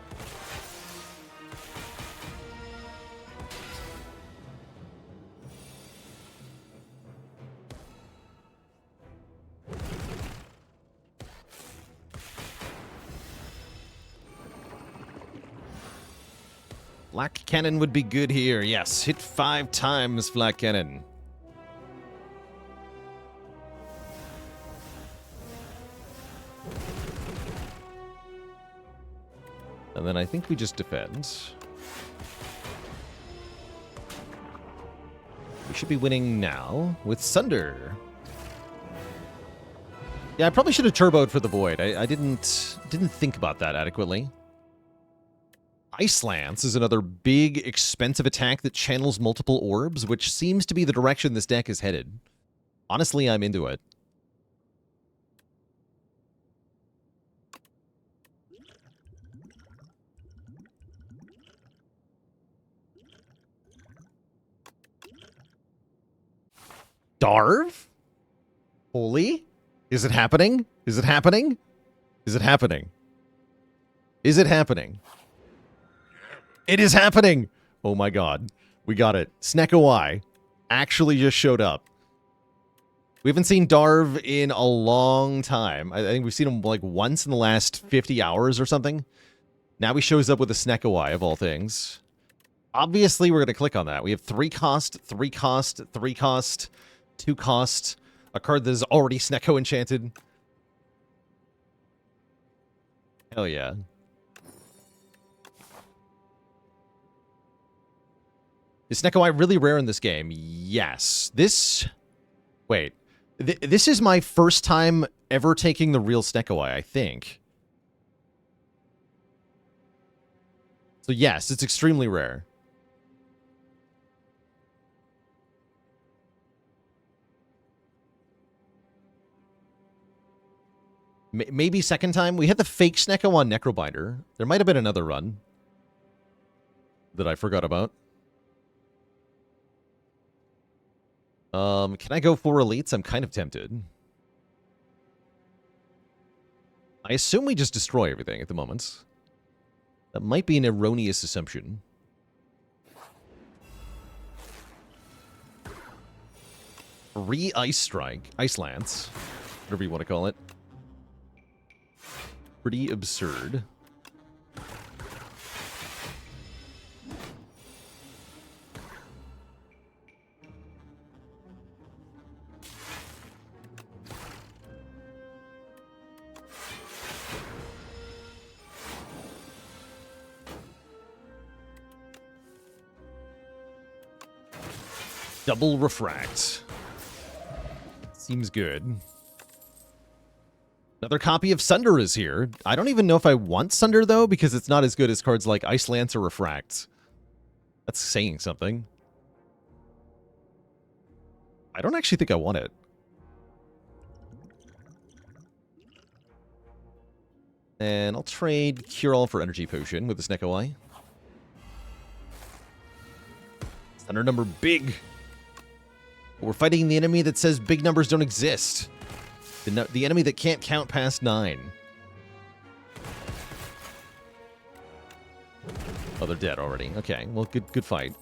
Flak Cannon would be good here. Yes, hit 5 times Flak Cannon. And then I think we just defend. We should be winning now with Sunder. Yeah, I probably should have turboed for the Void. I didn't think about that adequately. Ice Lance is another big, expensive attack that channels multiple orbs, which seems to be the direction this deck is headed. Honestly, I'm into it. Darv? Holy? Is it happening? Is it happening? Is it happening? Is it happening? It is happening! Oh my god. We got it. Snekowai actually just showed up. We haven't seen Darv in a long time. I think we've seen him like once in the last 50 hours or something. Now he shows up with a Snekowai of all things. Obviously, we're going to click on that. We have 3 cost, 3 cost, 3 cost, 2 cost, a card that is already Snecko enchanted. Hell yeah. Is Snekowai really rare in this game? Yes. This... Wait. This is my first time ever taking the real Snekowai, I think. So yes, it's extremely rare. Maybe second time. We had the fake Snecko on Necrobinder. There might have been another run that I forgot about. Can I go for elites? I'm kind of tempted. I assume we just destroy everything at the moment. That might be an erroneous assumption. Ice Strike. Ice Lance. Whatever you want to call it. Pretty absurd. Double refract. Seems good. Another copy of Sunder is here. I don't even know if I want Sunder, though, because it's not as good as cards like Ice Lance or Refract. That's saying something. I don't actually think I want it. And I'll trade Cure All for Energy Potion with the Snecko-Eye. Thunder number big. We're fighting the enemy that says big numbers don't exist. The enemy that can't count past 9. Oh, they're dead already. Okay, well, good fight.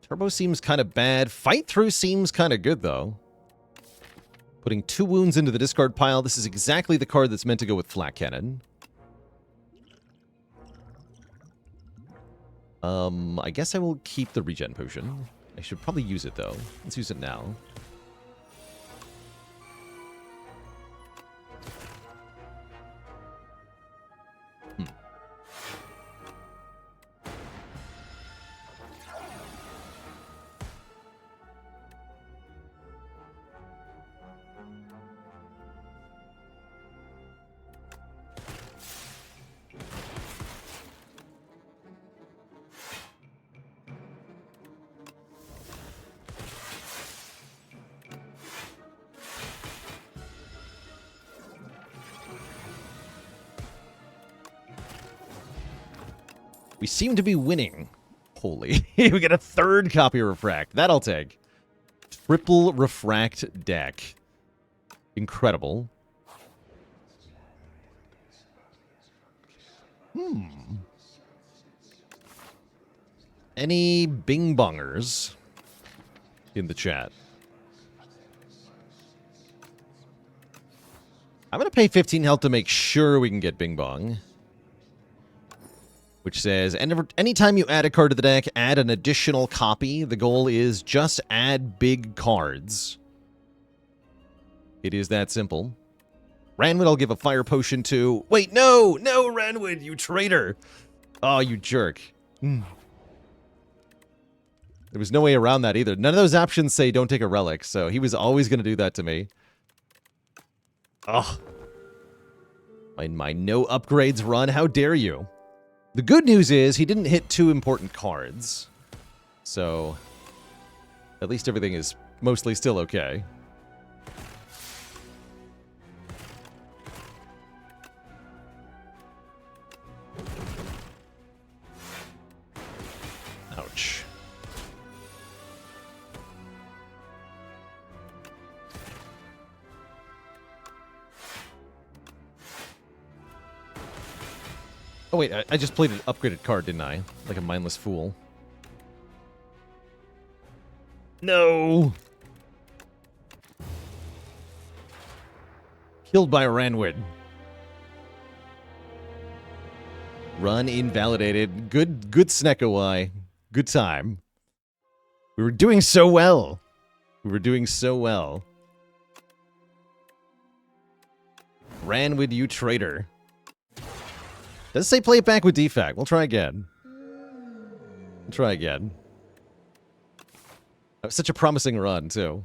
Turbo seems kind of bad. Fight Through seems kind of good, though. Putting 2 wounds into the discard pile. This is exactly the card that's meant to go with Flak Cannon. I guess I will keep the Regen Potion. I should probably use it, though. Let's use it now. We seem to be winning. Holy. We get a 3rd copy of Refract. That I'll take. Triple Refract deck. Incredible. Any Bing Bongers in the chat? I'm going to pay 15 health to make sure we can get Bing Bong. Which says, anytime you add a card to the deck, add an additional copy. The goal is just add big cards. It is that simple. Ranwood, I'll give a fire potion to. Wait, no! No, Ranwood, you traitor! Oh, you jerk. There was no way around that either. None of those options say don't take a relic, so he was always going to do that to me. Oh. My no upgrades run, how dare you? The good news is he didn't hit 2 important cards. So, at least everything is mostly still okay. Ouch. Oh wait, I just played an upgraded card, didn't I? Like a mindless fool. No! Killed by Ranwood. Run invalidated. Good Snecko-Eye. Good time. We were doing so well. We were doing so well. Ranwood, you traitor. Does it say play it back with Defect? We'll try again. We'll try again. That was such a promising run, too.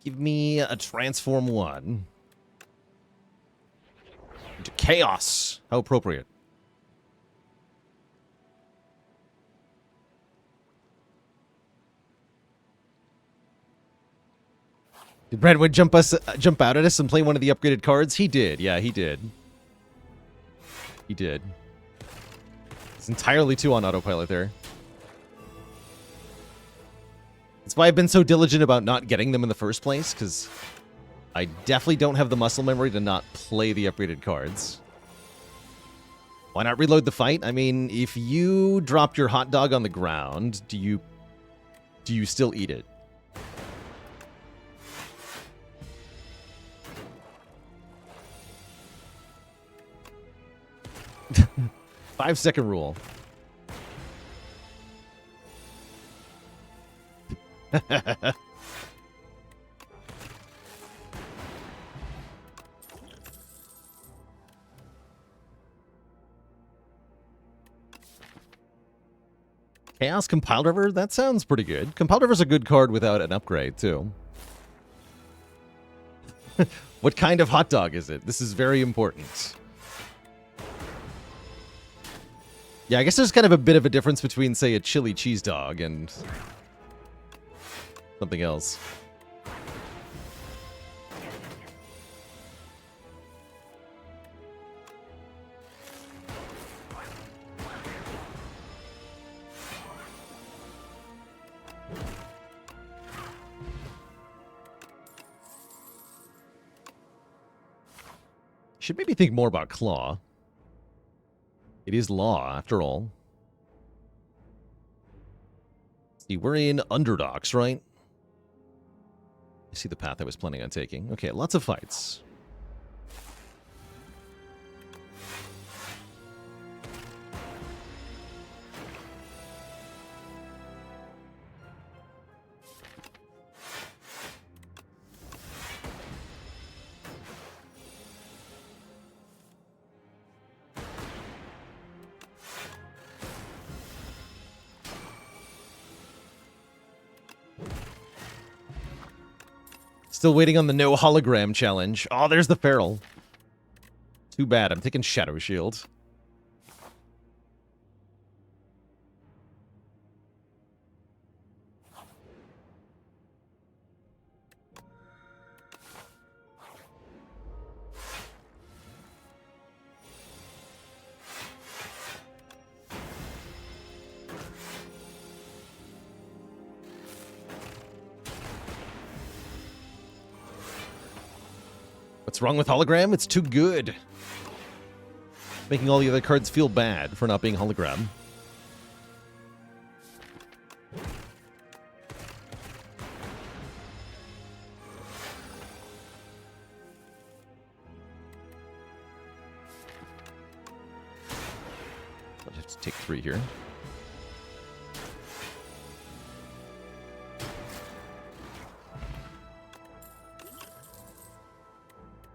Give me a Transform 1. Into Chaos. How appropriate. Did Brandwood jump out at us and play one of the upgraded cards? He did. Yeah, he did. He did. It's entirely 2 on autopilot there. That's why I've been so diligent about not getting them in the first place, because I definitely don't have the muscle memory to not play the upgraded cards. Why not reload the fight? I mean, if you dropped your hot dog on the ground, do you still eat it? Five-second rule. Chaos Compile Driver? That sounds pretty good. Compile Driver's a good card without an upgrade, too. What kind of hot dog is it? This is very important. Yeah, I guess there's kind of a bit of a difference between, say, a chili cheese dog and something else. Should maybe think more about Claw. It is law, after all. See, we're in Underdogs, right? I see the path I was planning on taking. Okay, lots of fights. Still waiting on the no hologram challenge. Oh, there's the Feral. Too bad. I'm taking Shadow Shield. What's wrong with hologram? It's too good. Making all the other cards feel bad for not being hologram. I'll have to take 3 here.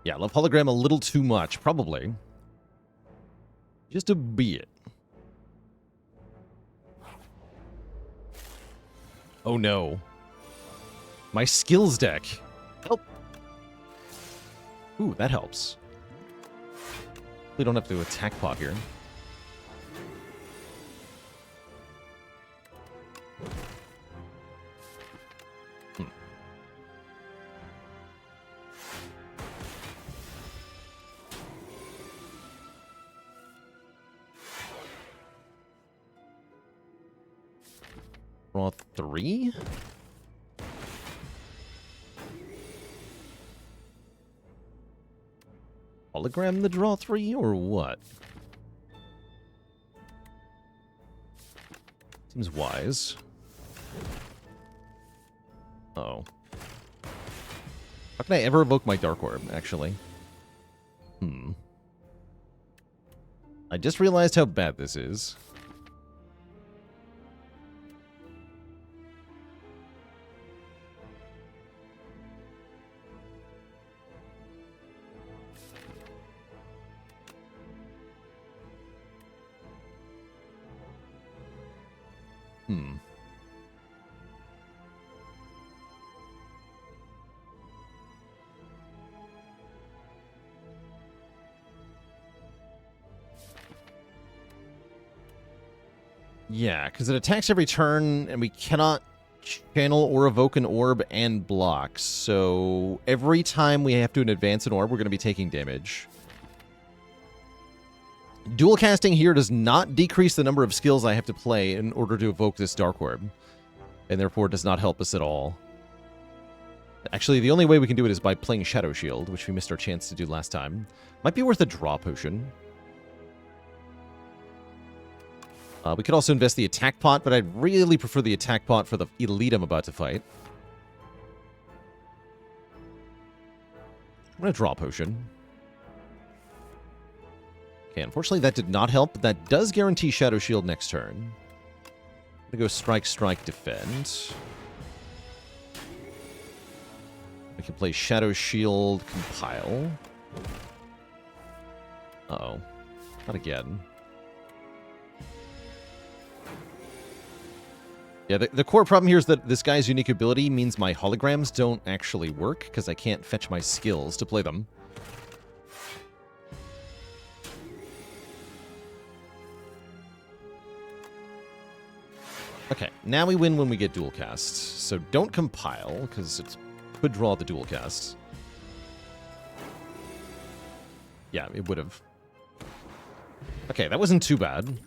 Yeah, I love hologram a little too much, probably. Just a bit. Oh no. My skills deck. Help. Ooh, that helps. We don't have to attack pot here. Draw 3? Hologram the draw 3 or what? Seems wise. Uh-oh. How can I ever evoke my Dark Orb, actually? I just realized how bad this is. Yeah, because it attacks every turn, and we cannot channel or evoke an orb and block. So every time we have to advance an orb, we're going to be taking damage. Dual casting here does not decrease the number of skills I have to play in order to evoke this Dark Orb, and therefore does not help us at all. Actually, the only way we can do it is by playing Shadow Shield, which we missed our chance to do last time. Might be worth a draw potion. We could also invest the attack pot, but I'd really prefer the attack pot for the elite I'm about to fight. I'm going to draw a potion. Okay, unfortunately that did not help, but that does guarantee Shadow Shield next turn. I'm going to go strike, strike, defend. We can play Shadow Shield, compile. Uh-oh. Not again. Yeah, the core problem here is that this guy's unique ability means my holograms don't actually work, because I can't fetch my skills to play them. Okay, now we win when we get dual casts. So don't compile, because it could draw the dual casts. Yeah, it would have. Okay, that wasn't too bad.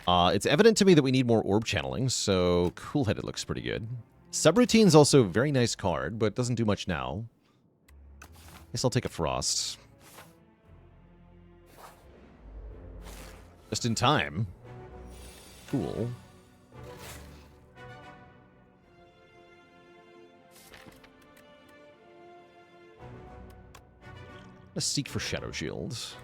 It's evident to me that we need more orb channeling, so Cool-Headed looks pretty good. Subroutine's also a very nice card, but doesn't do much now. Guess I'll take a Frost. Just in time. Cool. Let's seek for Shadow Shields.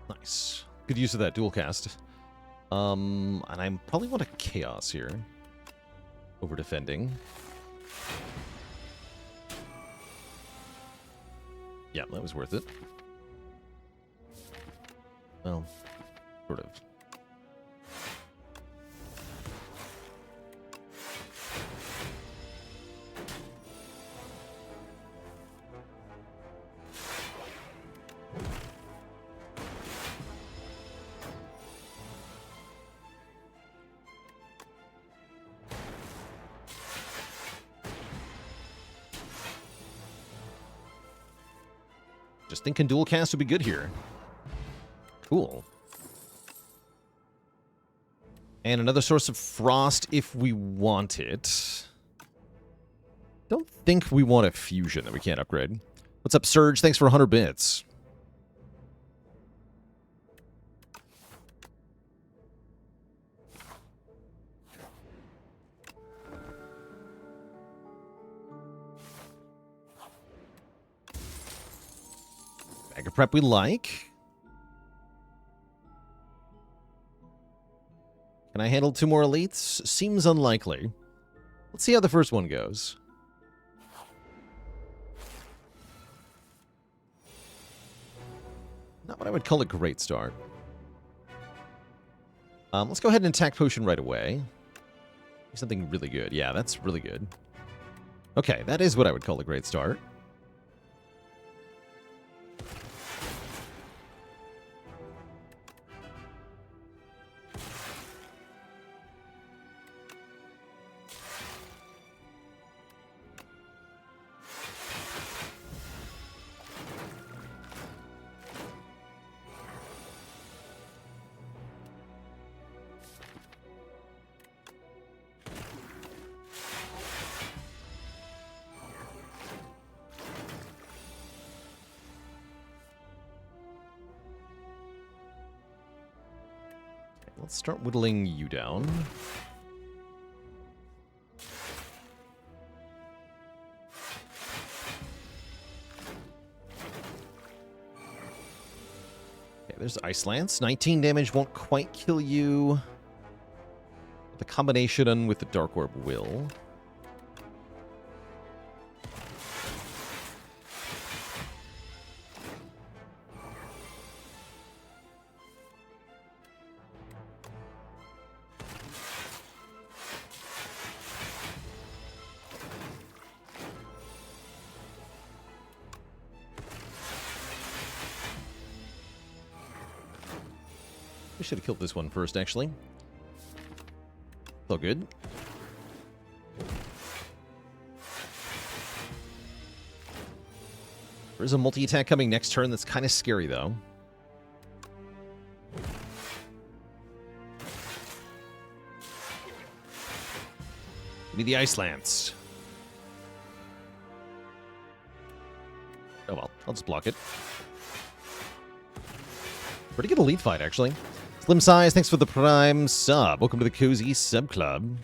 Nice. Good use of that dual cast. And I probably want a Chaos here. Over defending. Yeah, that was worth it. Well, sort of. Just thinking dual cast would be good here. Cool. And another source of Frost if we want it. Don't think we want a fusion that we can't upgrade. What's up, Surge? Thanks for 100 bits. Bag of prep we like. Can I handle 2 more elites? Seems unlikely. Let's see how the first one goes. Not what I would call a great start. Let's go ahead and attack potion right away. Something really good. Yeah, that's really good. Okay, that is what I would call a great start. Let's start whittling you down. Okay, there's Ice Lance. 19 damage won't quite kill you. The combination with the Dark Orb will. We should have killed this one first, actually. All good. There's a multi-attack coming next turn that's kind of scary, though. Give me the Ice Lance. Oh well, I'll just block it. Pretty good elite fight, actually. Slim Size, thanks for the Prime sub. Welcome to the Cozy Sub Club.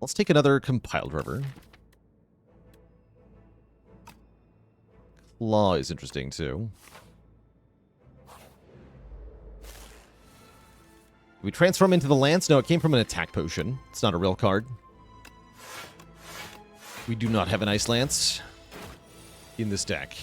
Let's take another compiled river. Claw is interesting, too. We transform into the Lance? No, it came from an attack potion. It's not a real card. We do not have an Ice Lance in this deck.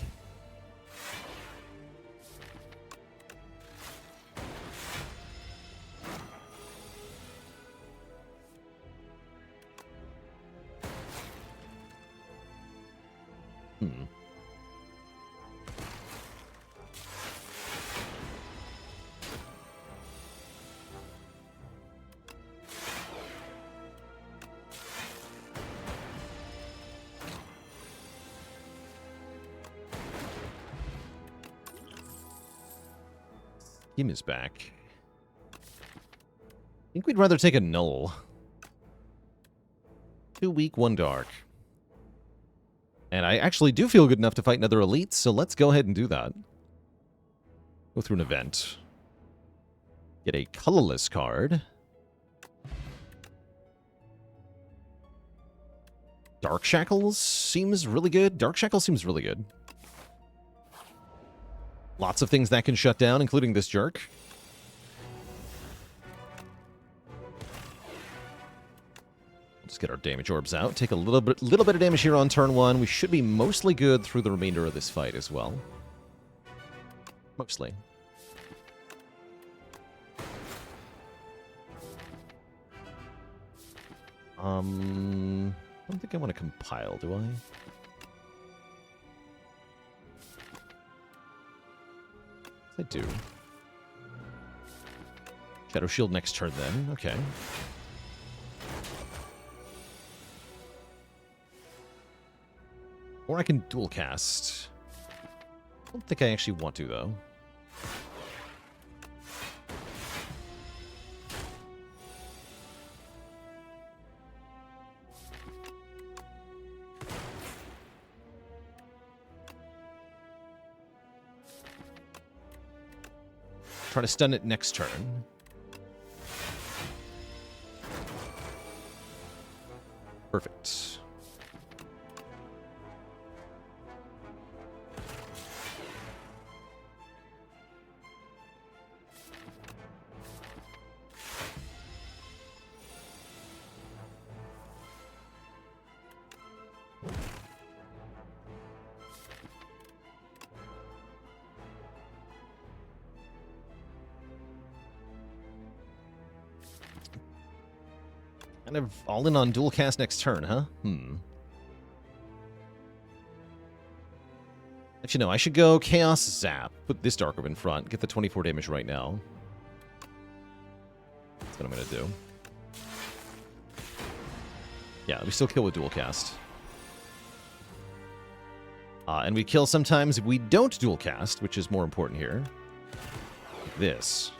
Him is back. I think we'd rather take a null. 2 weak, 1 dark. And I actually do feel good enough to fight another elite, so let's go ahead and do that. Go through an event. Get a colorless card. Dark Shackles seems really good. Dark Shackles seems really good. Lots of things that can shut down, including this jerk. Let's get our damage orbs out. Take a little bit of damage here on turn 1. We should be mostly good through the remainder of this fight as well. Mostly. I don't think I want to compile, do I? I do. Shadow Shield next turn then. Okay. Or I can dual cast. I don't think I actually want to, though. Try to stun it next turn. Perfect. Kind of all in on dual cast next turn, huh? Actually, no, I should go Chaos Zap. Put this Dark Orb in front. Get the 24 damage right now. That's what I'm going to do. Yeah, we still kill with dual cast. And we kill sometimes if we don't dual cast, which is more important here. Like this.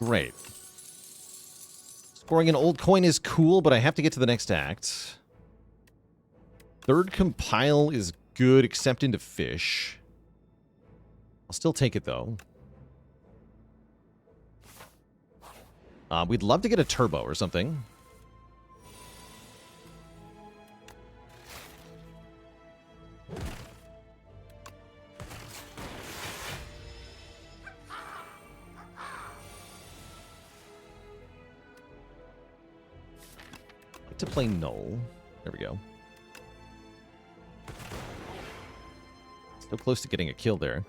Great. Scoring an old coin is cool, but I have to get to the next act. Third compile is good, except into fish. I'll still take it, though. We'd love to get a turbo or something. To play null. There we go. So close to getting a kill there.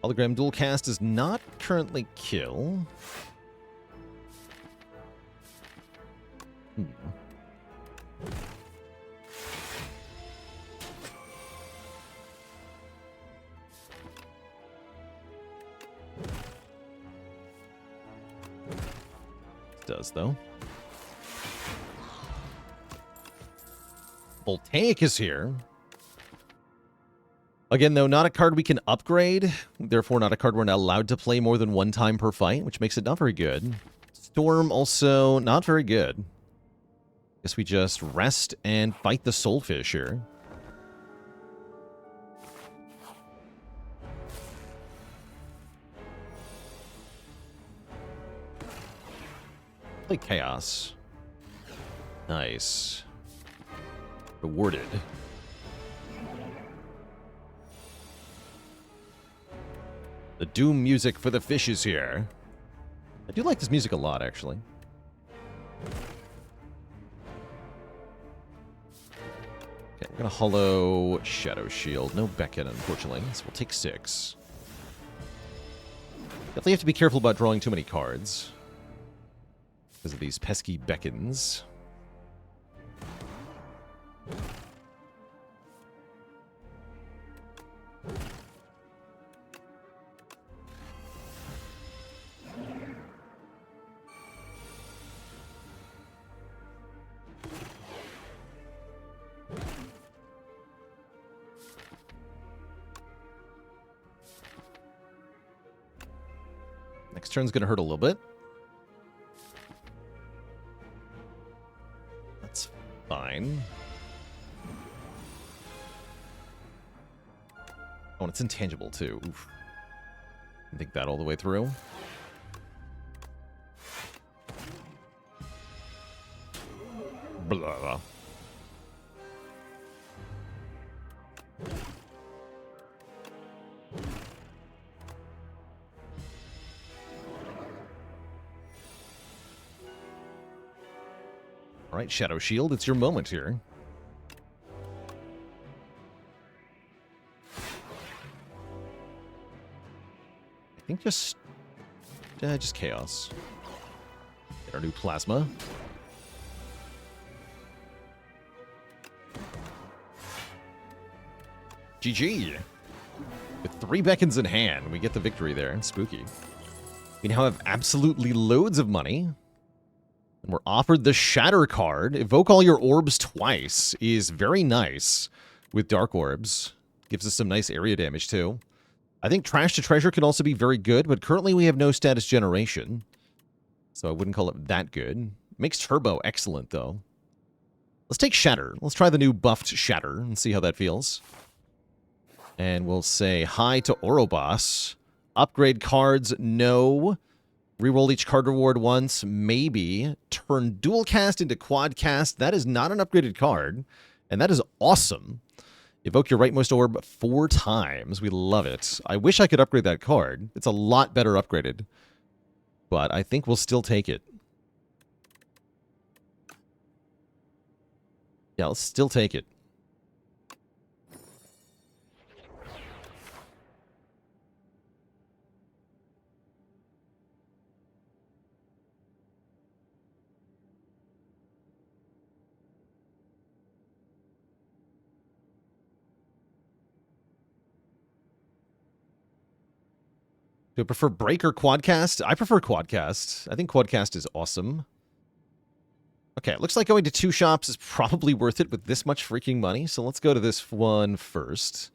Hologram dual cast does not currently kill. does, though. Voltaic is here. Again, though, not a card we can upgrade. Therefore, not a card we're not allowed to play more than one time per fight, which makes it not very good. Storm also not very good. Guess we just rest and fight the Soulfish here. Play Chaos. Nice. Rewarded. The Doom music for the fishes here. I do like this music a lot, actually. Okay, we're gonna hollow Shadow Shield. No Beckett, unfortunately, so we'll take 6. Definitely have to be careful about drawing too many cards because of these pesky Beckons. Next turn's going to hurt a little bit. That's fine. Oh, and it's intangible, too. Oof. I think that all the way through. Blah. All right, Shadow Shield, it's your moment here. I think just Chaos. Get our new Plasma. GG. With 3 Beckons in hand, we get the victory there. Spooky. We now have absolutely loads of money. And we're offered the Shatter card. Evoke all your orbs twice is very nice with Dark Orbs. Gives us some nice area damage, too. I think Trash to Treasure can also be very good, but currently we have no status generation. So I wouldn't call it that good. Makes Turbo excellent, though. Let's take Shatter. Let's try the new buffed Shatter and see how that feels. And we'll say hi to Ouroboros. Upgrade cards, no. Reroll each card reward once, maybe. Turn dual cast into quad cast. That is not an upgraded card, and that is awesome. Evoke your rightmost orb 4 times. We love it. I wish I could upgrade that card. It's a lot better upgraded, but I think we'll still take it. Yeah, let's still take it. Do I prefer Break or Quadcast? I prefer Quadcast. I think Quadcast is awesome. Okay, it looks like going to 2 shops is probably worth it with this much freaking money, so let's go to this one first.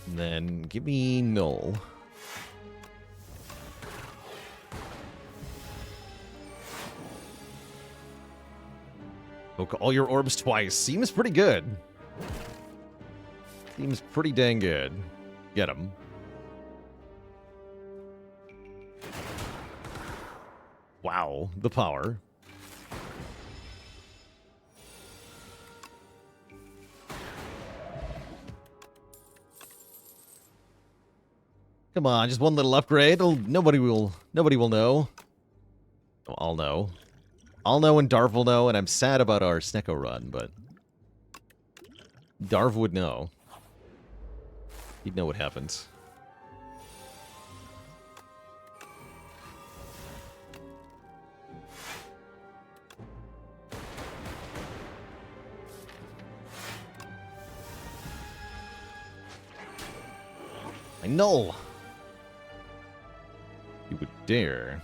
And then give me Null. Evoke all your orbs twice. Seems pretty good. Seems pretty dang good. Get him. Wow, the power. Come on, just one little upgrade. Nobody will know. Oh, I'll know. I'll know and Darv will know, and I'm sad about our Snecko run, but Darv would know. He'd know what happens. null. You would dare.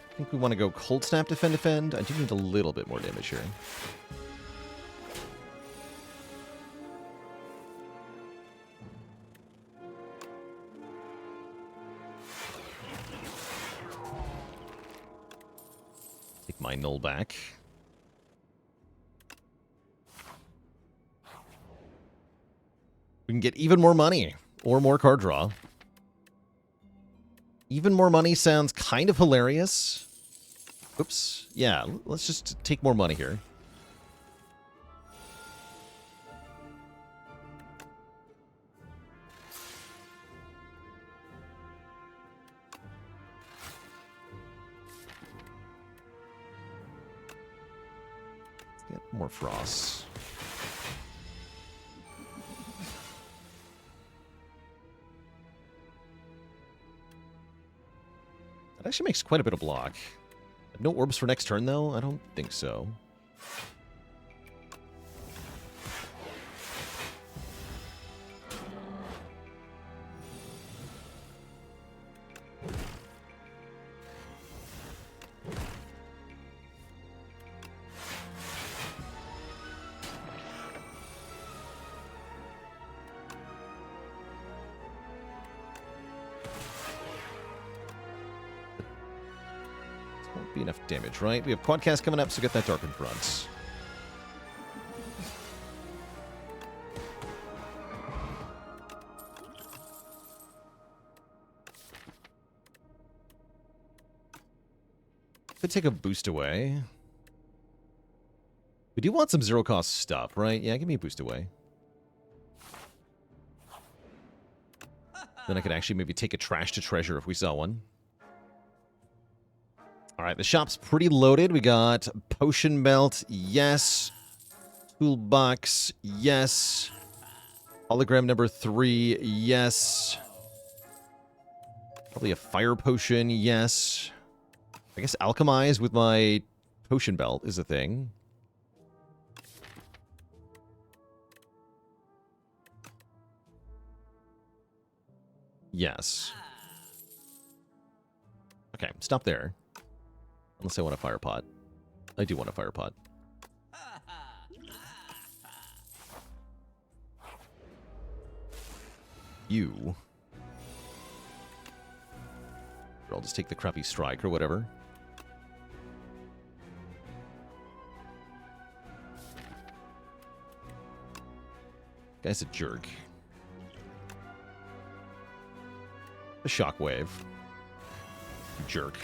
I think we want to go Cold Snap, Defend, Defend. I do need a little bit more damage here. Take my null back. We can get even more money or more card draw. Even more money sounds kind of hilarious. Oops. Yeah, let's just take more money here. Let's get more frost. That actually makes quite a bit of block. No orbs for next turn, though? I don't think so. Won't be enough damage, right? We have Quadcast coming up, so get that Dark in front. Could take a boost away. We do want some zero-cost stuff, right? Yeah, give me a boost away. Then I could actually maybe take a Trash to Treasure if we saw one. All right, the shop's pretty loaded. We got Potion Belt, yes. Toolbox, yes. Hologram number 3, yes. Probably a Fire Potion, yes. I guess Alchemize with my Potion Belt is a thing. Yes. Okay, stop there. Unless I want a Fire Pot. I do want a Fire Pot. You. Or I'll just take the crappy Strike or whatever. Guy's a jerk. A Shockwave. Jerk.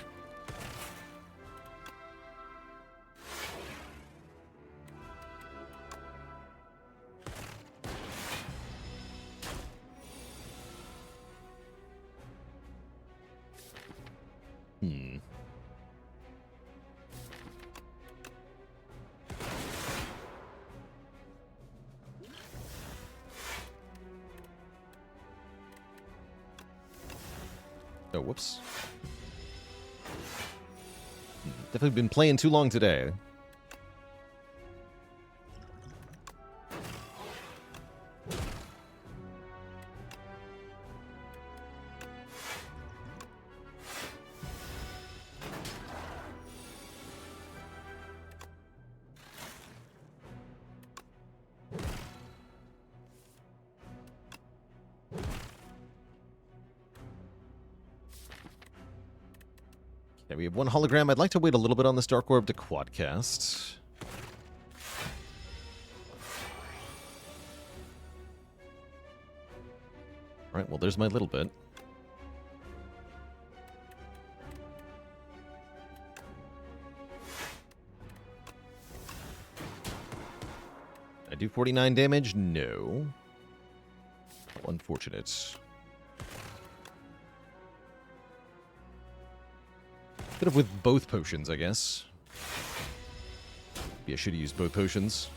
Oh, whoops. Definitely been playing too long today. Okay, we have one hologram. I'd like to wait a little bit on this Dark Orb to Quadcast. Alright, well, there's my little bit. I do 49 damage? No. How unfortunate. Could have with both potions, I guess. Maybe I should have used both potions.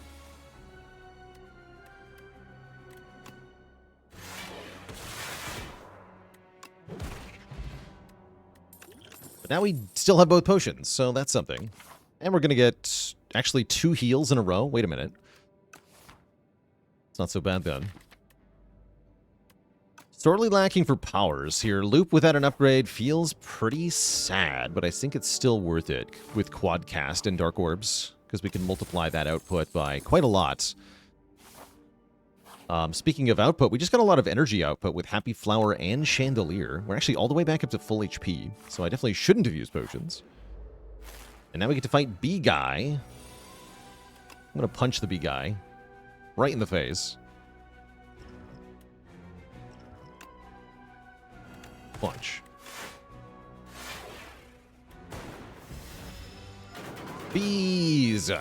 Now we still have both potions, so that's something. And we're going to get actually 2 heals in a row. Wait a minute. It's not so bad then. Sorely lacking for powers here. Loop without an upgrade feels pretty sad, but I think it's still worth it with Quadcast and Dark Orbs, because we can multiply that output by quite a lot. Speaking of output, we just got a lot of energy output with Happy Flower and Chandelier. We're actually all the way back up to full HP, so I definitely shouldn't have used potions. And now we get to fight B-Guy. I'm going to punch the B-Guy right in the face. Punch. Bees!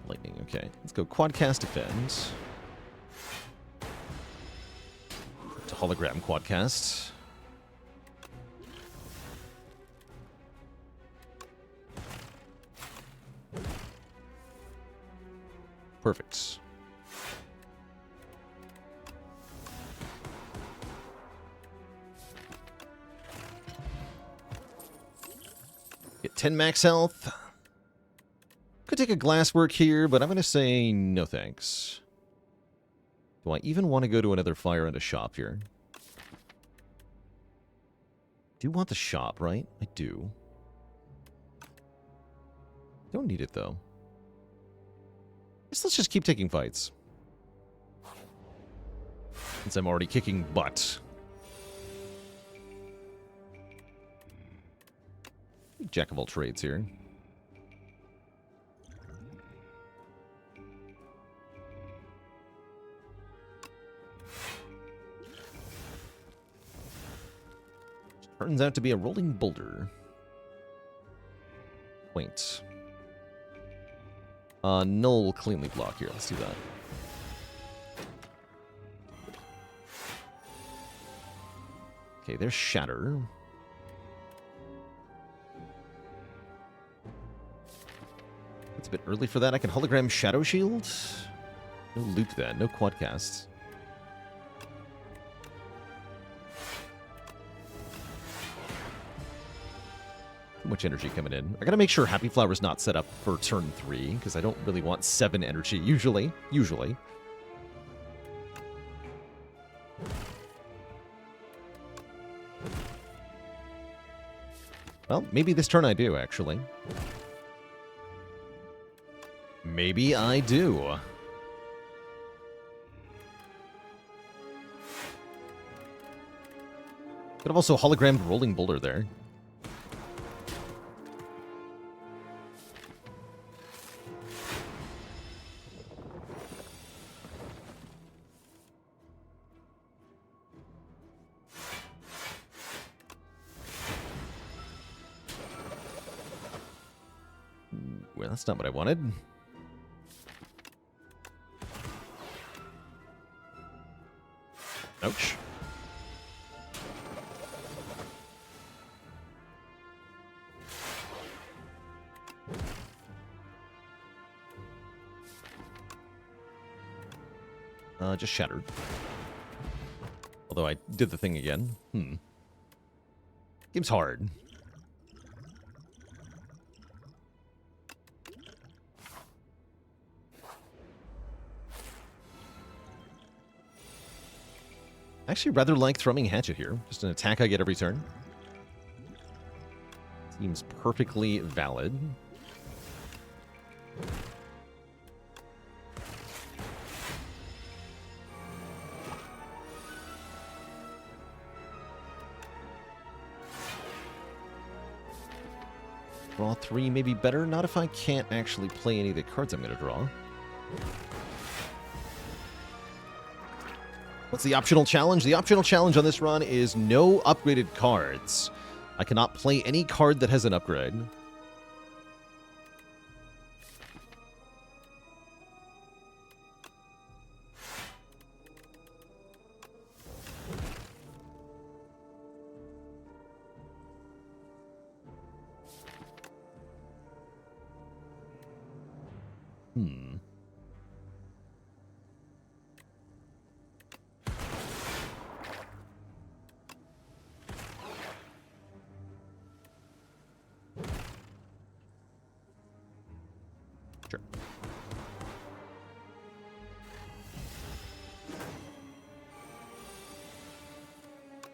Lightning, okay. Let's go Quadcast Defend. To Hologram Quadcast. Perfect. Get 10 max health. Could take a glasswork here, but I'm going to say no thanks. Do I even want to go to another fire and a shop here? Do want the shop, right? I do. Don't need it, though. Let's just keep taking fights. Since I'm already kicking butt. Jack of all trades here. Turns out to be a rolling boulder. Quaint. Null cleanly block here. Let's do that. Okay, there's Shatter. It's a bit early for that. I can hologram Shadow Shield. No loop then. No Quadcasts. Too much energy coming in. I gotta make sure Happy Flower's not set up for turn 3, because I don't really want 7 energy, usually. Well, maybe this turn I do, actually. Maybe I do. Could have also hologrammed Rolling Boulder there. Well, that's not what I wanted. Ouch. Just shattered. Although I did the thing again. Game's hard. I actually rather like Thrumming Hatchet here. Just an attack I get every turn. Seems perfectly valid. Draw 3 may be better. Not if I can't actually play any of the cards I'm going to draw. What's the optional challenge? The optional challenge on this run is no upgraded cards. I cannot play any card that has an upgrade.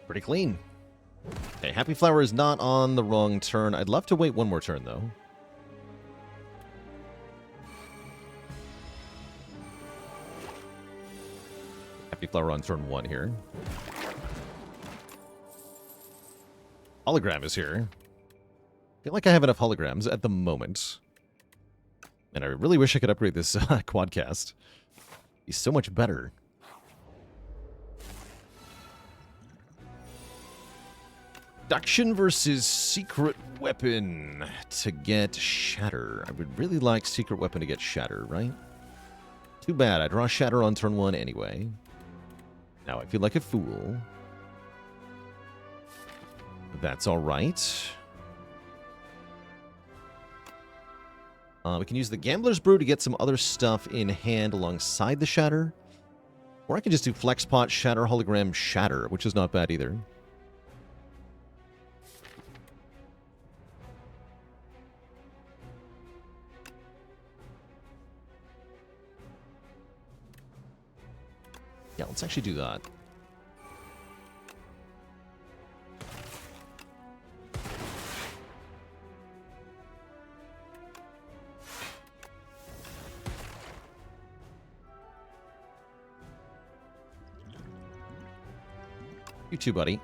Pretty clean. Okay, Happy Flower is not on the wrong turn. I'd love to wait one more turn, though. Happy Flower on turn 1 here. Hologram is here. I feel like I have enough holograms at the moment. And I really wish I could upgrade this quadcast. He's so much better. Seduction versus Secret Weapon to get Shatter. I would really like Secret Weapon to get Shatter, right? Too bad. I draw Shatter on turn 1 anyway. Now I feel like a fool. But that's alright. We can use the Gambler's Brew to get some other stuff in hand alongside the Shatter. Or I can just do Flexpot, Shatter, Hologram, Shatter, which is not bad either. Yeah, let's actually do that. You too, buddy.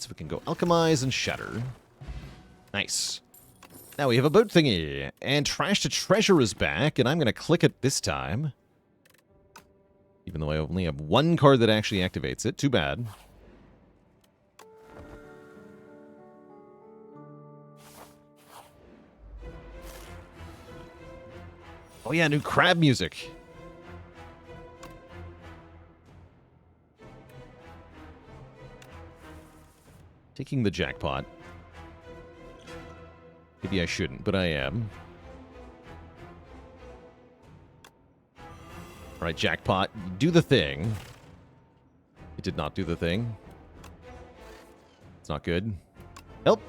So we can go Alchemize and Shatter. Nice. Now we have a boat thingy. And Trash to Treasure is back, and I'm going to click it this time. Even though I only have one card that actually activates it. Too bad. Oh yeah, new crab music. Taking the jackpot. Maybe I shouldn't, but I am. Alright, jackpot. Do the thing. It did not do the thing. It's not good. Help!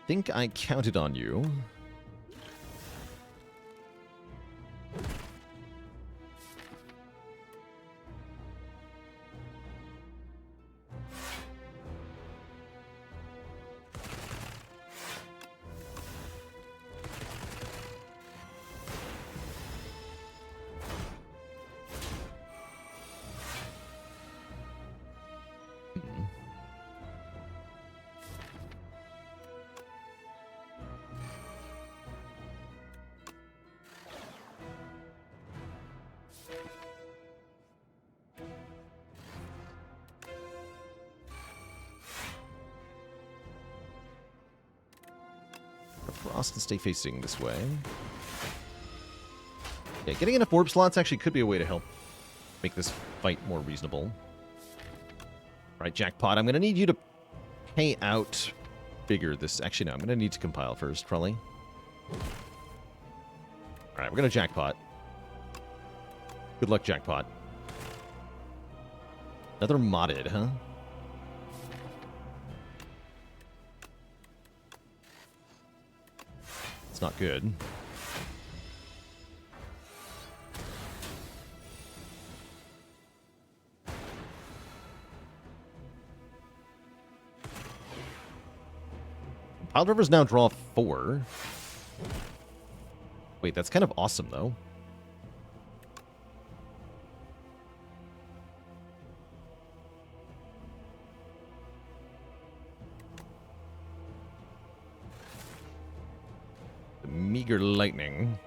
Think I counted on you. Frost and stay facing this way. Yeah, getting enough orb slots actually could be a way to help make this fight more reasonable. Alright, jackpot. I'm going to need you to pay out bigger this... Actually, no. I'm going to need to compile first, probably. Alright, we're going to jackpot. Good luck, jackpot. Another modded, huh? It's not good. Pile Drivers now draw 4. Wait, that's kind of awesome, though. Meager lightning.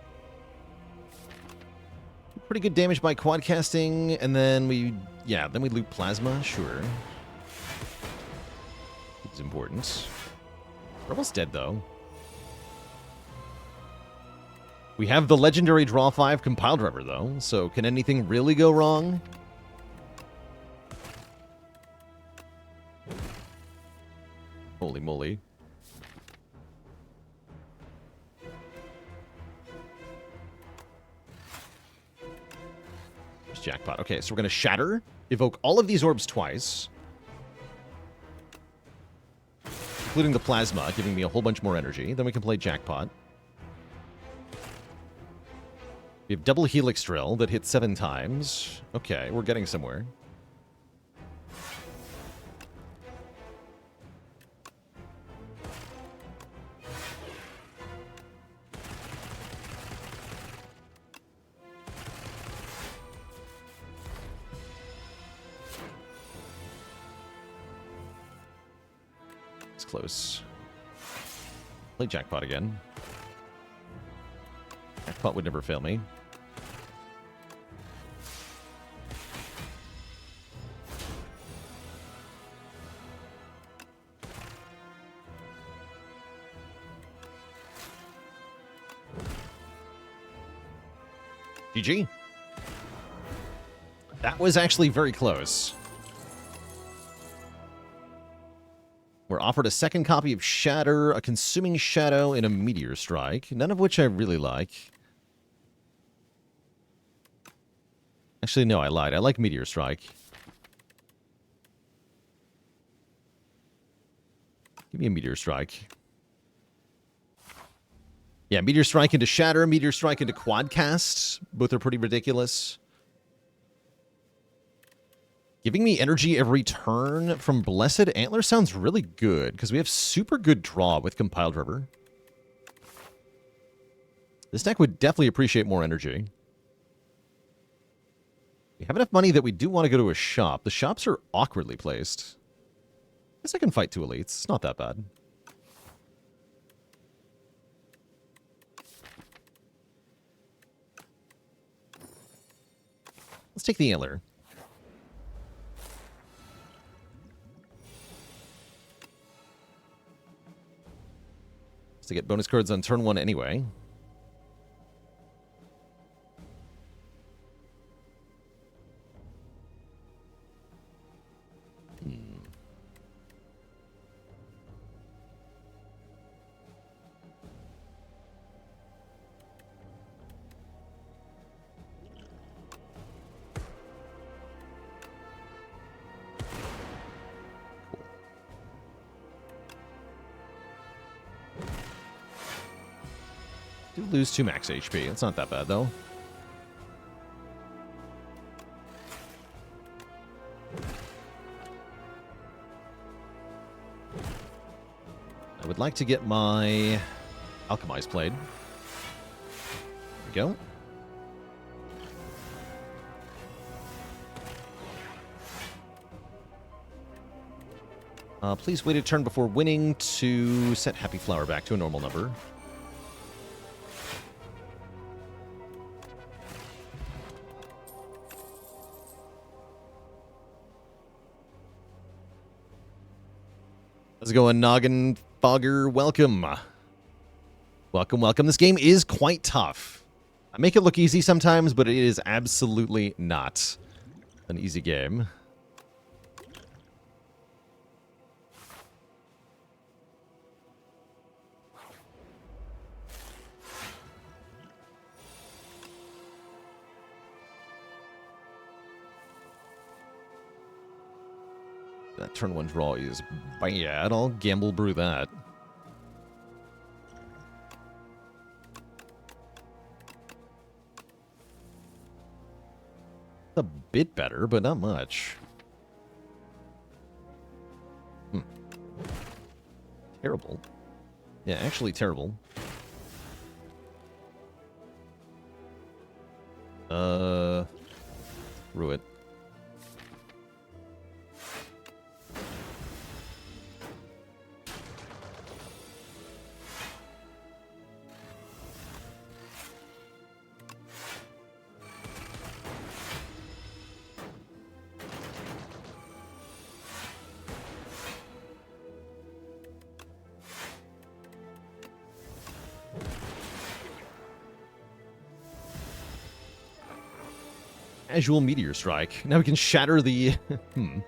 Pretty good damage by quad casting, and then we loot plasma, sure. It's important. We're almost dead, though. We have the legendary draw 5 compile driver, though, so can anything really go wrong? Holy moly. jackpot. Okay, so we're going to shatter, evoke all of these orbs twice, including the plasma, giving me a whole bunch more energy. Then we can play jackpot. We have double helix drill that hits 7 times. Okay, we're getting somewhere. It's close. Play jackpot again. Jackpot would never fail me. GG. That was actually very close. We're offered a second copy of Shatter, a Consuming Shadow, and a Meteor Strike, none of which I really like. Actually, no, I lied. I like Meteor Strike. Give me a Meteor Strike. Yeah, Meteor Strike into Shatter, Meteor Strike into Quadcast. Both are pretty ridiculous. Giving me energy every turn from Blessed Antler sounds really good, because we have super good draw with Compiled River. This deck would definitely appreciate more energy. We have enough money that we do want to go to a shop. The shops are awkwardly placed. I guess I can fight 2 elites. It's not that bad. Let's take the Antler. To get bonus cards on turn 1 anyway. Do lose 2 max HP. It's not that bad, though. I would like to get my Alchemize played. There we go. Please wait a turn before winning to set Happy Flower back to a normal number. How's it going, Noggin Fogger? Welcome. Welcome, welcome. This game is quite tough. I make it look easy sometimes, but it is absolutely not an easy game. That turn 1 draw is bad. I'll gamble brew that. A bit better, but not much. Terrible. Yeah, actually terrible. Brew it. Casual Meteor Strike. Now we can shatter the... I don't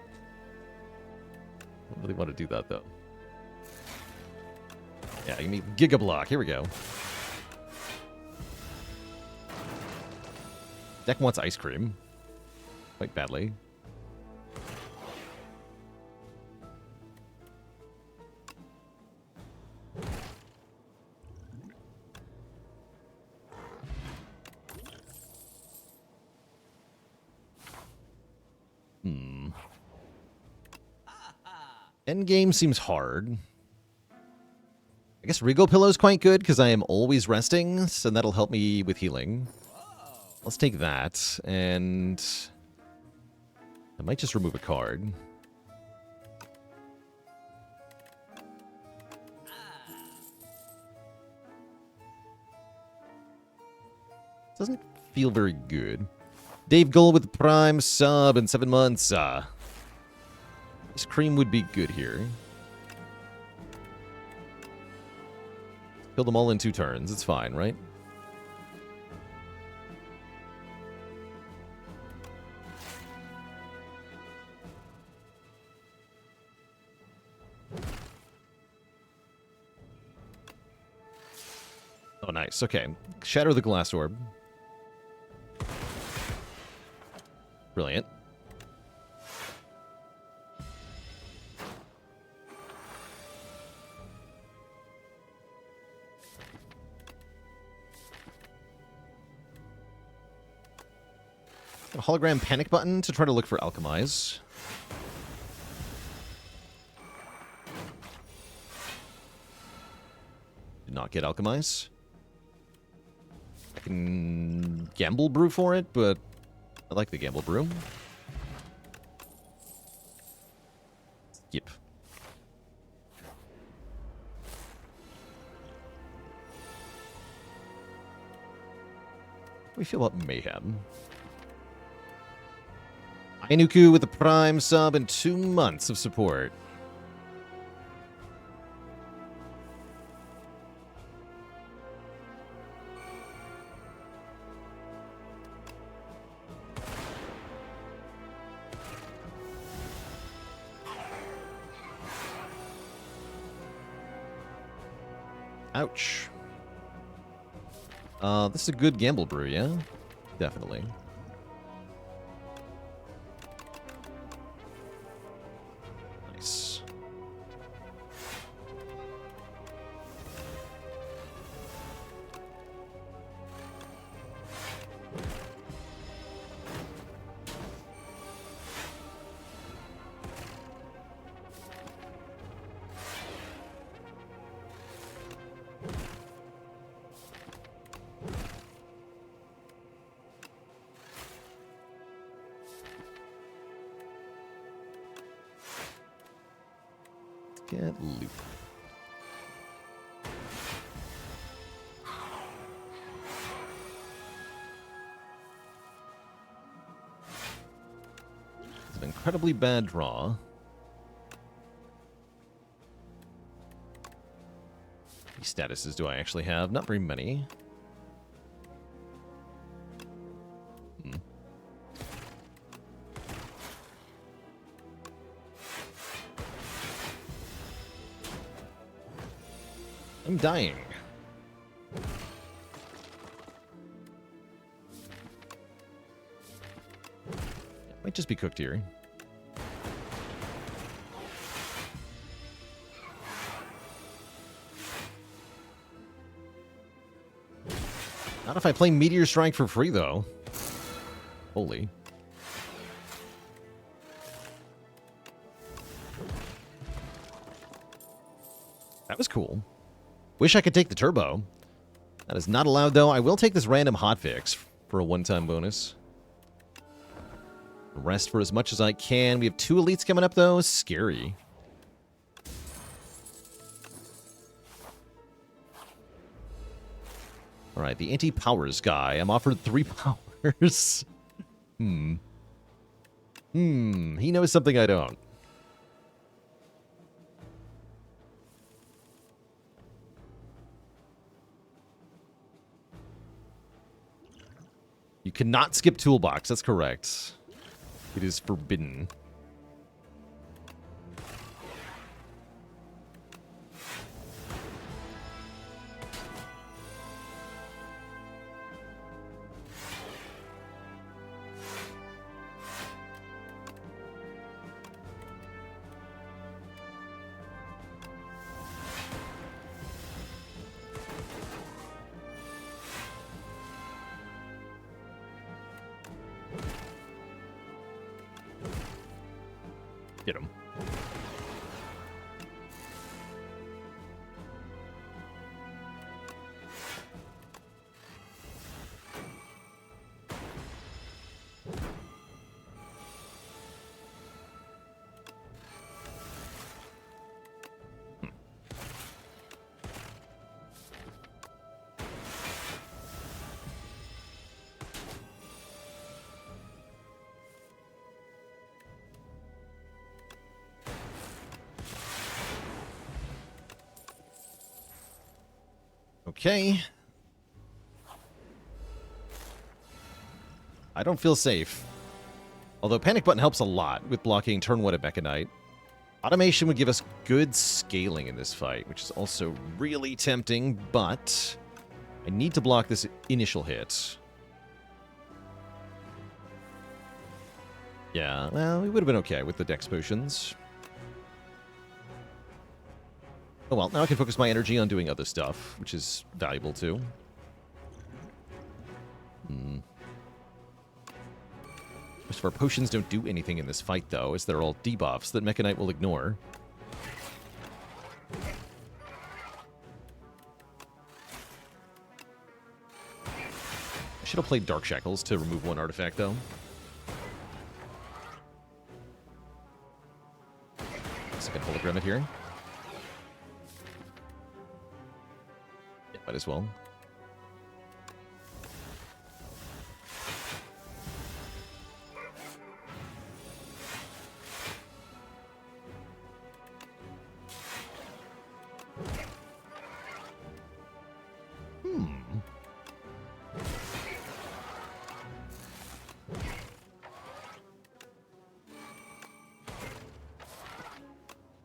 really want to do that, though. Yeah, give me Giga Block. Here we go. Deck wants Ice Cream. quite badly. Endgame seems hard. I guess Regal Pillow's quite good because I am always resting, so that'll help me with healing. Let's take that, and I might just remove a card. Doesn't feel very good. Dave Gull with the Prime sub in 7 months. This cream would be good here. Kill them all in 2 turns. It's fine, right? Oh, nice. Okay. Shatter the Glass Orb. Brilliant. A hologram panic button to try to look for Alchemize. Did not get Alchemize. I can Gamble Brew for it, but I like the Gamble Brew. Yep. How do we feel about Mayhem? Ainuku with the Prime sub and 2 months of support. Ouch. This is a good Gamble Brew, yeah? Definitely. Nice. Get loop. It's an incredibly bad draw. What statuses do I actually have? Not very many. I'm dying. Might just be cooked here. Not if I play Meteor Strike for free, though. Holy. That was cool. Wish I could take the turbo. That is not allowed, though. I will take this random hotfix for a one-time bonus. Rest for as much as I can. We have 2 elites coming up, though. Scary. All right, the anti-powers guy. I'm offered 3 powers. He knows something I don't. You cannot skip toolbox. That's correct. It is forbidden. Get him. Okay. I don't feel safe. Although Panic Button helps a lot with blocking turn 1 at Mecha Knight. Automation would give us good scaling in this fight, which is also really tempting, but I need to block this initial hit. Yeah, well, we would have been okay with the Dex potions. Oh well, now I can focus my energy on doing other stuff, which is valuable too. Most of our potions don't do anything in this fight, though, as they're all debuffs that Mecha Knight will ignore. I should have played Dark Shackles to remove one artifact, though. Second Hologram here. Yeah, might as well.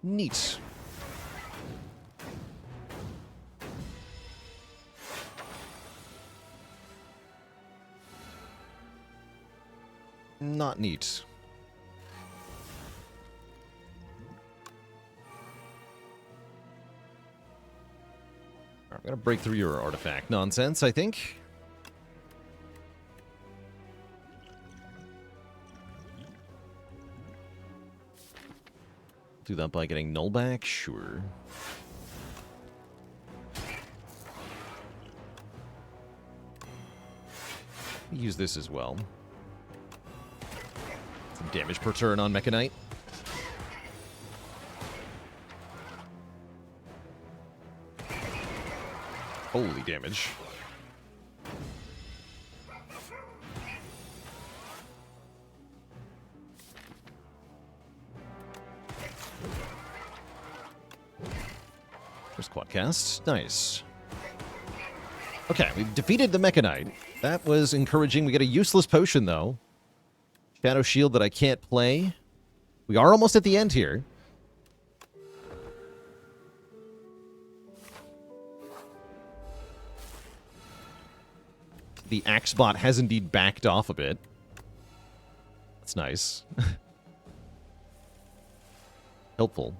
Neat. Not neat. I'm gonna break through your artifact nonsense, I think. Do that by getting null back? Sure. Use this as well. Some damage per turn on Mecha Knight. Holy damage. First quadcast. Nice. Okay, we've defeated the Mecha Knight. That was encouraging. We get a useless potion, though. Shadow Shield that I can't play. We are almost at the end here. The Axebot has indeed backed off a bit. That's nice. Helpful.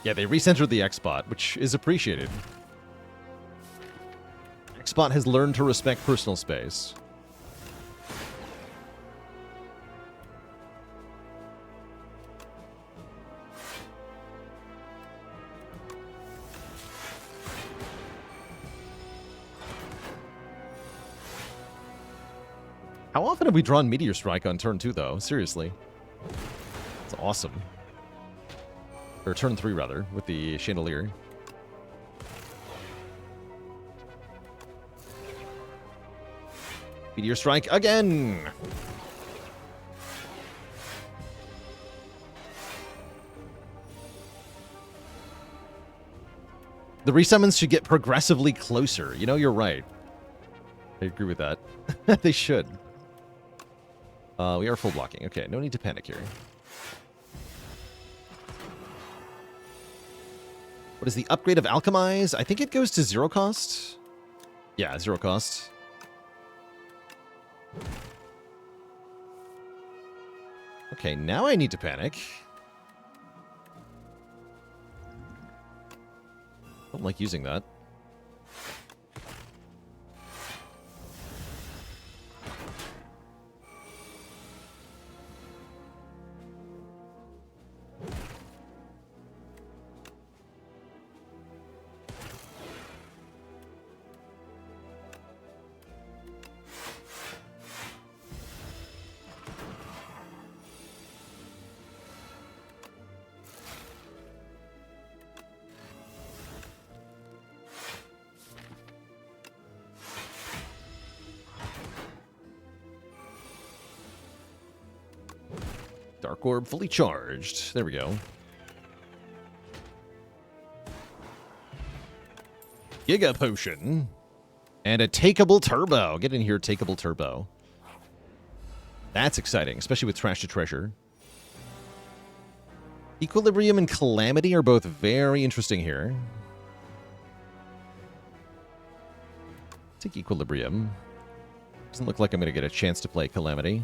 Yeah, they recentered the Xbot, which is appreciated. Xbot has learned to respect personal space. How often have we drawn Meteor Strike on turn 2, though? Seriously. It's awesome. Or turn 3, rather, with the Chandelier. Meteor Strike again! The resummons should get progressively closer. You know, you're right. I agree with that. They should. We are full blocking. Okay, no need to panic here. What is the upgrade of Alchemize? I think it goes to 0 cost. Yeah, 0 cost. Okay, now I need to panic. Don't like using that. Dark Orb fully charged. There we go. Giga Potion. And a takeable turbo. Get in here, takeable turbo. That's exciting, especially with Trash to Treasure. Equilibrium and Calamity are both very interesting here. Take Equilibrium. Doesn't look like I'm going to get a chance to play Calamity.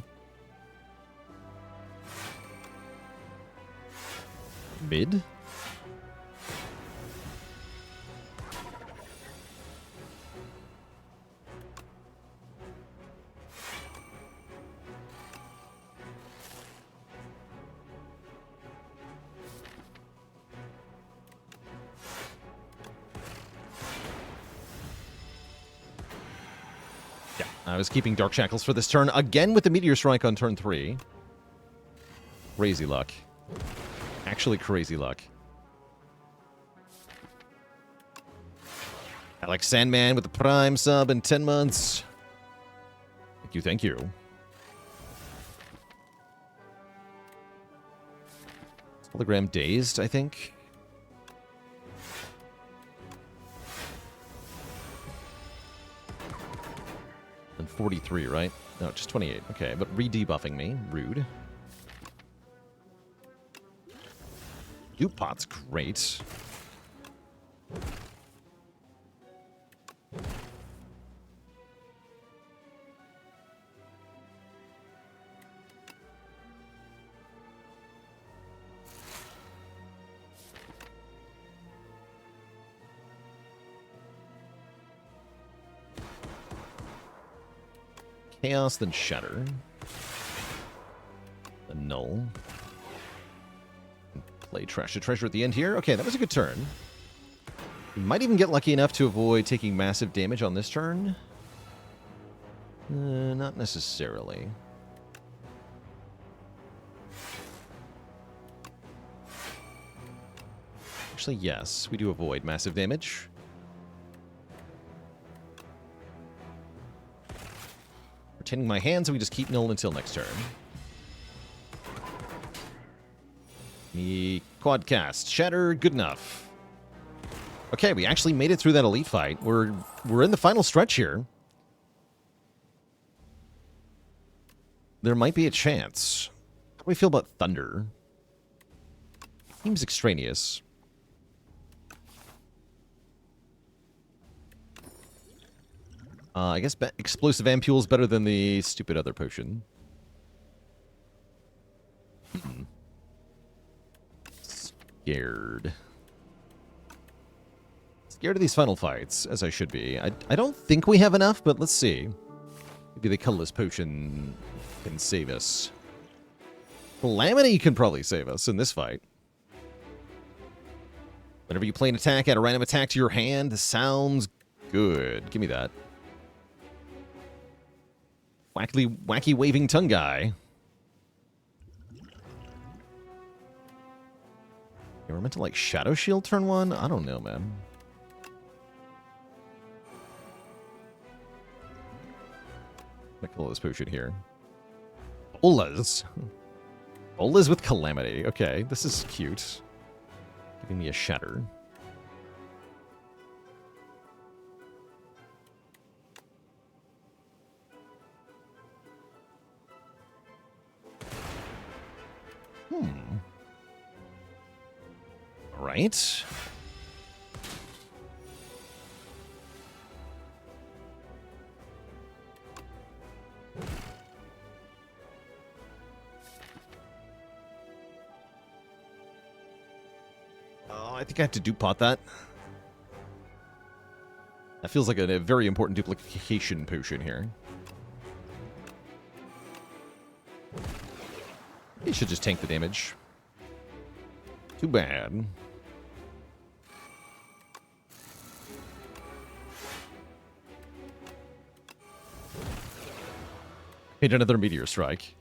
Mid? Yeah, I was keeping Dark Shackles for this turn, again with the Meteor Strike on turn 3. Crazy luck. Actually crazy luck. Alex Sandman with the Prime sub in 10 months. Thank you, thank you. Hologram Dazed, I think. And 43, right? No, just 28. Okay, but re-debuffing me. Rude. Pot's great. Chaos, then Shatter. The Null. Play Trash to Treasure at the end here. Okay, that was a good turn. We might even get lucky enough to avoid taking massive damage on this turn. Not necessarily. Actually, yes, we do avoid massive damage. Retaining my hands, and we just keep null until next turn. Me quadcast. Shatter, good enough. Okay, we actually made it through that elite fight. We're in the final stretch here. There might be a chance. How do we feel about Thunder? Seems extraneous. I guess Explosive Ampule is better than the stupid other potion. Scared. Scared of these final fights, as I should be. I don't think we have enough, but let's see. Maybe the colorless potion can save us. Calamity can probably save us in this fight. Whenever you play an attack, add a random attack to your hand. Sounds good. Give me that. Wacky waving tongue guy. Yeah, we're meant to like Shadow Shield turn 1? I don't know, man. Colorless potion here. Ola's. Ola's with Calamity. Okay, this is cute. Giving me a Shatter. All right. Oh, I think I have to pot that. That feels like a very important duplication potion here. He should just tank the damage. Too bad. Hit another meteor strike.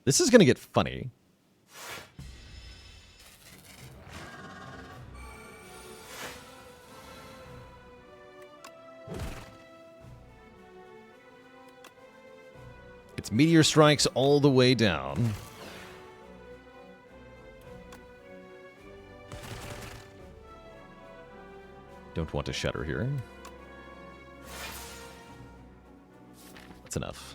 This is going to get funny. It's meteor strikes all the way down. Don't want to shatter here. That's enough.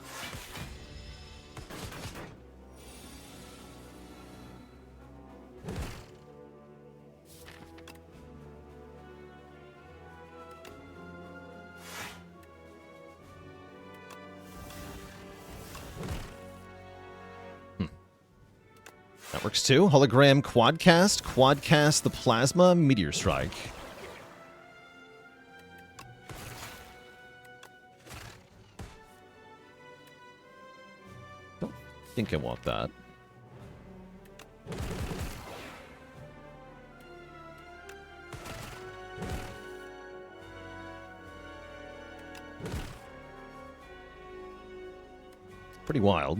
That works too. Hologram Quadcast. Quadcast the Plasma Meteor Strike. Don't think I want that. Pretty wild.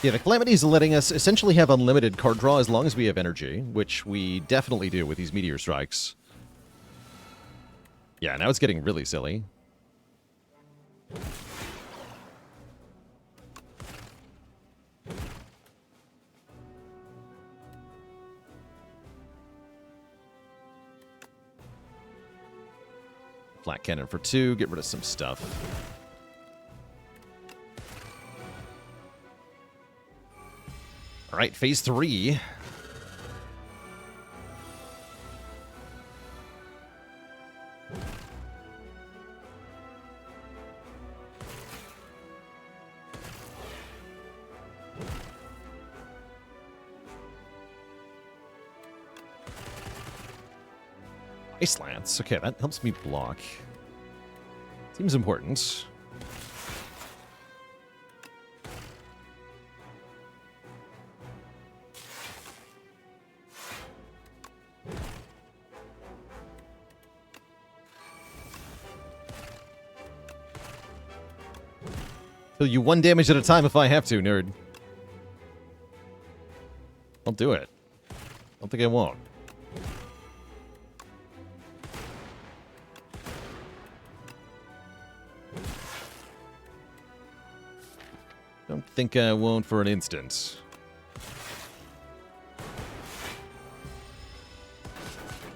Yeah, the Calamity is letting us essentially have unlimited card draw as long as we have energy, which we definitely do with these Meteor Strikes. Yeah, now it's getting really silly. Flat Cannon for 2, get rid of some stuff. All right, phase 3. Ice Lance. Okay, that helps me block. Seems important. Heal you 1 damage at a time if I have to, nerd. I'll do it. Don't think I won't. Don't think I won't for an instant.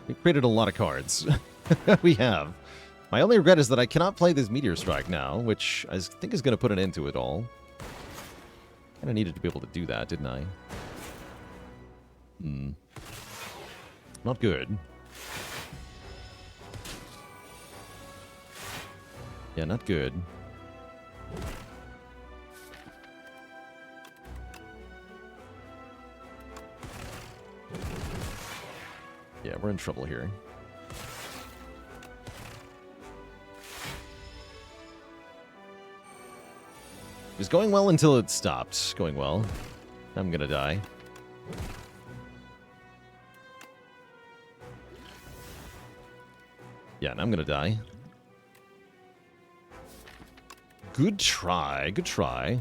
We created a lot of cards. We have. My only regret is that I cannot play this Meteor Strike now, which I think is going to put an end to it all. Kind of needed to be able to do that, didn't I? Not good. Yeah, not good. Yeah, we're in trouble here. It was going well until it stopped going well. I'm gonna die. Yeah, and I'm gonna die. Good try, good try.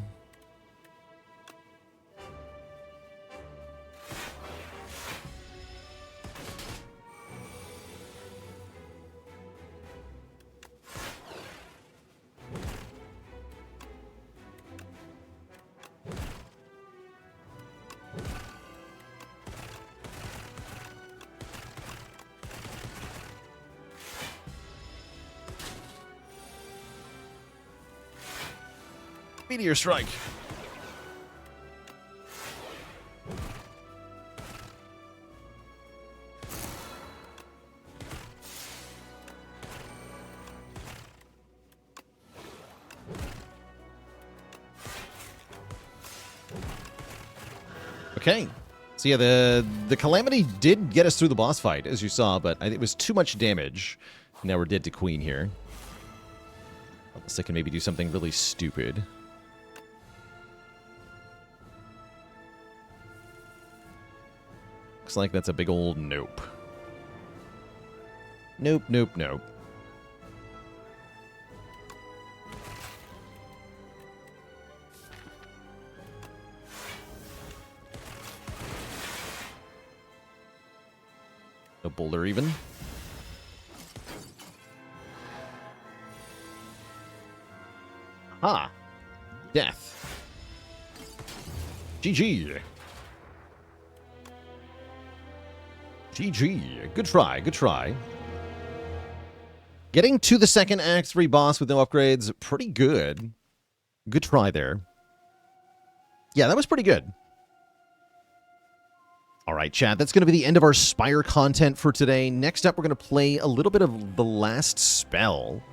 Meteor Strike. Okay. So yeah, the Calamity did get us through the boss fight, as you saw, but it was too much damage. Now we're dead to queen here. Unless I can maybe do something really stupid. Looks like that's a big old nope. Nope, nope, nope. No boulder even. Ah. Death. GG. GG. Good try, good try. Getting to the second Act 3 boss with no upgrades, pretty good. Good try there. Yeah, that was pretty good. All right, chat, that's going to be the end of our Spire content for today. Next up, we're going to play a little bit of The Last Spell.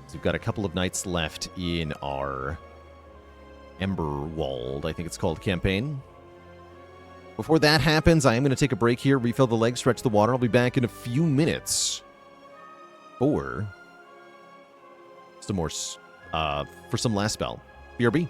So we've got a couple of nights left in our Emberwald, I think it's called, campaign. Before that happens, I am going to take a break here, refill the legs, stretch the water. I'll be back in a few minutes for some more, for some Last Spell. BRB.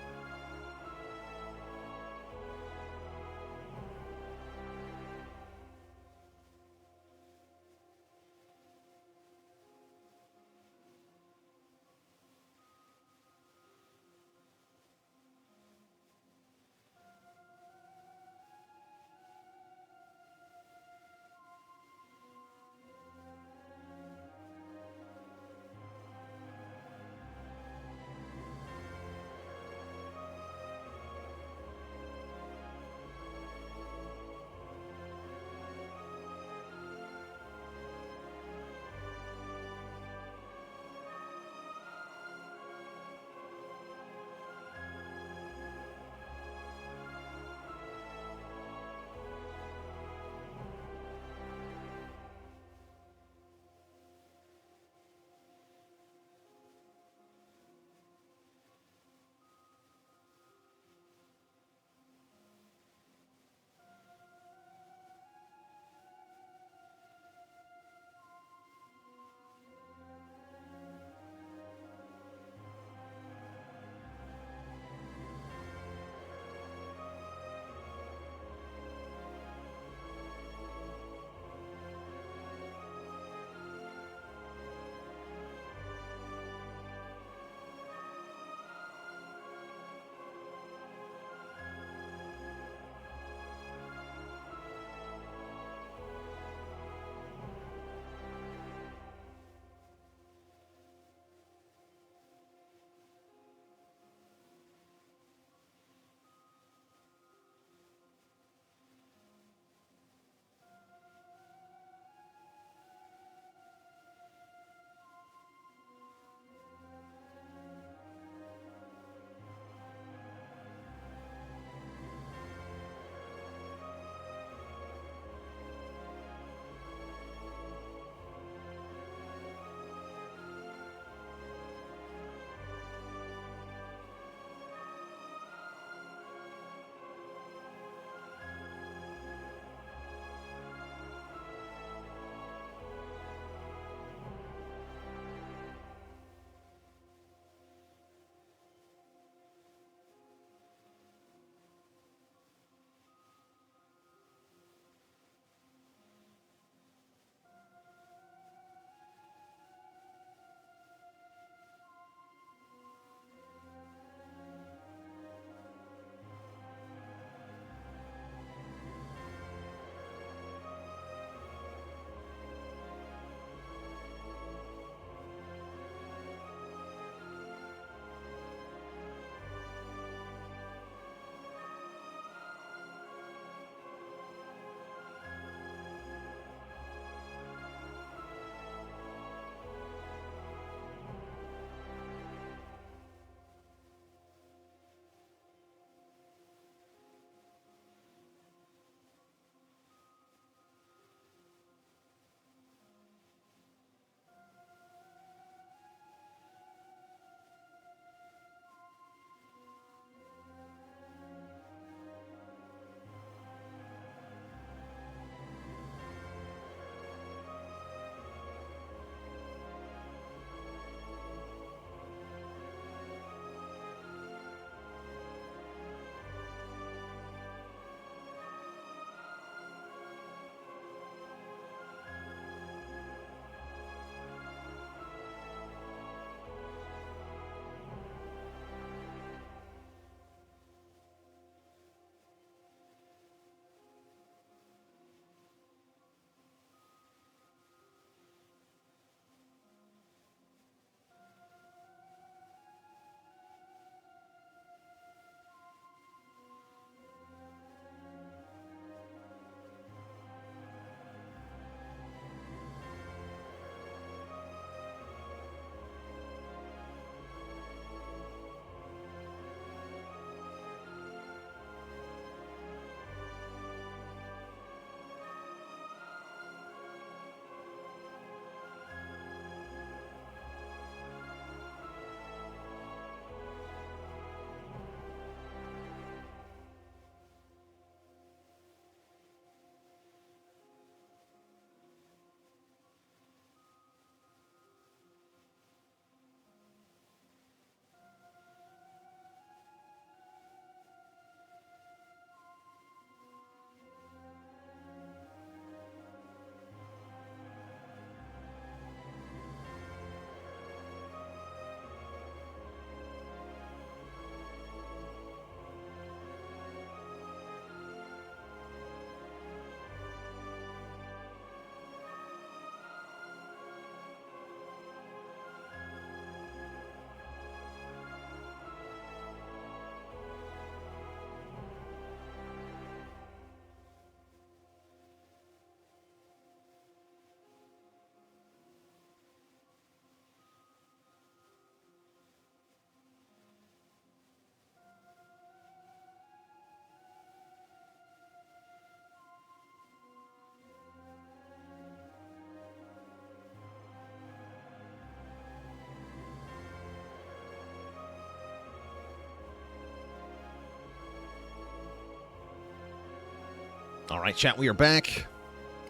All right, chat, we are back,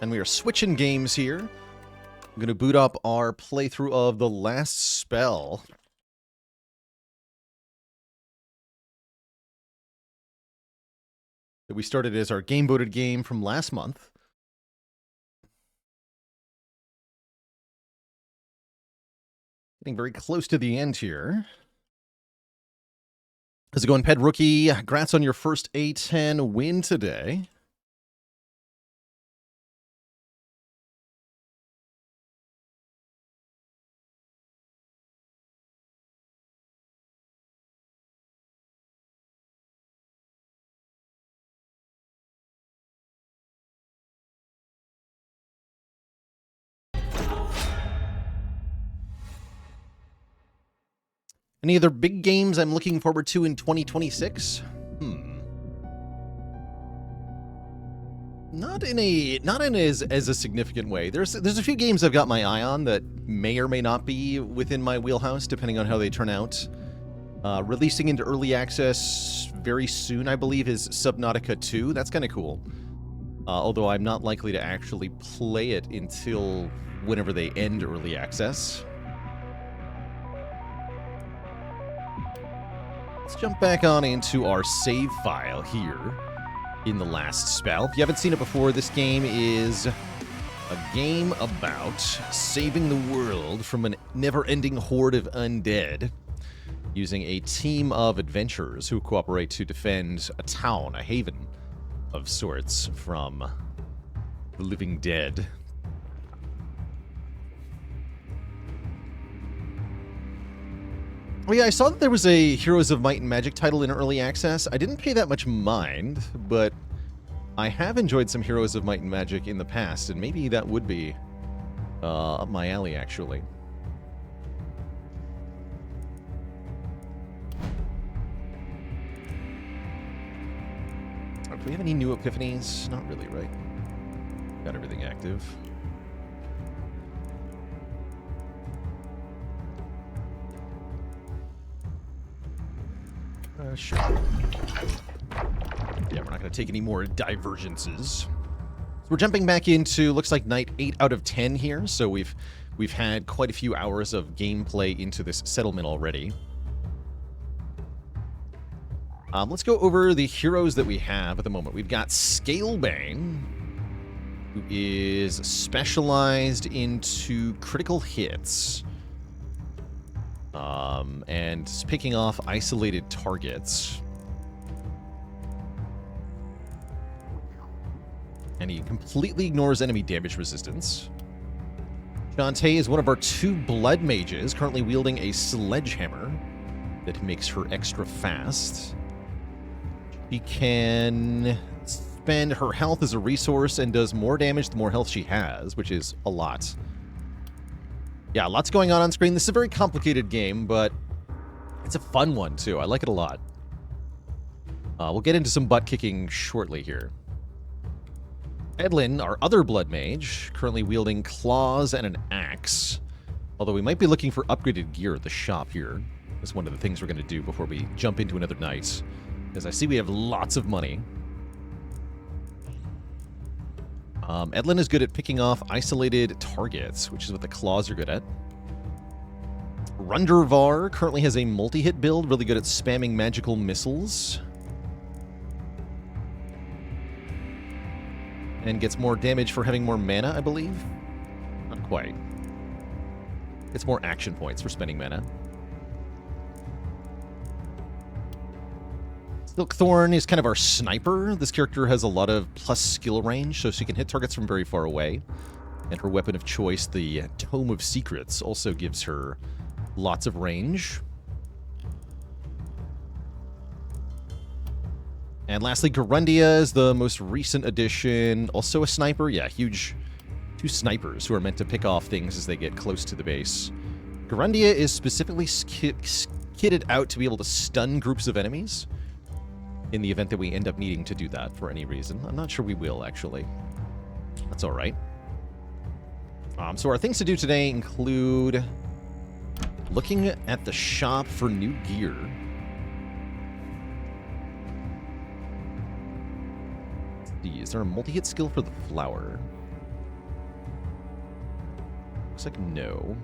and we are switching games here. I'm going to boot up our playthrough of The Last Spell. That we started as our game voted game from last month. Getting very close to the end here. How's it going, Ped Rookie? Congrats on your first A10 win today. Any other big games I'm looking forward to in 2026? Not in as a significant way. There's a few games I've got my eye on that may or may not be within my wheelhouse, depending on how they turn out. Releasing into early access very soon, I believe, is Subnautica 2. That's kind of cool. Although I'm not likely to actually play it until whenever they end early access. Let's jump back on into our save file here in The Last Spell. If you haven't seen it before, this game is a game about saving the world from a never-ending horde of undead using a team of adventurers who cooperate to defend a town, a haven of sorts, from the living dead. Oh yeah, I saw that there was a Heroes of Might and Magic title in early access. I didn't pay that much mind, but I have enjoyed some Heroes of Might and Magic in the past, and maybe that would be up my alley, actually. Do we have any new epiphanies? Not really, right? Got everything active. Sure. Yeah, we're not going to take any more divergences. So we're jumping back into, looks like night 8 out of 10 here. So we've had quite a few hours of gameplay into this settlement already. Let's go over the heroes that we have at the moment. We've got Scalebane, who is specialized into critical hits. And picking off isolated targets. And he completely ignores enemy damage resistance. Shantae is one of our 2 blood mages, currently wielding a sledgehammer that makes her extra fast. She can spend her health as a resource and does more damage the more health she has, which is a lot. Yeah, lots going on screen. This is a very complicated game, but it's a fun one, too. I like it a lot. We'll get into some butt-kicking shortly here. Edlin, our other blood mage, currently wielding claws and an axe. Although we might be looking for upgraded gear at the shop here. That's one of the things we're going to do before we jump into another night. As I see we have lots of money. Edlin is good at picking off isolated targets, which is what the claws are good at. Rundervar currently has a multi-hit build, really good at spamming magical missiles. And gets more damage for having more mana, I believe. Not quite. Gets more action points for spending mana. Silkthorn is kind of our sniper. This character has a lot of plus skill range, so she can hit targets from very far away. And her weapon of choice, the Tome of Secrets, also gives her lots of range. And lastly, Garundia is the most recent addition. Also a sniper. Yeah, huge 2 snipers who are meant to pick off things as they get close to the base. Garundia is specifically kitted out to be able to stun groups of enemies in the event that we end up needing to do that for any reason. I'm not sure we will, actually. That's all right. So our things to do today include looking at the shop for new gear. see. Is there a multi-hit skill for the flower? Looks like no.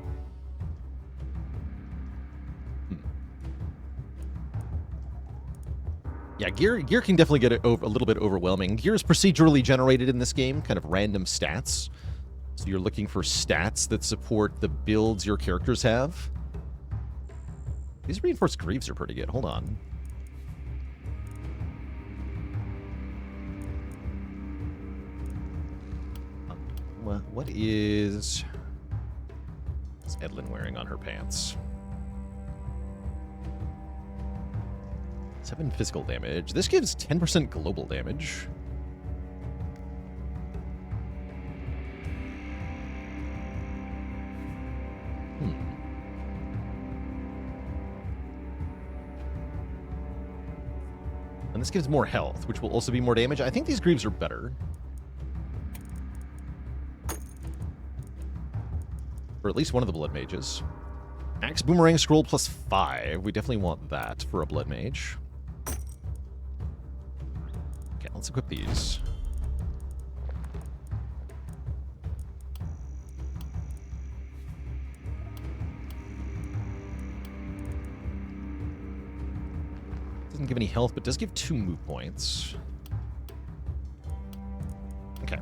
Yeah, gear can definitely get a little bit overwhelming. Gear is procedurally generated in this game, kind of random stats. So you're looking for stats that support the builds your characters have. These reinforced greaves are pretty good. Hold on. What is Edlin wearing on her pants? 7 physical damage. This gives 10% global damage. And this gives more health, which will also be more damage. I think these greaves are better. For at least one of the blood mages. Axe Boomerang Scroll plus 5. We definitely want that for a blood mage. Okay, let's equip these. Doesn't give any health, but does give 2 move points. Okay.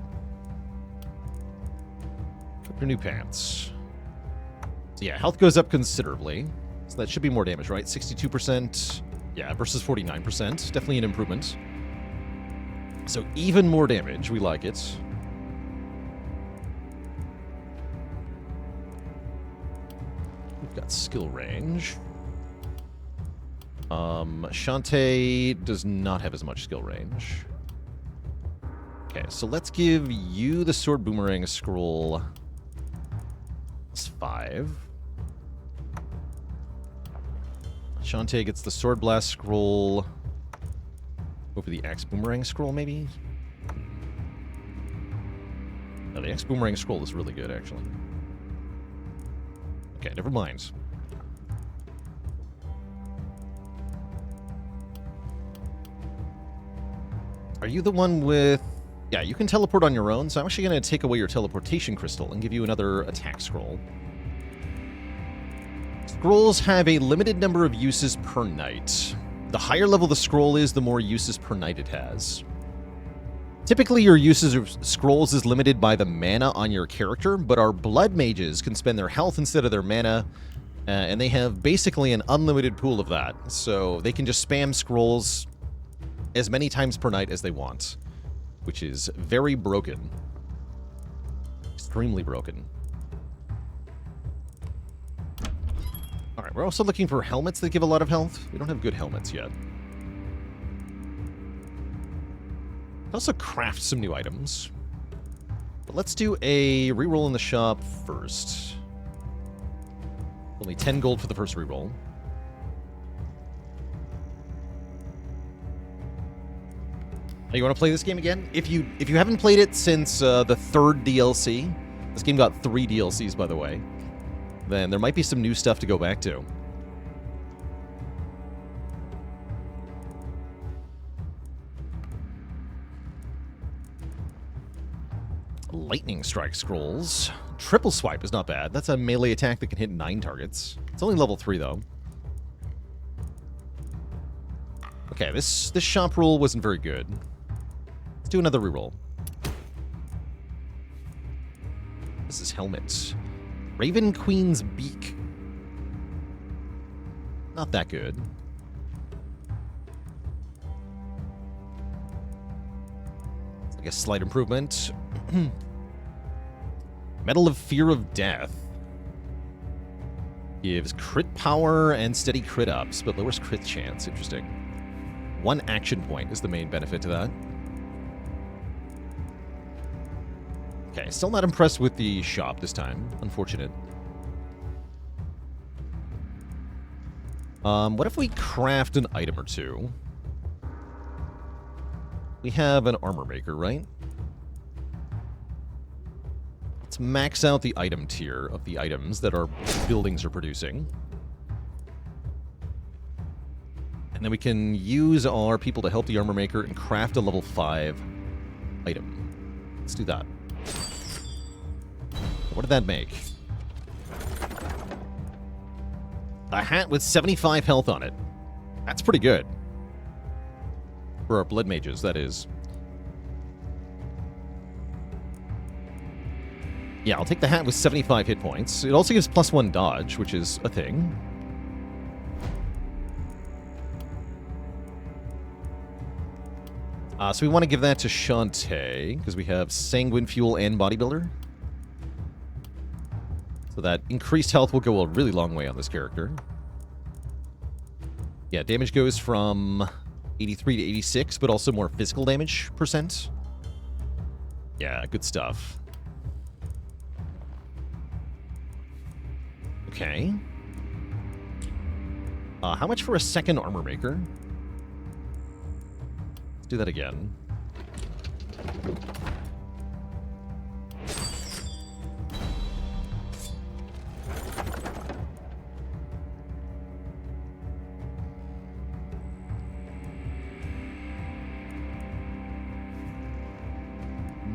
Equip your new pants. So yeah, health goes up considerably. So that should be more damage, right? 62%. Yeah, versus 49%. Definitely an improvement. So even more damage. We like it. We've got skill range. Shantae does not have as much skill range. Okay, so let's give you the Sword Boomerang Scroll plus 5. Shantae gets the Sword Blast Scroll over the Axe Boomerang Scroll, maybe? No, the Axe Boomerang Scroll is really good, actually. Okay, never mind. Are you the one with... Yeah, you can teleport on your own, so I'm actually going to take away your teleportation crystal and give you another attack scroll. Scrolls have a limited number of uses per night. The higher level the scroll is, the more uses per night it has. Typically, your uses of scrolls is limited by the mana on your character, but our blood mages can spend their health instead of their mana, and they have basically an unlimited pool of that. So they can just spam scrolls as many times per night as they want, which is very broken. Extremely broken. Alright, we're also looking for helmets that give a lot of health. We don't have good helmets yet. Also craft some new items. But let's do a reroll in the shop first. Only 10 gold for the first reroll. Oh, you want to play this game again? If you haven't played it since the 3rd DLC, this game got 3 DLCs, by the way, then there might be some new stuff to go back to. Lightning Strike Scrolls. Triple Swipe is not bad. That's a melee attack that can hit 9 targets. It's only level 3, though. Okay, this shop roll wasn't very good. Let's do another reroll. This is helmet. Raven Queen's Beak. Not that good. It's like a slight improvement. Medal of Fear of Death. Gives crit power and steady crit ups, but lowers crit chance. Interesting. 1 action point is the main benefit to that. Okay, still not impressed with the shop this time. Unfortunate. What if we craft an item or two? We have an armor maker, right? Let's max out the item tier of the items that our buildings are producing. And then we can use our people to help the armor maker and craft a level 5 item. Let's do that. What did that make? A hat with 75 health on it. That's pretty good. For our blood mages, that is. Yeah, I'll take the hat with 75 hit points. It also gives +1 dodge, which is a thing. So we want to give that to Shantae, because we have Sanguine Fuel and Bodybuilder. So that increased health will go a really long way on this character. Yeah, damage goes from 83 to 86, but also more physical damage %. Yeah, good stuff. Okay. How much for a second armor maker? Let's do that again.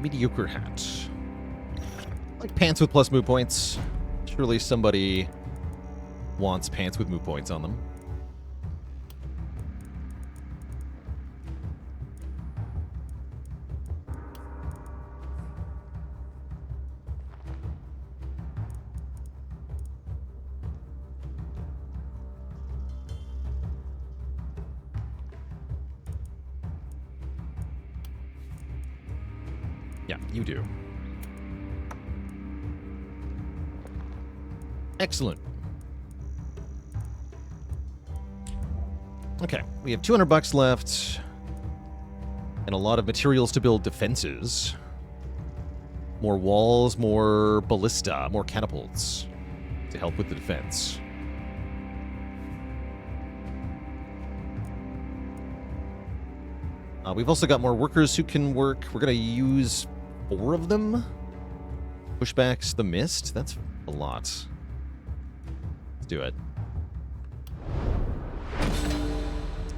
Mediocre hat. Like pants with plus move points. Surely somebody wants pants with move points on them. Yeah, you do. Excellent. Okay, we have 200 bucks left. And a lot of materials to build defenses. More walls, more ballista, more catapults to help with the defense. We've also got more workers who can work. We're going to use 4 of them. Pushbacks the mist. That's a lot. Let's do it.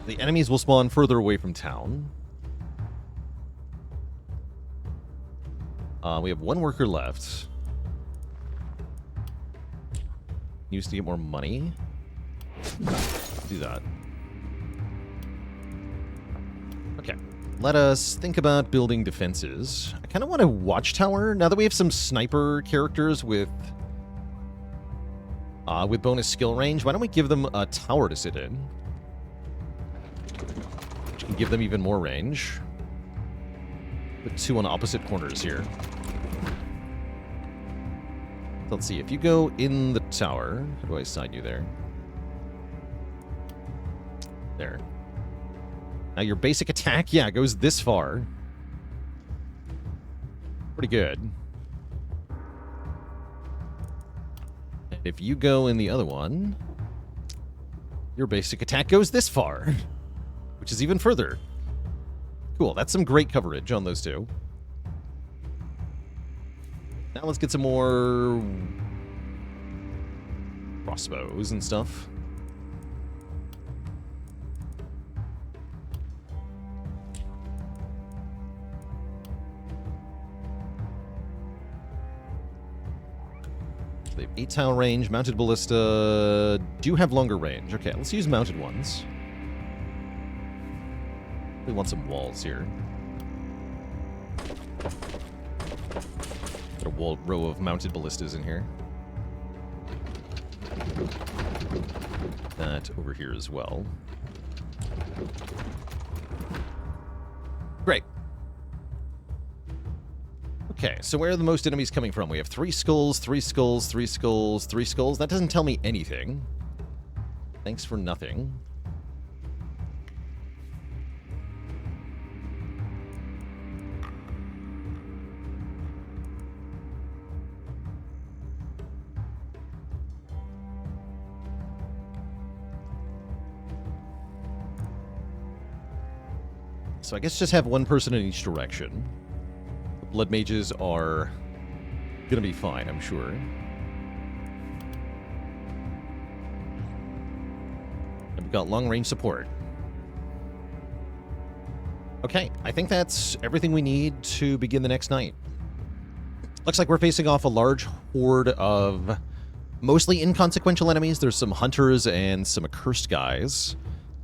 The enemies will spawn further away from town. We have 1 worker left. Used to get more money. Do that. Okay. Let us think about building defenses. I kind of want a watchtower. Now that we have some sniper characters with bonus skill range, why don't we give them a tower to sit in? Which can give them even more range. Put 2 on opposite corners here. Let's see, if you go in the tower, how do I assign you there? There. Now your basic attack, yeah, goes this far. Pretty good. And if you go in the other one, your basic attack goes this far, which is even further. Cool, that's some great coverage on those 2. Now let's get some more crossbows and stuff. They have 8 tile range. Mounted ballista do have longer range. Okay, let's use mounted ones. We want some walls here. Got a row of mounted ballistas in here. That over here as well. Great. Okay, so where are the most enemies coming from? We have 3 skulls, 3 skulls, 3 skulls, 3 skulls. That doesn't tell me anything. Thanks for nothing. So I guess just have 1 person in each direction. The blood mages are gonna be fine, I'm sure. And we've got long-range support. Okay, I think that's everything we need to begin the next night. Looks like we're facing off a large horde of mostly inconsequential enemies. There's some hunters and some accursed guys.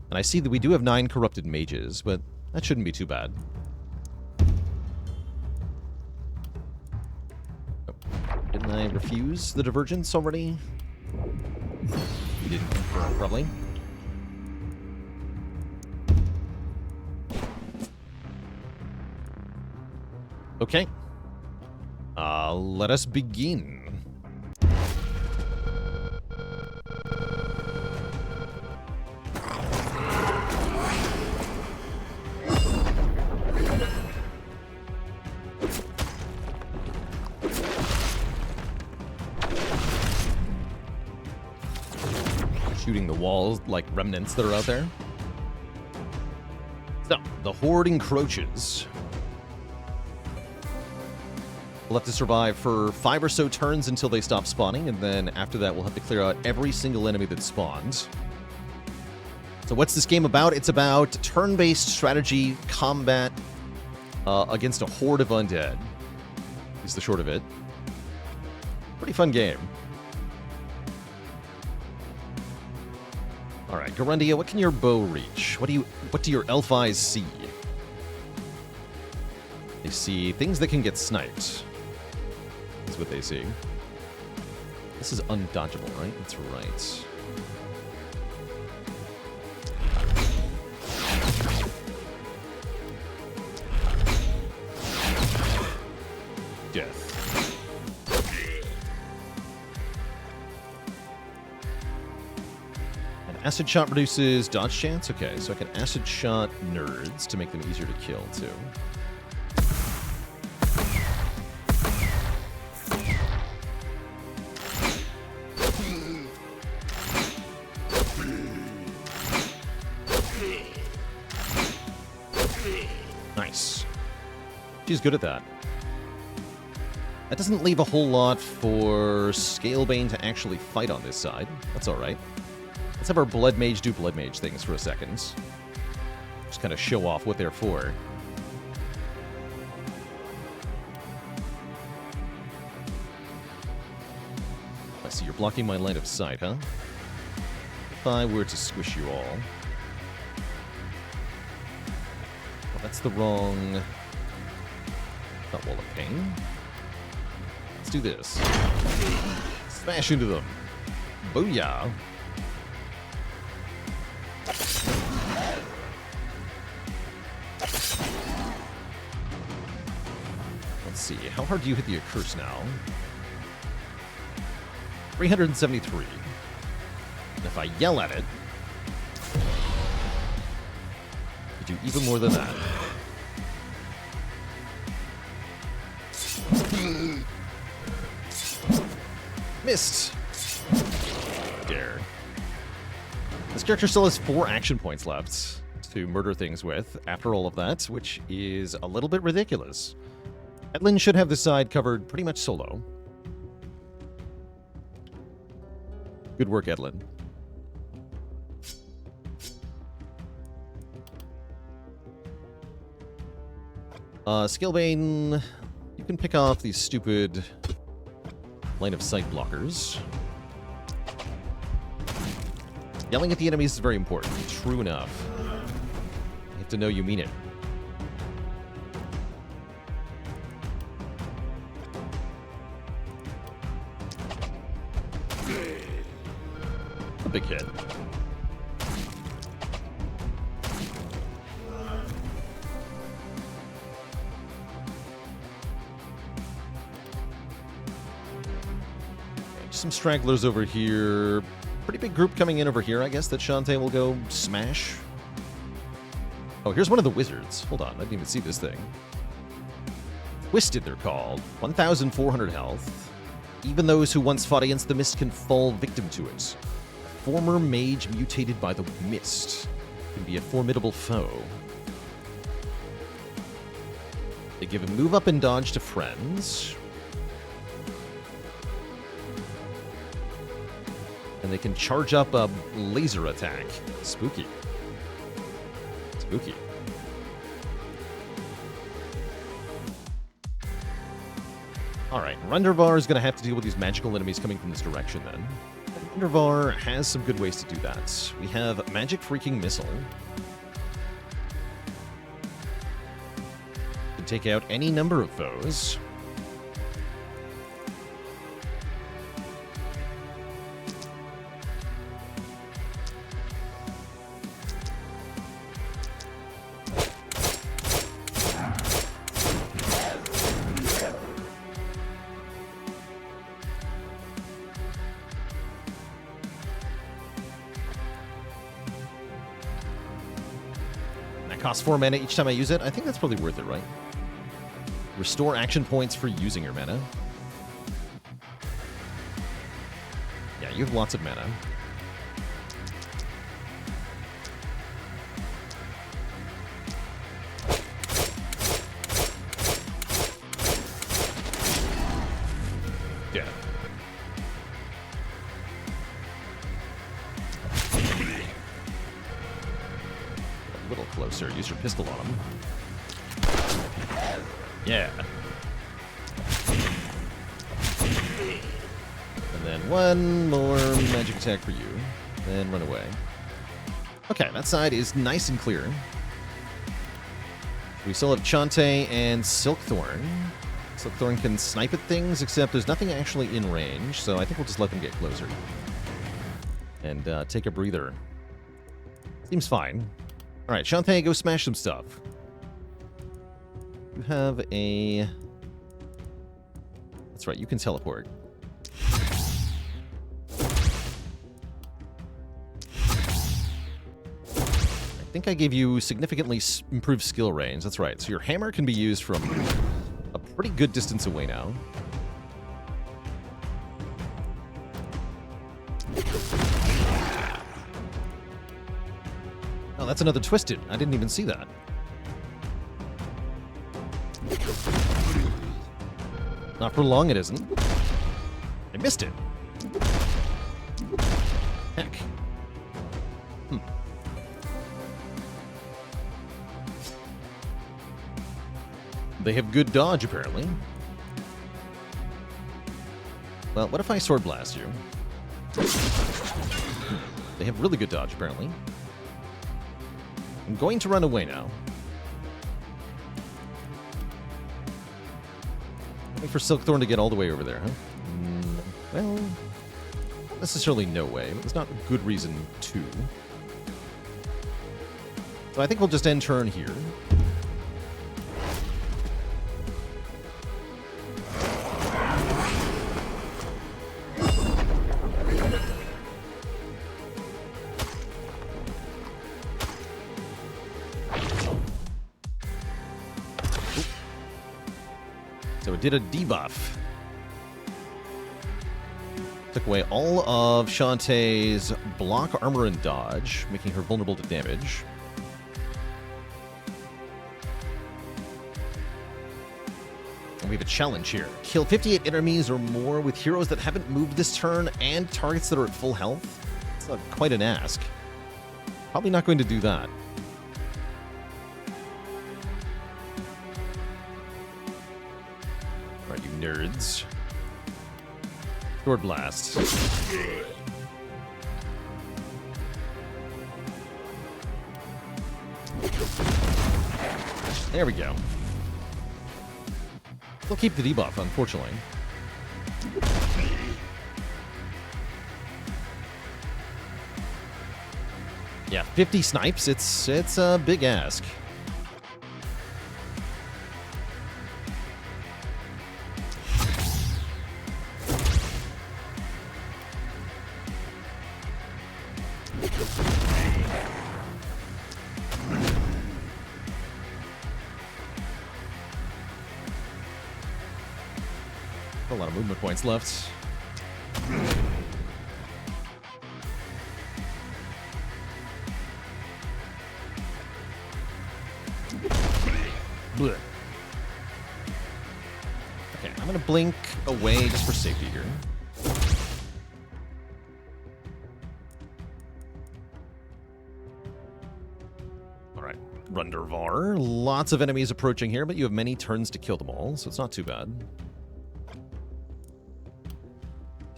And I see that we do have 9 corrupted mages, but that shouldn't be too bad. Oh, didn't I refuse the divergence already? You didn't, probably. Okay. Let us begin. Shooting the walls like remnants that are out there. So, the horde encroaches. We'll have to survive for 5 or so turns until they stop spawning, and then after that we'll have to clear out every single enemy that spawns. So what's this game about? It's about turn-based strategy combat against a horde of undead. Is the short of it. Pretty fun game. Alright, Garundia, what can your bow reach? What do your elf eyes see? They see things that can get sniped. That's what they see. This is undodgeable, right? That's right. Death. An acid shot reduces dodge chance? Okay, so I can acid shot nerds to make them easier to kill, too. Nice. She's good at that. That doesn't leave a whole lot for Scalebane to actually fight on this side. That's alright. Let's have our Blood Mage do Blood Mage things for a second. Just kind of show off what they're for. I see you're blocking my line of sight, huh? If I were to squish you all... That's the wrong... Not Wall of Pain. Let's do this. Smash into them. Booyah. Let's see. How hard do you hit the Accurse now? 373. And if I yell at it... do even more than that. Missed! Dare. This character still has 4 action points left to murder things with after all of that, which is a little bit ridiculous. Edlin should have this side covered pretty much solo. Good work, Edlin. Scalebane, you can pick off these stupid line of sight blockers. Yelling at the enemies is very important. True enough. You have to know you mean it. A big hit. Some stragglers over here. Pretty big group coming in over here, I guess, that Shantae will go smash. Oh, here's one of the wizards. Hold on, I didn't even see this thing. Twisted, they're called. 1,400 health. Even those who once fought against the mist can fall victim to it. Former mage mutated by the mist can be a formidable foe. They give a move up and dodge to friends. And they can charge up a laser attack. Spooky. Spooky. Alright, Rundervar is going to have to deal with these magical enemies coming from this direction then. And Rundervar has some good ways to do that. We have Magic Freaking Missile. Can take out any number of foes. Costs 4 mana each time I use it. I think that's probably worth it, right? Restore action points for using your mana. Yeah, you have lots of mana. Yeah. Closer. Use your pistol on him. Yeah. And then one more magic attack for you. Then run away. Okay, that side is nice and clear. We still have Chante and Silkthorn. Silkthorn can snipe at things, except there's nothing actually in range, so I think we'll just let them get closer. And take a breather. Seems fine. Alright, Chante, go smash some stuff. You have a... That's right, you can teleport. I think I gave you significantly improved skill range. That's right, so your hammer can be used from a pretty good distance away now. Oh, that's another Twisted. I didn't even see that. Not for long, it isn't. I missed it. Heck. They have good dodge, apparently. Well, what if I Sword Blast you? They have really good dodge, apparently. I'm going to run away now. Wait for Silkthorn to get all the way over there, huh? Well, not necessarily no way, but there's not a good reason to. So I think we'll just end turn here. So it did a debuff. Took away all of Shantae's block, armor, and dodge, making her vulnerable to damage. And we have a challenge here. Kill 58 enemies or more with heroes that haven't moved this turn and targets that are at full health. It's quite an ask. Probably not going to do that. Alright, you nerds. Sword Blast. There we go. We'll keep the debuff, unfortunately. Yeah, 50 snipes, it's a big ask. A lot of movement points left. Blech. Okay, I'm gonna blink away just for safety here. Alright, Rundervar. Lots of enemies approaching here, but you have many turns to kill them all, so it's not too bad.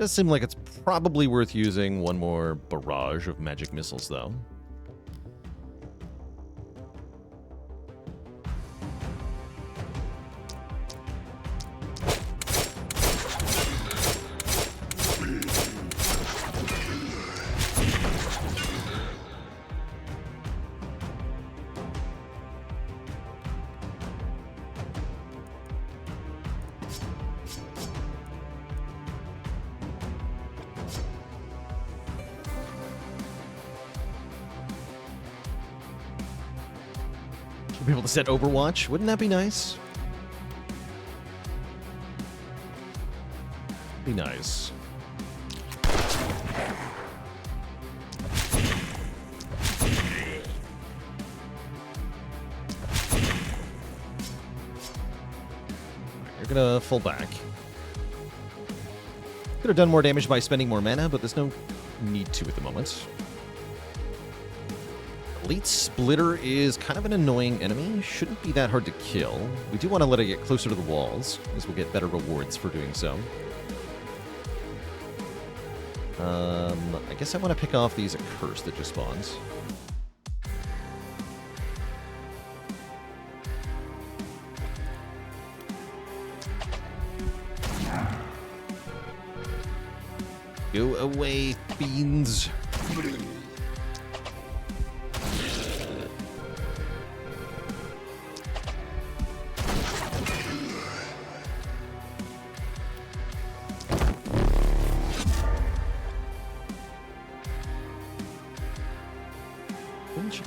Does seem like it's probably worth using one more barrage of magic missiles, though. Be able to set Overwatch. Wouldn't that be nice? Be nice. You're gonna fall back. Could have done more damage by spending more mana, but there's no need to at the moment. Elite Splitter is kind of an annoying enemy. Shouldn't be that hard to kill. We do want to let it get closer to the walls, as we'll get better rewards for doing so. I guess I want to pick off these Accursed that just spawns. Go away, fiends.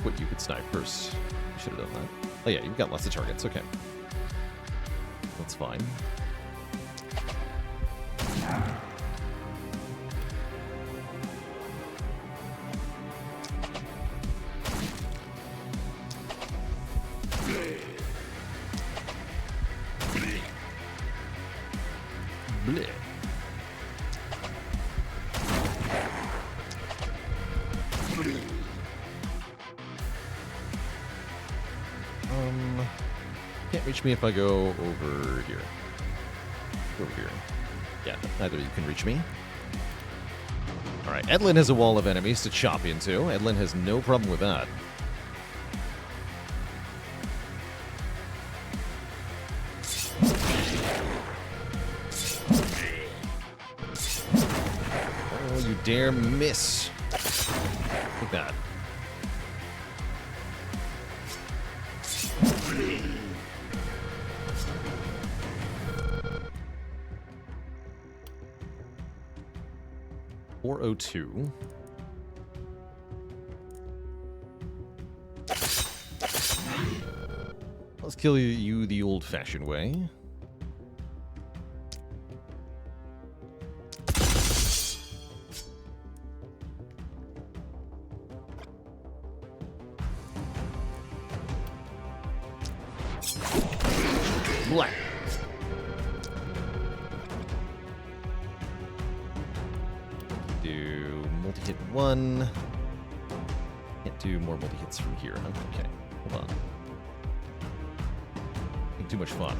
What you could snipe first. You should have done that. Oh yeah, you've got lots of targets. Okay. That's fine. Bleh. Can't reach me if I go over here. Over here. Yeah, neither of you can reach me. Alright, Edlin has a wall of enemies to chop into. Edlin has no problem with that. Oh, you dare miss. Look at that. .402. Let's kill you the old-fashioned way. Black. Multi-hit one. Can't do more multi-hits from here, huh? Okay, hold on. Ain't too much fun.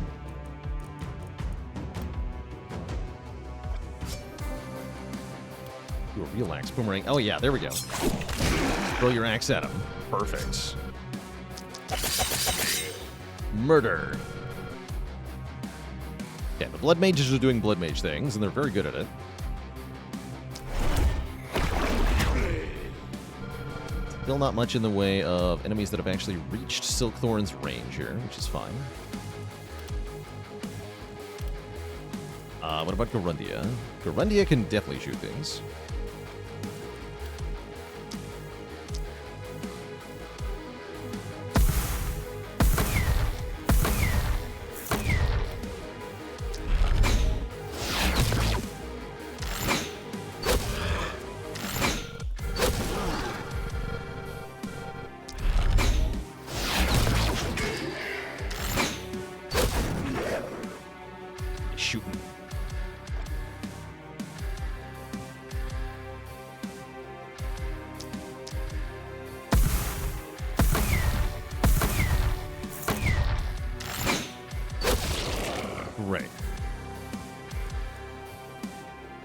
Do a real axe boomerang. Oh yeah, there we go. Throw your axe at him. Perfect. Murder. Yeah, the Blood Mages are doing Blood Mage things, and they're very good at it. Still not much in the way of enemies that have actually reached Silkthorn's range here, which is fine. What about Garundia? Garundia can definitely shoot things.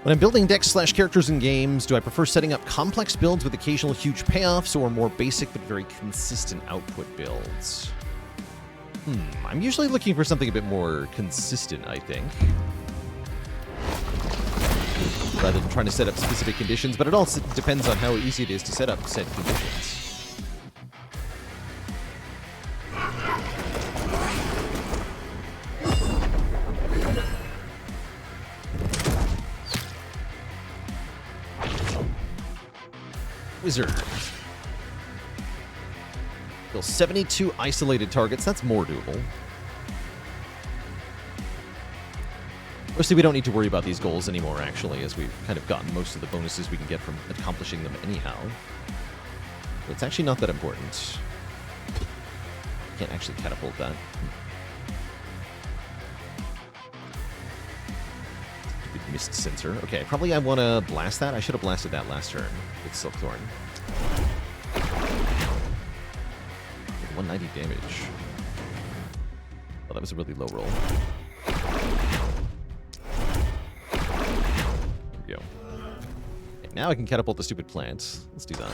When I'm building decks/characters in games, do I prefer setting up complex builds with occasional huge payoffs or more basic but very consistent output builds? I'm usually looking for something a bit more consistent, I think. Rather than trying to set up specific conditions, but it also depends on how easy it is to set up said conditions. Wizard. Kill 72 isolated targets. That's more doable. Mostly we don't need to worry about these goals anymore, actually, as we've kind of gotten most of the bonuses we can get from accomplishing them anyhow. So it's actually not that important. Can't actually catapult that. Stupid mist sensor. Okay, probably I want to blast that. I should have blasted that last turn with Silkthorn. 190 damage. Oh, that was a really low roll. There we go. Okay, now I can catapult the stupid plant. Let's do that.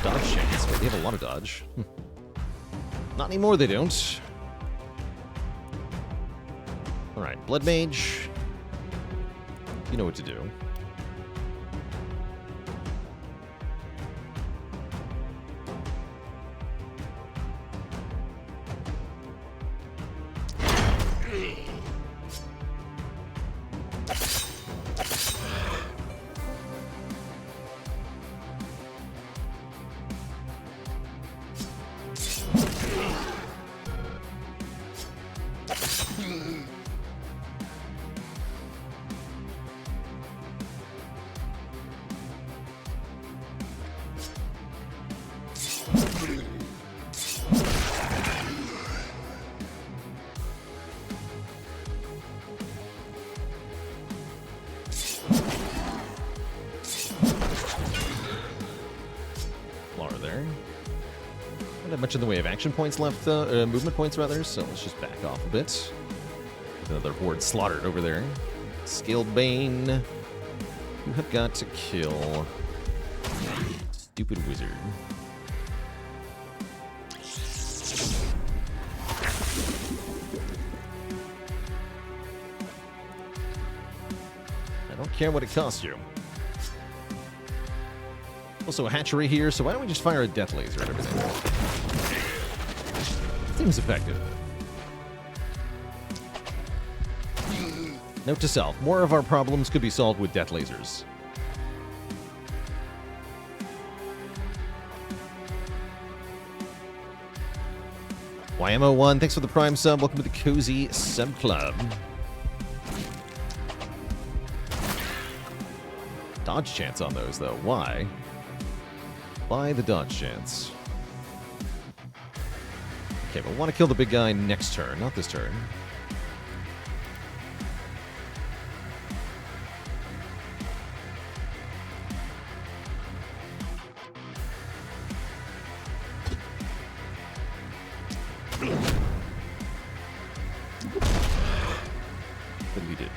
Dodge chance. Wait, they have a lot of dodge. Not anymore, they don't. Alright, Blood Mage. You know what to do. Much in the way of action points left, movement points rather, so let's just back off a bit. Another horde slaughtered over there. Scaled Bane. You have got to kill. Stupid wizard. I don't care what it costs you. Also a hatchery here, so why don't we just fire a death laser at everything? Seems effective. Note to self, more of our problems could be solved with death lasers. YMO1, thanks for the Prime sub. Welcome to the Cozy Sub Club. Dodge chance on those, though. Why? Why the dodge chance? Okay, but we want to kill the big guy next turn, not this turn. Then we did.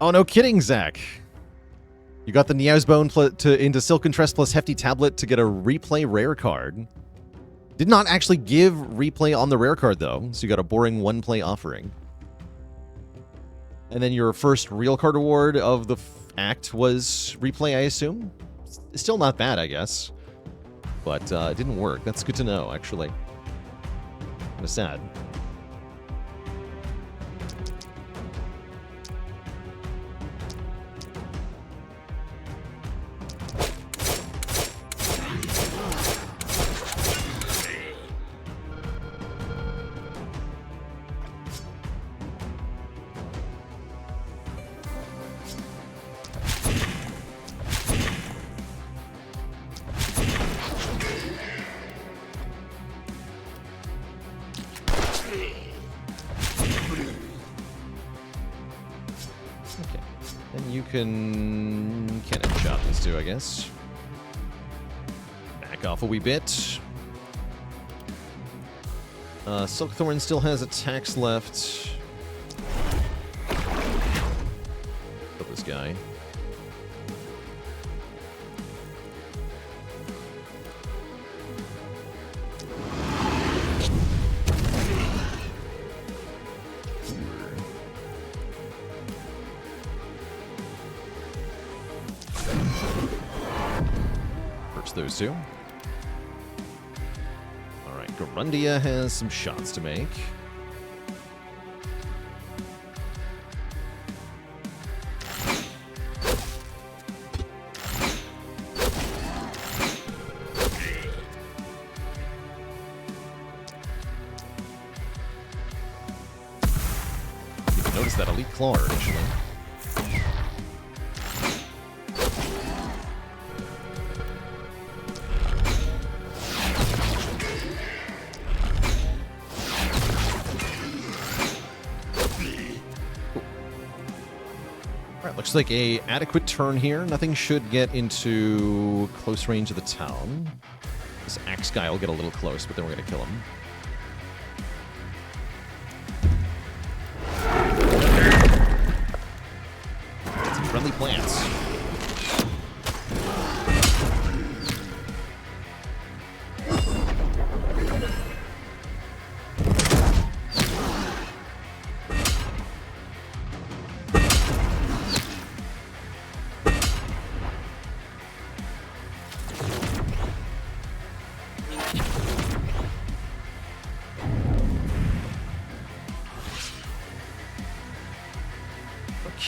Oh, no kidding, Zach. You got the Niao's Bone into Silken Tress plus Hefty Tablet to get a replay rare card. Did not actually give replay on the rare card, though, so you got a boring one-play offering. And then your first real card award of the act was replay, I assume? Still not bad, I guess. But it didn't work. That's good to know, actually. Kind of sad. Okay. And you can cannon shot these two, I guess. Back off a wee bit. Silkthorn still has attacks left. Kill this guy. First those two. Garundia has some shots to make. You can notice that elite claw initially. Looks like a adequate turn here. Nothing should get into close range of the town. This axe guy will get a little close, but then we're going to kill him. Some friendly plants.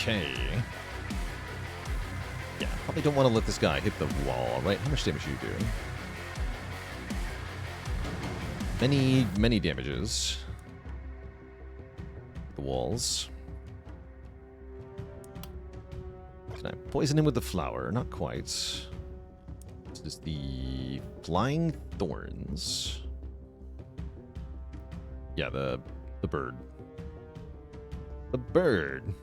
Okay. Yeah, probably don't want to let this guy hit the wall, right? How much damage are you doing? Many damages. The walls. Can I poison him with the flower? Not quite. This is the flying thorns. Yeah, the bird. The bird.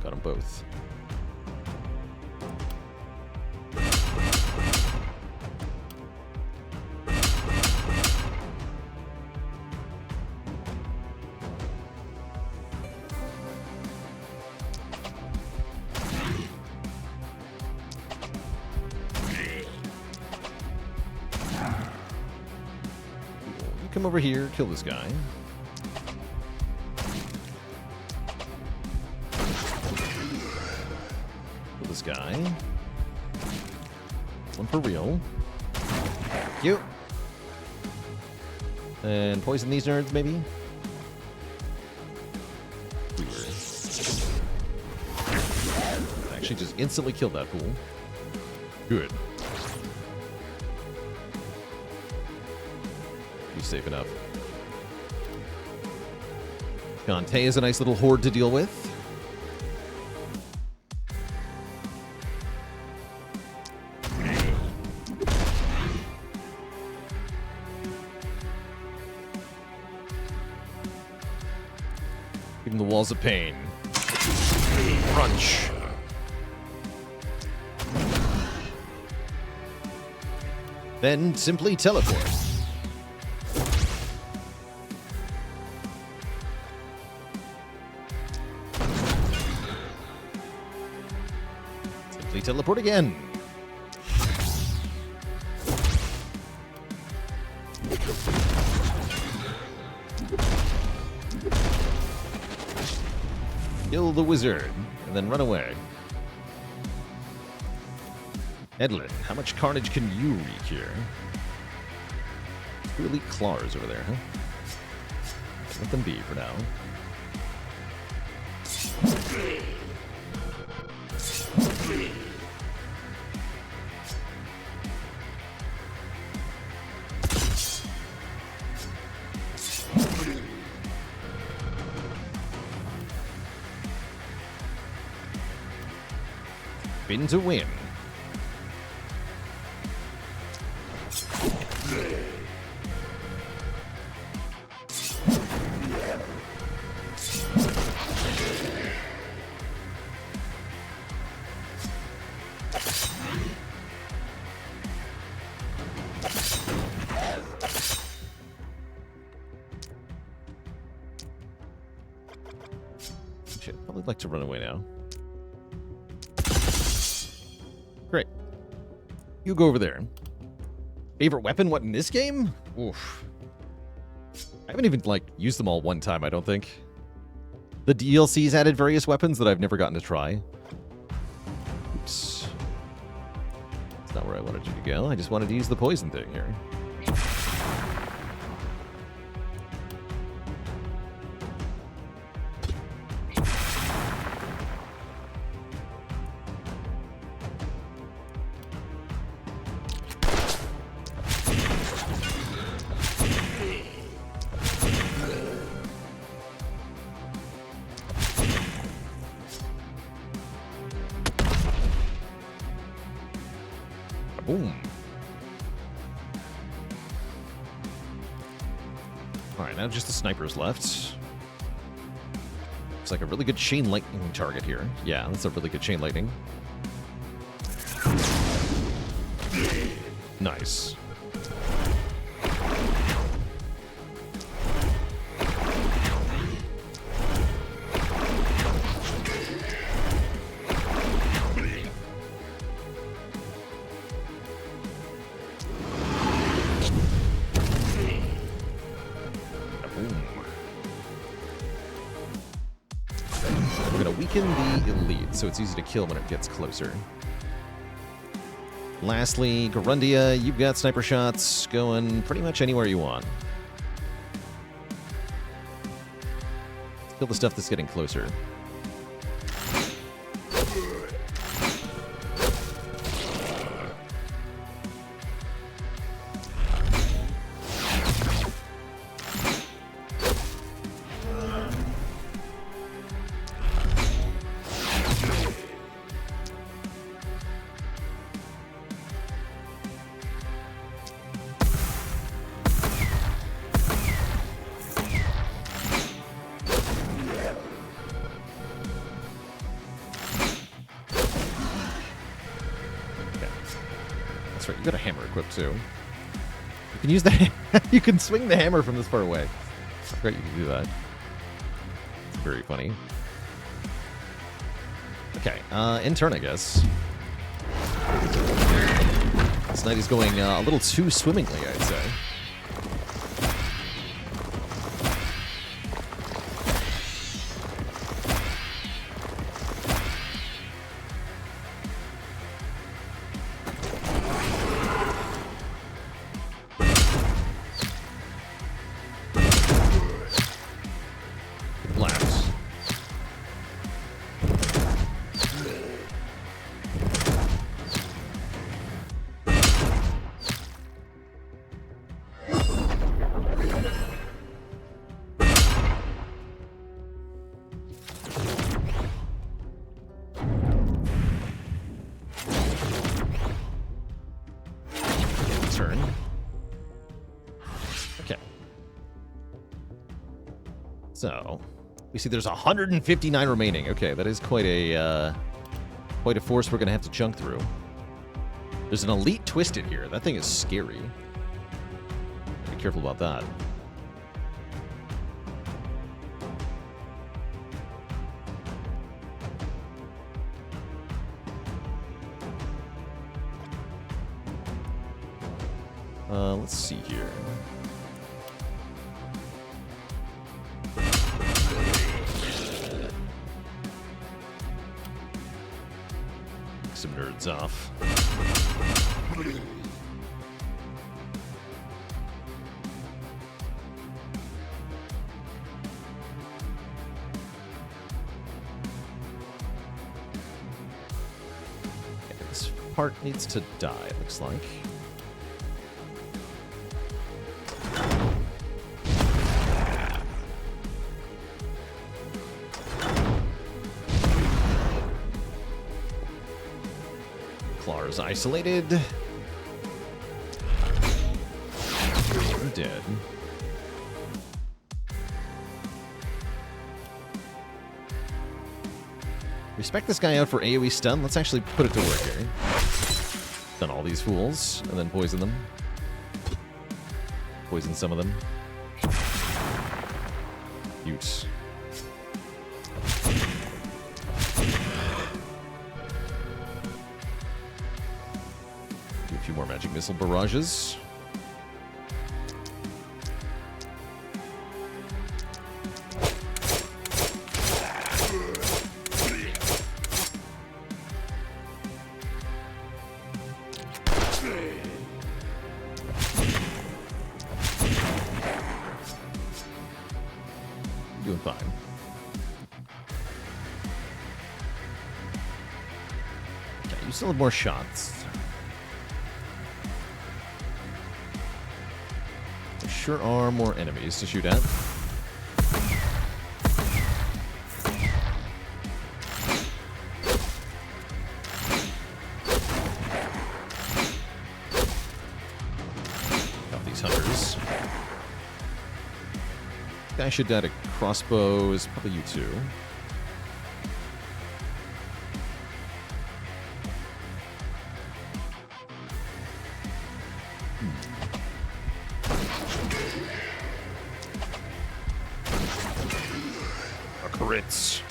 Got them both. Come over here, kill this guy. Kill this guy. One for real. Thank you. And poison these nerds, maybe? Weird. Actually just instantly killed that fool. Good. Safe enough. Dante is a nice little horde to deal with. Give him the walls of pain. Crunch. Then simply teleport. Teleport again. Kill the wizard, and then run away. Edlin, how much carnage can you wreak here? Two elite claws over there, huh? Let them be for now. Spin to win. Shit, probably like to run away now. Great. You go over there. Favorite weapon? What, in this game? Oof. I haven't even, like, used them all one time, I don't think. The DLCs added various weapons that I've never gotten to try. Oops. That's not where I wanted you to go. I just wanted to use the poison thing here. Boom. Alright, now just the snipers left. Looks like a really good chain lightning target here. Yeah, that's a really good chain lightning. Nice. The elite, so it's easy to kill when it gets closer. Lastly, Garundia, you've got sniper shots going pretty much anywhere you want. Kill the stuff that's getting closer. You got a hammer equipped too. You can use the you can swing the hammer from this far away. Great, you can do that. It's very funny. Okay, in turn, I guess. This knight is going a little too swimmingly, I'd say. So, we see there's 159 remaining. Okay, that is quite a force we're going to have to chunk through. There's an elite twisted here. That thing is scary. Be careful about that. Let's see here. Some nerds off. Okay, this part needs to die, it looks like. Spires isolated. You're dead. Respect this guy out for AoE stun. Let's actually put it to work here. Stun all these fools, and then poison them. Poison some of them. Ute. Do a few more magic missile barrages. Doing fine. Okay, you still have more shots. There sure are more enemies to shoot at. Got these hunters. Guy should die to crossbows, probably you two. Crits.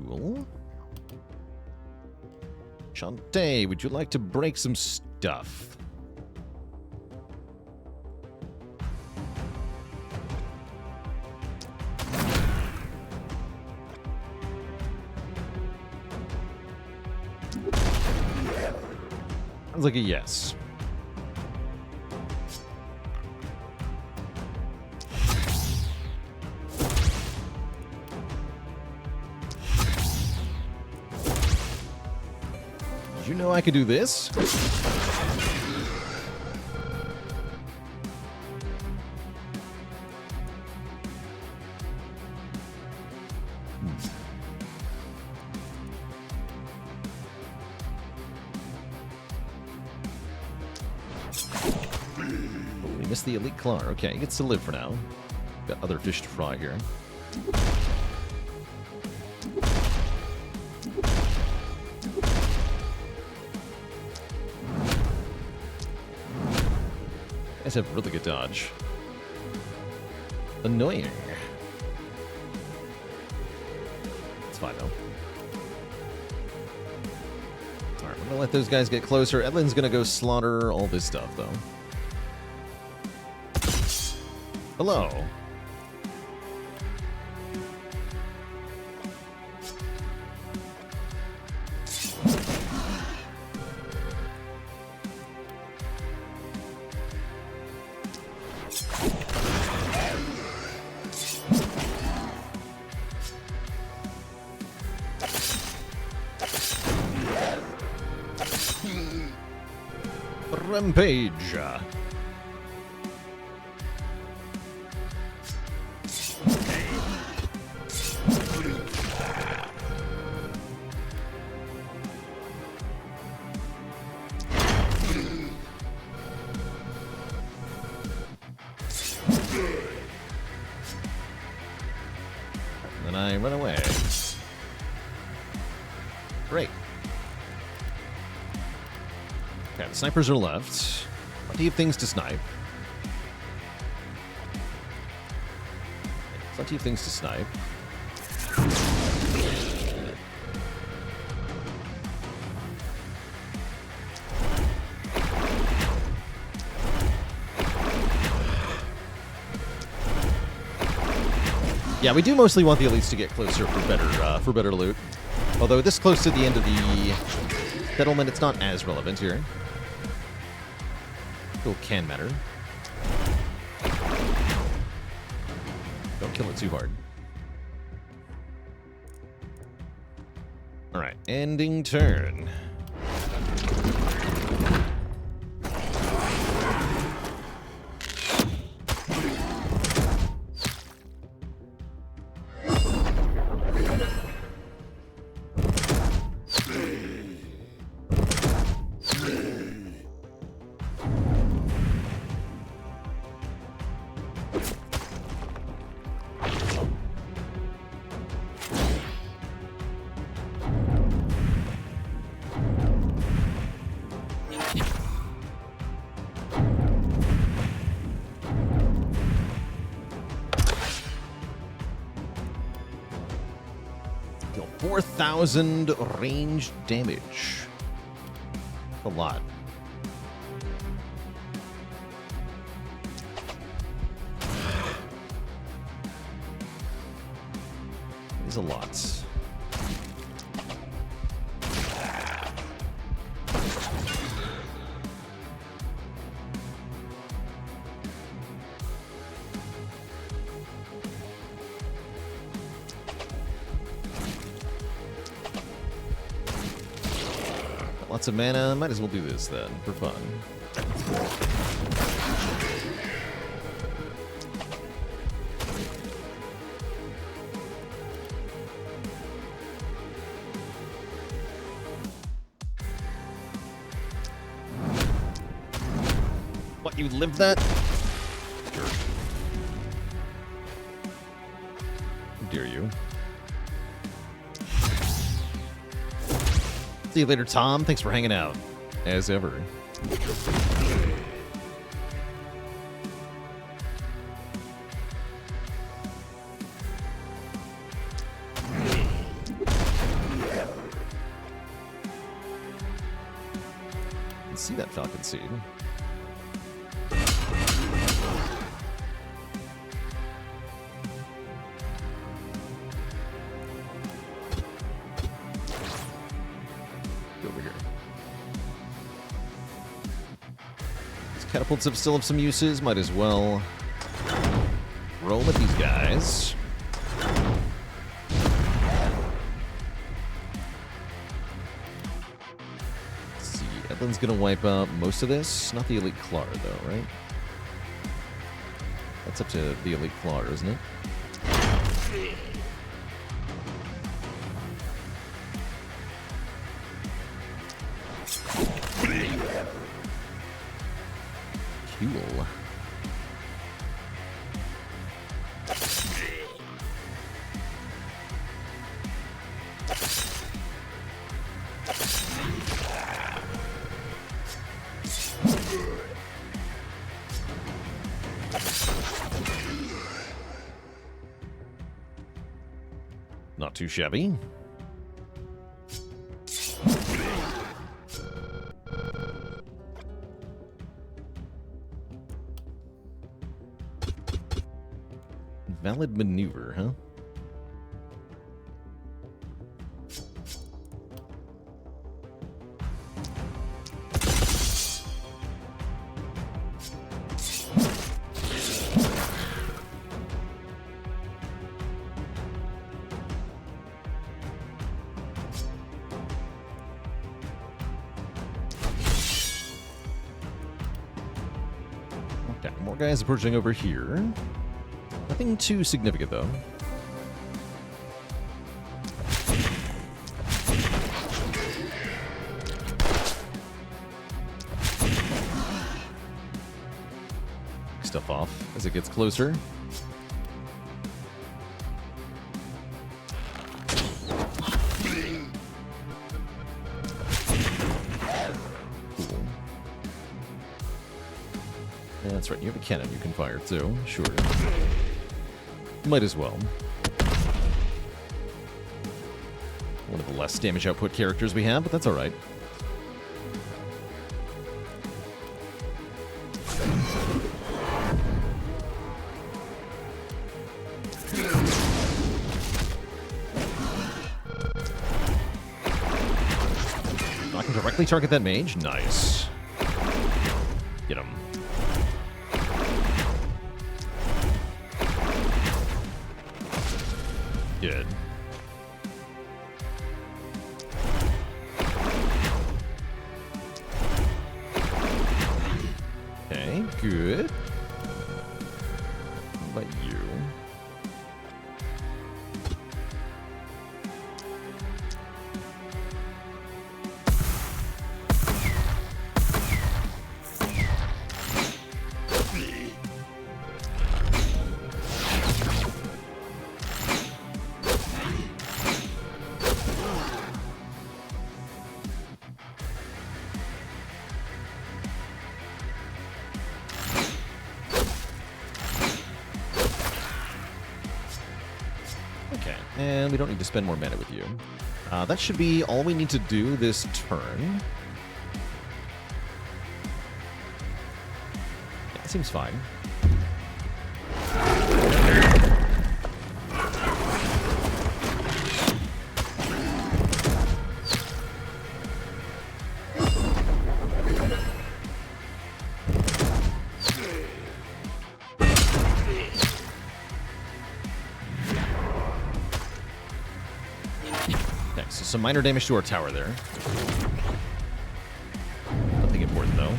Cool. Shantae, would you like to break some stuff? Sounds like a yes. Did you know I could do this? Missed the elite Clar. Okay, he gets to live for now. Got other fish to fry here. Guys have really good dodge. Annoying. It's fine though. Alright, we're gonna let those guys get closer. Edlin's gonna go slaughter all this stuff though. Hello. Rampage. Then I run away. Great. Okay, the snipers are left. Plenty of things to snipe. Plenty of things to snipe. Yeah, we do mostly want the elites to get closer for better loot. Although this close to the end of the settlement, it's not as relevant here. Still can matter. Don't kill it too hard. Alright, ending turn. Deal 4,000 range damage. A lot. It's a lot. Lots of mana. Might as well do this then, for fun. What, you lived that? Sure. How dare you? See you later, Tom. Thanks for hanging out, as ever. Let's see that Falcon Seed. Catapults have still have some uses. Might as well roll with these guys. Let's see. Edlin's gonna wipe out most of this. Not the Elite Claw, though, right? That's up to the Elite Claw, isn't it? Cool. Not too shabby. Valid maneuver, huh? Okay, more guys approaching over here. Nothing too significant, though. Stuff off as it gets closer. Cool. Yeah, that's right. You have a cannon you can fire, too. Sure. Might as well. One of the less damage output characters we have, but that's alright. I can directly target that mage. Nice. Get him. Good. What about you? And we don't need to spend more mana with you. That should be all we need to do this turn. Yeah, it seems fine. Some minor damage to our tower there. Nothing important, though.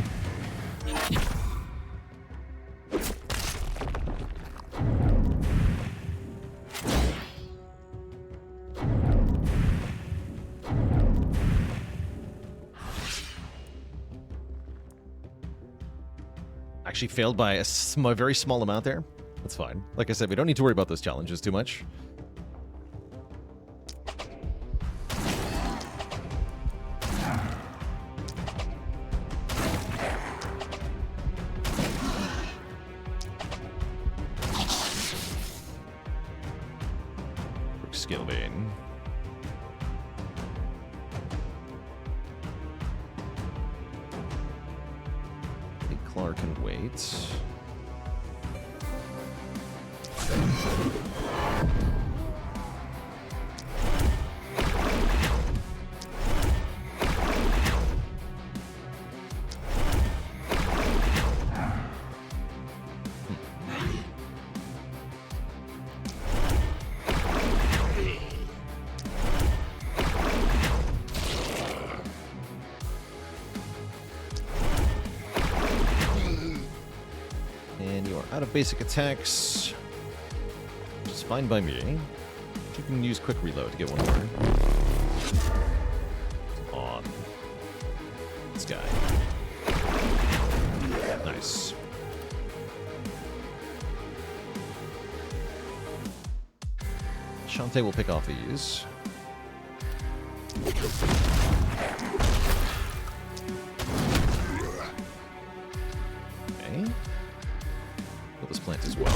Actually failed by a very small amount there. That's fine. Like I said, we don't need to worry about those challenges too much. Basic attacks, which is fine by me. You can use quick reload to get one more. On this guy. Nice. Shantae will pick off these. Plant as well.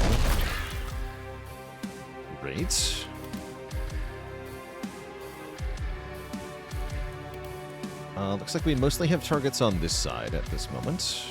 Great. Looks like we mostly have targets on this side at this moment.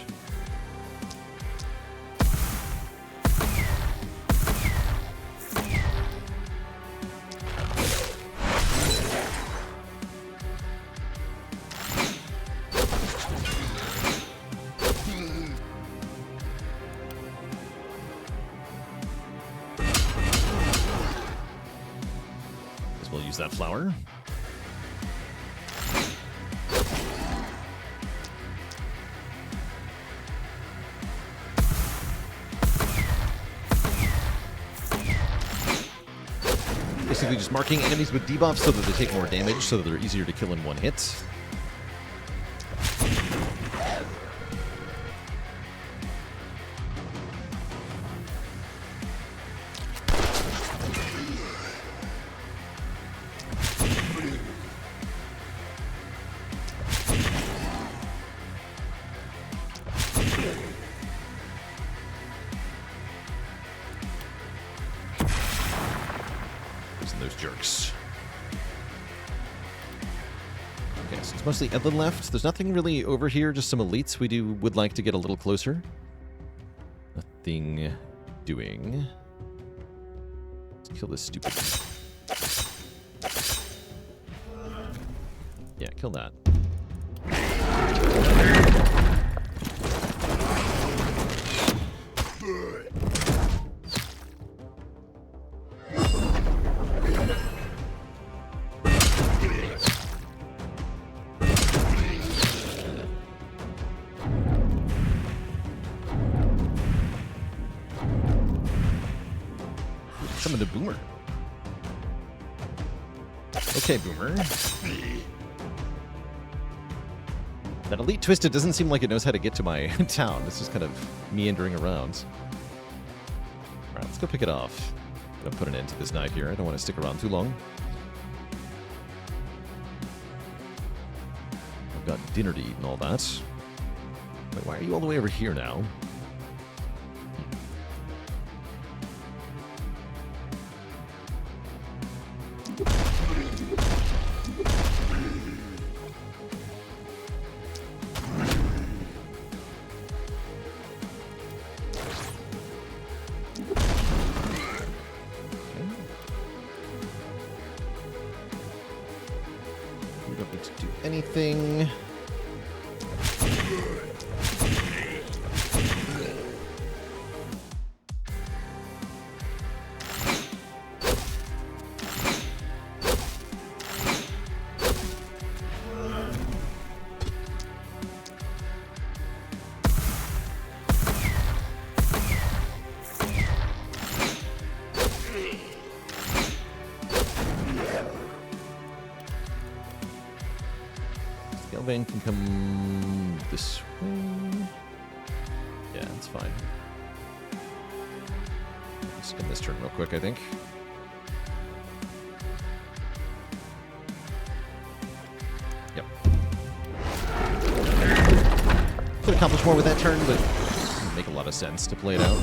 That flower. Basically just marking enemies with debuffs so that they take more damage, so that they're easier to kill in one hit. Mostly Edlin left. There's nothing really over here, just some elites we would like to get a little closer. Nothing doing. Let's kill this stupid. Yeah, kill that. Summoned a Boomer. Okay, Boomer. That Elite Twisted doesn't seem like it knows how to get to my town. It's just kind of meandering around. Alright, let's go pick it off. I'm gonna put an end to this night here. I don't want to stick around too long. I've got dinner to eat and all that. Wait, why are you all the way over here now? Anything. Galvan can come this way. Yeah, that's fine. Let's end this turn real quick, I think. Yep. Could accomplish more with that turn, but it didn't make a lot of sense to play it out.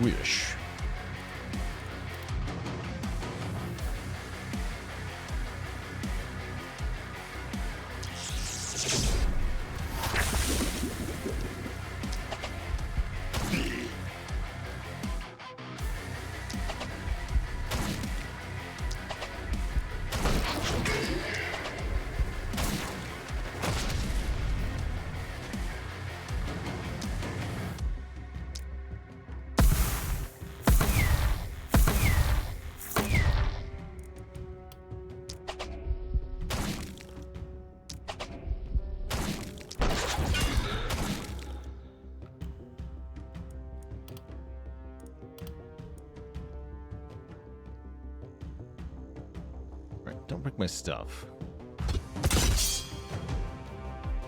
Wish. Don't break my stuff.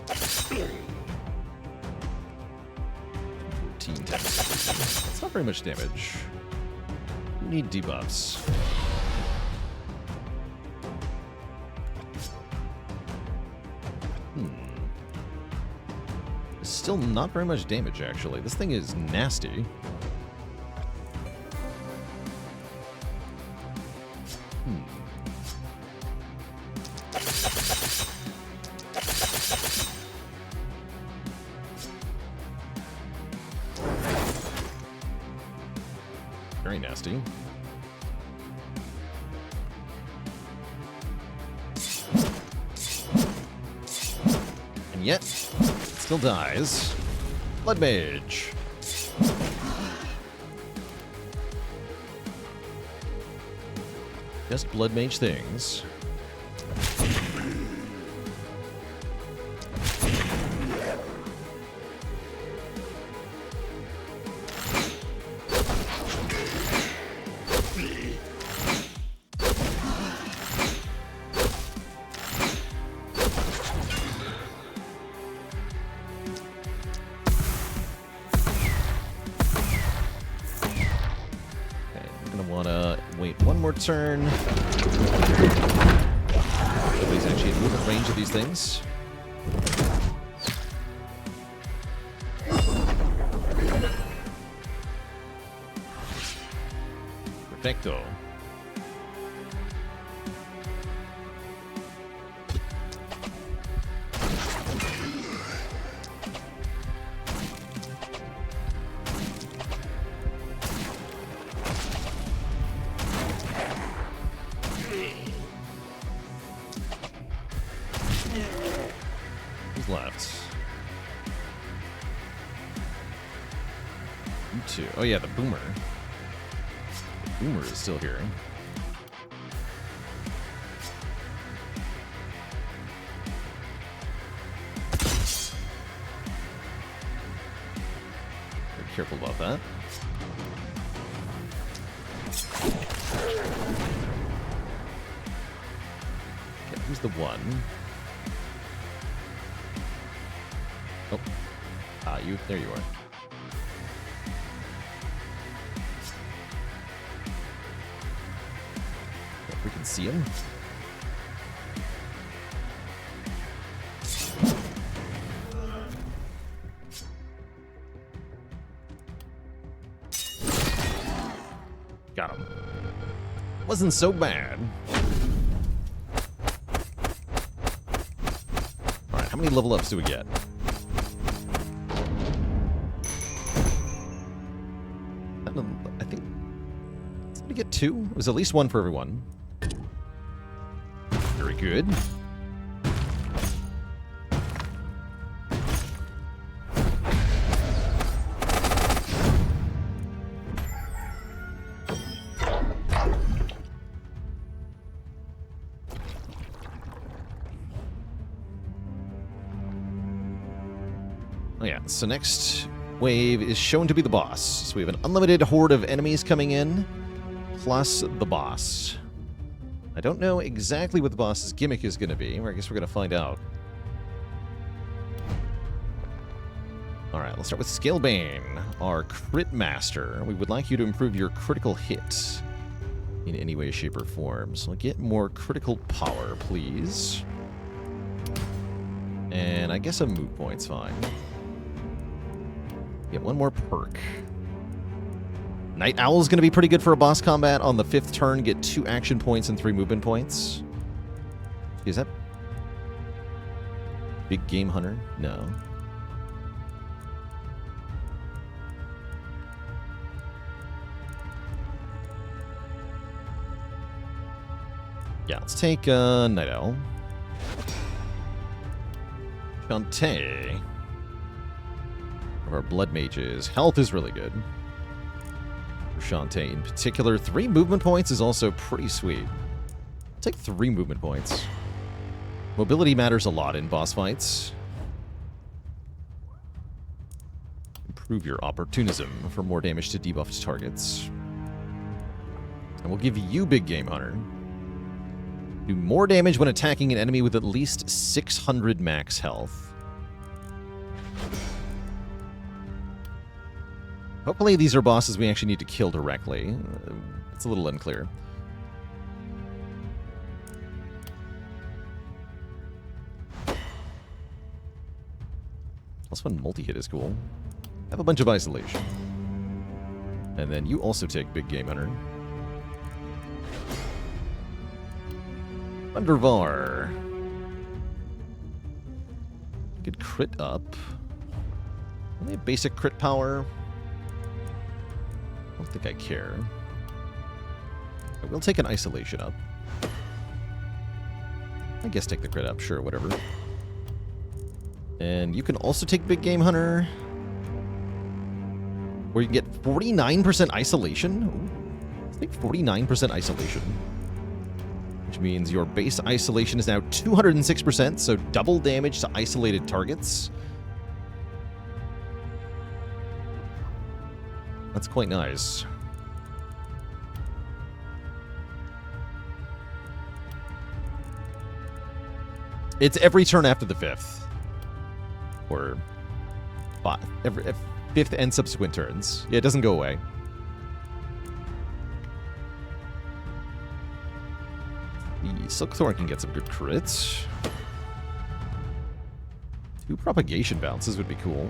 14 damage. That's not very much damage. You need debuffs. Still not very much damage, actually. This thing is nasty. Very nasty. And yet, it still dies. Blood Mage. Just Blood Mage things. Turn. Nobody's actually in movement range of these things. Perfecto. Who's left? You two. Oh yeah, the Boomer. The Boomer is still here. Be careful about that. Okay, who's the one? Oh. Ah, you. There you are. If we can see him. Got him. Wasn't so bad. Alright, how many level ups do we get? I think... Did we get 2? It was at least 1 for everyone. Very good. Oh yeah, so next wave is shown to be the boss. So we have an unlimited horde of enemies coming in, plus the boss. I don't know exactly what the boss's gimmick is going to be, or I guess we're going to find out. Alright, let's start with Scalebane, our crit master. We would like you to improve your critical hit in any way, shape, or form. So get more critical power, please. And I guess a move point's fine. Get one more perk. Night Owl is going to be pretty good for a boss combat. On the 5th turn, get 2 action points and 3 movement points. Is that Big Game Hunter? No. Yeah, let's take Night Owl. Shantae. Of our blood mages. Health is really good. For Shantae in particular. 3 movement points is also pretty sweet. I'll take 3 movement points. Mobility matters a lot in boss fights. Improve your opportunism for more damage to debuffed targets. And we'll give you Big Game Hunter. Do more damage when attacking an enemy with at least 600 max health. Hopefully these are bosses we actually need to kill directly. It's a little unclear. Plus 1 multi-hit is cool. Have a bunch of isolation. And then you also take Big Game Hunter. Undervar. Good crit up. Only a basic crit power. I don't think I care. I will take an isolation up. I guess take the crit up, sure, whatever. And you can also take Big Game Hunter, where you can get 49% isolation. Ooh, let's take 49% isolation. Which means your base isolation is now 206%, so double damage to isolated targets. That's quite nice. It's every turn after the 5th. Or 5. Every 5th and subsequent turns. Yeah, it doesn't go away. The Silkthorn can get some good crits. 2 propagation bounces would be cool.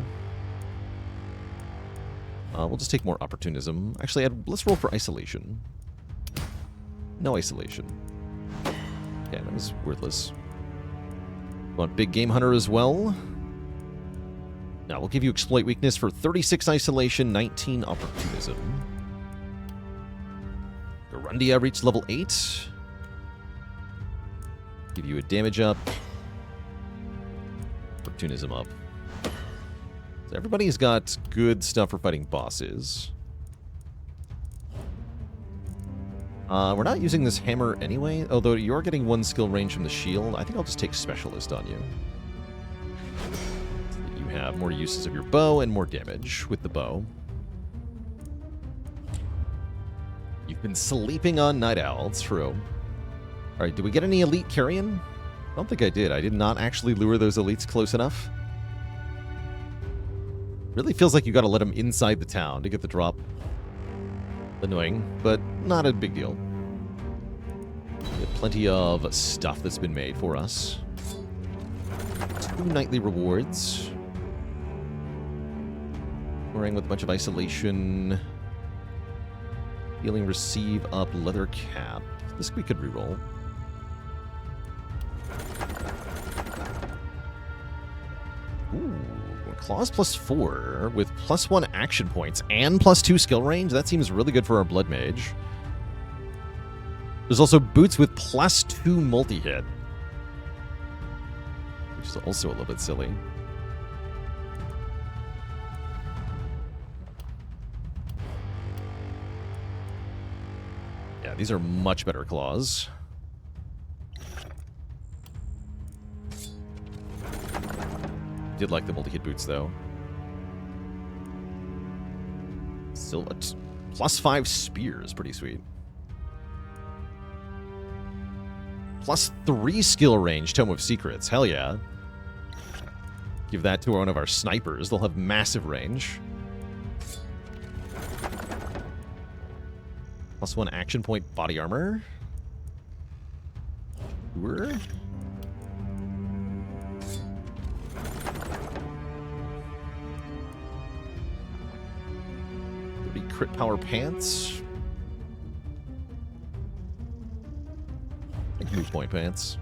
We'll just take more opportunism. Actually, let's roll for isolation. No isolation. Yeah, that was worthless. Want Big Game Hunter as well? Now, we'll give you Exploit Weakness for 36 isolation, 19 opportunism. Garundia reached level 8. Give you a damage up. For Opportunism up. So everybody's got good stuff for fighting bosses. We're not using this hammer anyway, although you're getting 1 skill range from the shield. I think I'll just take Specialist on you. So that you have more uses of your bow and more damage with the bow. You've been sleeping on Night Owl, it's true. Alright, did we get any elite carrion? I don't think I did. I did not actually lure those elites close enough. Really feels like you gotta let them inside the town to get the drop. Annoying, but not a big deal. We have plenty of stuff that's been made for us. 2 nightly rewards. Wearing with a bunch of isolation. Healing, receive up, leather cap. This we could reroll. Ooh. Claws +4 with +1 action points and +2 skill range. That seems really good for our Blood Mage. There's also boots with +2 multi-hit, which is also a little bit silly. Yeah, these are much better claws. Did like the multi-hit boots, though. Still a +5 spear is pretty sweet. +3 skill range, Tome of Secrets. Hell yeah. Give that to one of our snipers. They'll have massive range. +1 action point body armor. Sure. Crit power pants. I think move point pants.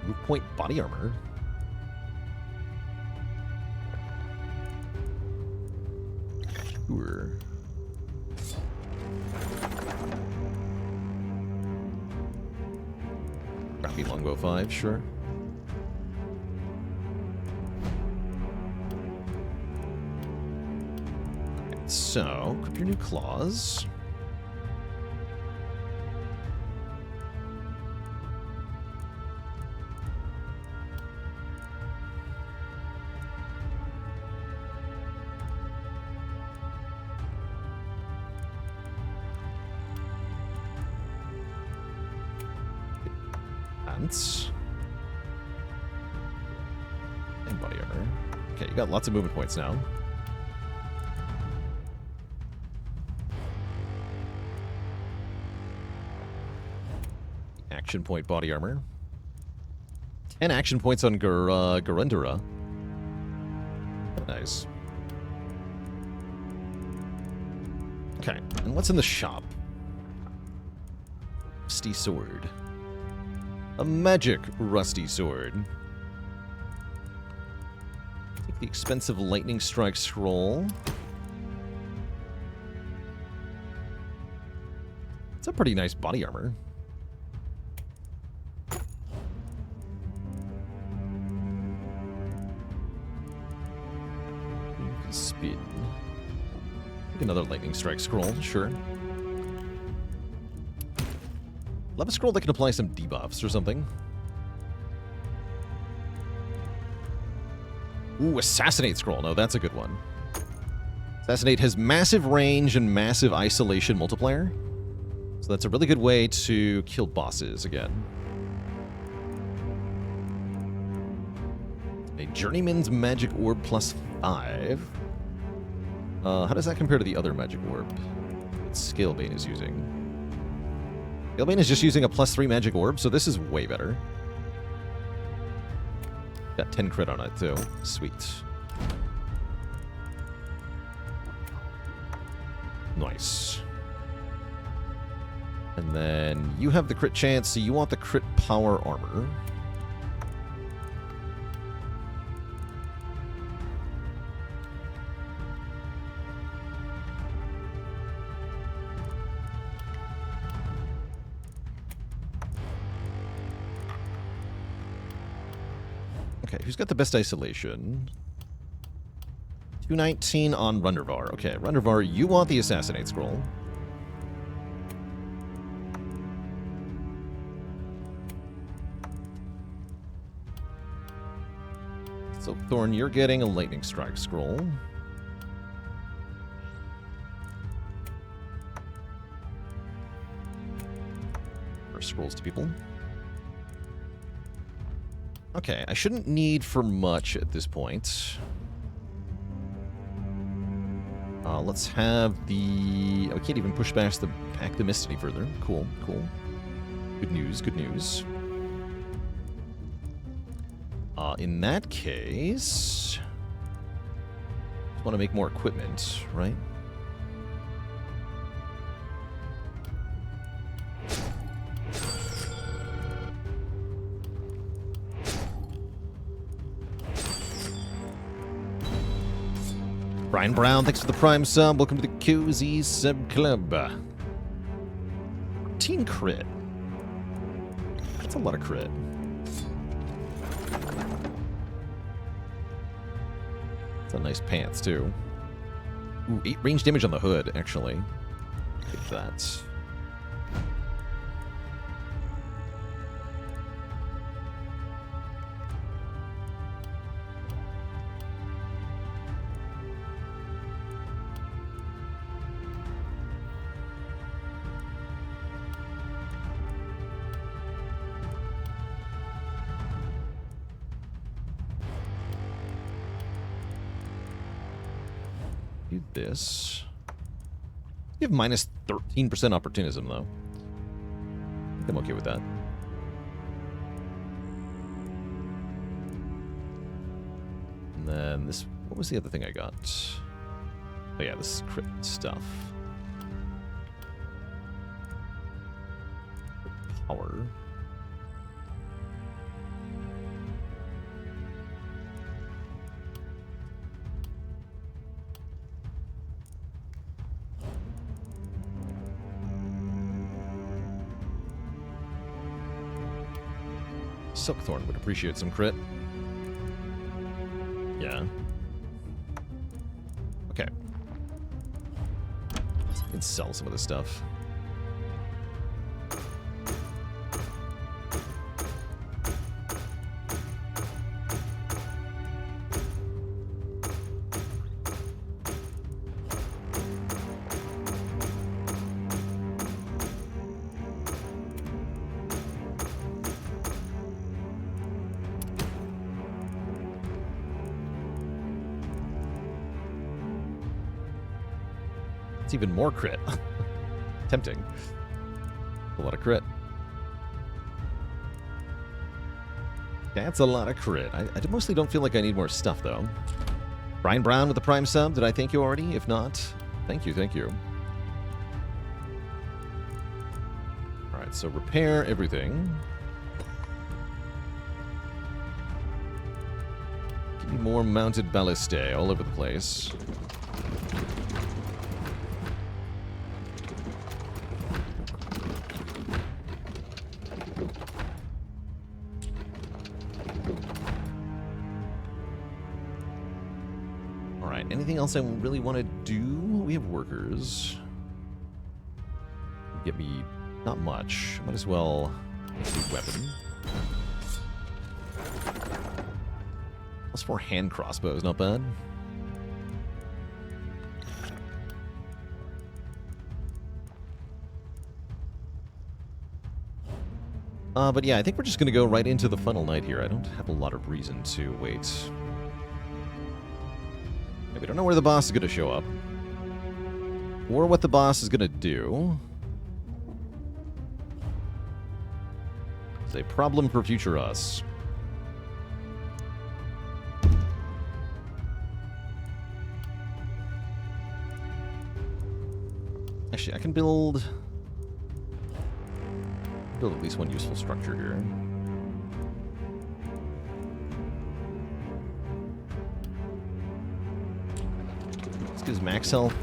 Move point body armor. Sure. Crappy longbow 5, sure. So, equip your new claws. Pants. And body armor. Okay, you got lots of movement points now. Action point body armor. 10 action points on Garundara. Nice. Okay, and what's in the shop? Rusty sword. A magic rusty sword. Take the expensive lightning strike scroll. It's a pretty nice body armor. Spin. Take another lightning strike scroll, sure. Love a scroll that can apply some debuffs or something. Ooh, assassinate scroll. No, that's a good one. Assassinate has massive range and massive isolation multiplier. So that's a really good way to kill bosses again. A Journeyman's Magic Orb +5. How does that compare to the other Magic Orb that Scalebane is using? Scalebane is just using a +3 Magic Orb, so this is way better. Got 10 crit on it, too. Sweet. Nice. And then you have the crit chance, so you want the crit power armor. Okay, who's got the best isolation? 219 on Rundervar. Okay, Rundervar, you want the Assassinate Scroll. So, Thorn, you're getting a Lightning Strike Scroll. Or scrolls to people. Okay, I shouldn't need for much at this point. Let's have the... Oh, we can't even push back the mist any further. Cool, cool. Good news, good news. In that case... Just want to make more equipment, right? Brian Brown, thanks for the Prime sub. Welcome to the Cozy Sub Club. 14 crit. That's a lot of crit. It's a nice pants, too. Ooh, 8 range damage on the hood, actually. Take that. Do this. You have minus 13% opportunism, though. I think I'm okay with that. And then this... What was the other thing I got? Oh yeah, this crit stuff. Power. Silkthorn would appreciate some crit. Yeah. Okay. I can sell some of this stuff. Even more crit. Tempting. A lot of crit. That's a lot of crit. I mostly don't feel like I need more stuff, though. Brian Brown with the Prime sub. Did I thank you already? If not, thank you, thank you. Alright, so repair everything. Give me more mounted ballistae all over the place. Anything else I really want to do? We have workers. Get me not much. Might as well make a weapon. +4 hand crossbows, not bad. But yeah, I think we're just going to go right into the funnel night here. I don't have a lot of reason to wait. We don't know where the boss is going to show up. Or what the boss is going to do. It's a problem for future us. Actually, I can build at least one useful structure here. Gives max health.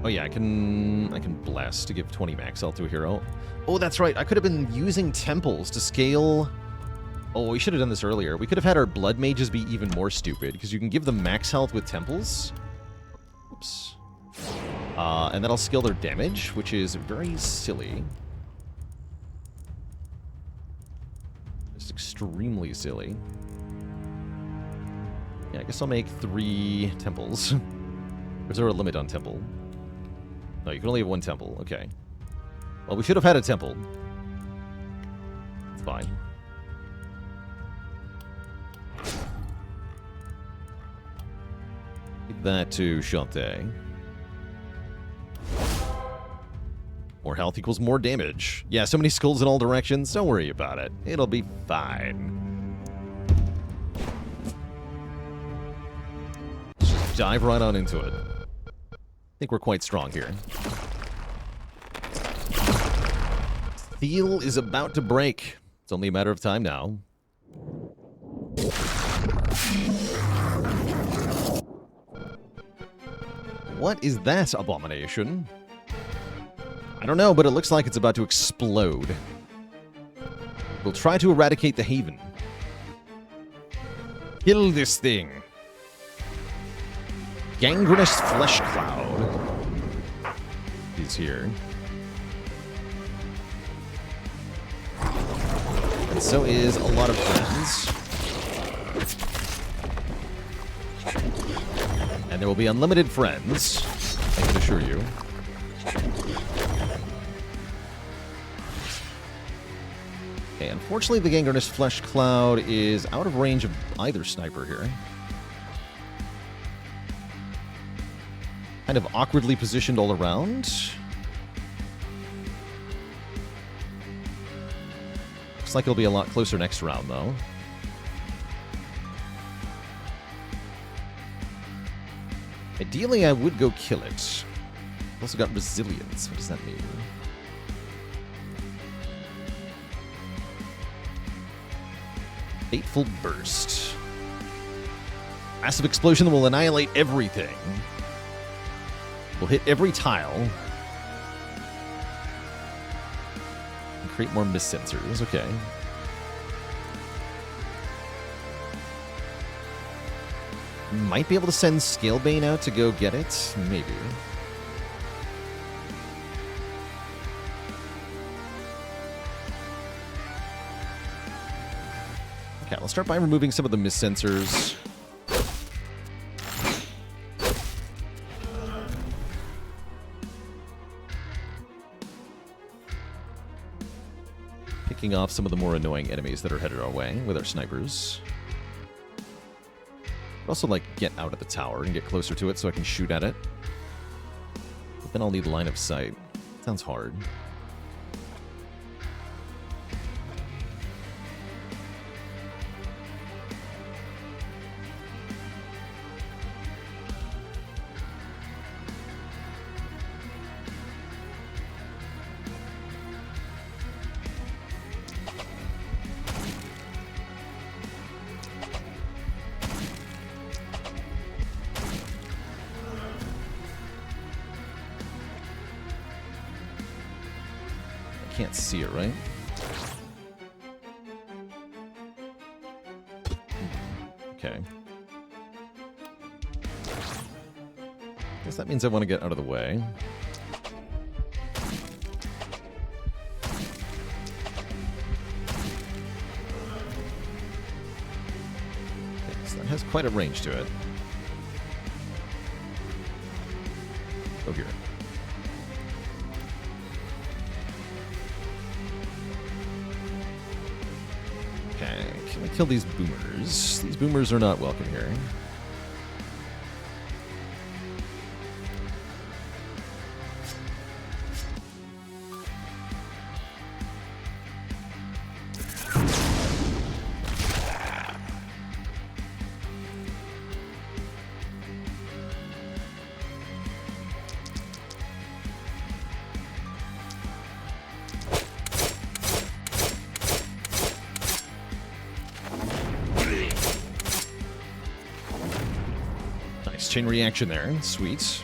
Oh yeah, I can bless to give 20 max health to a hero. Oh, that's right. I could have been using temples to scale Oh, we should have done this earlier. We could have had our blood mages be even more stupid, because you can give them max health with temples. Oops. And that'll scale their damage, which is very silly. It's extremely silly. Yeah, I guess I'll make 3 temples. Or is there a limit on temple? No, you can only have 1 temple. Okay. Well, we should have had a temple. It's fine. Give that to Shantae. More health equals more damage. Yeah, so many skulls in all directions. Don't worry about it. It'll be fine. Just dive right on into it. I think we're quite strong here. Thiel is about to break. It's only a matter of time now. What is that abomination? I don't know, but it looks like it's about to explode. We'll try to eradicate the Haven. Kill this thing. Gangrenous Flesh Cloud is here. And so is a lot of friends. And there will be unlimited friends, I can assure you. Okay, unfortunately the Gangrenous Flesh Cloud is out of range of either sniper here. Kind of awkwardly positioned all around. Looks like it'll be a lot closer next round, though. Ideally, I would go kill it. Also got resilience. What does that mean? Fateful Burst. Massive explosion that will annihilate everything. We'll hit every tile. And create more mist sensors. Okay. Might be able to send Scalebane out to go get it. Maybe. Okay, let's start by removing some of the mist sensors. Picking off some of the more annoying enemies that are headed our way with our snipers. Also, like, get out of the tower and get closer to it so I can shoot at it. But then I'll need line of sight. Sounds hard. Can't see it, right? Okay. Guess that means I want to get out of the way. Okay, so that has quite a range to it. Go here. Can we kill these boomers? These boomers are not welcome here. Chain reaction there. Sweet.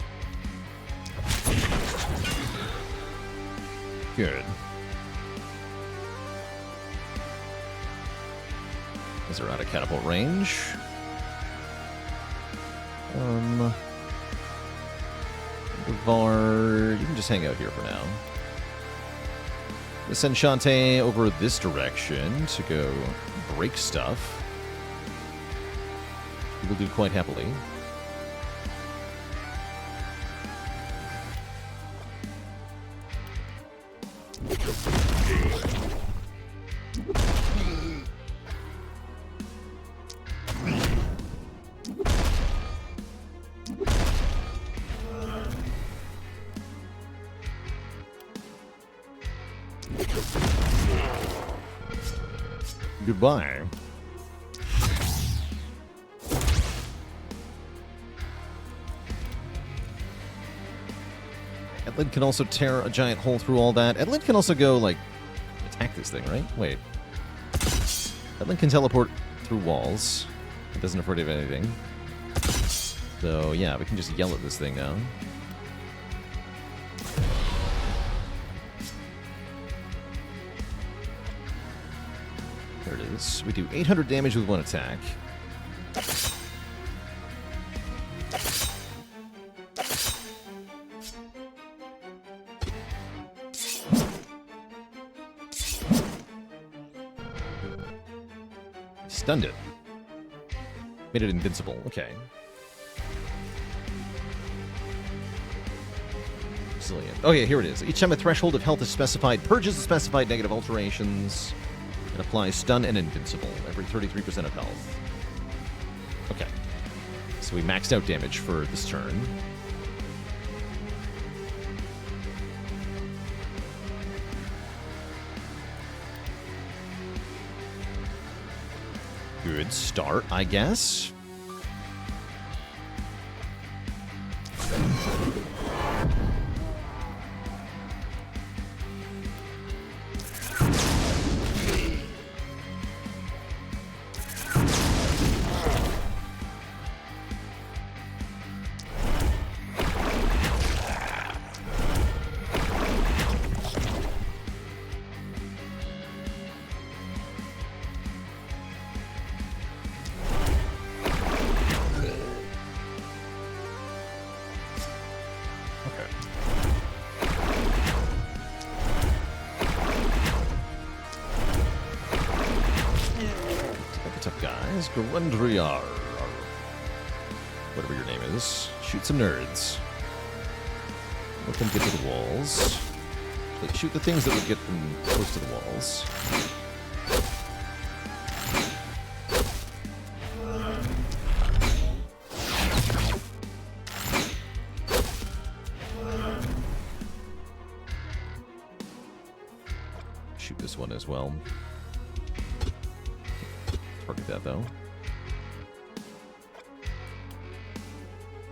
Good. Those are out of catapult range. Var, you can just hang out here for now. Let's send Shantae over this direction to go break stuff. He will do quite happily. Goodbye. Edlin can also tear a giant hole through all that. Edlin can also go, like, attack this thing, right? Wait. Edlin can teleport through walls. It doesn't afford of anything. So, yeah, we can just yell at this thing now. There it is. We do 800 damage with one attack. Stunned it. Made it invincible. Okay. Resilient. Oh yeah, here it is. Each time a threshold of health is specified, purges the specified negative alterations. And applies stun and invincible every 33% of health. Okay. So we maxed out damage for this turn. Good start, I guess. Grundriar, whatever your name is. Shoot some nerds. Let them get to the walls. Like, shoot the things that would get them close to the walls. Shoot this one as well. Target that though.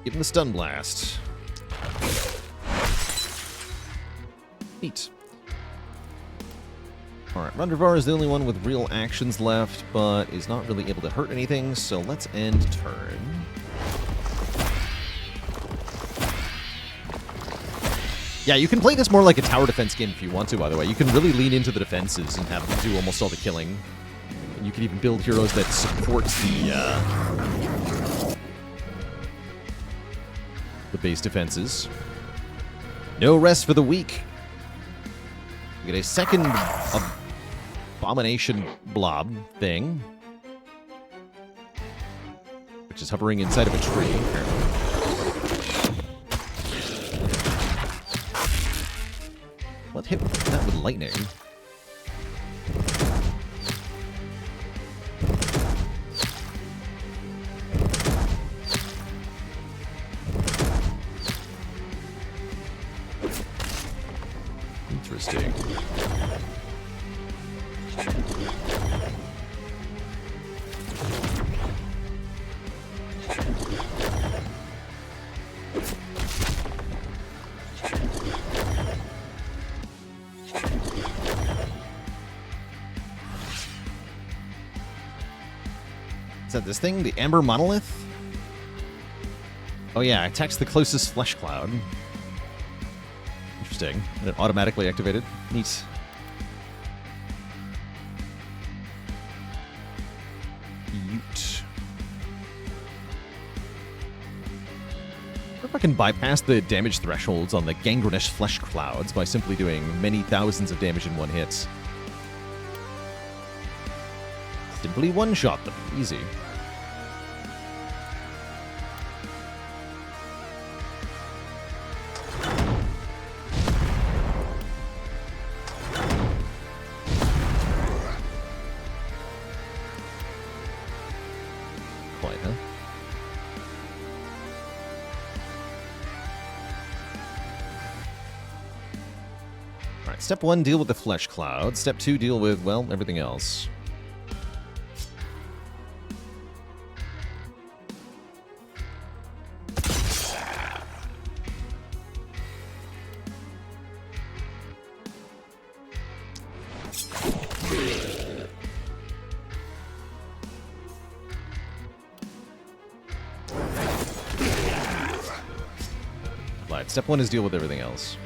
Give him the stun blast. Neat. Alright, Rundervar is the only one with real actions left, but is not really able to hurt anything, so let's end turn. Yeah, you can play this more like a tower defense game if you want to, by the way. You can really lean into the defenses and have them do almost all the killing. And you can even build heroes that support the base defenses. No rest for the weak. We get a second abomination blob thing, which is hovering inside of a tree, apparently. What hit that with lightning? Interesting. Is that this thing? The Amber Monolith? Oh yeah, attacks the closest flesh cloud. Interesting. And it automatically activated. Neat. can bypass the damage thresholds on the gangrenous flesh clouds by simply doing many thousands of damage in one hit. Simply one-shot them. Easy. Quite, huh? Alright, step 1, deal with the flesh cloud. Step 2, deal with, well, everything else. Step 1 is deal with everything else.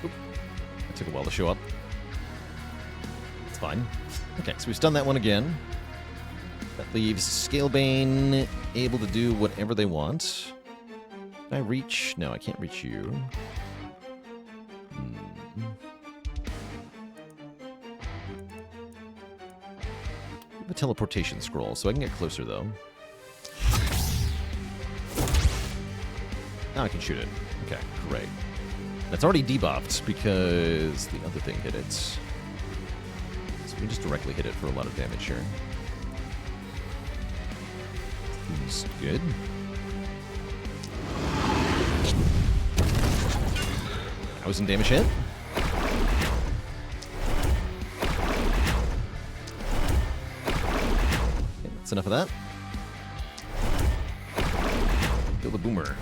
Oop. That took a while to show up. It's fine. Okay, so we've done that one again. That leaves Scalebane able to do whatever they want. Can I reach? No, I can't reach you. I have a teleportation scroll, so I can get closer, though. Now I can shoot it. Okay, great. That's already debuffed because the other thing hit it. So we can just directly hit it for a lot of damage here. Seems good. 1,000 damage hit. Okay, that's enough of that. Kill the boomer.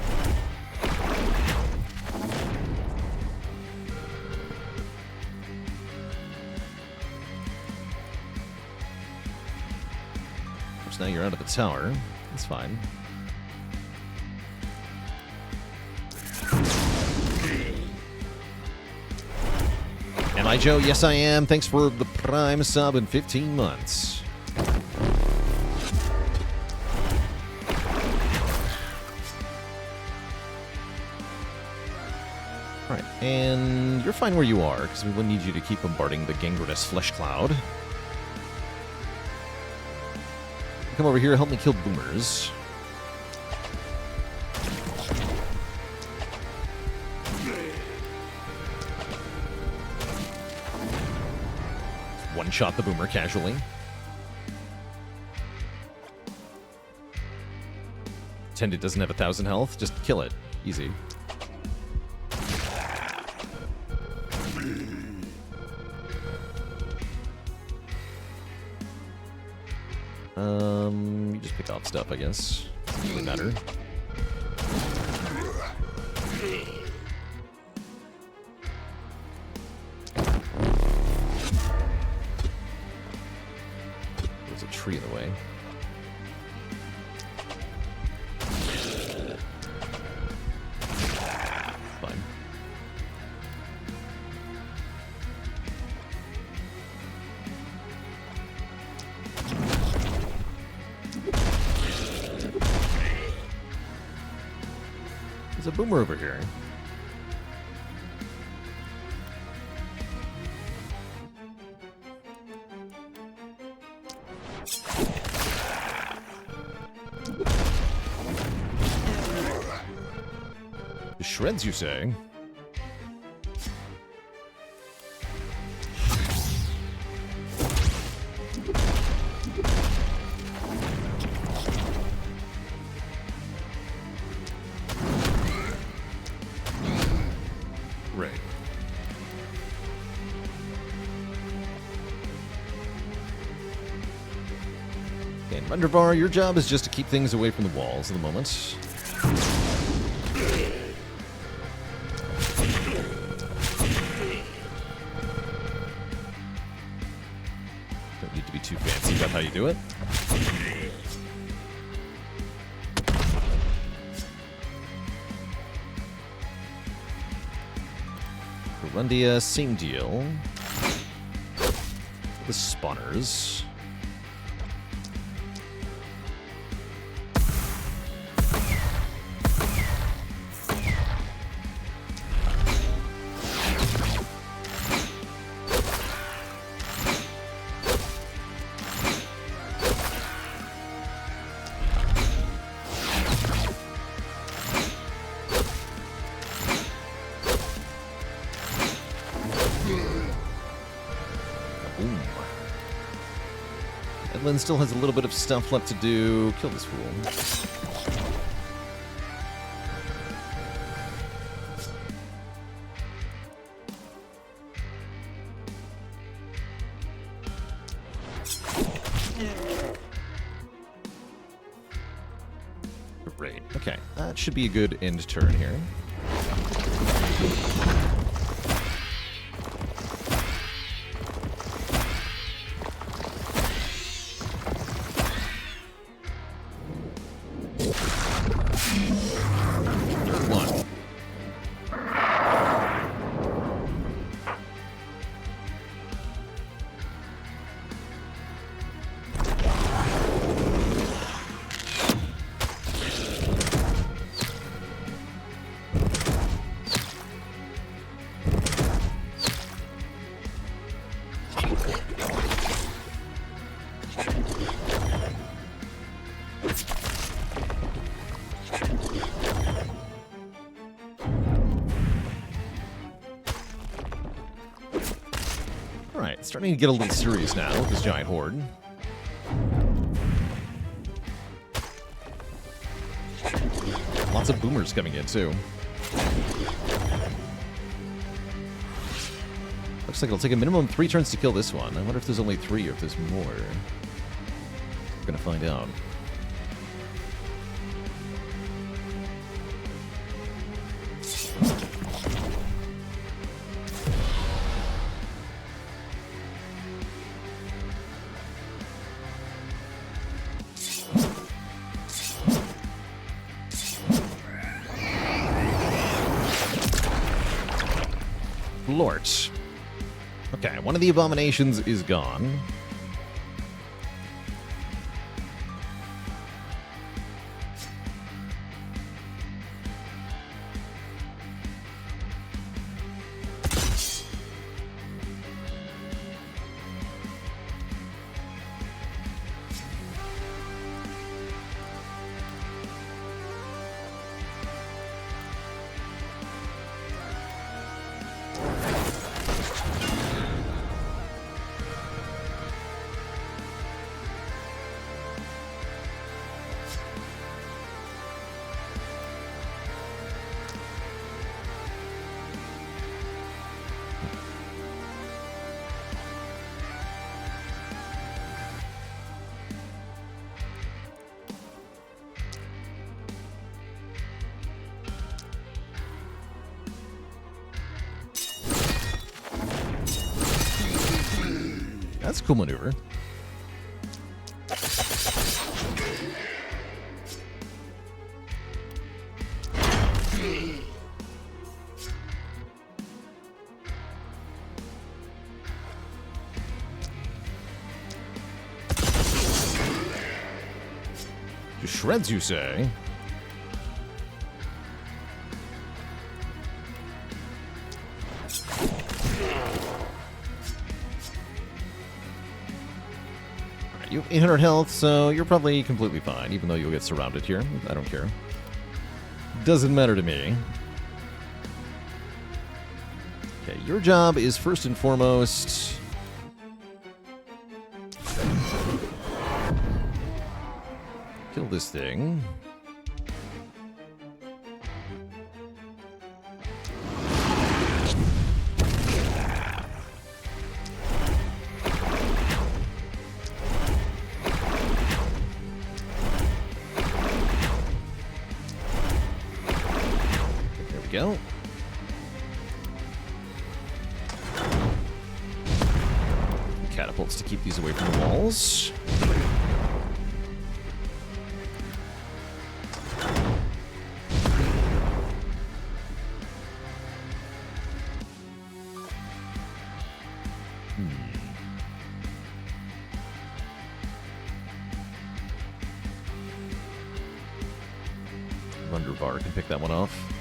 Of course, now you're out of the tower. That's fine. Am I Joe? Yes, I am. Thanks for the Prime sub in 15 months. Alright, and you're fine where you are, because we will need you to keep bombarding the gangrenous flesh cloud. Come over here, help me kill boomers. One-shot the boomer casually. Pretend it doesn't have 1,000 health, just kill it. Easy. You just pick off stuff, I guess. Doesn't really matter. There's a tree in the way. Fine. There's a boomer over here. Shreds, you say? Right. And Rundervar, your job is just to keep things away from the walls at the moment. Too fancy about how you do it. Rundia, same deal. The spawners. Edlin still has a little bit of stuff left to do. Kill this fool. Great. Okay, that should be a good end turn here. Starting to get a little serious now with this giant horde. Lots of boomers coming in, too. Looks like it'll take a minimum of 3 turns to kill this one. I wonder if there's only 3 or if there's more. We're gonna find out. Lort. Okay, one of the abominations is gone. That's a cool maneuver. To shreds, you say? You have 800 health, so you're probably completely fine, even though you'll get surrounded here. I don't care. Doesn't matter to me. Okay, your job is first and foremost... kill this thing. Go. Catapults to keep these away from the walls. Wunderbar can pick that one off.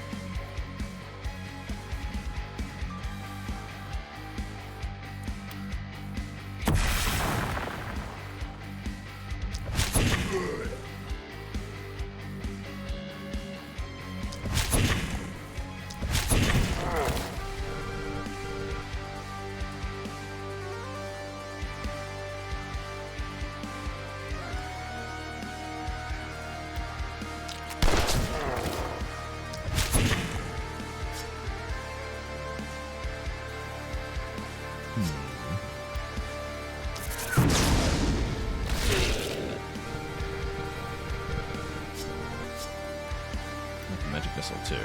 Magic missile too.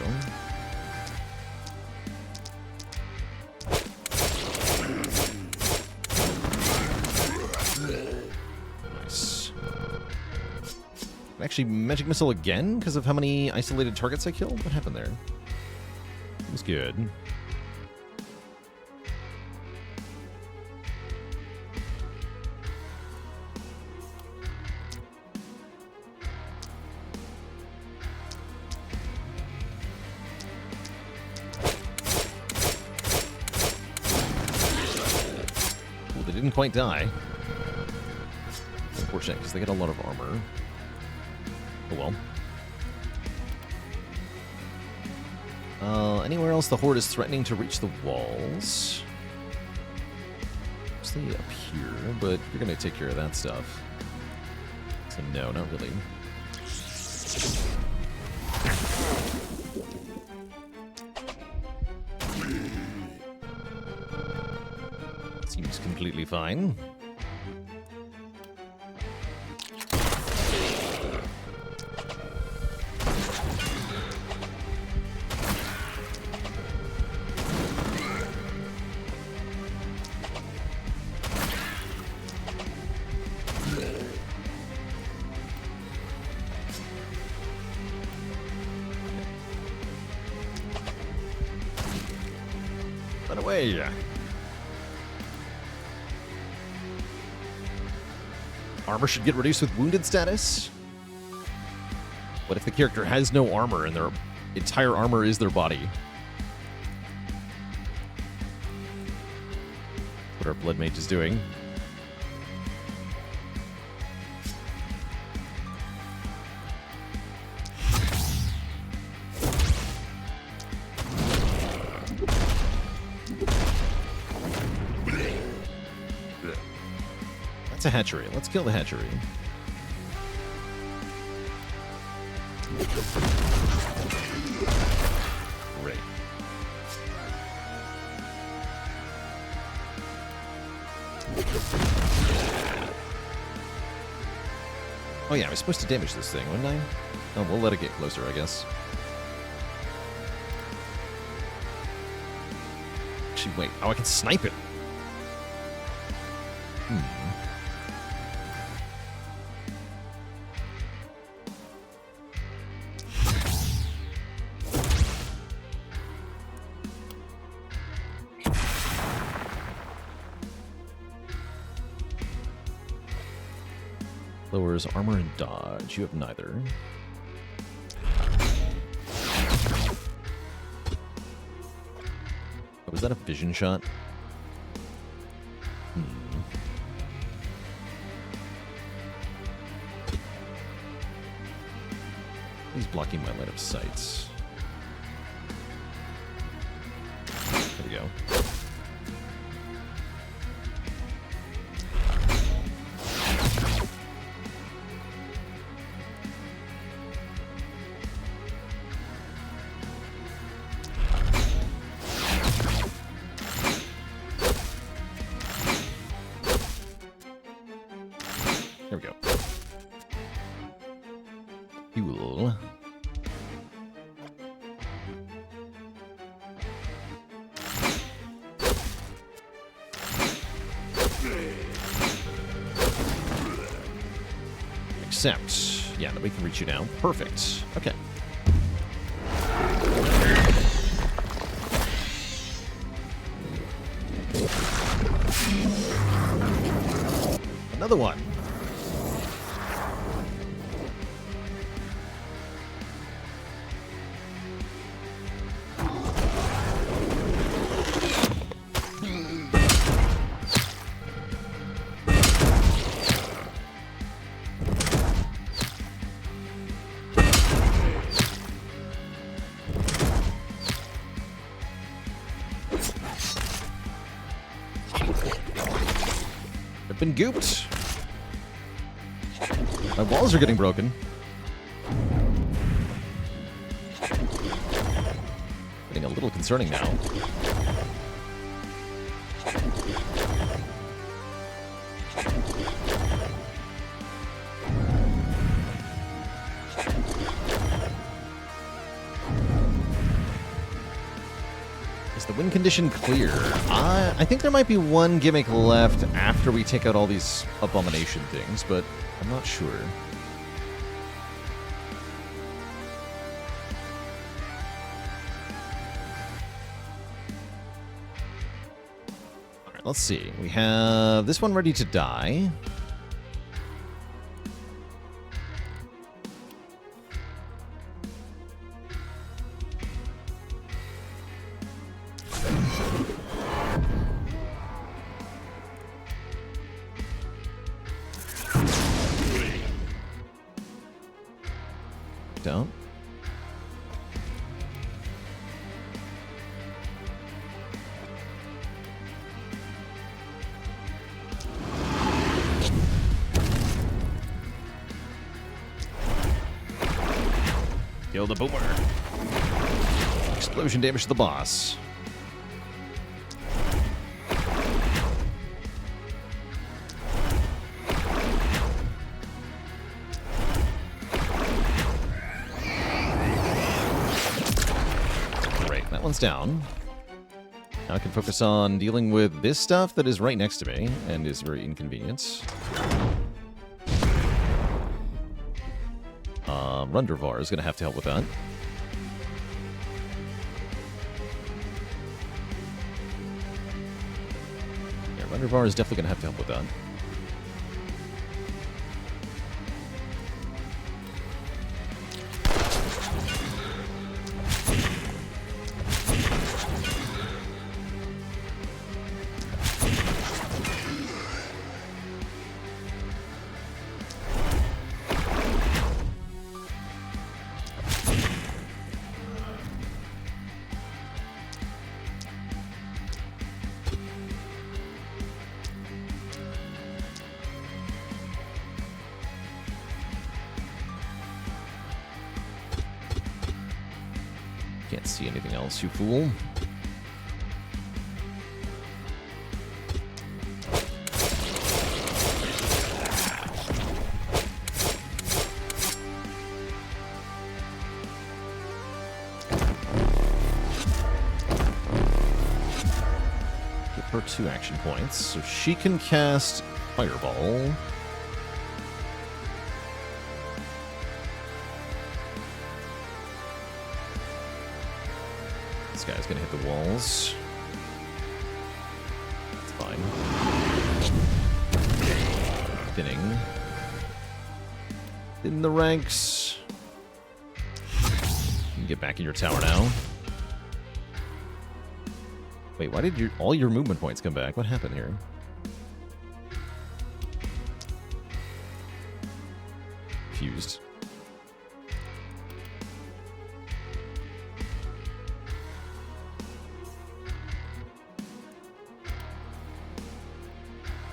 Nice. Actually, magic missile again because of how many isolated targets I killed? What happened there? It was good. Didn't quite die. Unfortunate, because they get a lot of armor. Oh well. Anywhere else the Horde is threatening to reach the walls? Stay up here, but you're going to take care of that stuff. So no, not really. Seems completely fine. Run away! Armor should get reduced with wounded status? What if the character has no armor and their entire armor is their body? What our blood mage is doing. That's a hatchery. Let's kill the hatchery. Great. Oh yeah, I was supposed to damage this thing, wasn't I? Oh, we'll let it get closer, I guess. Actually, wait. Oh, I can snipe it. Lowers armor and dodge. You have neither. Oh, was that a vision shot? He's blocking my line of sights. There we go. There we go. Fuel. Accept. Yeah, that we can reach you now. Perfect. Okay. Another one. I've been gooped. My walls are getting broken. Getting a little concerning now. Is the win condition clear? I think there might be one gimmick left after we take out all these abomination things, but I'm not sure. Alright, let's see. We have this one ready to die. Down. Kill the boomer. Explosion damage to the boss. That one's down. Now I can focus on dealing with this stuff that is right next to me and is very inconvenient. Rundervar is going to have to help with that. Yeah, Rundervar is definitely going to have to help with that. Can't see anything else, you fool. Give her 2 action points, so she can cast Fireball. This guy's gonna hit the walls. It's fine. Thinning. In the ranks. You can get back in your tower now. Wait, why did all your movement points come back? What happened here? Confused.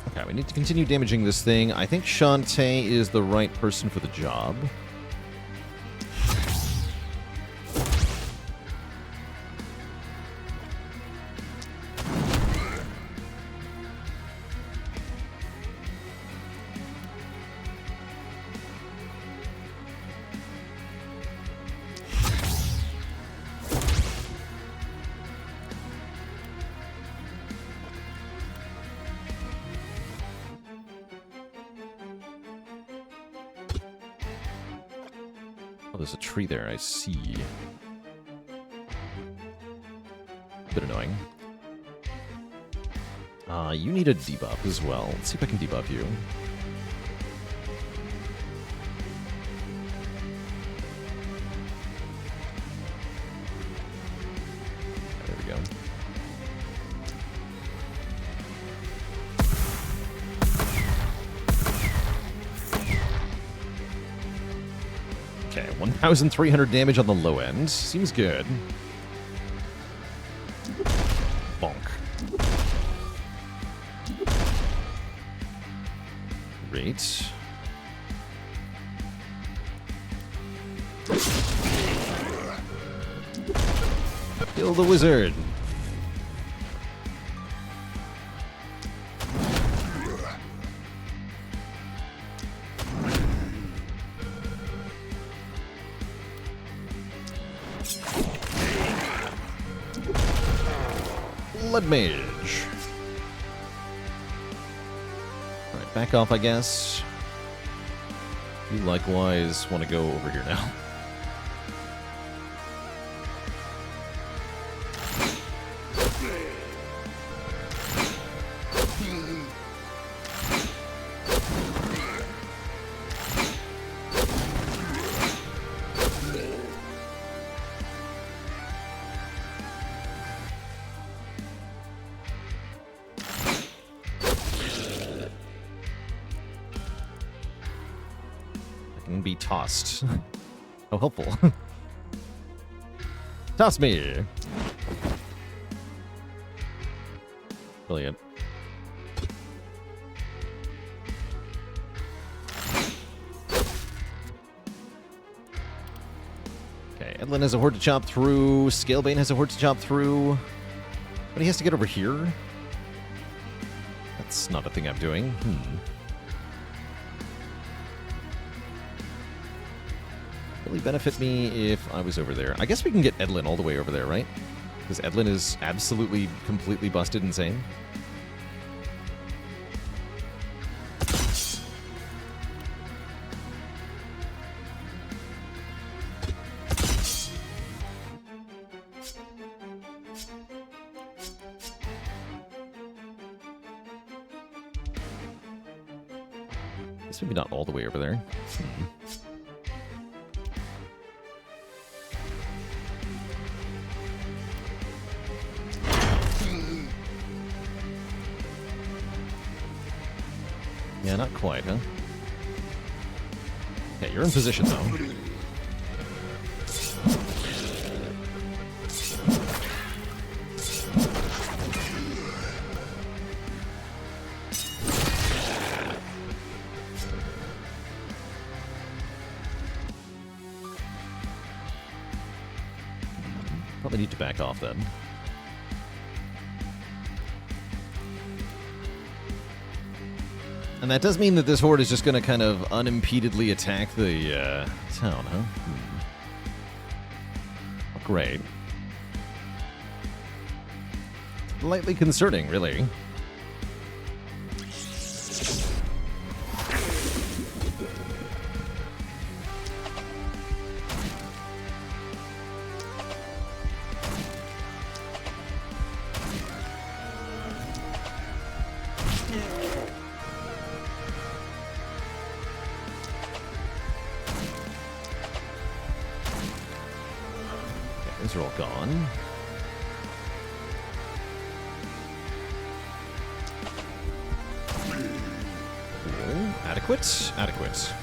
Okay, we need to continue damaging this thing. I think Shantae is the right person for the job. Oh, there's a tree there, I see. A bit annoying. You need a debuff as well. Let's see if I can debuff you. There we go. Okay, 1,300 damage on the low end. Seems good. Bonk. Great. Kill the wizard. Blood Mage. Alright, back off, I guess. You likewise want to go over here now. Be tossed. How helpful. Toss me. Brilliant. Okay, Edlin has a horde to chop through. Scalebane has a horde to chop through. But he has to get over here. That's not a thing I'm doing. Really benefit me if I was over there. I guess we can get Edlin all the way over there, right? Because Edlin is absolutely, completely busted insane. Guess maybe not all the way over there. Yeah, not quite, huh? Okay, you're in position, though. Probably need to back off, then. And that does mean that this horde is just going to kind of unimpededly attack the town, huh? Great. Slightly concerning, really. Those are all gone. Cool. Adequate? Adequate.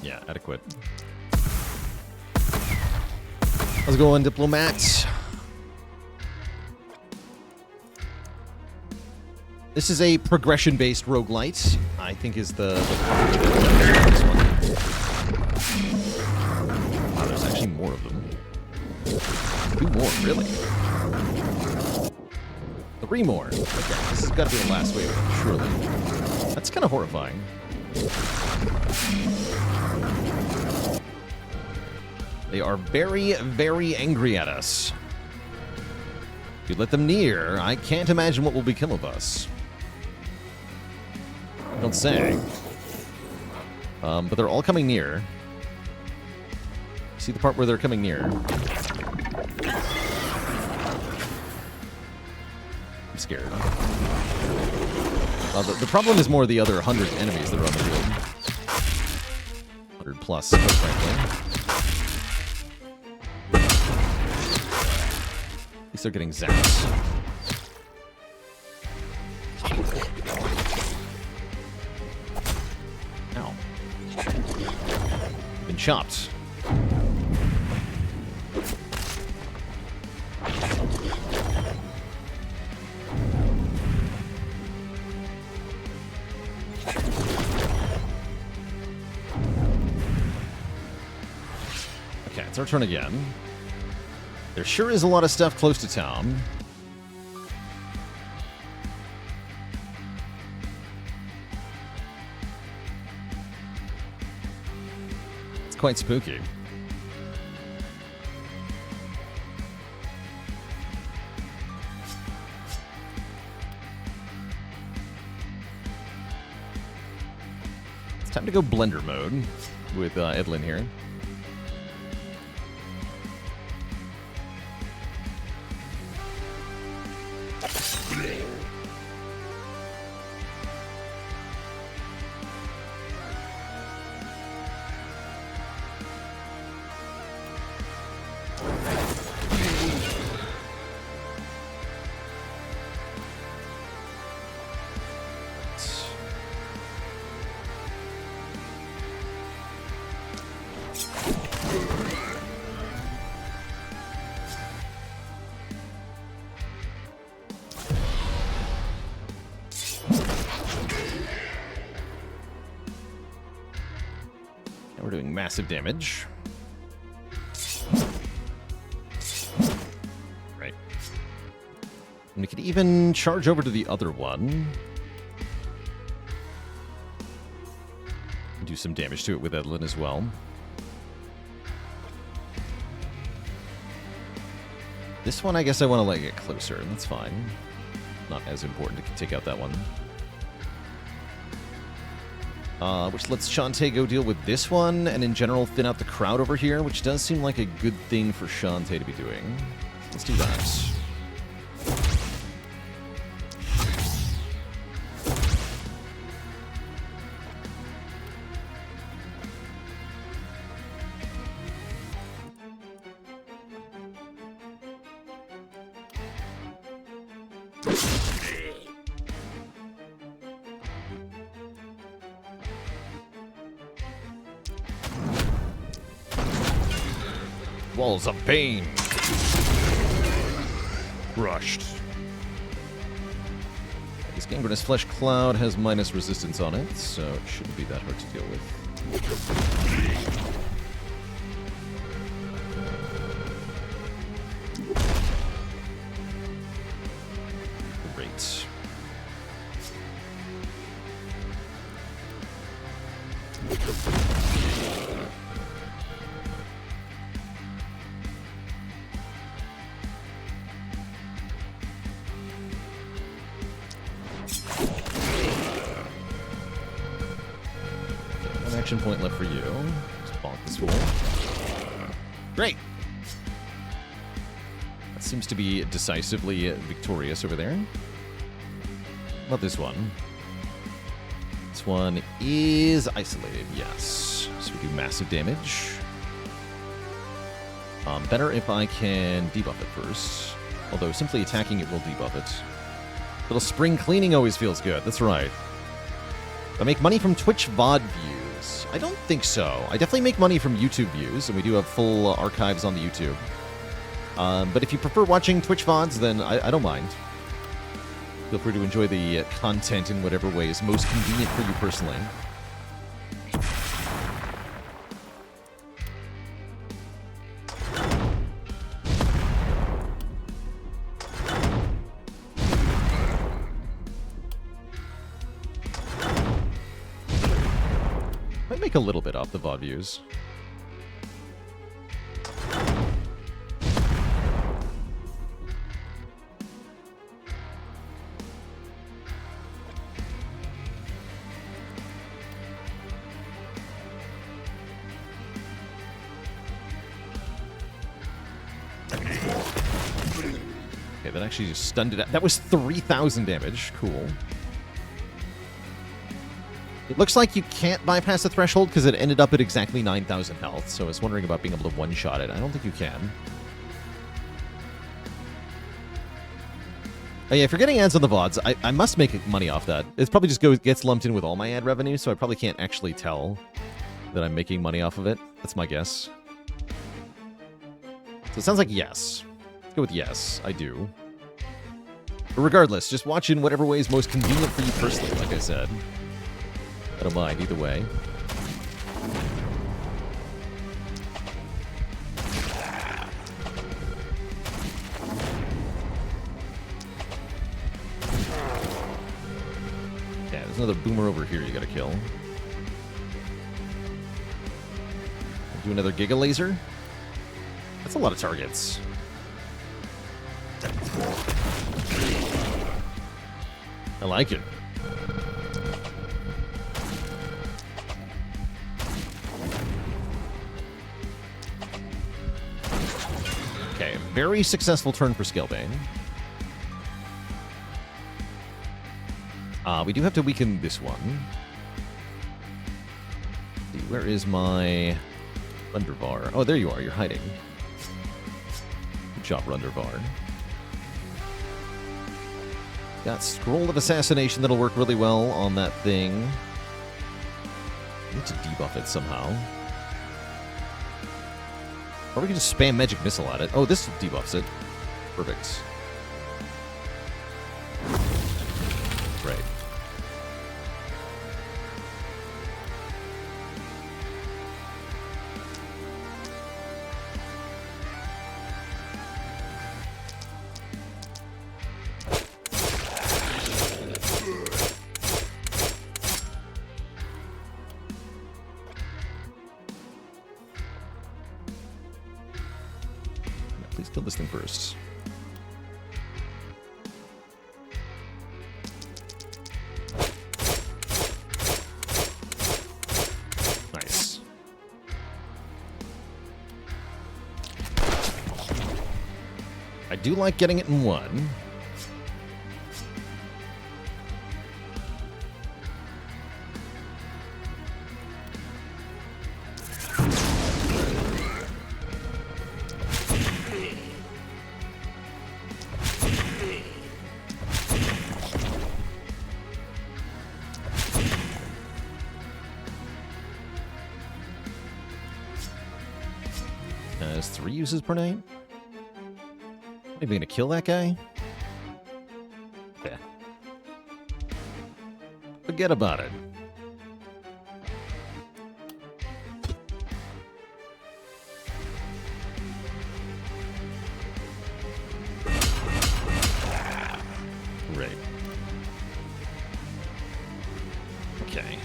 Yeah, adequate. How's it going, Diplomat? This is a progression-based roguelite, I think is the this one. Wow, there's actually more of them. 2 more, really? 3 more. Okay, this has got to be the last wave, surely. That's kind of horrifying. They are very, very angry at us. If you let them near, I can't imagine what will become of us. Don't say. But they're all coming near. See the part where they're coming near? I'm scared. The problem is more the other 100 enemies that are on the field. 100 plus, quite frankly. At least they're getting zapped. Ow. Been chopped. Okay, it's our turn again. There sure is a lot of stuff close to town. It's quite spooky. It's time to go blender mode with Edlin here. We're doing massive damage. Right. And we could even charge over to the other one. Do some damage to it with Edlin as well. This one, I guess I want to let it get closer. That's fine. Not as important to take out that one. Which lets Shantae go deal with this one, and in general thin out the crowd over here, which does seem like a good thing for Shantae to be doing. Let's do that. Walls of pain. Crushed. This gangrenous flesh cloud has minus resistance on it, so it shouldn't be that hard to deal with. Great. Action point left for you. Just bonk this fool. Great! That seems to be decisively victorious over there. Not this one. This one is isolated, yes. So we do massive damage. Better if I can debuff it first. Although simply attacking it will debuff it. Little spring cleaning always feels good, that's right. I make money from Twitch VOD views. I don't think so. I definitely make money from YouTube views, and we do have full archives on the YouTube. But if you prefer watching Twitch VODs, then I don't mind. Feel free to enjoy the content in whatever way is most convenient for you personally. Make a little bit off the VOD views. that actually just stunned it. That was 3,000 damage. Cool. It looks like you can't bypass the threshold because it ended up at exactly 9,000 health, so I was wondering about being able to one-shot it. I don't think you can. Oh yeah, if you're getting ads on the VODs, I must make money off that. It probably just gets lumped in with all my ad revenue, so I probably can't actually tell that I'm making money off of it. That's my guess. So it sounds like yes. Let's go with yes, I do. But regardless, just watch in whatever way is most convenient for you personally, like I said. I don't mind either way. Yeah, there's another boomer over here you gotta kill. Do another Giga Laser. That's a lot of targets. I like it. Okay, very successful turn for Scalebane. We do have to weaken this one. Let's see, where is my Rundervar? Oh, there you are. You're hiding. Good job, Rundervar. Got Scroll of Assassination that'll work really well on that thing. Need to debuff it somehow. Or we can just spam Magic Missile at it. Oh, this debuffs it. Perfect. Right. Please kill this thing first. Nice. I do like getting it in one. Has 3 uses per night. Maybe gonna kill that guy? Yeah. Forget about it. Right. Okay.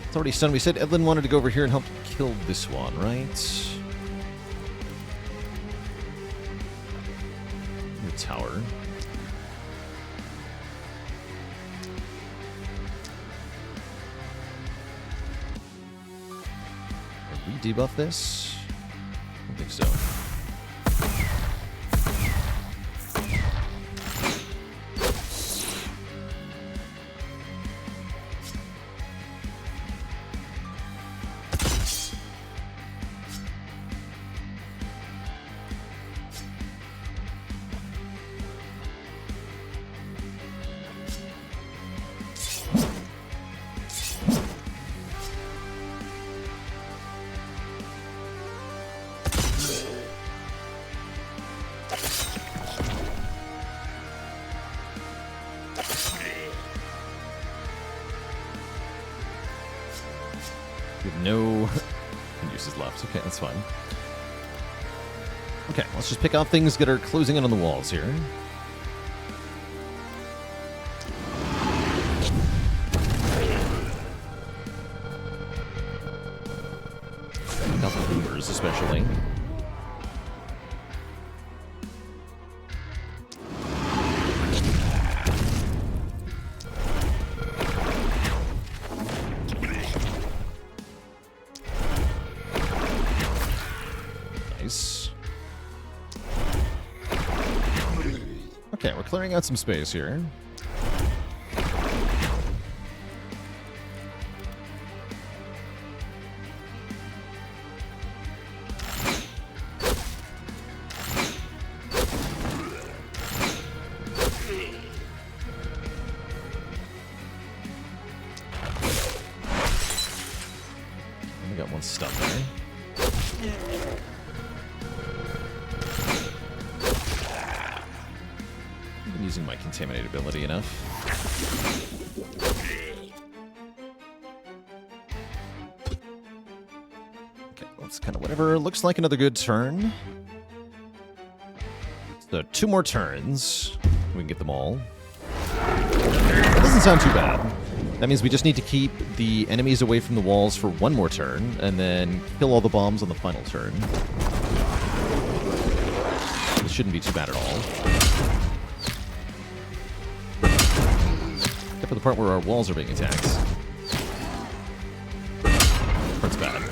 It's already stunned. We said Edlin wanted to go over here and help kill this one, right? The tower. Did we debuff this? I don't think so. No uses left. Okay, that's fine. Okay, let's just pick out things that are closing in on the walls here. A couple of boomers, especially. Okay, we're clearing out some space here. We got one stun there. I've been using my contaminate ability enough. Okay, that's kind of whatever. Looks like another good turn. So 2 more turns. We can get them all. That doesn't sound too bad. That means we just need to keep the enemies away from the walls for 1 more turn, and then kill all the bombs on the final turn. This shouldn't be too bad at all. Except for the part where our walls are being attacked. Part's bad.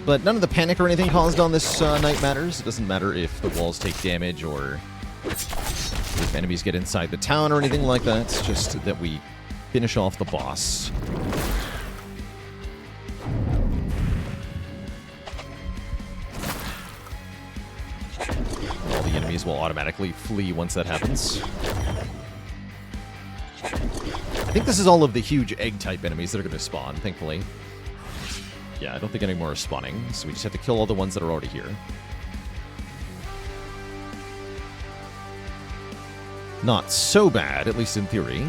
But none of the panic or anything caused on this night matters. It doesn't matter if the walls take damage or if enemies get inside the town or anything like that. It's just that we finish off the boss. All the enemies will automatically flee once that happens. I think this is all of the huge egg-type enemies that are going to spawn, thankfully. Yeah, I don't think any more are spawning, so we just have to kill all the ones that are already here. Not so bad, at least in theory.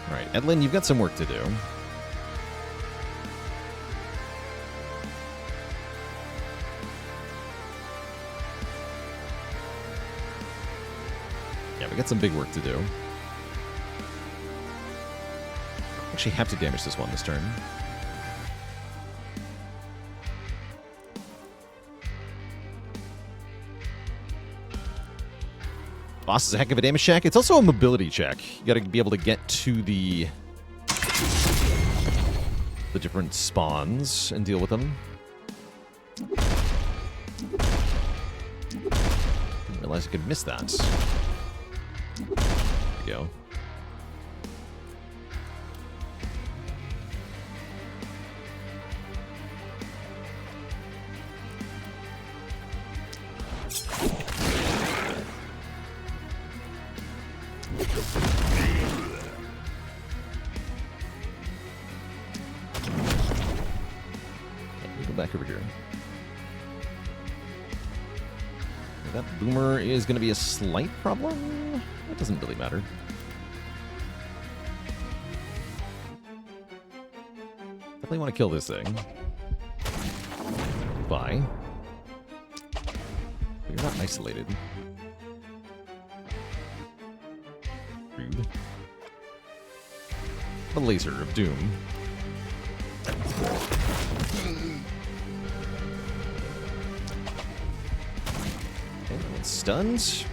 Alright, Edlin, you've got some work to do. Yeah, we got some big work to do. Actually have to damage this one this turn. Boss is a heck of a damage check. It's also a mobility check. You gotta be able to get to the different spawns and deal with them. Didn't realize I could miss that. There we go. Back over here. That boomer is going to be a slight problem. It doesn't really matter. Definitely want to kill this thing. Bye. But you're not isolated. Rude. A laser of doom. Stuns.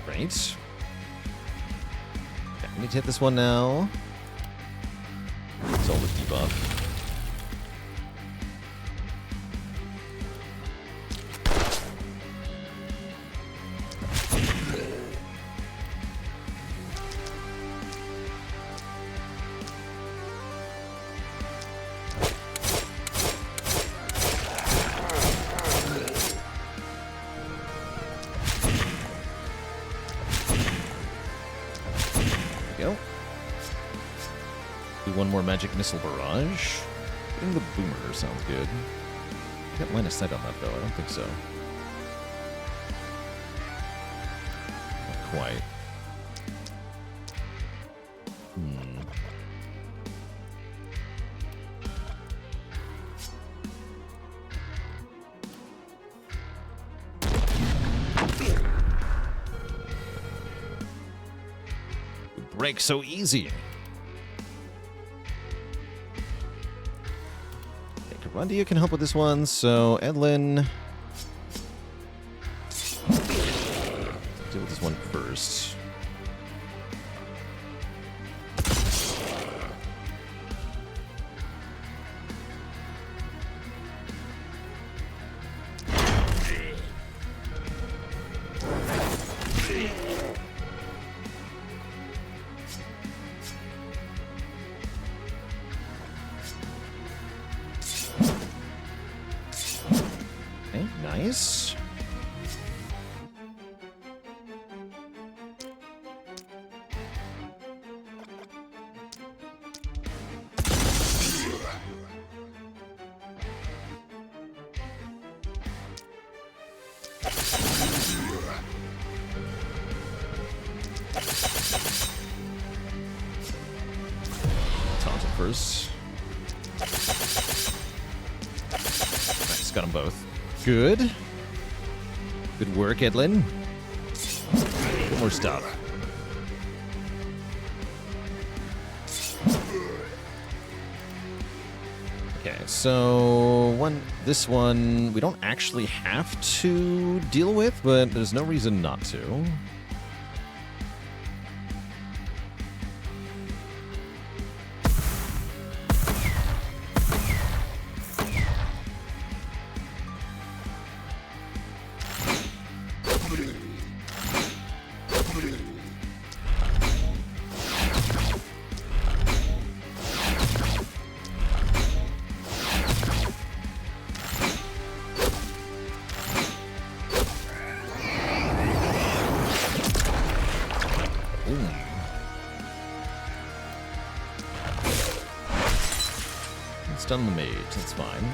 Right. Okay, I need to hit this one now. It's all the debuff. One more magic missile barrage. Getting the boomer sounds good. I got line of sight on that though. I don't think so. Not quite. break so easy. Okay, Karandia can help with this one, so Edlin... deal with this one first. Okay, nice. First. Nice, got them both. Good. Good work, Edlin. Get more stuff. Okay, so this one we don't actually have to deal with, but there's no reason not to. Stun the mage, that's fine.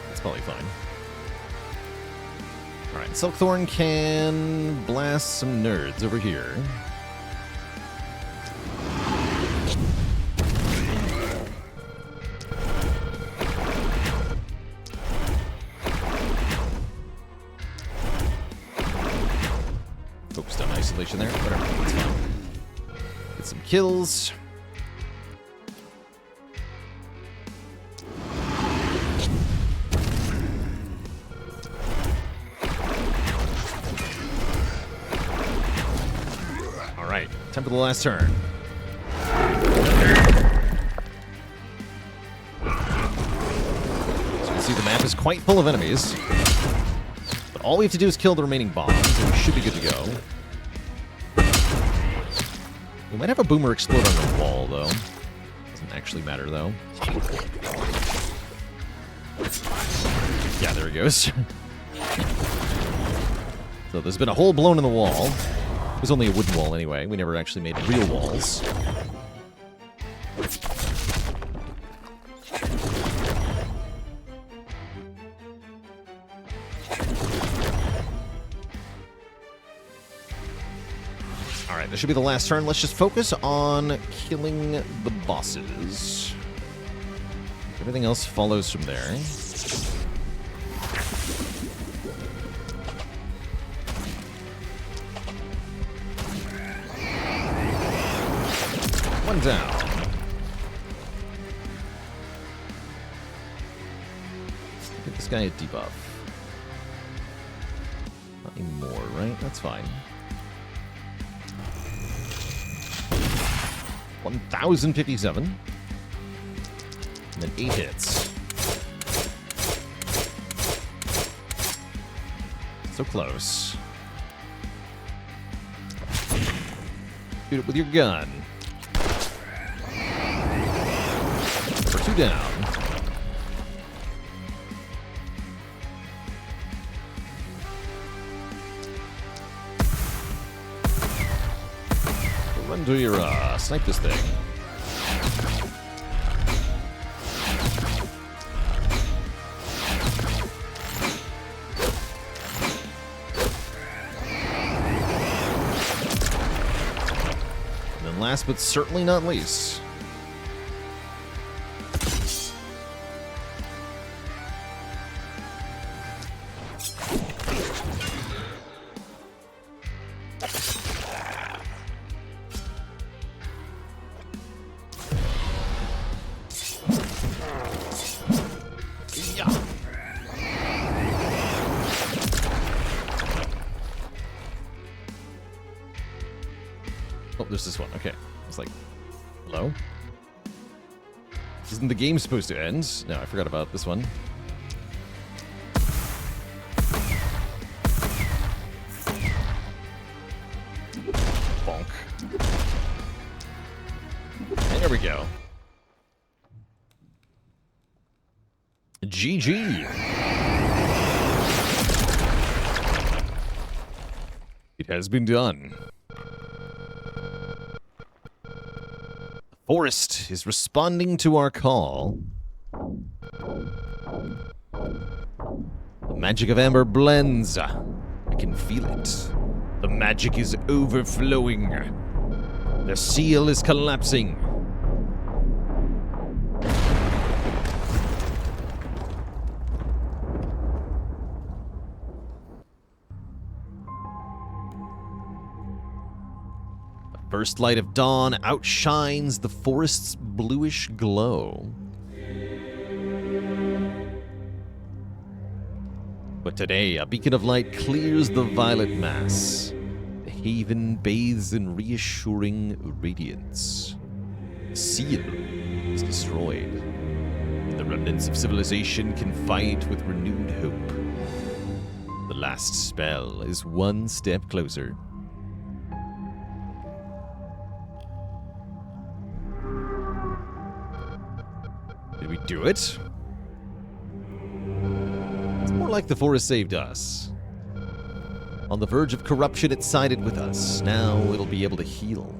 That's probably fine. Alright, Silkthorn can blast some nerds over here. Focused on isolation there, whatever, that's fine. Get some kills. All right, time for the last turn. So you can see the map is quite full of enemies. But all we have to do is kill the remaining bombs, and we should be good to go. We might have a boomer explode on the wall, though. Doesn't actually matter, though. Yeah, there he goes. So there's been a hole blown in the wall. It was only a wooden wall anyway. We never actually made real walls. Alright, this should be the last turn. Let's just focus on killing the bosses. Everything else follows from there. One down. Give this guy a debuff. Not anymore, right? That's fine. 1,057. And then 8 hits. So close. Shoot it with your gun. For 2 down. Run to your snipe this thing. And then last but certainly not least, there's this one. Okay. It's like, hello? Isn't the game supposed to end? No, I forgot about this one. Bonk. There we go. GG. It has been done. The forest is responding to our call. The magic of amber blends. I can feel it. The magic is overflowing. The seal is collapsing. First light of dawn outshines the forest's bluish glow. But today, a beacon of light clears the violet mass. The haven bathes in reassuring radiance. The seal is destroyed, and the remnants of civilization can fight with renewed hope. The last spell is one step closer. Did we do it? It's more like the forest saved us. On the verge of corruption, it sided with us. Now it'll be able to heal.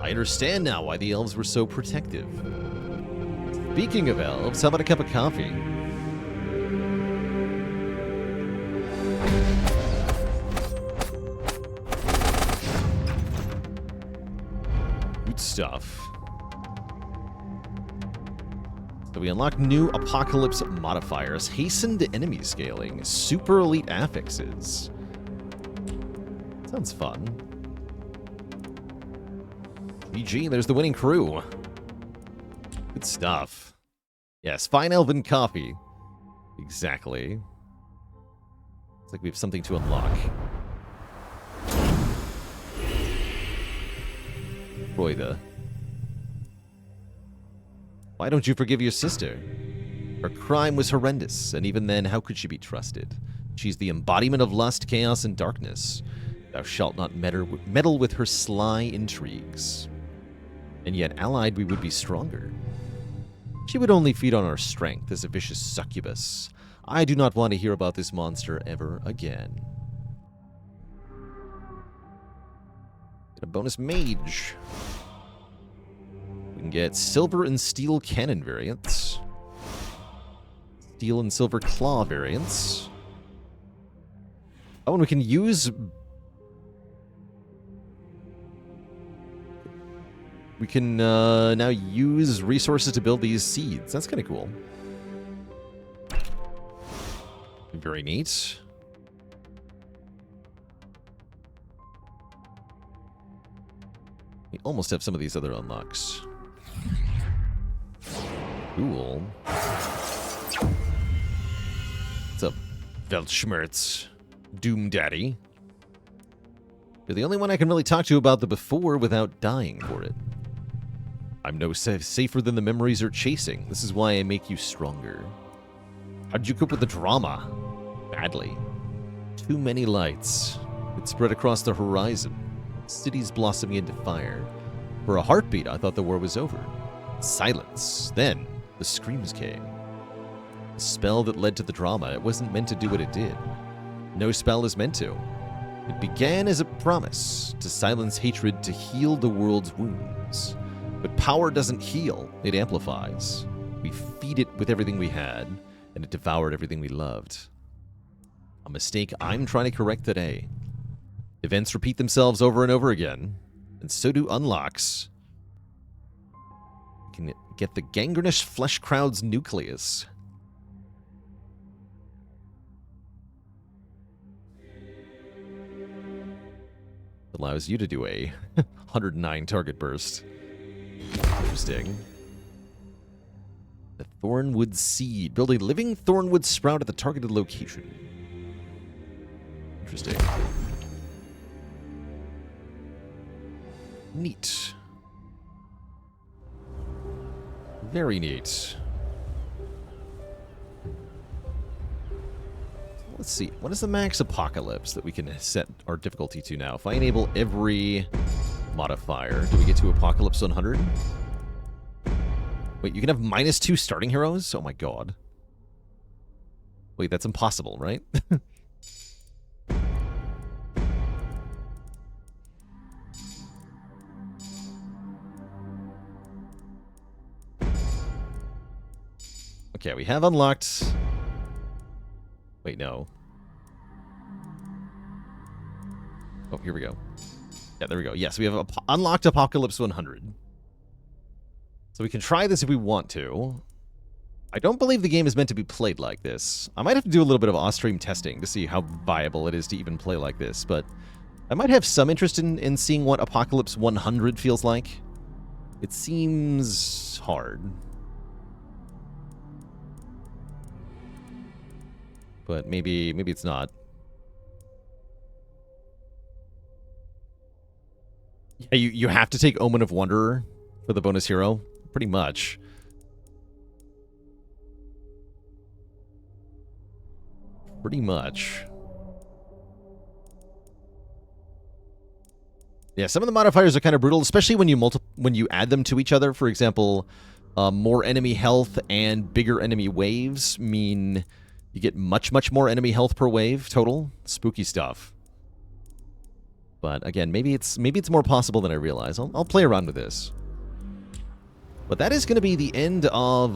I understand now why the elves were so protective. Speaking of elves, how about a cup of coffee? Good stuff. So we unlock new apocalypse modifiers, hastened enemy scaling, super elite affixes. Sounds fun. GG, there's the winning crew. Good stuff. Yes, fine elven coffee. Exactly. It's like we have something to unlock. Roida. Why don't you forgive your sister? Her crime was horrendous, and even then, how could she be trusted? She's the embodiment of lust, chaos, and darkness. Thou shalt not meddle with her sly intrigues. And yet, allied, we would be stronger. She would only feed on our strength as a vicious succubus. I do not want to hear about this monster ever again. Get a bonus mage. We can get silver and steel cannon variants. Steel and silver claw variants. Oh, and we can use... We can now use resources to build these seeds. That's kind of cool. Very neat. We almost have some of these other unlocks. Cool. What's up, Weltschmerz? Doom Daddy. You're the only one I can really talk to about the before without dying for it. I'm no safer than the memories are chasing. This is why I make you stronger. How'd you cope with the drama? Badly. Too many lights. It spread across the horizon. Cities blossoming into fire. For a heartbeat, I thought the war was over. Silence. Then, the screams came. The spell that led to the drama, it wasn't meant to do what it did. No spell is meant to. It began as a promise to silence hatred, to heal the world's wounds. But power doesn't heal, it amplifies. We feed it with everything we had, and it devoured everything we loved. A mistake I'm trying to correct today. Events repeat themselves over and over again, and so do unlocks. You can get the gangrenous flesh crowd's nucleus. Allows you to do a 109 target burst. Interesting. The Thornwood Seed. Build a living Thornwood sprout at the targeted location. Interesting. Neat. Very neat. Let's see. What is the max apocalypse that we can set our difficulty to now? If I enable every modifier, do we get to apocalypse 100? Wait, you can have -2 starting heroes? Oh my god. Wait, that's impossible, right? Okay, we have unlocked... Wait, no. Oh, here we go. Yeah, there we go. Yes, we have unlocked Apocalypse 100. So we can try this if we want to. I don't believe the game is meant to be played like this. I might have to do a little bit of off-stream testing to see how viable it is to even play like this, but I might have some interest in seeing what Apocalypse 100 feels like. It seems hard. But maybe it's not. Yeah, you have to take Omen of Wanderer for the bonus hero, pretty much. Pretty much. Yeah, some of the modifiers are kind of brutal, especially when you add them to each other. For example, more enemy health and bigger enemy waves mean you get much more enemy health per wave total. Spooky stuff. But again, maybe it's more possible than I realize. I'll play around with this. But that is going to be the end of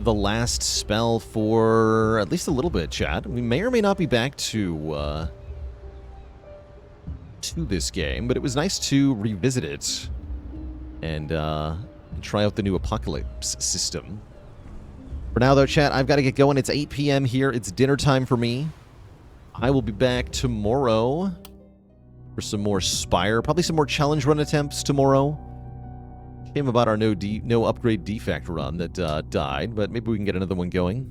the last spell for at least a little bit, chat. We may or may not be back to this game, but it was nice to revisit it and try out the new Apocalypse system. For now, though, chat, I've got to get going. It's 8 p.m. here. It's dinner time for me. I will be back tomorrow for some more Spire. Probably some more challenge run attempts tomorrow. Shame about our no upgrade defect run that died, but maybe we can get another one going.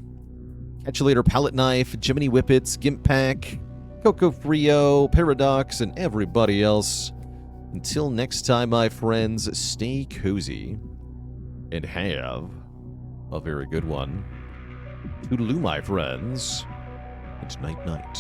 Catch you later, Palette Knife, Jiminy Whippets, Gimp Pack, Coco Frio, Paradox, and everybody else. Until next time, my friends, stay cozy and have a very good one. Toodaloo, my friends. It's night-night.